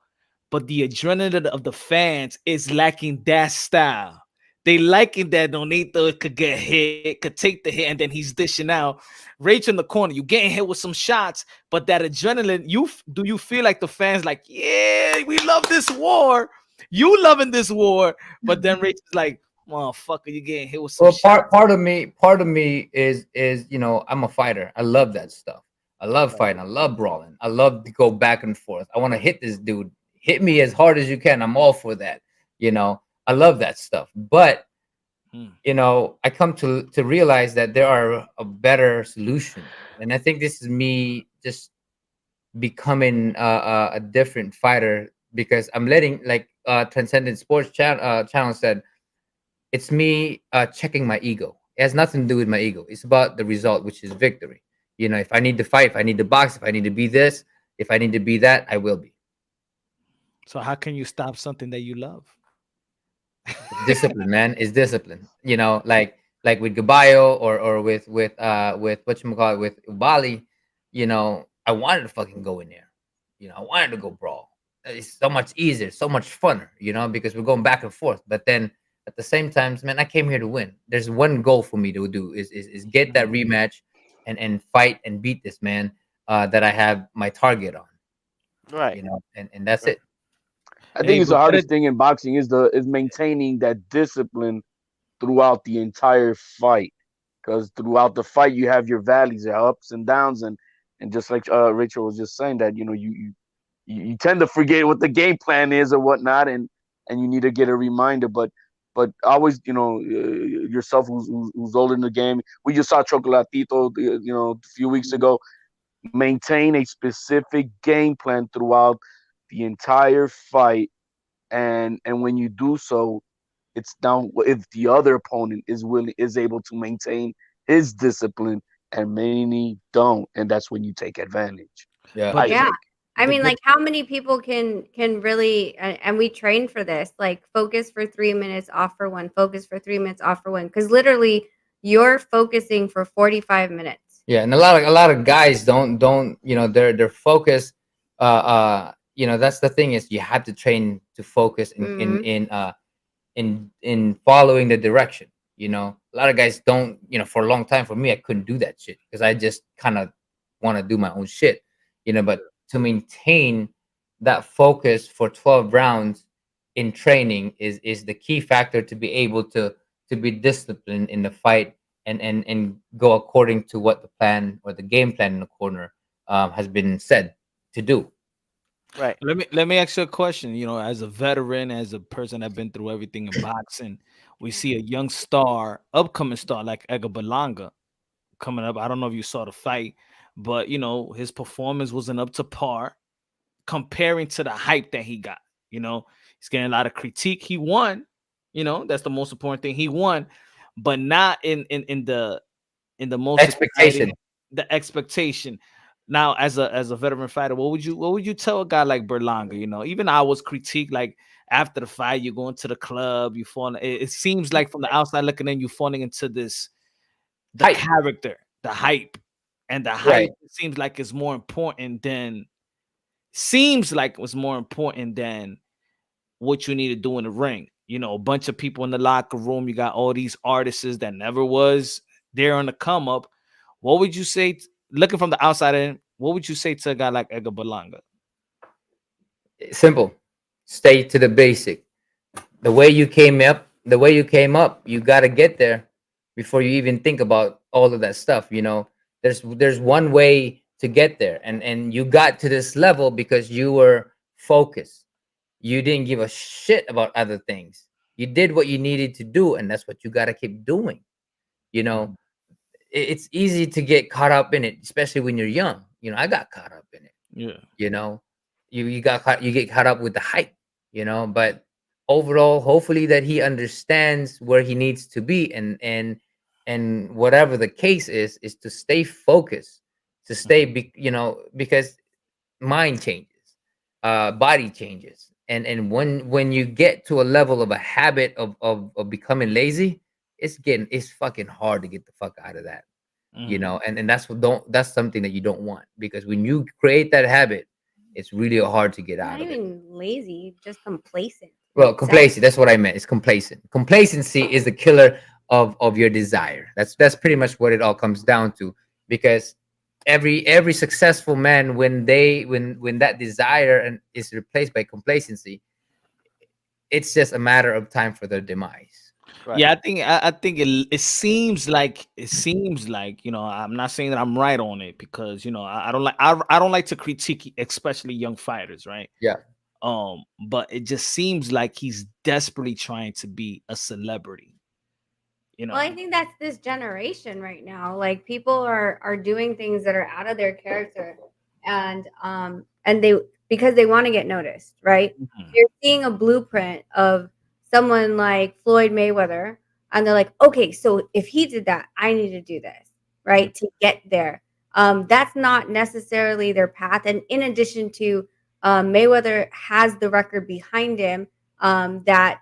But the adrenaline of the fans is lacking that style. They liking that Nonito could get hit, could take the hit, and then he's dishing out. Rach in the corner, you getting hit with some shots, but that adrenaline, do you feel like the fans like, yeah, we love this war. You loving this war, but then Rach is like, motherfucker, you getting hit with some Well, shots. part of me is I'm a fighter. I love that stuff. I love fighting. I love brawling. I love to go back and forth. I want to hit this dude. Hit me as hard as you can. I'm all for that. I love that stuff. But Hmm. I come to realize that there are a better solution, and I think this is me just becoming a different fighter, because I'm letting, like, Transcendent Sports channel said, it's me checking my ego. It has nothing to do with my ego. It's about the result, which is victory. If I need to fight, if I need to box, if I need to be this, if I need to be that, I will be. So how can you stop something that you love? Discipline, man. Is discipline. Like with Gabayo, or with whatchamacallit, with Ubali. I wanted to fucking go in there. I wanted to go brawl. It's so much easier, so much funner, because we're going back and forth. But then at the same time, man, I came here to win. There's one goal for me to do, is get that rematch, and fight and beat this man, that I have my target on. Right. And that's it. I think Hey, it's the but hardest thing in boxing is maintaining that discipline throughout the entire fight. Because throughout the fight, you have your valleys, your ups and downs, and just like Rachel was just saying, that you tend to forget what the game plan is or whatnot, and you need to get a reminder. But always, yourself, who's older in the game. We just saw Chocolatito, a few weeks ago. Maintain a specific game plan throughout the entire fight, and when you do so, it's down if the other opponent is able to maintain his discipline, and many don't, and that's when you take advantage. Yeah. but I Yeah. think. I mean, the like, how many people can really, and we train for this, like, focus for 3 minutes, off for one, focus for 3 minutes, off for one, because literally you're focusing for 45 minutes. Yeah, and a lot of guys don't their focus. That's the thing, is you have to train to focus in following the direction. A lot of guys don't. For a long time, for me, I couldn't do that shit, because I just kind of want to do my own shit. But to maintain that focus for 12 rounds in training is the key factor to be able to be disciplined in the fight, and go according to what the plan or the game plan in the corner has been said to do. Right. let me ask you a question. As a veteran, as a person that been through everything in boxing, we see a young star, upcoming star like Edgar Berlanga coming up. I don't know if you saw the fight, but his performance wasn't up to par comparing to the hype that he got. He's getting a lot of critique. He won. That's the most important thing. He won, but not in the most Expectation. exciting, the expectation. Now, as a veteran fighter, what would you tell a guy like Berlanga? Even I was critiqued, like, after the fight, you go into the club, you fall. It seems like from the outside looking in, you falling into the Hype. character, the hype, and the hype Right. seems like it's more important than seems like was more important than what you need to do in the ring. A bunch of people in the locker room. You got all these artists that never was there on the come up. What would you say, looking from the outside in? What would you say to a guy like Edgar Berlanga? Simple. Stay to the basic. The way you came up, you got to get there before you even think about all of that stuff. There's one way to get there, and you got to this level because you were focused. You didn't give a shit about other things. You did what you needed to do, and that's what you got to keep doing. you know it's easy to get caught up in it, especially when you're young. I got caught up in it. Yeah. you know you get caught up with the hype. But overall, hopefully that he understands where he needs to be, and whatever the case is to stay focused, to stay, because mind changes, body changes, and when you get to a level of a habit of becoming lazy, it's fucking hard to get the fuck out of that. And that's something that you don't want, because when you create that habit, it's really hard to get Not out of it. even lazy, just complacent. Well, Like, complacency, that's what I meant. It's complacent. Complacency is the killer of your desire. That's pretty much what it all comes down to. Because every successful man, when that desire and is replaced by complacency, it's just a matter of time for their demise. Right. Yeah, I think it seems like I'm not saying that I'm right on it, because I don't like I don't like to critique especially young fighters, right? Yeah. But it just seems like he's desperately trying to be a celebrity. well, I think that's this generation right now. Like, people are doing things that are out of their character, and they, because they want to get noticed, right? Mhm. You're seeing a blueprint of someone like Floyd Mayweather, and they're like, okay, so if he did that, I need to do this, right, to get there. That's not necessarily their path. And in addition to, Mayweather has the record behind him, that,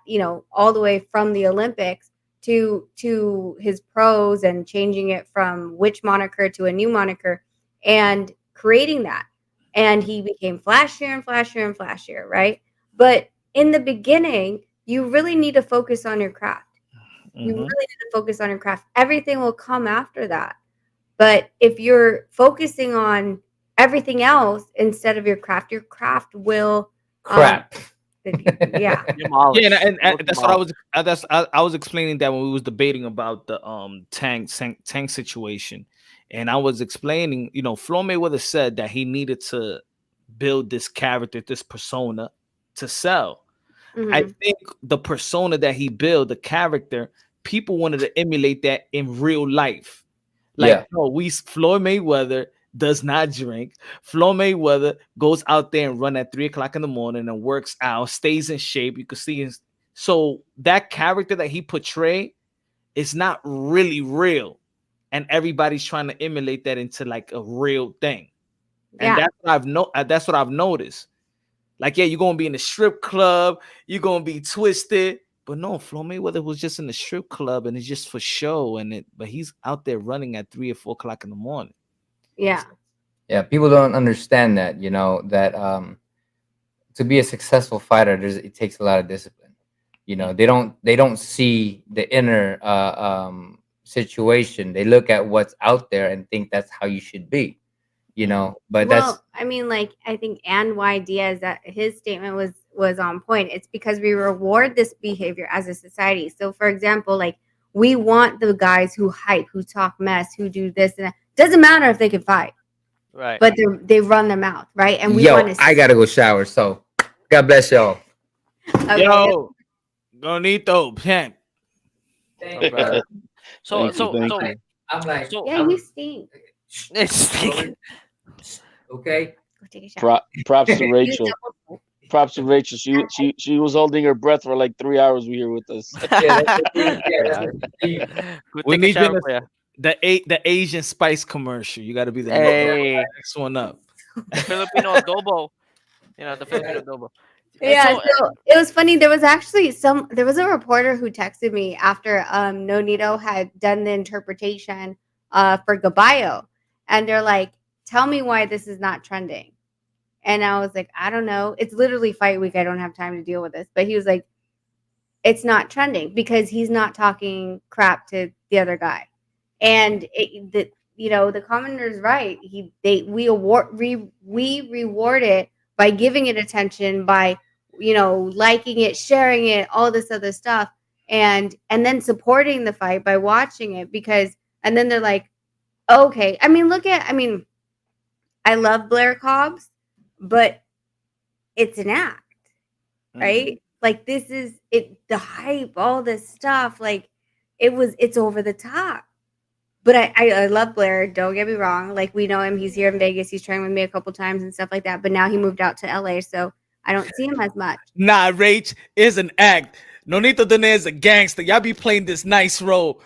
all the way from the Olympics to his pros, and changing it from which moniker to a new moniker, and creating that. And he became flashier and flashier and flashier, right? But in the beginning, you really need to focus on your craft. You really Mhm. need to focus on your craft. Everything will come after that. But if you're focusing on everything else instead of your craft will, Crap. yeah. Yeah, Demolish. and Will that's what I demolish. was. I was explaining that when we was debating about the tank situation, and I was explaining, Floyd Mayweather said that he needed to build this character, this persona, to sell. I Mhm. think the persona that he built, the character, people wanted to emulate that in real life. Like, Yeah. no, Floyd Mayweather does not drink. Floyd Mayweather goes out there and run at 3 o'clock in the morning and works out, stays in shape. You can see so that character that he portrayed is not really real. And everybody's trying to emulate that into like a real thing. And Yeah. that's what I've noticed. Like, yeah, you're gonna be in the strip club, you're gonna be twisted. But no, Floyd Mayweather was just in the strip club and it's just for show. But he's out there running at 3 or 4 o'clock in the morning. Yeah. Yeah, people don't understand that, that to be a successful fighter, it takes a lot of discipline. They don't see the inner situation. They look at what's out there and think that's how you should be. But that's Well, I mean, like, I think and Y Diaz, that his statement was on point. It's because we reward this behavior as a society. So, for example, like, we want the guys who hype, who talk mess, who do this and that. Doesn't matter if they can fight, Right. but they run their mouth, right? And we want yo, to. I gotta go shower. So God bless y'all. Okay. Yo, Nonito, pimp. Thank Oh, you, brother. brother. So Thank you, so thank so you. I'm like, so Yeah, you stink. it's okay. Go take a shower. Props to Use Rachel. double soap. Props to Rachel. She was holding her breath for like 3 hours. We here with us. Yeah, that's the thing. Yeah, that's the thing. Go We take a need you in shower for ya. the Asian spice commercial. You got to be the Hey, next one up. the Filipino adobo. The Filipino adobo. Yeah, So so it was funny. There was a reporter who texted me after Nonito had done the interpretation for Gabayo, and they're like, "Tell me why this is not trending." And I was like, "I don't know. It's literally fight week. I don't have time to deal with this." But he was like, "It's not trending because he's not talking crap to the other guy." And the commenter's right. We reward it by giving it attention, by liking it, sharing it, all this other stuff, and then supporting the fight by watching it, because and then they're like, okay, I mean, I love Blair Cobbs, but it's an act, right? Like, this is it, the hype, all this stuff, like, it's over the top. But I love Blair. Don't get me wrong. Like, we know him. He's here in Vegas. He's trained with me a couple times and stuff like that. But now he moved out to LA. So, I don't see him as much. Nah, Rach is an act. Nonito Donaire is a gangster. Y'all be playing this nice role.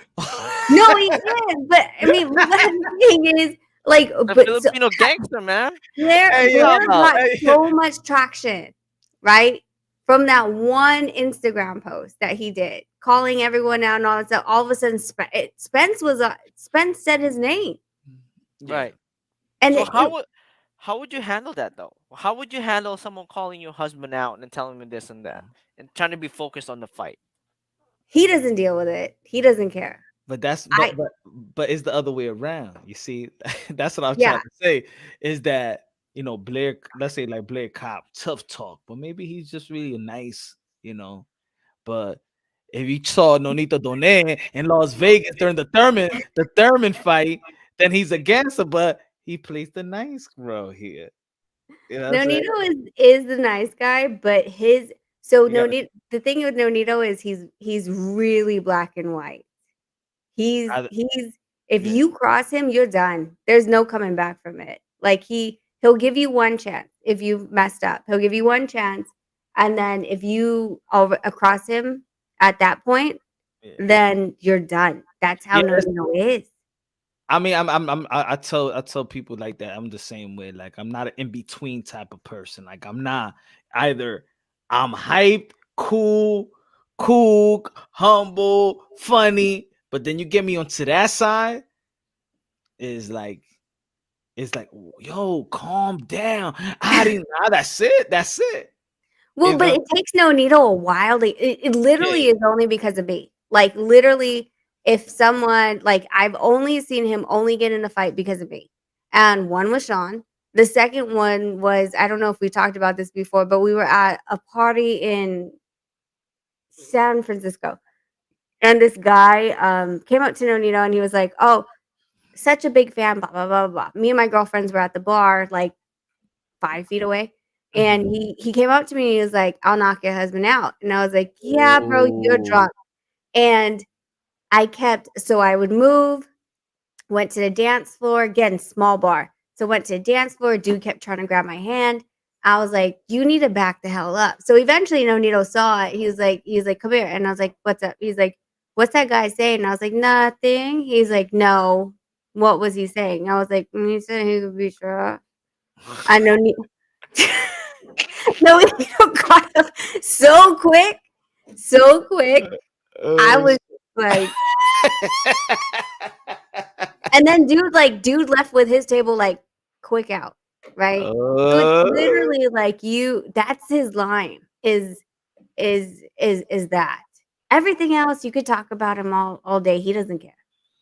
No, he is. But I mean, what I'm saying is like, The but so Filipino gangster, man. Blair Hey, How Blair about? got so much traction, right? From that one Instagram post that he did, calling everyone out and all that stuff. All of a sudden, Spence said his name, Right. and So how would you handle that though? How would you handle someone calling your husband out and telling him this and that and trying to be focused on the fight? he doesn't deal with it. He doesn't care. But that's I but it's the other way around. You see, that's what I'm Yeah, trying to say. Is that Blair? Let's say like Blair Cop, tough talk, but maybe he's just really nice. But if you saw Nonito Donaire in Las Vegas during the Thurman fight, then he's a gangster. But he plays the nice girl here. You know what I'm saying? Nonito is the nice guy, but You gotta The thing with Nonito is he's really black and white. He's either, he's if yeah, you cross him, you're done. There's no coming back from it. Like he'll give you one chance if you messed up. He'll give you one chance, and then if you across him at that point, yeah. then you're done. That's how Yeah, Nonito is. I mean, I tell people like that. I'm the same way. Like, I'm not an in between type of person. Like, I'm not either. I'm hyped, cool, humble, funny. But then you get me onto that side, is like, yo, calm down. I didn't. Nah, that's it. That's it. Well, If but I'm, it takes Nonito a while. It literally yeah, is only because of me. Like literally, if someone like I've only seen him only get in a fight because of me. And one was Sean. The second one was I don't know if we talked about this before, but we were at a party in San Francisco, and this guy came up to Nonito and he was like, "Oh, such a big fan." Blah blah blah blah. Me and my girlfriends were at the bar, like 5 feet away. And mhm. he came up to me and he was like, "I'll knock your husband out." And I was like, "Yeah, bro, you're Oh, drunk." And I would move, went to the dance floor, again, small bar. So went to the dance floor, dude kept trying to grab my hand. I was like, "You need to back the hell up." So eventually Nonito saw it. He was like, "Come here." And I was like, "What's up?" He's like, "What's that guy saying?" And I was like, "Nothing." He's like, "No." What was he saying? I was like, He said he could be sure. I know. No, you got him so quick, so quick. I uh, was like, and then dude left with his table like quick out, right? So it's uh, literally like that's his line is that. Everything else you could talk about him all day. He doesn't care.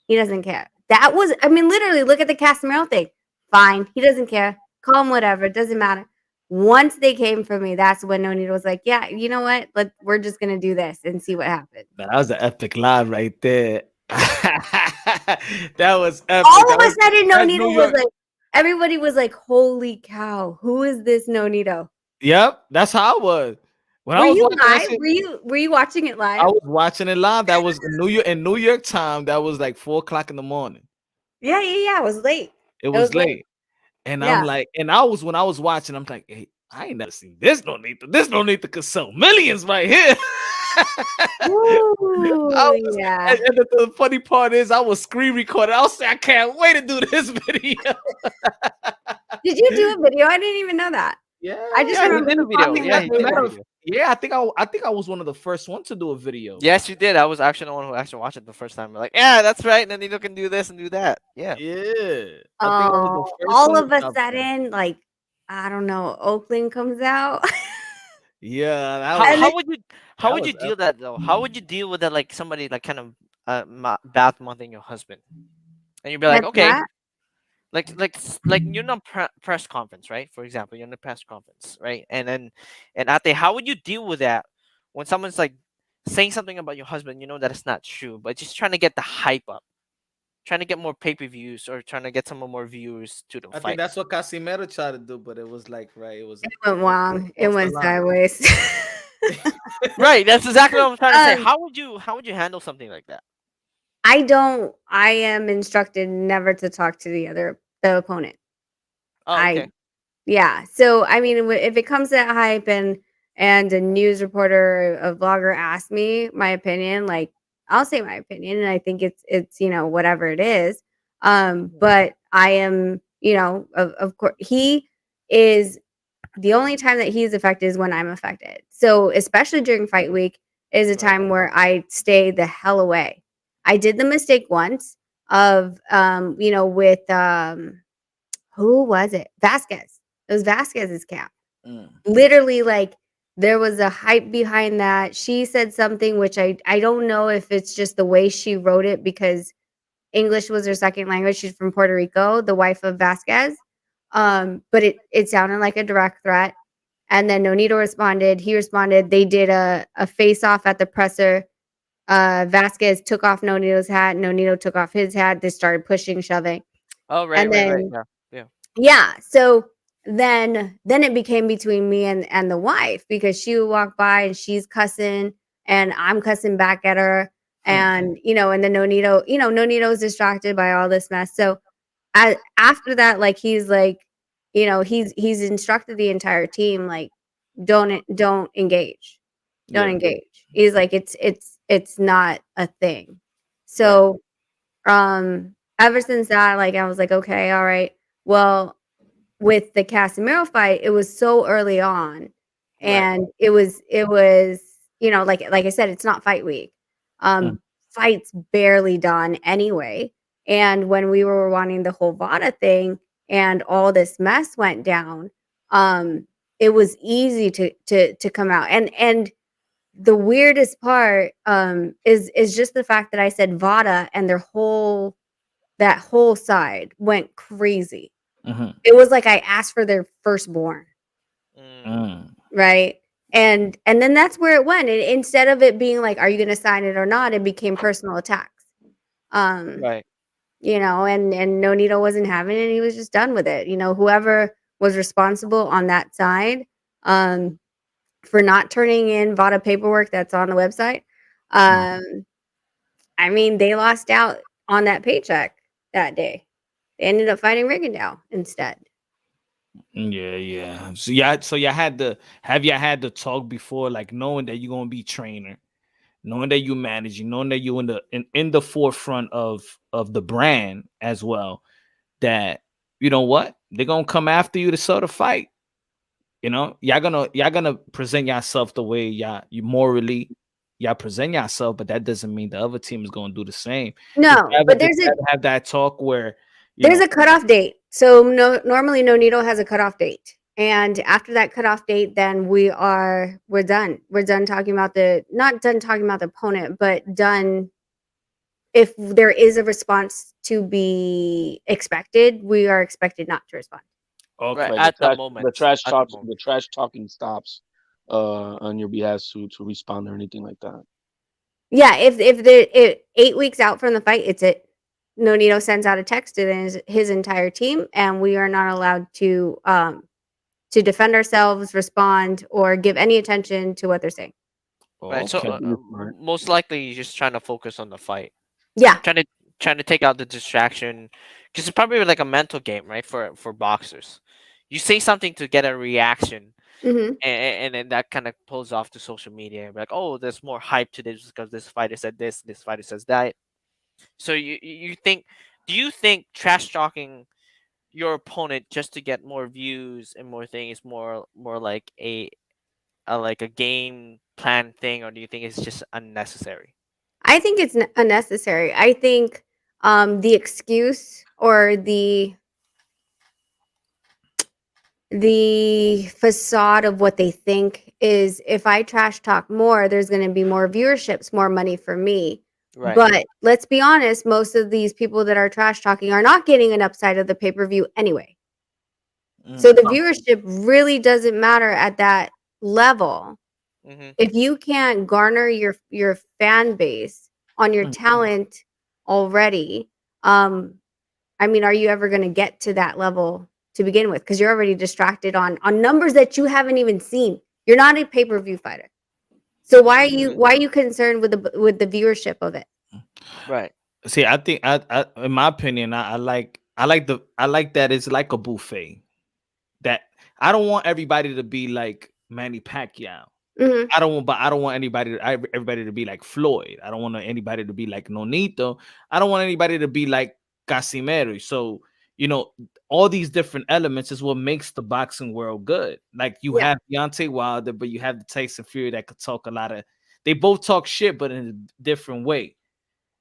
He doesn't care. That was I mean, literally look at the Casemiro thing. Fine. He doesn't care. Call him whatever. It doesn't matter. Once they came for me, that's when Nonito was like, "Yeah, you know what? We're just gonna do this and see what happens." that was an epic live right there. That was epic. All of a sudden, That's New Nonito was York. like, everybody was like, "Holy cow, who is this Nonito?" Yep, that's how I was. When I Were was you watching that live? shit, Were you watching it I live? was watching it live. That was in New York time. That was like 4 o'clock in the morning. Yeah, yeah, yeah. It was late. It It was was late. late. And I'm Yeah. like, and I was when I was watching, I'm like, hey, I ain't never seen this Nonito. This Nonito could sell millions right here. I Ooh, was, yeah. and the funny part is, I was screen recording. I was saying, I can't wait to do this video. Did you do a video? I didn't even know that. Yeah, I just Yeah, he remember did a you video. talking Yeah, about he as a did a it. matter of video. yeah, I think I was one of the first ones to do a video. Yes, you did. I was actually the one who actually watched it the first time. Like, yeah, that's right. And then you can do this and do that. Yeah. Yeah, I think I was the Oh, first all one to of a drop that. sudden, like, I don't know, Oakland comes out. Yeah, How And then how would you how that would you was deal that though? How would you deal with that? Like somebody like kind of bad mouthing your husband, and you'd be like, that's okay, what? like you're in a press conference, right? For example, you're in a press conference, right? And at the how would you deal with that when someone's like saying something about your husband, you know that it's not true, but just trying to get the hype up, trying to get more pay-per-views or trying to get some more viewers to the I think fight. that's what Casimiro tried to do, but it was like right. It went wrong. It Crossed the went line. sideways. Right, that's exactly what I'm trying to say. um, How would you handle something like that? I am instructed never to talk to the opponent. Oh, I okay. Yeah. So I mean, if it comes to that hype and a news reporter, a vlogger asks me my opinion, like I'll say my opinion, and I think it's whatever it is. But I am of course he is the only time that he's affected is when I'm affected. So especially during fight week is a Right. time where I stay the hell away. I did the mistake once of with who was it? Vasquez. It was Vasquez's camp. Mm. Literally, like there was a hype behind that. She said something which I don't know if it's just the way she wrote it because English was her second language. She's from Puerto Rico, the wife of Vasquez. But it sounded like a direct threat. And then Nonito responded. He responded. They did a face off at the presser. Vasquez took off Nonito's hat. Nonito took off his hat. They started pushing, shoving. Oh, right, And right, right. then Yeah, yeah. yeah, so then it became between me and the wife because she would walk by and she's cussing and I'm cussing back at her and and then Nonito's distracted by all this mess. So after that, like he's like, he's instructed the entire team like don't engage. Don't Yeah. engage. He's like it's not a thing. Right. So ever since that, like I was like, okay, all right. Well, with the Casemiro fight, it was so early on, Right. and it was like I said, it's not fight week. Mm. Fight's barely done anyway, and when we were wanting the whole Vada thing and all this mess went down, it was easy to come out and the weirdest part is just the fact that I said Vada and that whole side went crazy. Mhm. It was like I asked for their firstborn, Mm, Mm. right? And then that's where it went. And instead of it being like, "Are you going to sign it or not?" It became personal attacks. Um, right. and Nonito wasn't having it. And he was just done with it. Whoever was responsible on that side, um, for not turning in VADA paperwork that's on the website, um, I mean, they lost out on that paycheck that day. They ended up fighting Rigondeaux instead. Yeah, yeah. So y'all had to have y'all had to talk before, like knowing that you're gonna be trainer, knowing that you're managing, knowing that you're in the forefront of the brand as well. That you know what they're gonna come after you to sort of fight. Y'all gonna present yourself the way you morally y'all present yourself, but that doesn't mean the other team is gonna do the same. No, but Did you ever have that talk where you there's know a cutoff date. So normally Nonito has a cutoff date. And after that cutoff date, then we're done. We're done talking about not done talking about the opponent, but done if there is a response to be expected, we are expected not to respond. Right. okay. Right. At the moment. At the moment. The trash talking stops on your behalf to respond or anything like that. Yeah, if 8 weeks out from the fight, it's it. Nonito sends out a text to his entire team, and we are not allowed to defend ourselves, respond, or give any attention to what they're saying. Right. So Okay. most likely you're just trying to focus on the fight. Yeah. Trying to take out the distraction because it's probably like a mental game, right? For boxers, you say something to get a reaction, Hmm. and then that kind of pulls off to social media. Like, oh, there's more hype to this because this fighter said this fighter says that. So you think? Do you think trash talking your opponent just to get more views and more things more like a game plan thing, or do you think it's just unnecessary? I think it's unnecessary. I think the excuse or the facade of what they think is if I trash talk more, there's going to be more viewerships, more money for me. Right. But let's be honest, most of these people that are trash talking are not getting an upside of the pay per view anyway. So the viewership really doesn't matter at that level. Mm-hmm. If you can't garner your fan base on your talent already, I mean, are you ever going to get to that level to begin with? Because you're already distracted on numbers that you haven't even seen. You're not a pay per view fighter, so why are you concerned with the viewership of it? Right. See, I think in my opinion, I like that it's like a buffet. that I don't want everybody to be like Manny Pacquiao. Mhm. I don't want everybody to be like Floyd. I don't want anybody to be like Nonito. I don't want anybody to be like Casimero. So, you know, all these different elements is what makes the boxing world good. Like you Yeah. have Deontay Wilder, but you have the Tyson Fury that could talk a lot of. They both talk shit, but in a different way.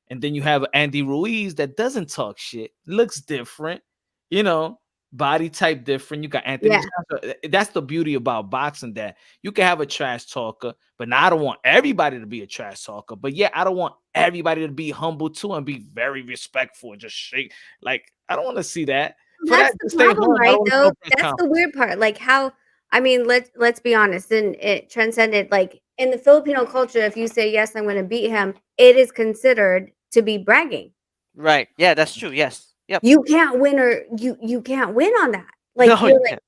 And then you have Andy Ruiz that doesn't talk shit, looks different, you know, body type different. You got Anthony. Yeah. Joshua. That's the beauty about boxing, that you can have a trash talker, but now I don't want everybody to be a trash talker. But yeah, I don't want everybody to be humble too and be very respectful and just shake. Like, I don't want to see that. For That's that, the to stay problem, home. I right? don't want to Though go press that's the conference. weird part. Like how, I mean, let's be honest. And it transcended, like in the Filipino culture, if you say yes, I'm going to beat him, it is considered to be bragging. Right. Yeah, that's true. Yes. Yep. You can't win, or you can't win on that. Like No, you're you like,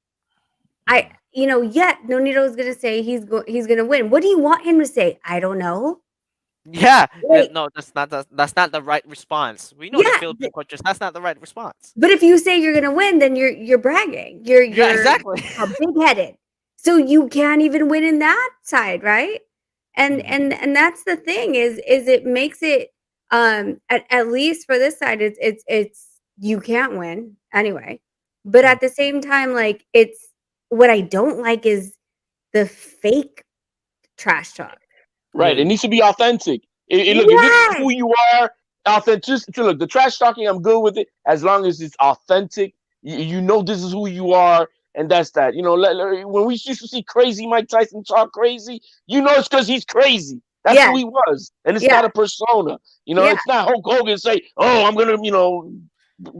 can't. yet Nonito's going to say he's going to win. What do you want him to say? I don't know. Yeah. Wait, No, that's not the right response. We know the yeah, Philippine cultures. That's not the right response. but if you say you're going to win, then you're bragging. You're Yeah, exactly. big-headed. So you can't even win in that side, right? And Mhm. and that's the thing is it makes it at least for this side it's you can't win anyway. But at the same time, like, it's what I don't like is the fake trash talk. Right. Yeah. It needs to be authentic. Look, if this is Yes. who you are, authentic. Look, the trash talking, I'm good with it as long as it's authentic. You know this is who you are, and that's that. You know, when we used to see crazy Mike Tyson talk crazy, you know it's because he's crazy. That's Yes. who he was, and it's Yeah. not a persona. You know, Yeah. it's not Hulk Hogan say, "Oh, I'm gonna,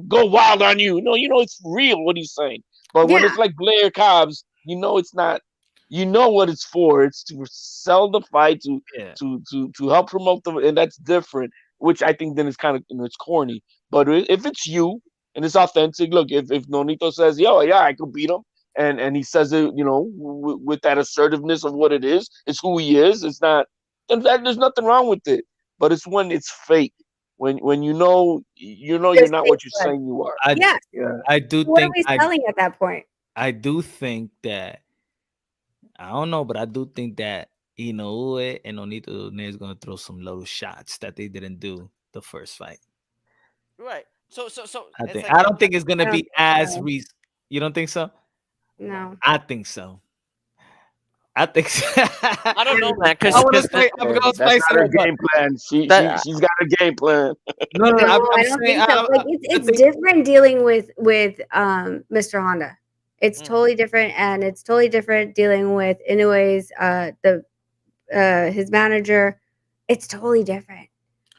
go wild on you." No, you know it's real what he's saying. But when Yeah. it's like Blair Cobbs, you know it's not. You know what it's for. It's to sell the fight, Yeah. to help promote the, and that's different. Which I think then it's kind of, it's corny. But if it's you and it's authentic, look, if Nonito says, "Yo, yeah, I could beat him," and he says it, with that assertiveness of what it is, it's who he is. It's not. And there's nothing wrong with it. But it's when it's fake. When you're Just not fake what you're blood. saying you are. I Yes. Yeah. I do What are think we selling at that point? I do think that I don't know, but I do think that Inoue and Nonito Donaire is gonna throw some little shots that they didn't do the first fight. Right. So I it's think like I don't think it's I gonna don't be think as so. You don't think so? No. I think so. I think so. I don't know, man, I want to because spice. I'm gonna That's spice not it her up, but game plan. that She's got a game plan. no. No, I'm I don't saying think so. Like I it's think different dealing with Mr. Honda. It's mm, totally different, and it's totally different dealing with Inoue's his manager. It's totally different.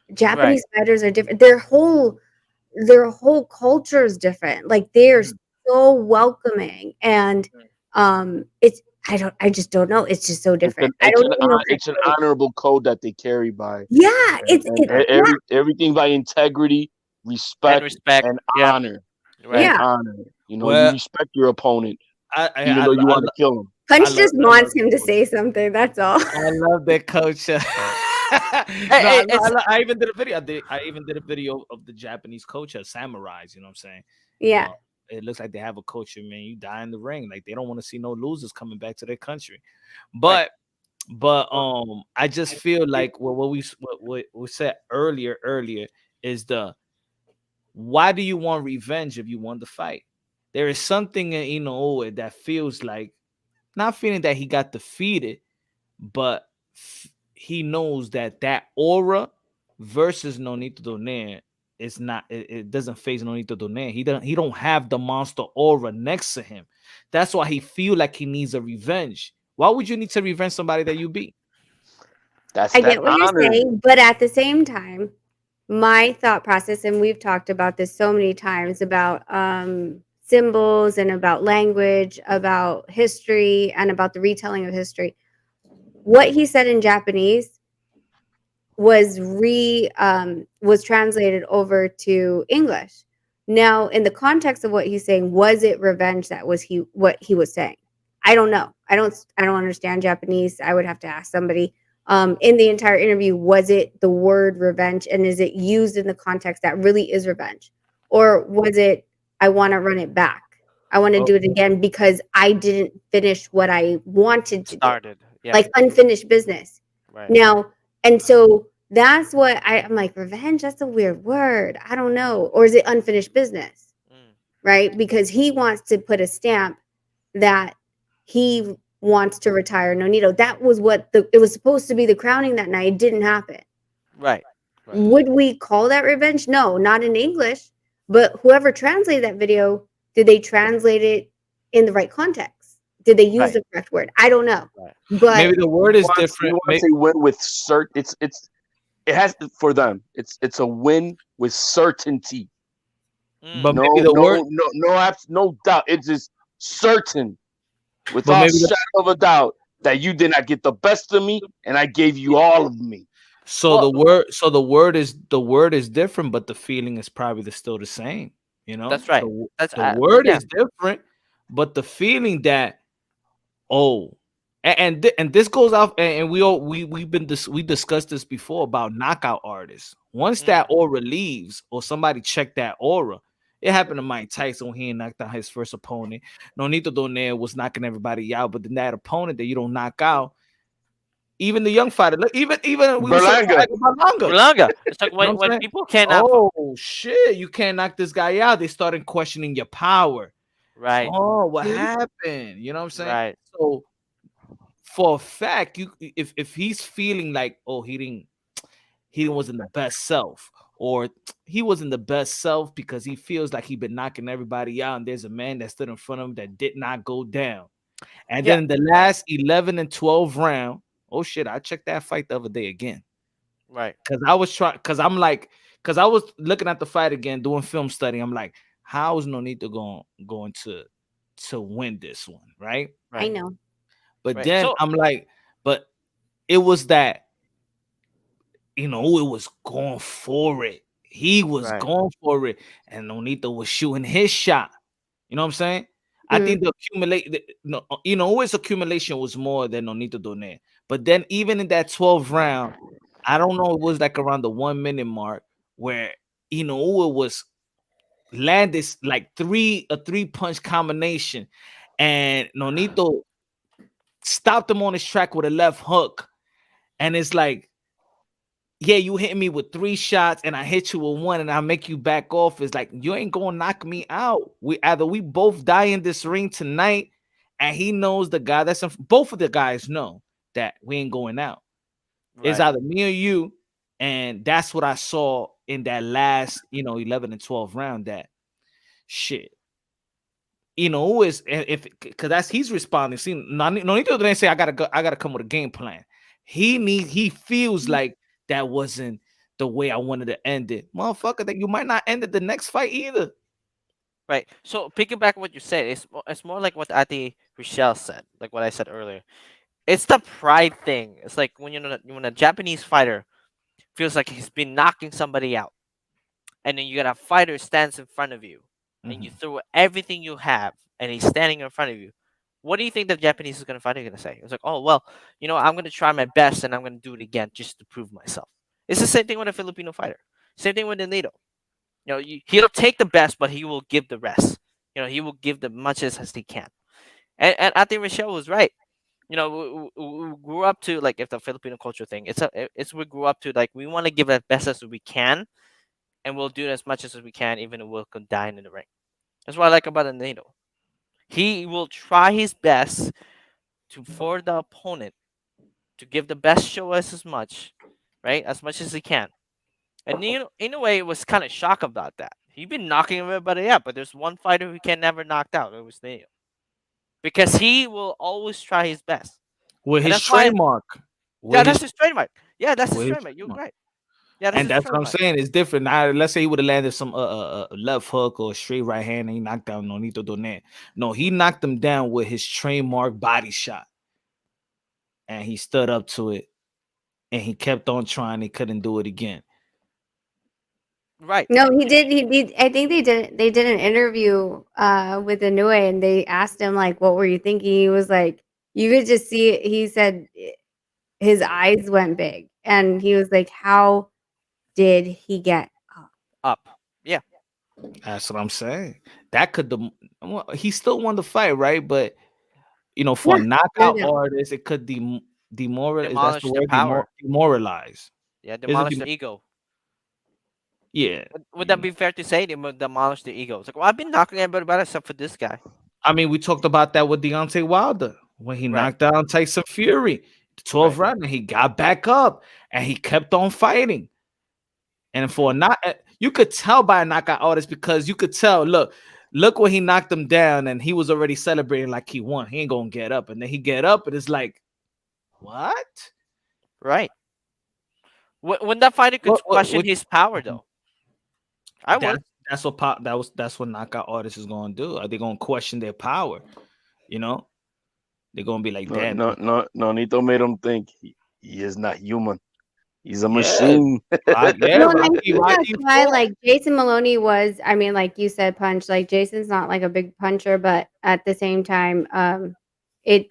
right. Japanese fighters are different. Their whole culture is different. Like they're Mhm. so welcoming, and it's I just don't know. It's just so It's different. an I it's don't an even know hon- if it's it's an really, honorable code that they carry by, yeah. and Yeah, everything by integrity, And respect, respect. and Yeah. honor, and Right. yeah. honor. You Well, respect your opponent, I I even I, though you I, want to kill him. Punch just I love wants him to the coach. say something. That's all. I love that coach. No, It's I even did a video. I even did a video of the Japanese coach as samurais. You know what I'm saying? Yeah. It looks like they have a culture, man. You die in the ring. Like they don't want to see no losers coming back to their country. right. But I just feel like what we said earlier is the why do you want revenge if you won the fight? There is something in Inoue that feels like not feeling that he got defeated, but he knows that aura versus Nonito Donaire is not it doesn't phase Nonito Donaire. He don't have the monster aura next to him. That's why he feel like he needs a revenge. Why would you need to revenge somebody that you beat? That's I that get what you're honor. saying, but at the same time, my thought process, and we've talked about this so many times about symbols and about language, about history, and about the retelling of history. What he said in Japanese was translated over to English. Now, in the context of what he's saying, was it revenge that was what he was saying? I don't know. I don't understand Japanese. I would have to ask somebody. In the entire interview, was it the word revenge, and is it used in the context that really is revenge, or was it I want to run it back? I want to Oh, do it again because I didn't finish what I wanted to do, Started. Yeah. like unfinished business. Right. Now, and so that's what I'm like, revenge, that's a weird word. I don't know. Or is it unfinished business? Mm. Right? Because he wants to put a stamp that he wants to retire Nonito. That was what it was supposed to be, the crowning that night. It didn't happen. Right. Right. Would we call that revenge? No, not in English. But whoever translated that video, did they translate it in the right context? Did they use Right. the correct word? I don't know. Right. But maybe the word is He different. wants a win with it has for them. It's a win with certainty. But Mm. maybe the word, No doubt. It's just certain, but without maybe the, shadow of a doubt, that you did not get the best of me, and I gave you all of me. so Well, the word is different, but the feeling is probably still the same. You know, that's right. That's the word yeah. is different, but the feeling that, oh, and this goes off, and we discussed this before about knockout artists. Once Mm. that aura leaves, or somebody check that aura, it happened to Mike Tyson when he knocked out his first opponent. Nonito Donaire was knocking everybody out, but then that opponent that you don't knock out, even the young fighter, look, even we were talking Berlanga. about Berlanga. Berlanga. It's like You know what I'm when saying? people cannot. Oh shit, you can't knock this guy out. They started questioning your power. Right. Oh, what Mhm. happened? You know what I'm saying? Right. So for a fact, you if he's feeling like, oh, he wasn't the best self, or he wasn't the best self because he feels like he been knocking everybody out, and there's a man that stood in front of him that did not go down. And Yeah. then in the last 11 and 12 round, oh shit, I checked that fight the other day again. Right. Because I was trying, because I was looking at the fight again, doing film study. I'm like, how is Nonito going to win this one, right? I Right. know. But Right. then So. I'm like, but it was that, it was going for it. He was Right. going for it, and Nonito was shooting his shot. You know what I'm saying? I Mhm. think the no, his accumulation was more than Nonito Donaire. But then even in that 12th round, I don't know, it was like around the 1 minute mark where it was landed like a three punch combination, and Nonito stopped him on his track with a left hook, and it's like, yeah, you hit me with 3 shots and I hit you with 1 and I make you back off. It's like, you ain't gonna knock me out. We both die in this ring tonight, and he knows the guy that's both of the guys know that we ain't going out. It's Right. either me or you, and that's what I saw in that last 11 and 12 round. That shit, who is, if because that's he's responding. See, no need to say I gotta come with a game plan. He feels like that wasn't the way I wanted to end it, motherfucker. That you might not end it the next fight either. Right. So piggyback what you said, it's more like what Ati Rochelle said, like what I said earlier. It's the pride thing. It's like when a Japanese fighter feels like he's been knocking somebody out, and then you got a fighter stands in front of you, and you Mhm. throw everything you have, and he's standing in front of you. What do you think the Japanese is gonna fighter gonna say? It's like, oh well, I'm gonna try my best, and I'm gonna do it again just to prove myself. It's the same thing with a Filipino fighter. Same thing with Nonito. He'll take the best, but he will give the rest. He will give the much as he can. And I think Michelle was right. We grew up to, like, if the Filipino culture thing, it's we grew up to, like, we want to give as best as we can, and we'll do as much as we can, even if we'll die in the ring. That's what I like about Nonito. He will try his best for the opponent to give the best show us as much, right, as much as he can. And in a way, it was kind of shocked about that. He'd been knocking everybody out, but there's one fighter who can never knocked out. It was Neo, because he will always try his best, With and his that's why. trademark, Yeah, with his that's his trademark. Yeah, that's his with his trademark. You're trademark. right. Yeah, that's And his that's what I'm trademark. saying. It's different. Now, let's say he would have landed some left hook or straight right hand, and he knocked down Nonito Donaire. No, he knocked him down with his trademark body shot, and he stood up to it, and he kept on trying. He couldn't do it again. Right. No, he did. He did. I think they did an interview with Inoue, and they asked him like, "What were you thinking?" He was like, "You could just see it." He said his eyes went big, and he was like, "How did he get up?" Up. Yeah. That's what I'm saying. That could he still won the fight, right? But for a Yeah, there knockout you go. artist, it could demoralize. That's the Demolish their word, power. demoralize. Yeah, Is it? demolish their ego. Yeah. Would that be fair to say? They would demolish their ego. It's like, well, I've been knocking everybody about except for this guy. I mean, we talked about that with Deontay Wilder when he Right. knocked down Tyson Fury, the 12th Right. round, and he got back up and he kept on fighting. And for a not, you could tell by a knockout artist because you could tell. Look when he knocked him down, and he was already celebrating like he won. He ain't gonna get up, and then he get up, and it's like, what? Right. When that fighter could question his power, though, I would. That's what knockout artists is gonna do. Are they gonna question their power? They're gonna be like, No, damn. no, no, Nonito made him think he is not human. He's a Yeah. machine. Yeah, Well, and I Rocky, think that's Rocky why, fought. like, Jason Maloney was, I mean, like you said, punch. Like, Jason's not like a big puncher, but at the same time, it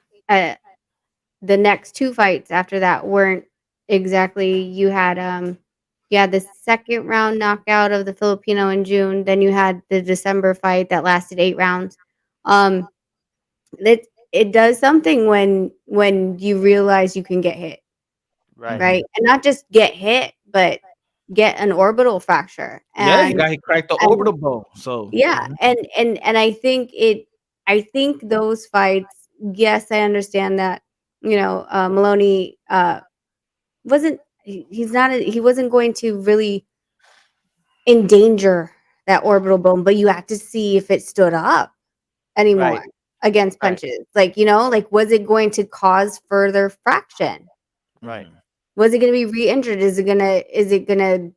the next two fights after that weren't exactly. You had the second round knockout of the Filipino in June, then you had the December fight that lasted 8 rounds. Um, it does something when you realize you can get hit, Right. right? And not just get hit, but get an orbital fracture. Yeah, And he cracked the and orbital bone. So yeah, and I think those fights, yes, I understand that, Maloney he wasn't going to really endanger that orbital bone, but you have to see if it stood up Right. anymore against Right. punches. Like, was it going to cause further fraction? Right. Was it going to be re-injured? Is it gonna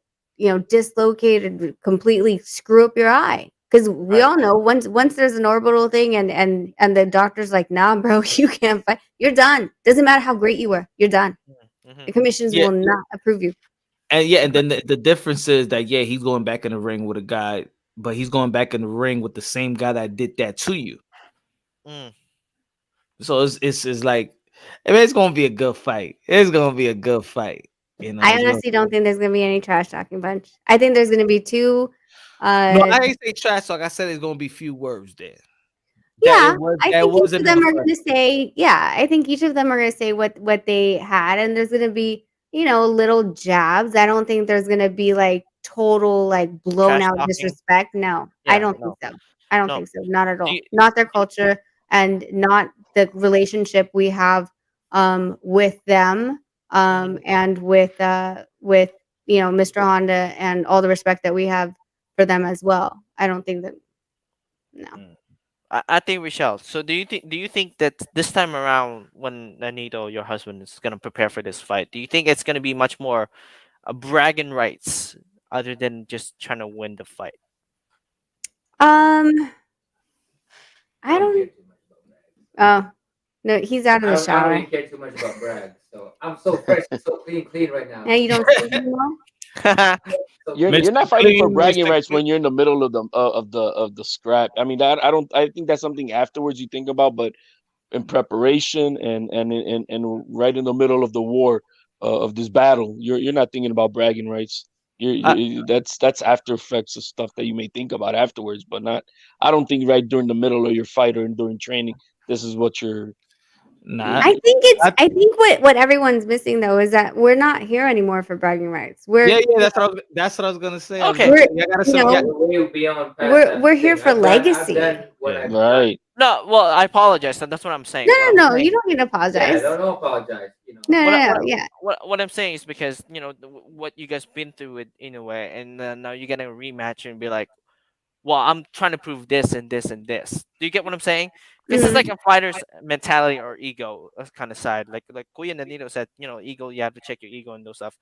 dislocate and completely screw up your eye? Because we Right. all know once there's an orbital thing and the doctor's like, nah, bro, you can't fight. You're done. Doesn't matter how great you were. You're done. Mm-hmm. The commissions yeah, will not approve you. and then the difference is that he's going back in the ring with a guy, but he's going back in the ring with the same guy that did that to you. Mm. So it's like, I mean, it's gonna be a good fight. It's gonna be a good fight. I It's gonna honestly don't think there's gonna be any trash talking bunch. I think there's gonna be two. no, I ain't say trash talk. I said it's gonna be few words there. Yeah, I That think each wasn't of in them the are first. gonna say, yeah, I think each of them are gonna say what they had, and there's gonna be, little jabs. I don't think there's gonna be like total like blown Trash out talking. disrespect. No, I Yeah. don't think No. so. I don't No. think so. Not at Do all. you, Not their culture and not the relationship we have with them and with Mr. Honda and all the respect that we have for them as well. I don't think that no. I think we shall. So do you think that this time around when Nonito, your husband, is gonna prepare for this fight, do you think it's gonna be much more bragging rights other than just trying to win the fight? Um I I don't care don't too much about Bragg. oh no, he's out of the I don't really shower. care too much about Bragg. So I'm so fresh and so clean right now. Now you don't sleep anymore? So You're clean. Mr. not fighting for Clean, bragging Mr. rights Clean. when you're in the middle of the scrap. I mean, that I think that's something afterwards you think about, but in preparation and right in the middle of the war of this battle, you're not thinking about bragging rights. I, That's after effects of stuff that you may think about afterwards, but not. I don't think right during the middle of your fight or during training, this is what you're. nah, I, I think what everyone's missing though is that we're not here anymore for bragging rights. yeah, We're that's what I was gonna say. I was Okay. gonna we're say, I gotta you some, yeah, know, We're way beyond past we're that we're here thing. for I've legacy. done what Yeah. I've done. Right. No, well, I apologize. That's what I'm saying. No, What I'm no, no. You saying, don't need to Yeah, apologize. don't apologize. No, what I- no, what no. I- Yeah. what I'm saying is because what you guys been through it in a way, and then now you're gonna rematch and be like, well, I'm trying to prove this and this and this. Do you get what I'm saying? Because it's Mhm. like a fighter's mentality or ego kind of side. Like Kuya Nanito said, ego. You have to check your ego and those stuff.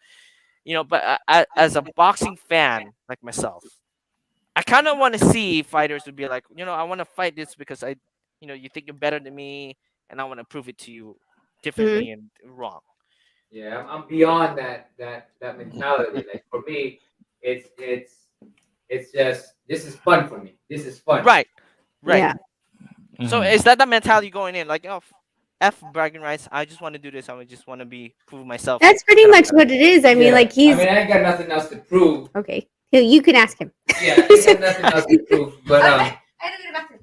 But as a boxing fan like myself, I kind of want to see fighters would be like, I want to fight this because you think you're better than me, and I want to prove it to you Mhm. differently and wrong. Yeah, I'm beyond that mentality. Like for me, it's just this is fun for me. This is fun. Right, right. Yeah. So mhm. is that the mentality going in? Like, F bragging rights. I just want to do this. I just want to prove myself That's pretty that I'm much better. what it is. I mean, Yeah. like I mean, I ain't got nothing else to prove. okay. You can ask him. Yeah, he had nothing else to prove. But I don't get back to him.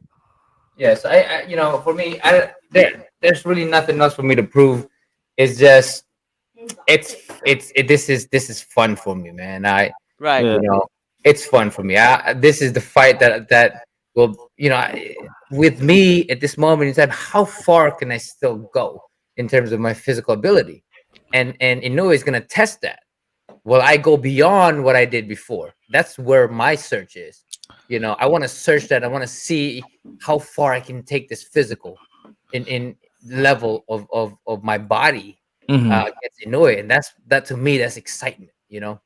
yes, you know, for me, there's really nothing else for me to prove. It's just this is fun for me, man. Right. You know, it's fun for me. This is the fight that will, you know, with me at this moment in time, how far can I still go in terms of my physical ability? And Inoue is gonna test that. Will I go beyond what I did before? That's where my search is. You know, I want to search that. I want to see how far I can take this physical in level of my body Mhm. against Inoue, and that to me that's excitement. You know,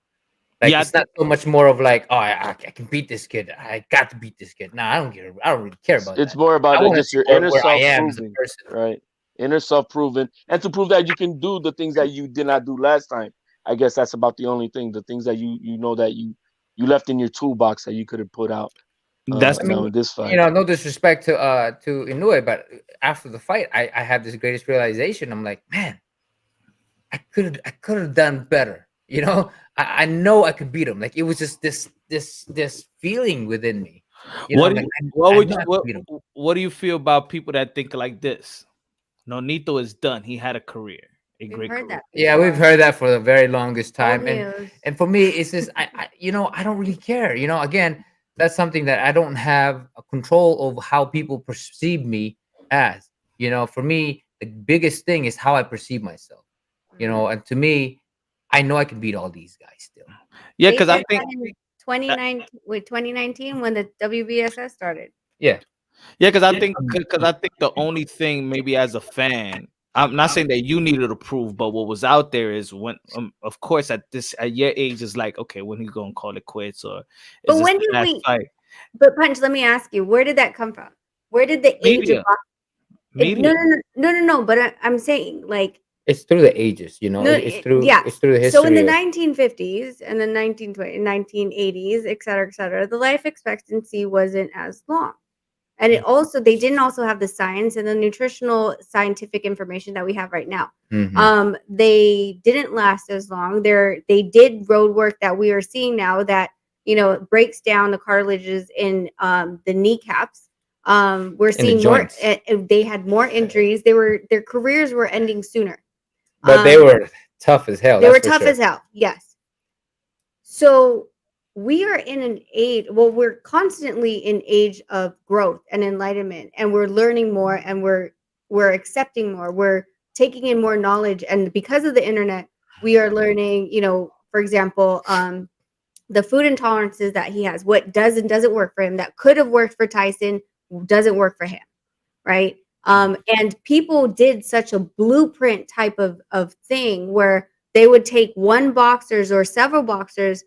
like Yeah, I it's not so much more of like, oh, I can beat this kid. I got to beat this kid. Nah, I don't care. I don't really care about It's that. more about I want to just see your where, inner where I self am as a proving, person. right? Inner self proving, and to prove that you can do the things that you did not do last time. I guess that's about the only thing. The things that you know that you left in your toolbox that you could have put out. that's I Now mean, in this you fight, know, no disrespect to Inoue, but after the fight, I had this greatest realization. I'm like, man, I could have done better. You know, I know I could beat him. Like it was just this feeling within me. You know, what I'm do like, you what I would know you I could beat him. what do you feel about people that think like this? Nonito is done. He had a career, a We've great heard career. that Yeah, we've before. heard that for the very longest Old time, news. and for me, it's just you know, I don't really care. You know, again, that's something that I don't have a control of how people perceive me as. You know, for me, the biggest thing is how I perceive myself. You Mhm. know, and to me, I know I can beat all these guys still. Yeah, They because I did think that in 2019, with 2019 when the WBSS started. Yeah. yeah, because I Yeah. think because I think the only thing maybe as a fan, I'm not saying that you needed to prove, but what was out there is when, of course, at your age is like, okay, when you gonna call it quits or is But this when the did last we? fight? But Punch, let me ask you, where did that come from? Where did the age of Media, no, media. no, no, no, no, no. But I'm saying, like, It's through the ages, you know. no, yeah. It's through the So in the history of 1950s and the 1920s, 1980s, et cetera, the life expectancy wasn't as long. And it also, they didn't also have the science and the nutritional scientific information that we have right now. Mhm. They didn't last as long. They did road work that we are seeing now that, you know, breaks down the cartilages in the kneecaps. We're In the seeing more. joints. They had more injuries. Their careers were ending sooner. But they Um, were tough as hell, they that's were for tough sure. as hell. Yes. So we are in an age, well, we're constantly in age of growth and enlightenment, and we're learning more, and we're accepting more. We're taking in more knowledge, and because of the internet, we are learning, you know, for example, the food intolerances that he has, what does and doesn't work for him, that could have worked for Tyson, doesn't work for him, right? And people did such a blueprint type of thing where they would take one boxers or several boxers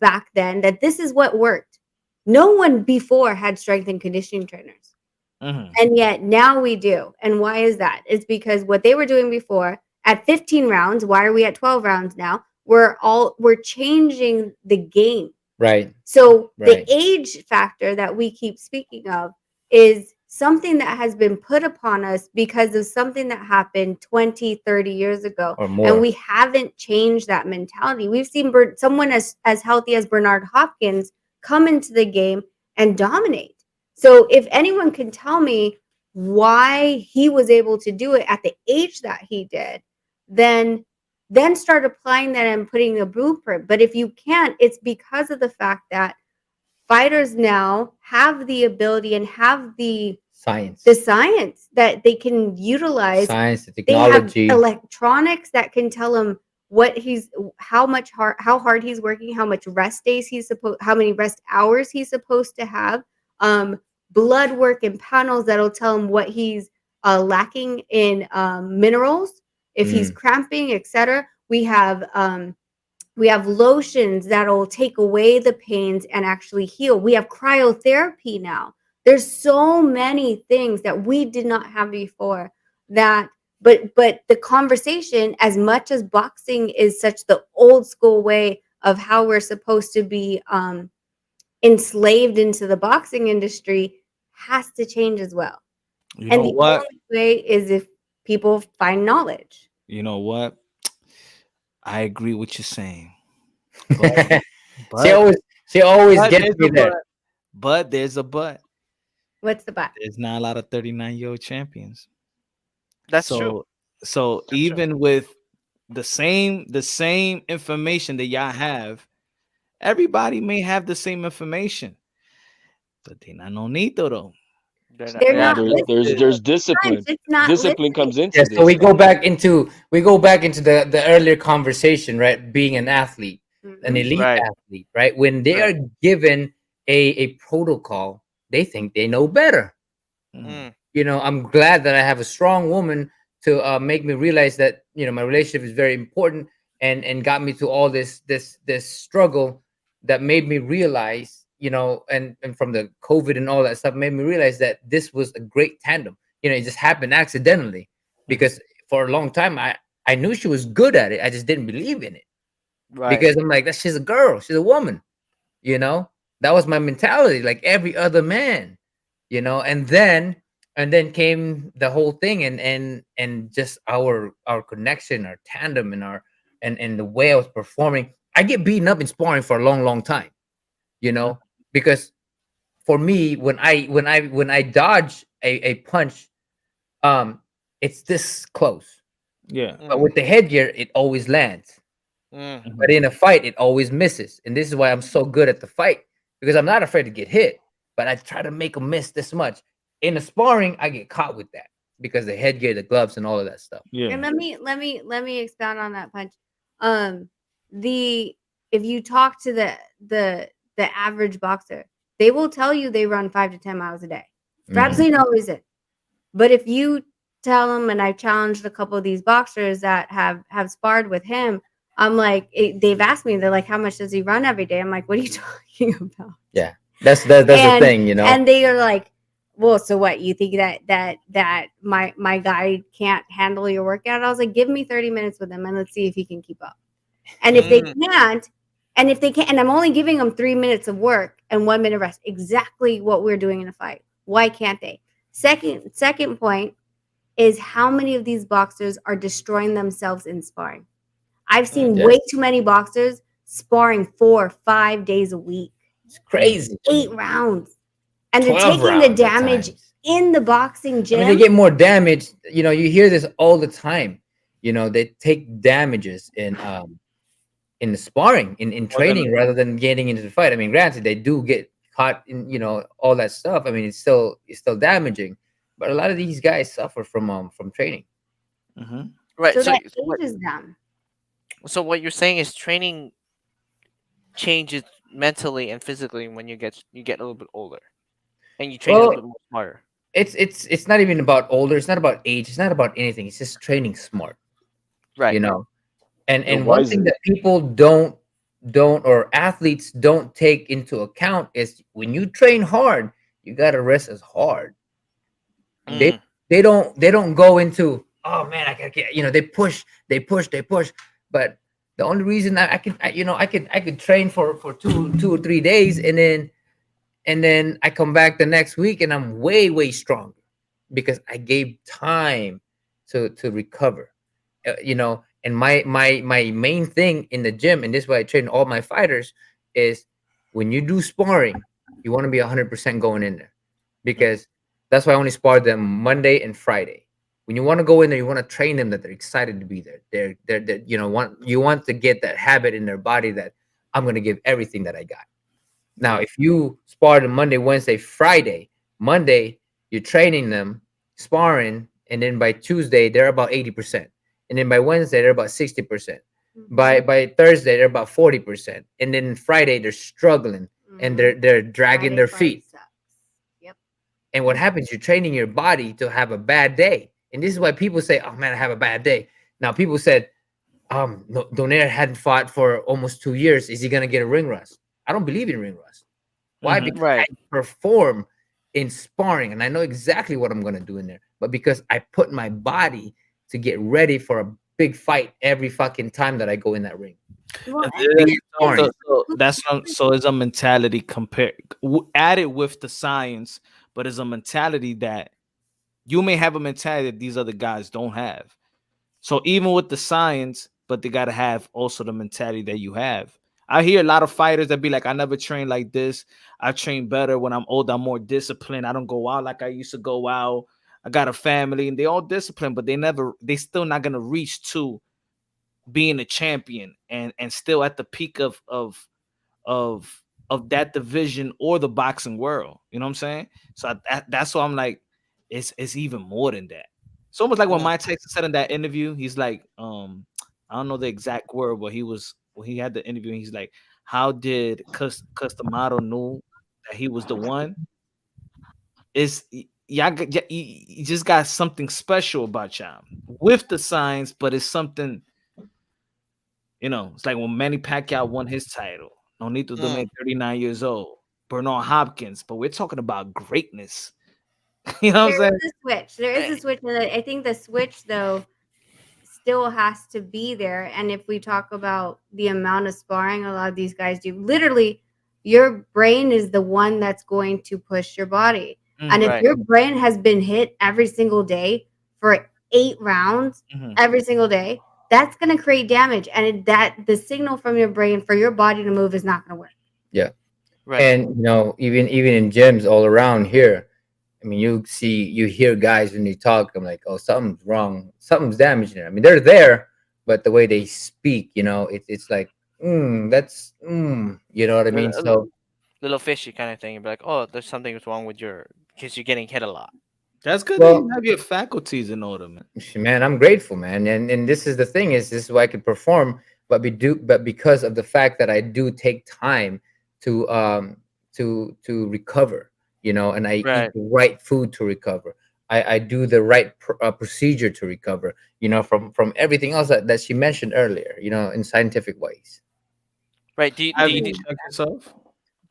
back then, that this is what worked. No one before had strength and conditioning trainers. Mhm. And yet now we do. And why is that? It's because what they were doing before at 15 rounds, why are we at 12 rounds now? We're changing the game. Right. So the Right. age factor that we keep speaking of is something that has been put upon us because of something that happened 20, 30 years ago. Or And more. we haven't changed that mentality. We've seen someone as healthy as Bernard Hopkins come into the game and dominate. So if anyone can tell me why he was able to do it at the age that he did, then start applying that and putting a blueprint. But if you can't, it's because of the fact that fighters now have the ability and have Science. the science that they can utilize. Science, the They have technology. electronics that can tell him how hard he's working, how much rest days how many rest hours he's supposed to have, blood work and panels that'll tell him what he's lacking in minerals, if he's Mm. cramping, etc. We have lotions that'll take away the pains and actually heal. We have cryotherapy now. There's so many things that we did not have before, that but the conversation, as much as boxing is such the old school way of how we're supposed to be enslaved into the boxing industry, has to change as well. You And know the what? only way is if people find knowledge. You know what? I agree with you saying, but See, but She always But gets there's me a there. but there's a but. What's the bet? There's not a lot of 39-year-old champions. That's true. So That's true. even with the same information that y'all have, everybody may have the same information, but they not Nonito though. They're Yeah, not listening. there's Sometimes discipline. it's not Discipline listening. comes into Yeah, so this. we go back into the earlier conversation, right? Being an athlete, an Mhm. elite Right. athlete, right? When they Right. are given a protocol, they think they know better. Mhm. Mm. You know, I'm glad that I have a strong woman to make me realize that, you know, my relationship is very important, and got me to all this struggle that made me realize, you know, and from the COVID and all that stuff made me realize that this was a great tandem. You know, it just happened accidentally, because for a long time I knew she was good at it. I just didn't believe in it, Right. because I'm like, that she's a girl, she's a woman, you know. That was my mentality, like every other man, you know. And then came the whole thing, and just our connection, our tandem, and our and the way I was performing. I get beaten up in sparring for a long time, you know, because for me, when I dodge a punch, um it's this close, Yeah. but Mm. with the headgear it always lands. Mm. But in a fight, it always misses. And this is why I'm so good at the fight, because I'm not afraid to get hit, but I try to make a miss this much. In the sparring, I get caught with that because the headgear, the gloves, and all of that stuff. Yeah. And let me expound on that punch. Um, the if you talk to the average boxer, they will tell you they run 5 to 10 miles a day for Mhm. absolutely no reason. But if you tell them, and I challenged a couple of these boxers that have sparred with him, I'm like, they've asked me, they're like, how much does he run every day? I'm like, what are you talking about? Yeah, that's the and thing, you know. and they are like, well, so what, you think that my guy can't handle your workout? I was like, give me 30 minutes with him and let's see if he can keep up. And if they Mm. can't, and if they can't, and I'm only giving them 3 minutes of work and 1 minute rest, exactly what we're doing in a fight, why can't they? Second point is, how many of these boxers are destroying themselves in sparring? I've seen Mm. Yes, way too many boxers sparring 4 or 5 days a week, it's crazy. 8 rounds, and they're 12 taking the rounds at damage times. in the boxing I mean, they gym. get more damage. You know, you hear this all the time. You know, they take damages in the sparring, in More than training, rather than getting into the fight. I mean, granted, they do get caught in, you know, all that stuff. I mean, it's still damaging, but a lot of these guys suffer from training. Mhm. Right. So So, that so what? ages them. So what you're saying is training changes mentally and physically when you get a little bit older and you train a little Well, bit more smarter. it's not even about older. It's not about age. It's not about anything. It's just training smart. You Right. know, and You're one thing wiser. that people don't or athletes don't take into account is, when you train hard, you gotta rest as hard. They Mm. they don't go into, oh man, I gotta get, you know, they push, but the only reason I could train for 2 or 3 days, and then I come back the next week and I'm way stronger, because I gave time to recover. You know, and my main thing in the gym, and this is why I train all my fighters, is, when you do sparring, you want to be 100% going in there, because that's why I only spar them Monday and Friday. When you want to go in there, you want to train them that they're excited to be there. They're you know, want to get that habit in their body that I'm going to give everything that I got. Now, Yeah. if you spar them Monday, Wednesday, Friday, Monday, you're training them, sparring, and then by Tuesday, they're about 80%. And then by Wednesday, they're about 60%. By Mhm. by Thursday, they're about 40%. And then Friday, they're struggling and Mhm. they're dragging Friday their fight feet. sucks. Yep. And what happens? You're training your body to have a bad day. And this is why people say, "Oh man, I have a bad day." Now, people said, no, Donaire hadn't fought for almost 2 years. Is he gonna get a ring rust? I don't believe in ring rust. Why? Mhm. Because I Right. perform in sparring and I know exactly what I'm going to do in there. But because I put my body to get ready for a big fight every fucking time that I go in that ring. Well, Uh, and Be So, sparring. so it's a mentality added with the science, but it's a mentality that you may have a mentality that these other guys don't have. So even with the science, but they gotta have also the mentality that you have. I hear a lot of fighters that be like, I never train like this. I train better when I'm older. I'm more disciplined. I don't go out like I used to go out. I got a family, and they all disciplined, but they still not gonna reach to being a champion and still at the peak of of that division or the boxing world. You know what I'm saying? So that's why I'm like, it's even more than that. It's almost like what Mike Tyson said in that interview. He's like, I don't know the exact word, but he was when he had the interview. He's like, how did Customado knew that he was the one? Is you just got something special about y'all with the signs, but it's something. It's like when Manny Pacquiao won his title. Nonito Donaire, 39 years old. Bernard Hopkins, but we're talking about greatness. You know what I'm There saying? is a switch. There is a switch, and I think the switch though still has to be there. And if we talk about the amount of sparring a lot of these guys do, literally, your brain is the one that's going to push your body. And if Right. your brain has been hit every single day for 8 rounds every single day, that's going to create damage. And that the signal from your brain for your body to move is not going to work. Yeah. Right. And even in gyms all around here, I mean, you hear guys when they talk. I'm like, oh, something's wrong, something's damaging it. I mean, they're there, but the way they speak, it's like, that's, you know what I mean? So Little fishy kind of thing. You'd be like, oh, there's something wrong with because you're getting hit a lot. That's good that you well, have your faculties in order, man. man, I'm grateful, man, and this is the thing this is why I can perform, but because of the fact that I do take time to recover, and I eat Right. the right food to recover. I do the right procedure to recover, from everything else that she mentioned earlier, in scientific ways. Right. Do you, Have do you you do, checked yourself?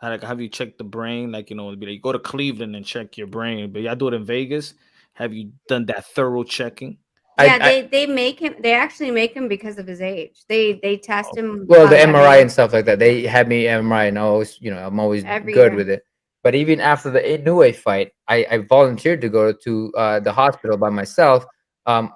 Like, have you checked the brain? Like, it'd be like, go to Cleveland and check your brain. But y'all do it in Vegas. Have you done that thorough checking? Yeah, I they make him. They actually make him because of his age. They test him Well, the MRI and stuff like that, they had me MRI, and I'm always every good year. with it. But even after the Inoue fight, I volunteered to go to the hospital by myself, on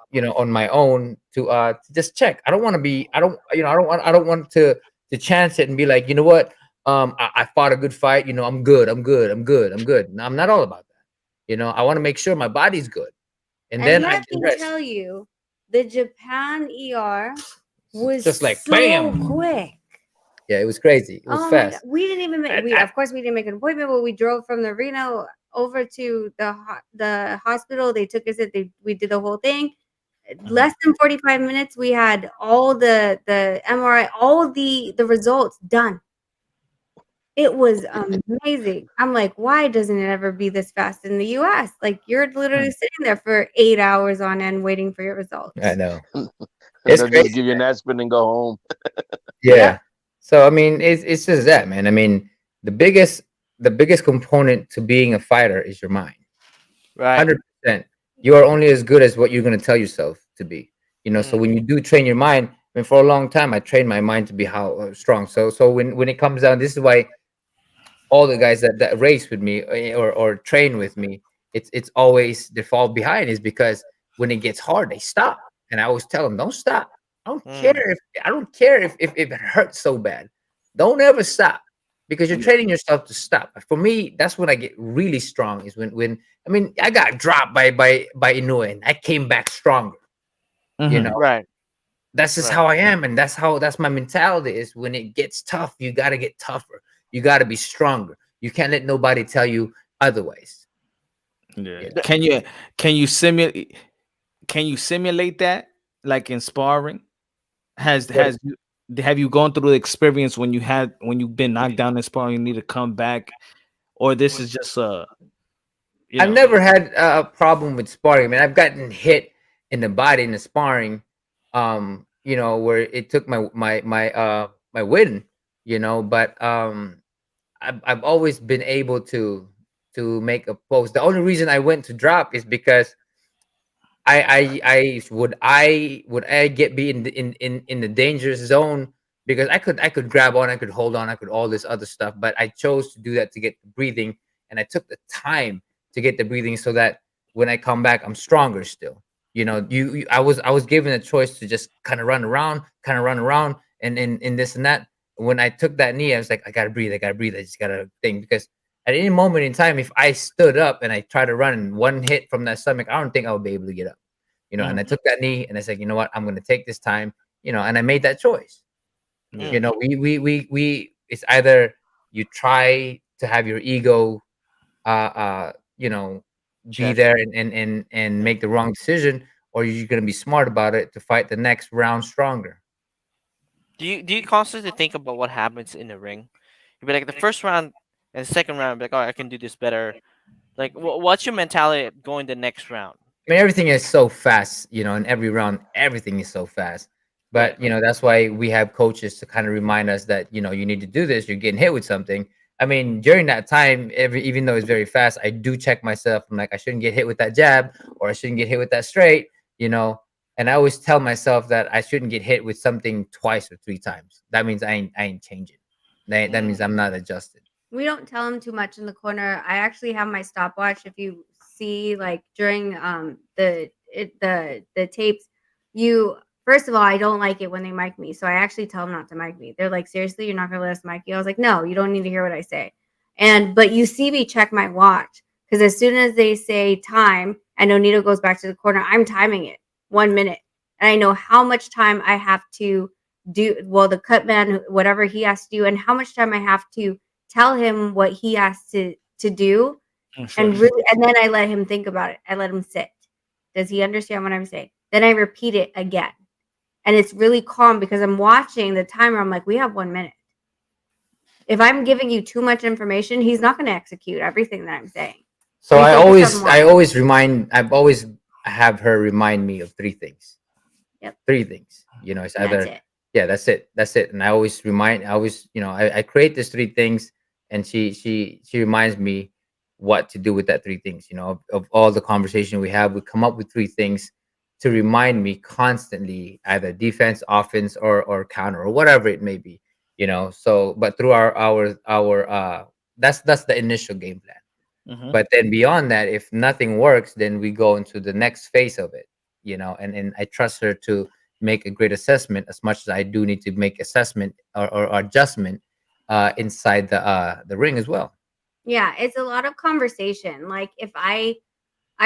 my own to just check. I don't want to be, I don't, I don't want to chance it and be like, you know what, I fought a good fight, I'm good, I'm good, I'm good, I'm good. No, I'm not all about that. I want to make sure my body's good, and And then I let can me rest. tell you, the Japan ER was Just like so bam. quick. Yeah, it was crazy. It was Oh my god, fast. we didn't even make. Of course we didn't make an appointment, but we drove from the Reno over to the hospital. They took us. We did the whole thing. Less than 45 minutes, we had all the MRI, all the results done. It was amazing. I'm like, why doesn't it ever be this fast in the US? Like, you're literally sitting there for 8 hours on end waiting for your results. I know. And It's they'll just crazy, give you an man. aspirin and go home. Yeah. Yep. So I mean, it's just that, man. I mean, the biggest component to being a fighter is your mind. right. 100%. You are only as good as what you're going to tell yourself to be. So when you do train your mind, I mean, for a long time, I trained my mind to be how strong. So when it comes down, this is why all the guys that race with me or train with me, it's always they fall behind is because when it gets hard, they stop. And I always tell them, don't stop. I don't care if it hurts so bad. Don't ever stop because you're training yourself to stop. For me, that's when I get really strong. Is when I mean I got dropped by Inoue and I came back stronger. You know, Right. that's just Right. how I am, and that's my mentality. Is when it gets tough, you got to get tougher. You got to be stronger. You can't let nobody tell you otherwise. Yeah. Yeah. Can you simulate that like in sparring? Has Yeah. has you have you gone through the experience when you've been knocked down in sparring, you need to come back, or this is just you I've know never had a problem with sparring. I mean, I've gotten hit in the body in the sparring, where it took my win, but I've always been able to make a post. The only reason I went to drop is because I would I get be in the dangerous zone because I could grab on, I could hold on, I could all this other stuff, but I chose to do that to get the breathing, and I took the time to get the breathing so that when I come back, I'm stronger still. I was given a choice to just kind of run around, and in this and that. when I took that knee, I was like, I gotta breathe. I just gotta think, because at any moment in time, if I stood up and I tried to run one hit from that stomach, I don't think I would be able to get up. And I took that knee and I said, you know what, I'm gonna take this time. And I made that choice. We it's either you try to have your ego be Check. there and make the wrong decision, or you're going to be smart about it to fight the next round stronger. Do you constantly think about what happens in the ring? You'd be like the first round and the second round, be like, oh, I can do this better. Like, what's your mentality going the next round? I mean, everything is so fast, in every round, everything is so fast. But, Right. that's why we have coaches to kind of remind us that, you need to do this. You're getting hit with something. I mean, during that time, even though it's very fast, I do check myself. I'm like, I shouldn't get hit with that jab, or I shouldn't get hit with that straight, and I always tell myself that I shouldn't get hit with something twice or three times. That means I ain't changing. That means I'm not adjusted. We don't tell him too much in the corner. I actually have my stopwatch. If you see, like, during the tapes, you first of all, I don't like it when they mic me, so I actually tell them not to mic me. They're like, seriously, you're not gonna let us mic you? I was like, no, you don't need to hear what I say. But you see me check my watch, because as soon as they say time and Nonito goes back to the corner, I'm timing it 1 minute, and I know how much time I have to do. Well, the cut man, whatever he has to do, and how much time I have to tell him what he has to do, and then I let him think about it. I let him sit. Does he understand what I'm saying? Then I repeat it again, and it's really calm because I'm watching the timer. I'm like, we have 1 minute. If I'm giving you too much information, he's not going to execute everything that I'm saying. So We I focus on always one. I've always have her remind me of three things. Yep. Three things. It's And either that's it. yeah, that's it. And I always I create these three things, and she reminds me what to do with that three things. Of all the conversation we have, we come up with three things to remind me constantly, either defense, offense, or counter, or whatever it may be. So but through our that's the initial game plan. But then beyond that, if nothing works, then we go into the next phase of it, and I trust her to make a great assessment, as much as I do need to make assessment or adjustment inside the ring as well. Yeah, it's a lot of conversation. Like, if I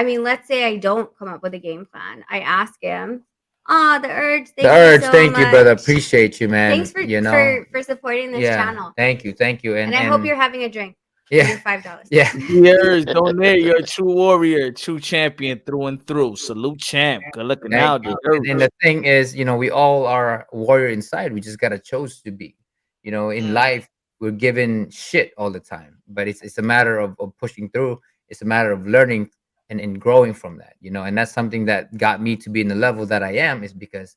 mean, let's say I don't come up with a game plan, I ask him, the urge, The thank you urge, so thank you, brother. much. Appreciate you, man. Thanks for supporting this channel. Thank you. And I hope you're having a drink. Yeah. Your $5. Yeah. Years, Donaire, you're a true warrior, true champion through and through. Salute, champ. Good looking Thank out. you. And the thing is, we all are a warrior inside. We just gotta choose to be. In life, we're given shit all the time, but it's a matter of pushing through. It's a matter of learning and growing from that. And that's something that got me to be in the level that I am, is because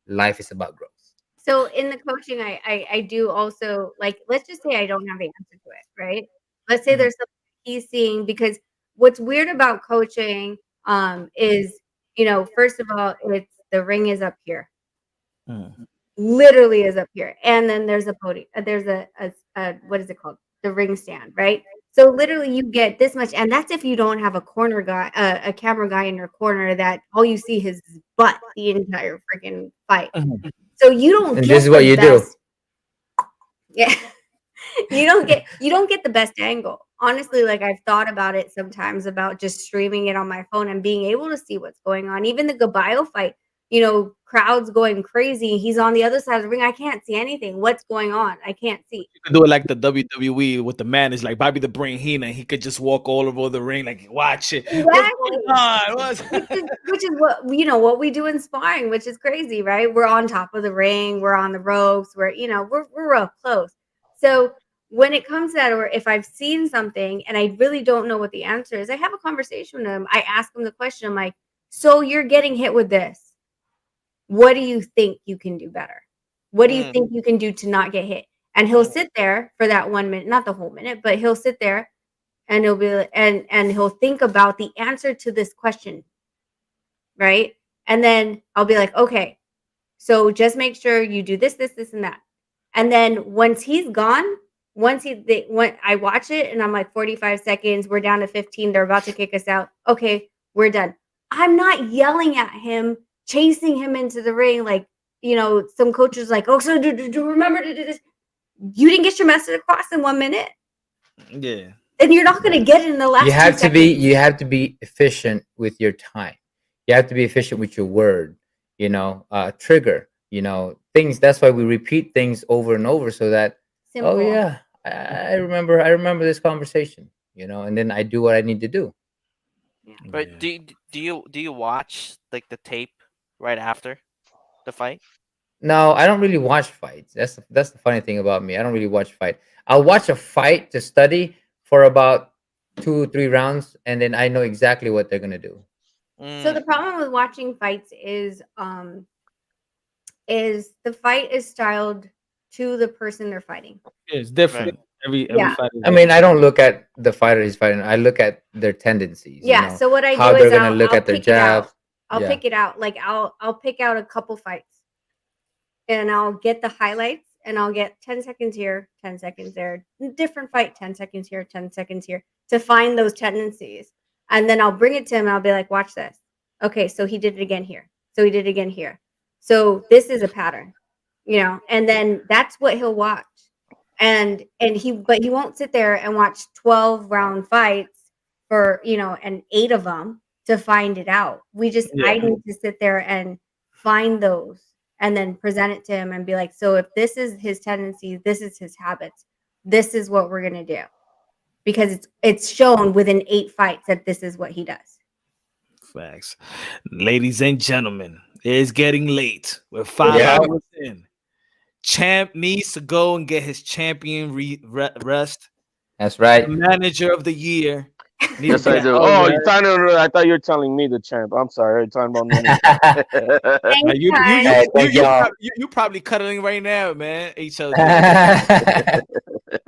life is about growth. So in the coaching, I do also, like, let's just say I don't have the answer to it, right? Let's say there's something he's seeing, because what's weird about coaching is, first of all, it's the ring is up here. Literally is up here. And then there's a podium. There's a what is it called? The ring stand, right? So literally you get this much, and that's if you don't have a corner guy, a camera guy in your corner that all you see his butt the entire freaking fight. So you don't And get this is what the you best. do. Yeah. you don't get the best angle. Honestly, like, I've thought about it sometimes, about just streaming it on my phone and being able to see what's going on. Even the Gabayo fight, crowds going crazy. He's on the other side of the ring. I can't see anything. What's going on? I can't see. You could do it like the WWE with the man is like Bobby the Brain Heenan. He could just walk all over the ring, like, watch it. Exactly. What's going on? Which is what what we do in sparring, which is crazy, right? We're on top of the ring, we're on the ropes, we're real close. So when it comes to that, or if I've seen something and I really don't know what the answer is, I have a conversation with him. I ask him the question. I'm like, so you're getting hit with this. What do you think you can do better? What do you think you can do to not get hit? And he'll sit there for that 1 minute, not the whole minute, but he'll sit there and he'll be and he'll think about the answer to this question. Right? And then I'll be like, okay, so just make sure you do this, and that. And then once he's gone, when I watch it and I'm like, 45 seconds, we're down to 15, they're about to kick us out. Okay, we're done. I'm not yelling at him, chasing him into the ring like, some coaches like, oh, so do remember to do this. you didn't get your message across in 1 minute. Yeah. And you're not going to get it in the last You have 2 to be seconds. you have to be efficient with your time. You have to be efficient with your word. Trigger. Things. That's why we repeat things over and over so that Simple. oh yeah, I remember this conversation. And then I do what I need to do. But Yeah. do you watch like the tape right after the fight? No, I don't really watch fights. That's the funny thing about me. I don't really watch fight. I'll watch a fight to study for about 2 3 rounds, and then I know exactly what they're gonna do. So the problem with watching fights is the fight is styled to the person they're fighting. Yeah, it's different. Every Yeah. fight is I mean, I don't look at the fighter he's fighting. I look at their tendencies. Yeah. So what I how do they're is gonna I'll, look I'll at their pick it out. jabs. I'll Yeah. pick it out. Like I'll pick out a couple fights, and I'll get the highlights, and I'll get 10 seconds here, 10 seconds there, different fight, 10 seconds here, 10 seconds here, to find those tendencies. And then I'll bring it to him, and I'll be like, watch this. Okay, so he did it again here. So he did it again here. So this is a pattern, and then that's what he'll watch. But he won't sit there and watch 12-round fights for, and 8 of them to find it out. I need to sit there and find those and then present it to him and be like, so if this is his tendencies, this is his habits, this is what we're going to do. Because it's shown within 8 fights that this is what he does. Facts. Ladies and gentlemen, it is getting late. We're 5 Yeah. hours in. Champ needs to go and get his champion rest. That's right. The manager of the year. Yes, I do. Oh, you're talking to, I thought you were telling me the champ. I'm sorry. You're talking about me. Thanks, You guys. Thank y'all. you probably cuddling right now, man. HLD.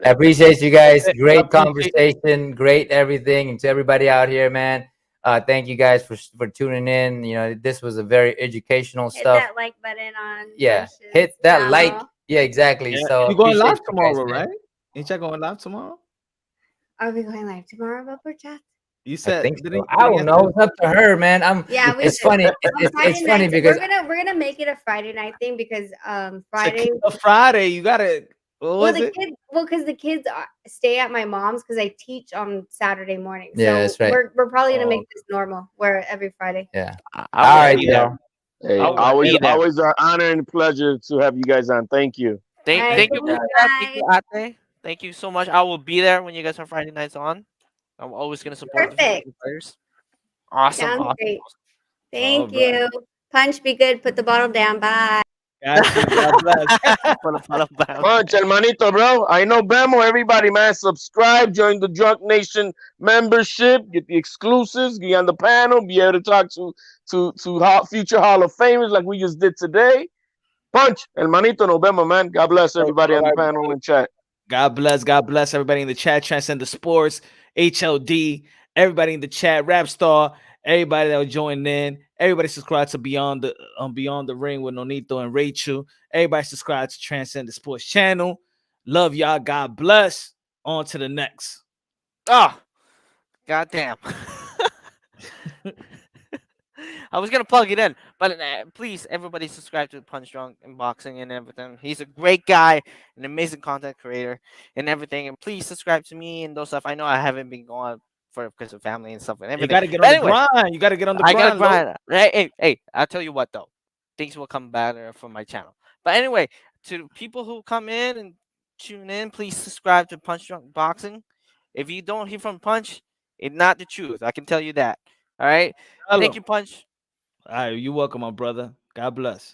I appreciate you guys. I Great appreciate- conversation. Great everything. And to everybody out here, man. Thank you guys for tuning in. This was a very educational Hit stuff. that like button on Yeah. Punch's Hit that like. channel. Yeah, exactly. Yeah, So you going appreciate live you guys, tomorrow, man. right? Ain't y'all going live tomorrow? Are we going live tomorrow about Bird Chat? You I said think so. didn't I don't you know. It's up to her, man. Yeah, we It's should. funny. On It's Friday funny nights, because we're gonna make it a Friday night thing because Friday. Friday, you gotta. What was it? Because the kids stay at my mom's because I teach on Saturday morning. Yeah, so that's right. we're probably gonna Oh, make this normal where every Friday. Yeah. I All right, will be there. y'all. Hey, I will always, be there. always an honor and pleasure to have you guys on. Thank you. All right, Thank you, thanks, Mika. Thank you, guys. Ate. Thank you so much. I will be there when you guys have Friday nights on. I'm always gonna support the Perfect. players. Awesome. Sounds Awesome. great. Oh, Thank bro. you. Punch, be good. Put the bottle down. Bye. Got you. God bless. Punch, hermanito, bro. I know Bemo. Everybody, man, subscribe. Join the Drunk Nation membership. Get the exclusives. Get on the panel. Be able to talk to future Hall of Famers like we just did today. Punch, hermanito, no Bemo, man. God bless everybody on the panel and chat. God bless everybody in the chat. Transcend the Sports, HLD, everybody in the chat, Rap Star, everybody that was joining in. Everybody subscribe to Beyond the Ring with Nonito and Rachel. Everybody subscribe to Transcend the Sports channel. Love y'all. God bless. On to the next. Oh, goddamn. I was gonna plug it in, but please, everybody subscribe to Punch Drunk and Boxing and everything. He's a great guy, an amazing content creator, and everything. And please subscribe to me and those stuff. I know I haven't been going because of family and stuff and You everything. got to get But on anyway, the grind. You got to get on the I grind. gotta grind. Hey, I'll tell you what though, things will come better for my channel. But anyway, to people who come in and tune in, please subscribe to Punch Drunk Boxing. If you don't hear from Punch, it's not the truth. I can tell you that. All right. Hello. Thank you, Punch. All right. You're welcome, my brother. God bless.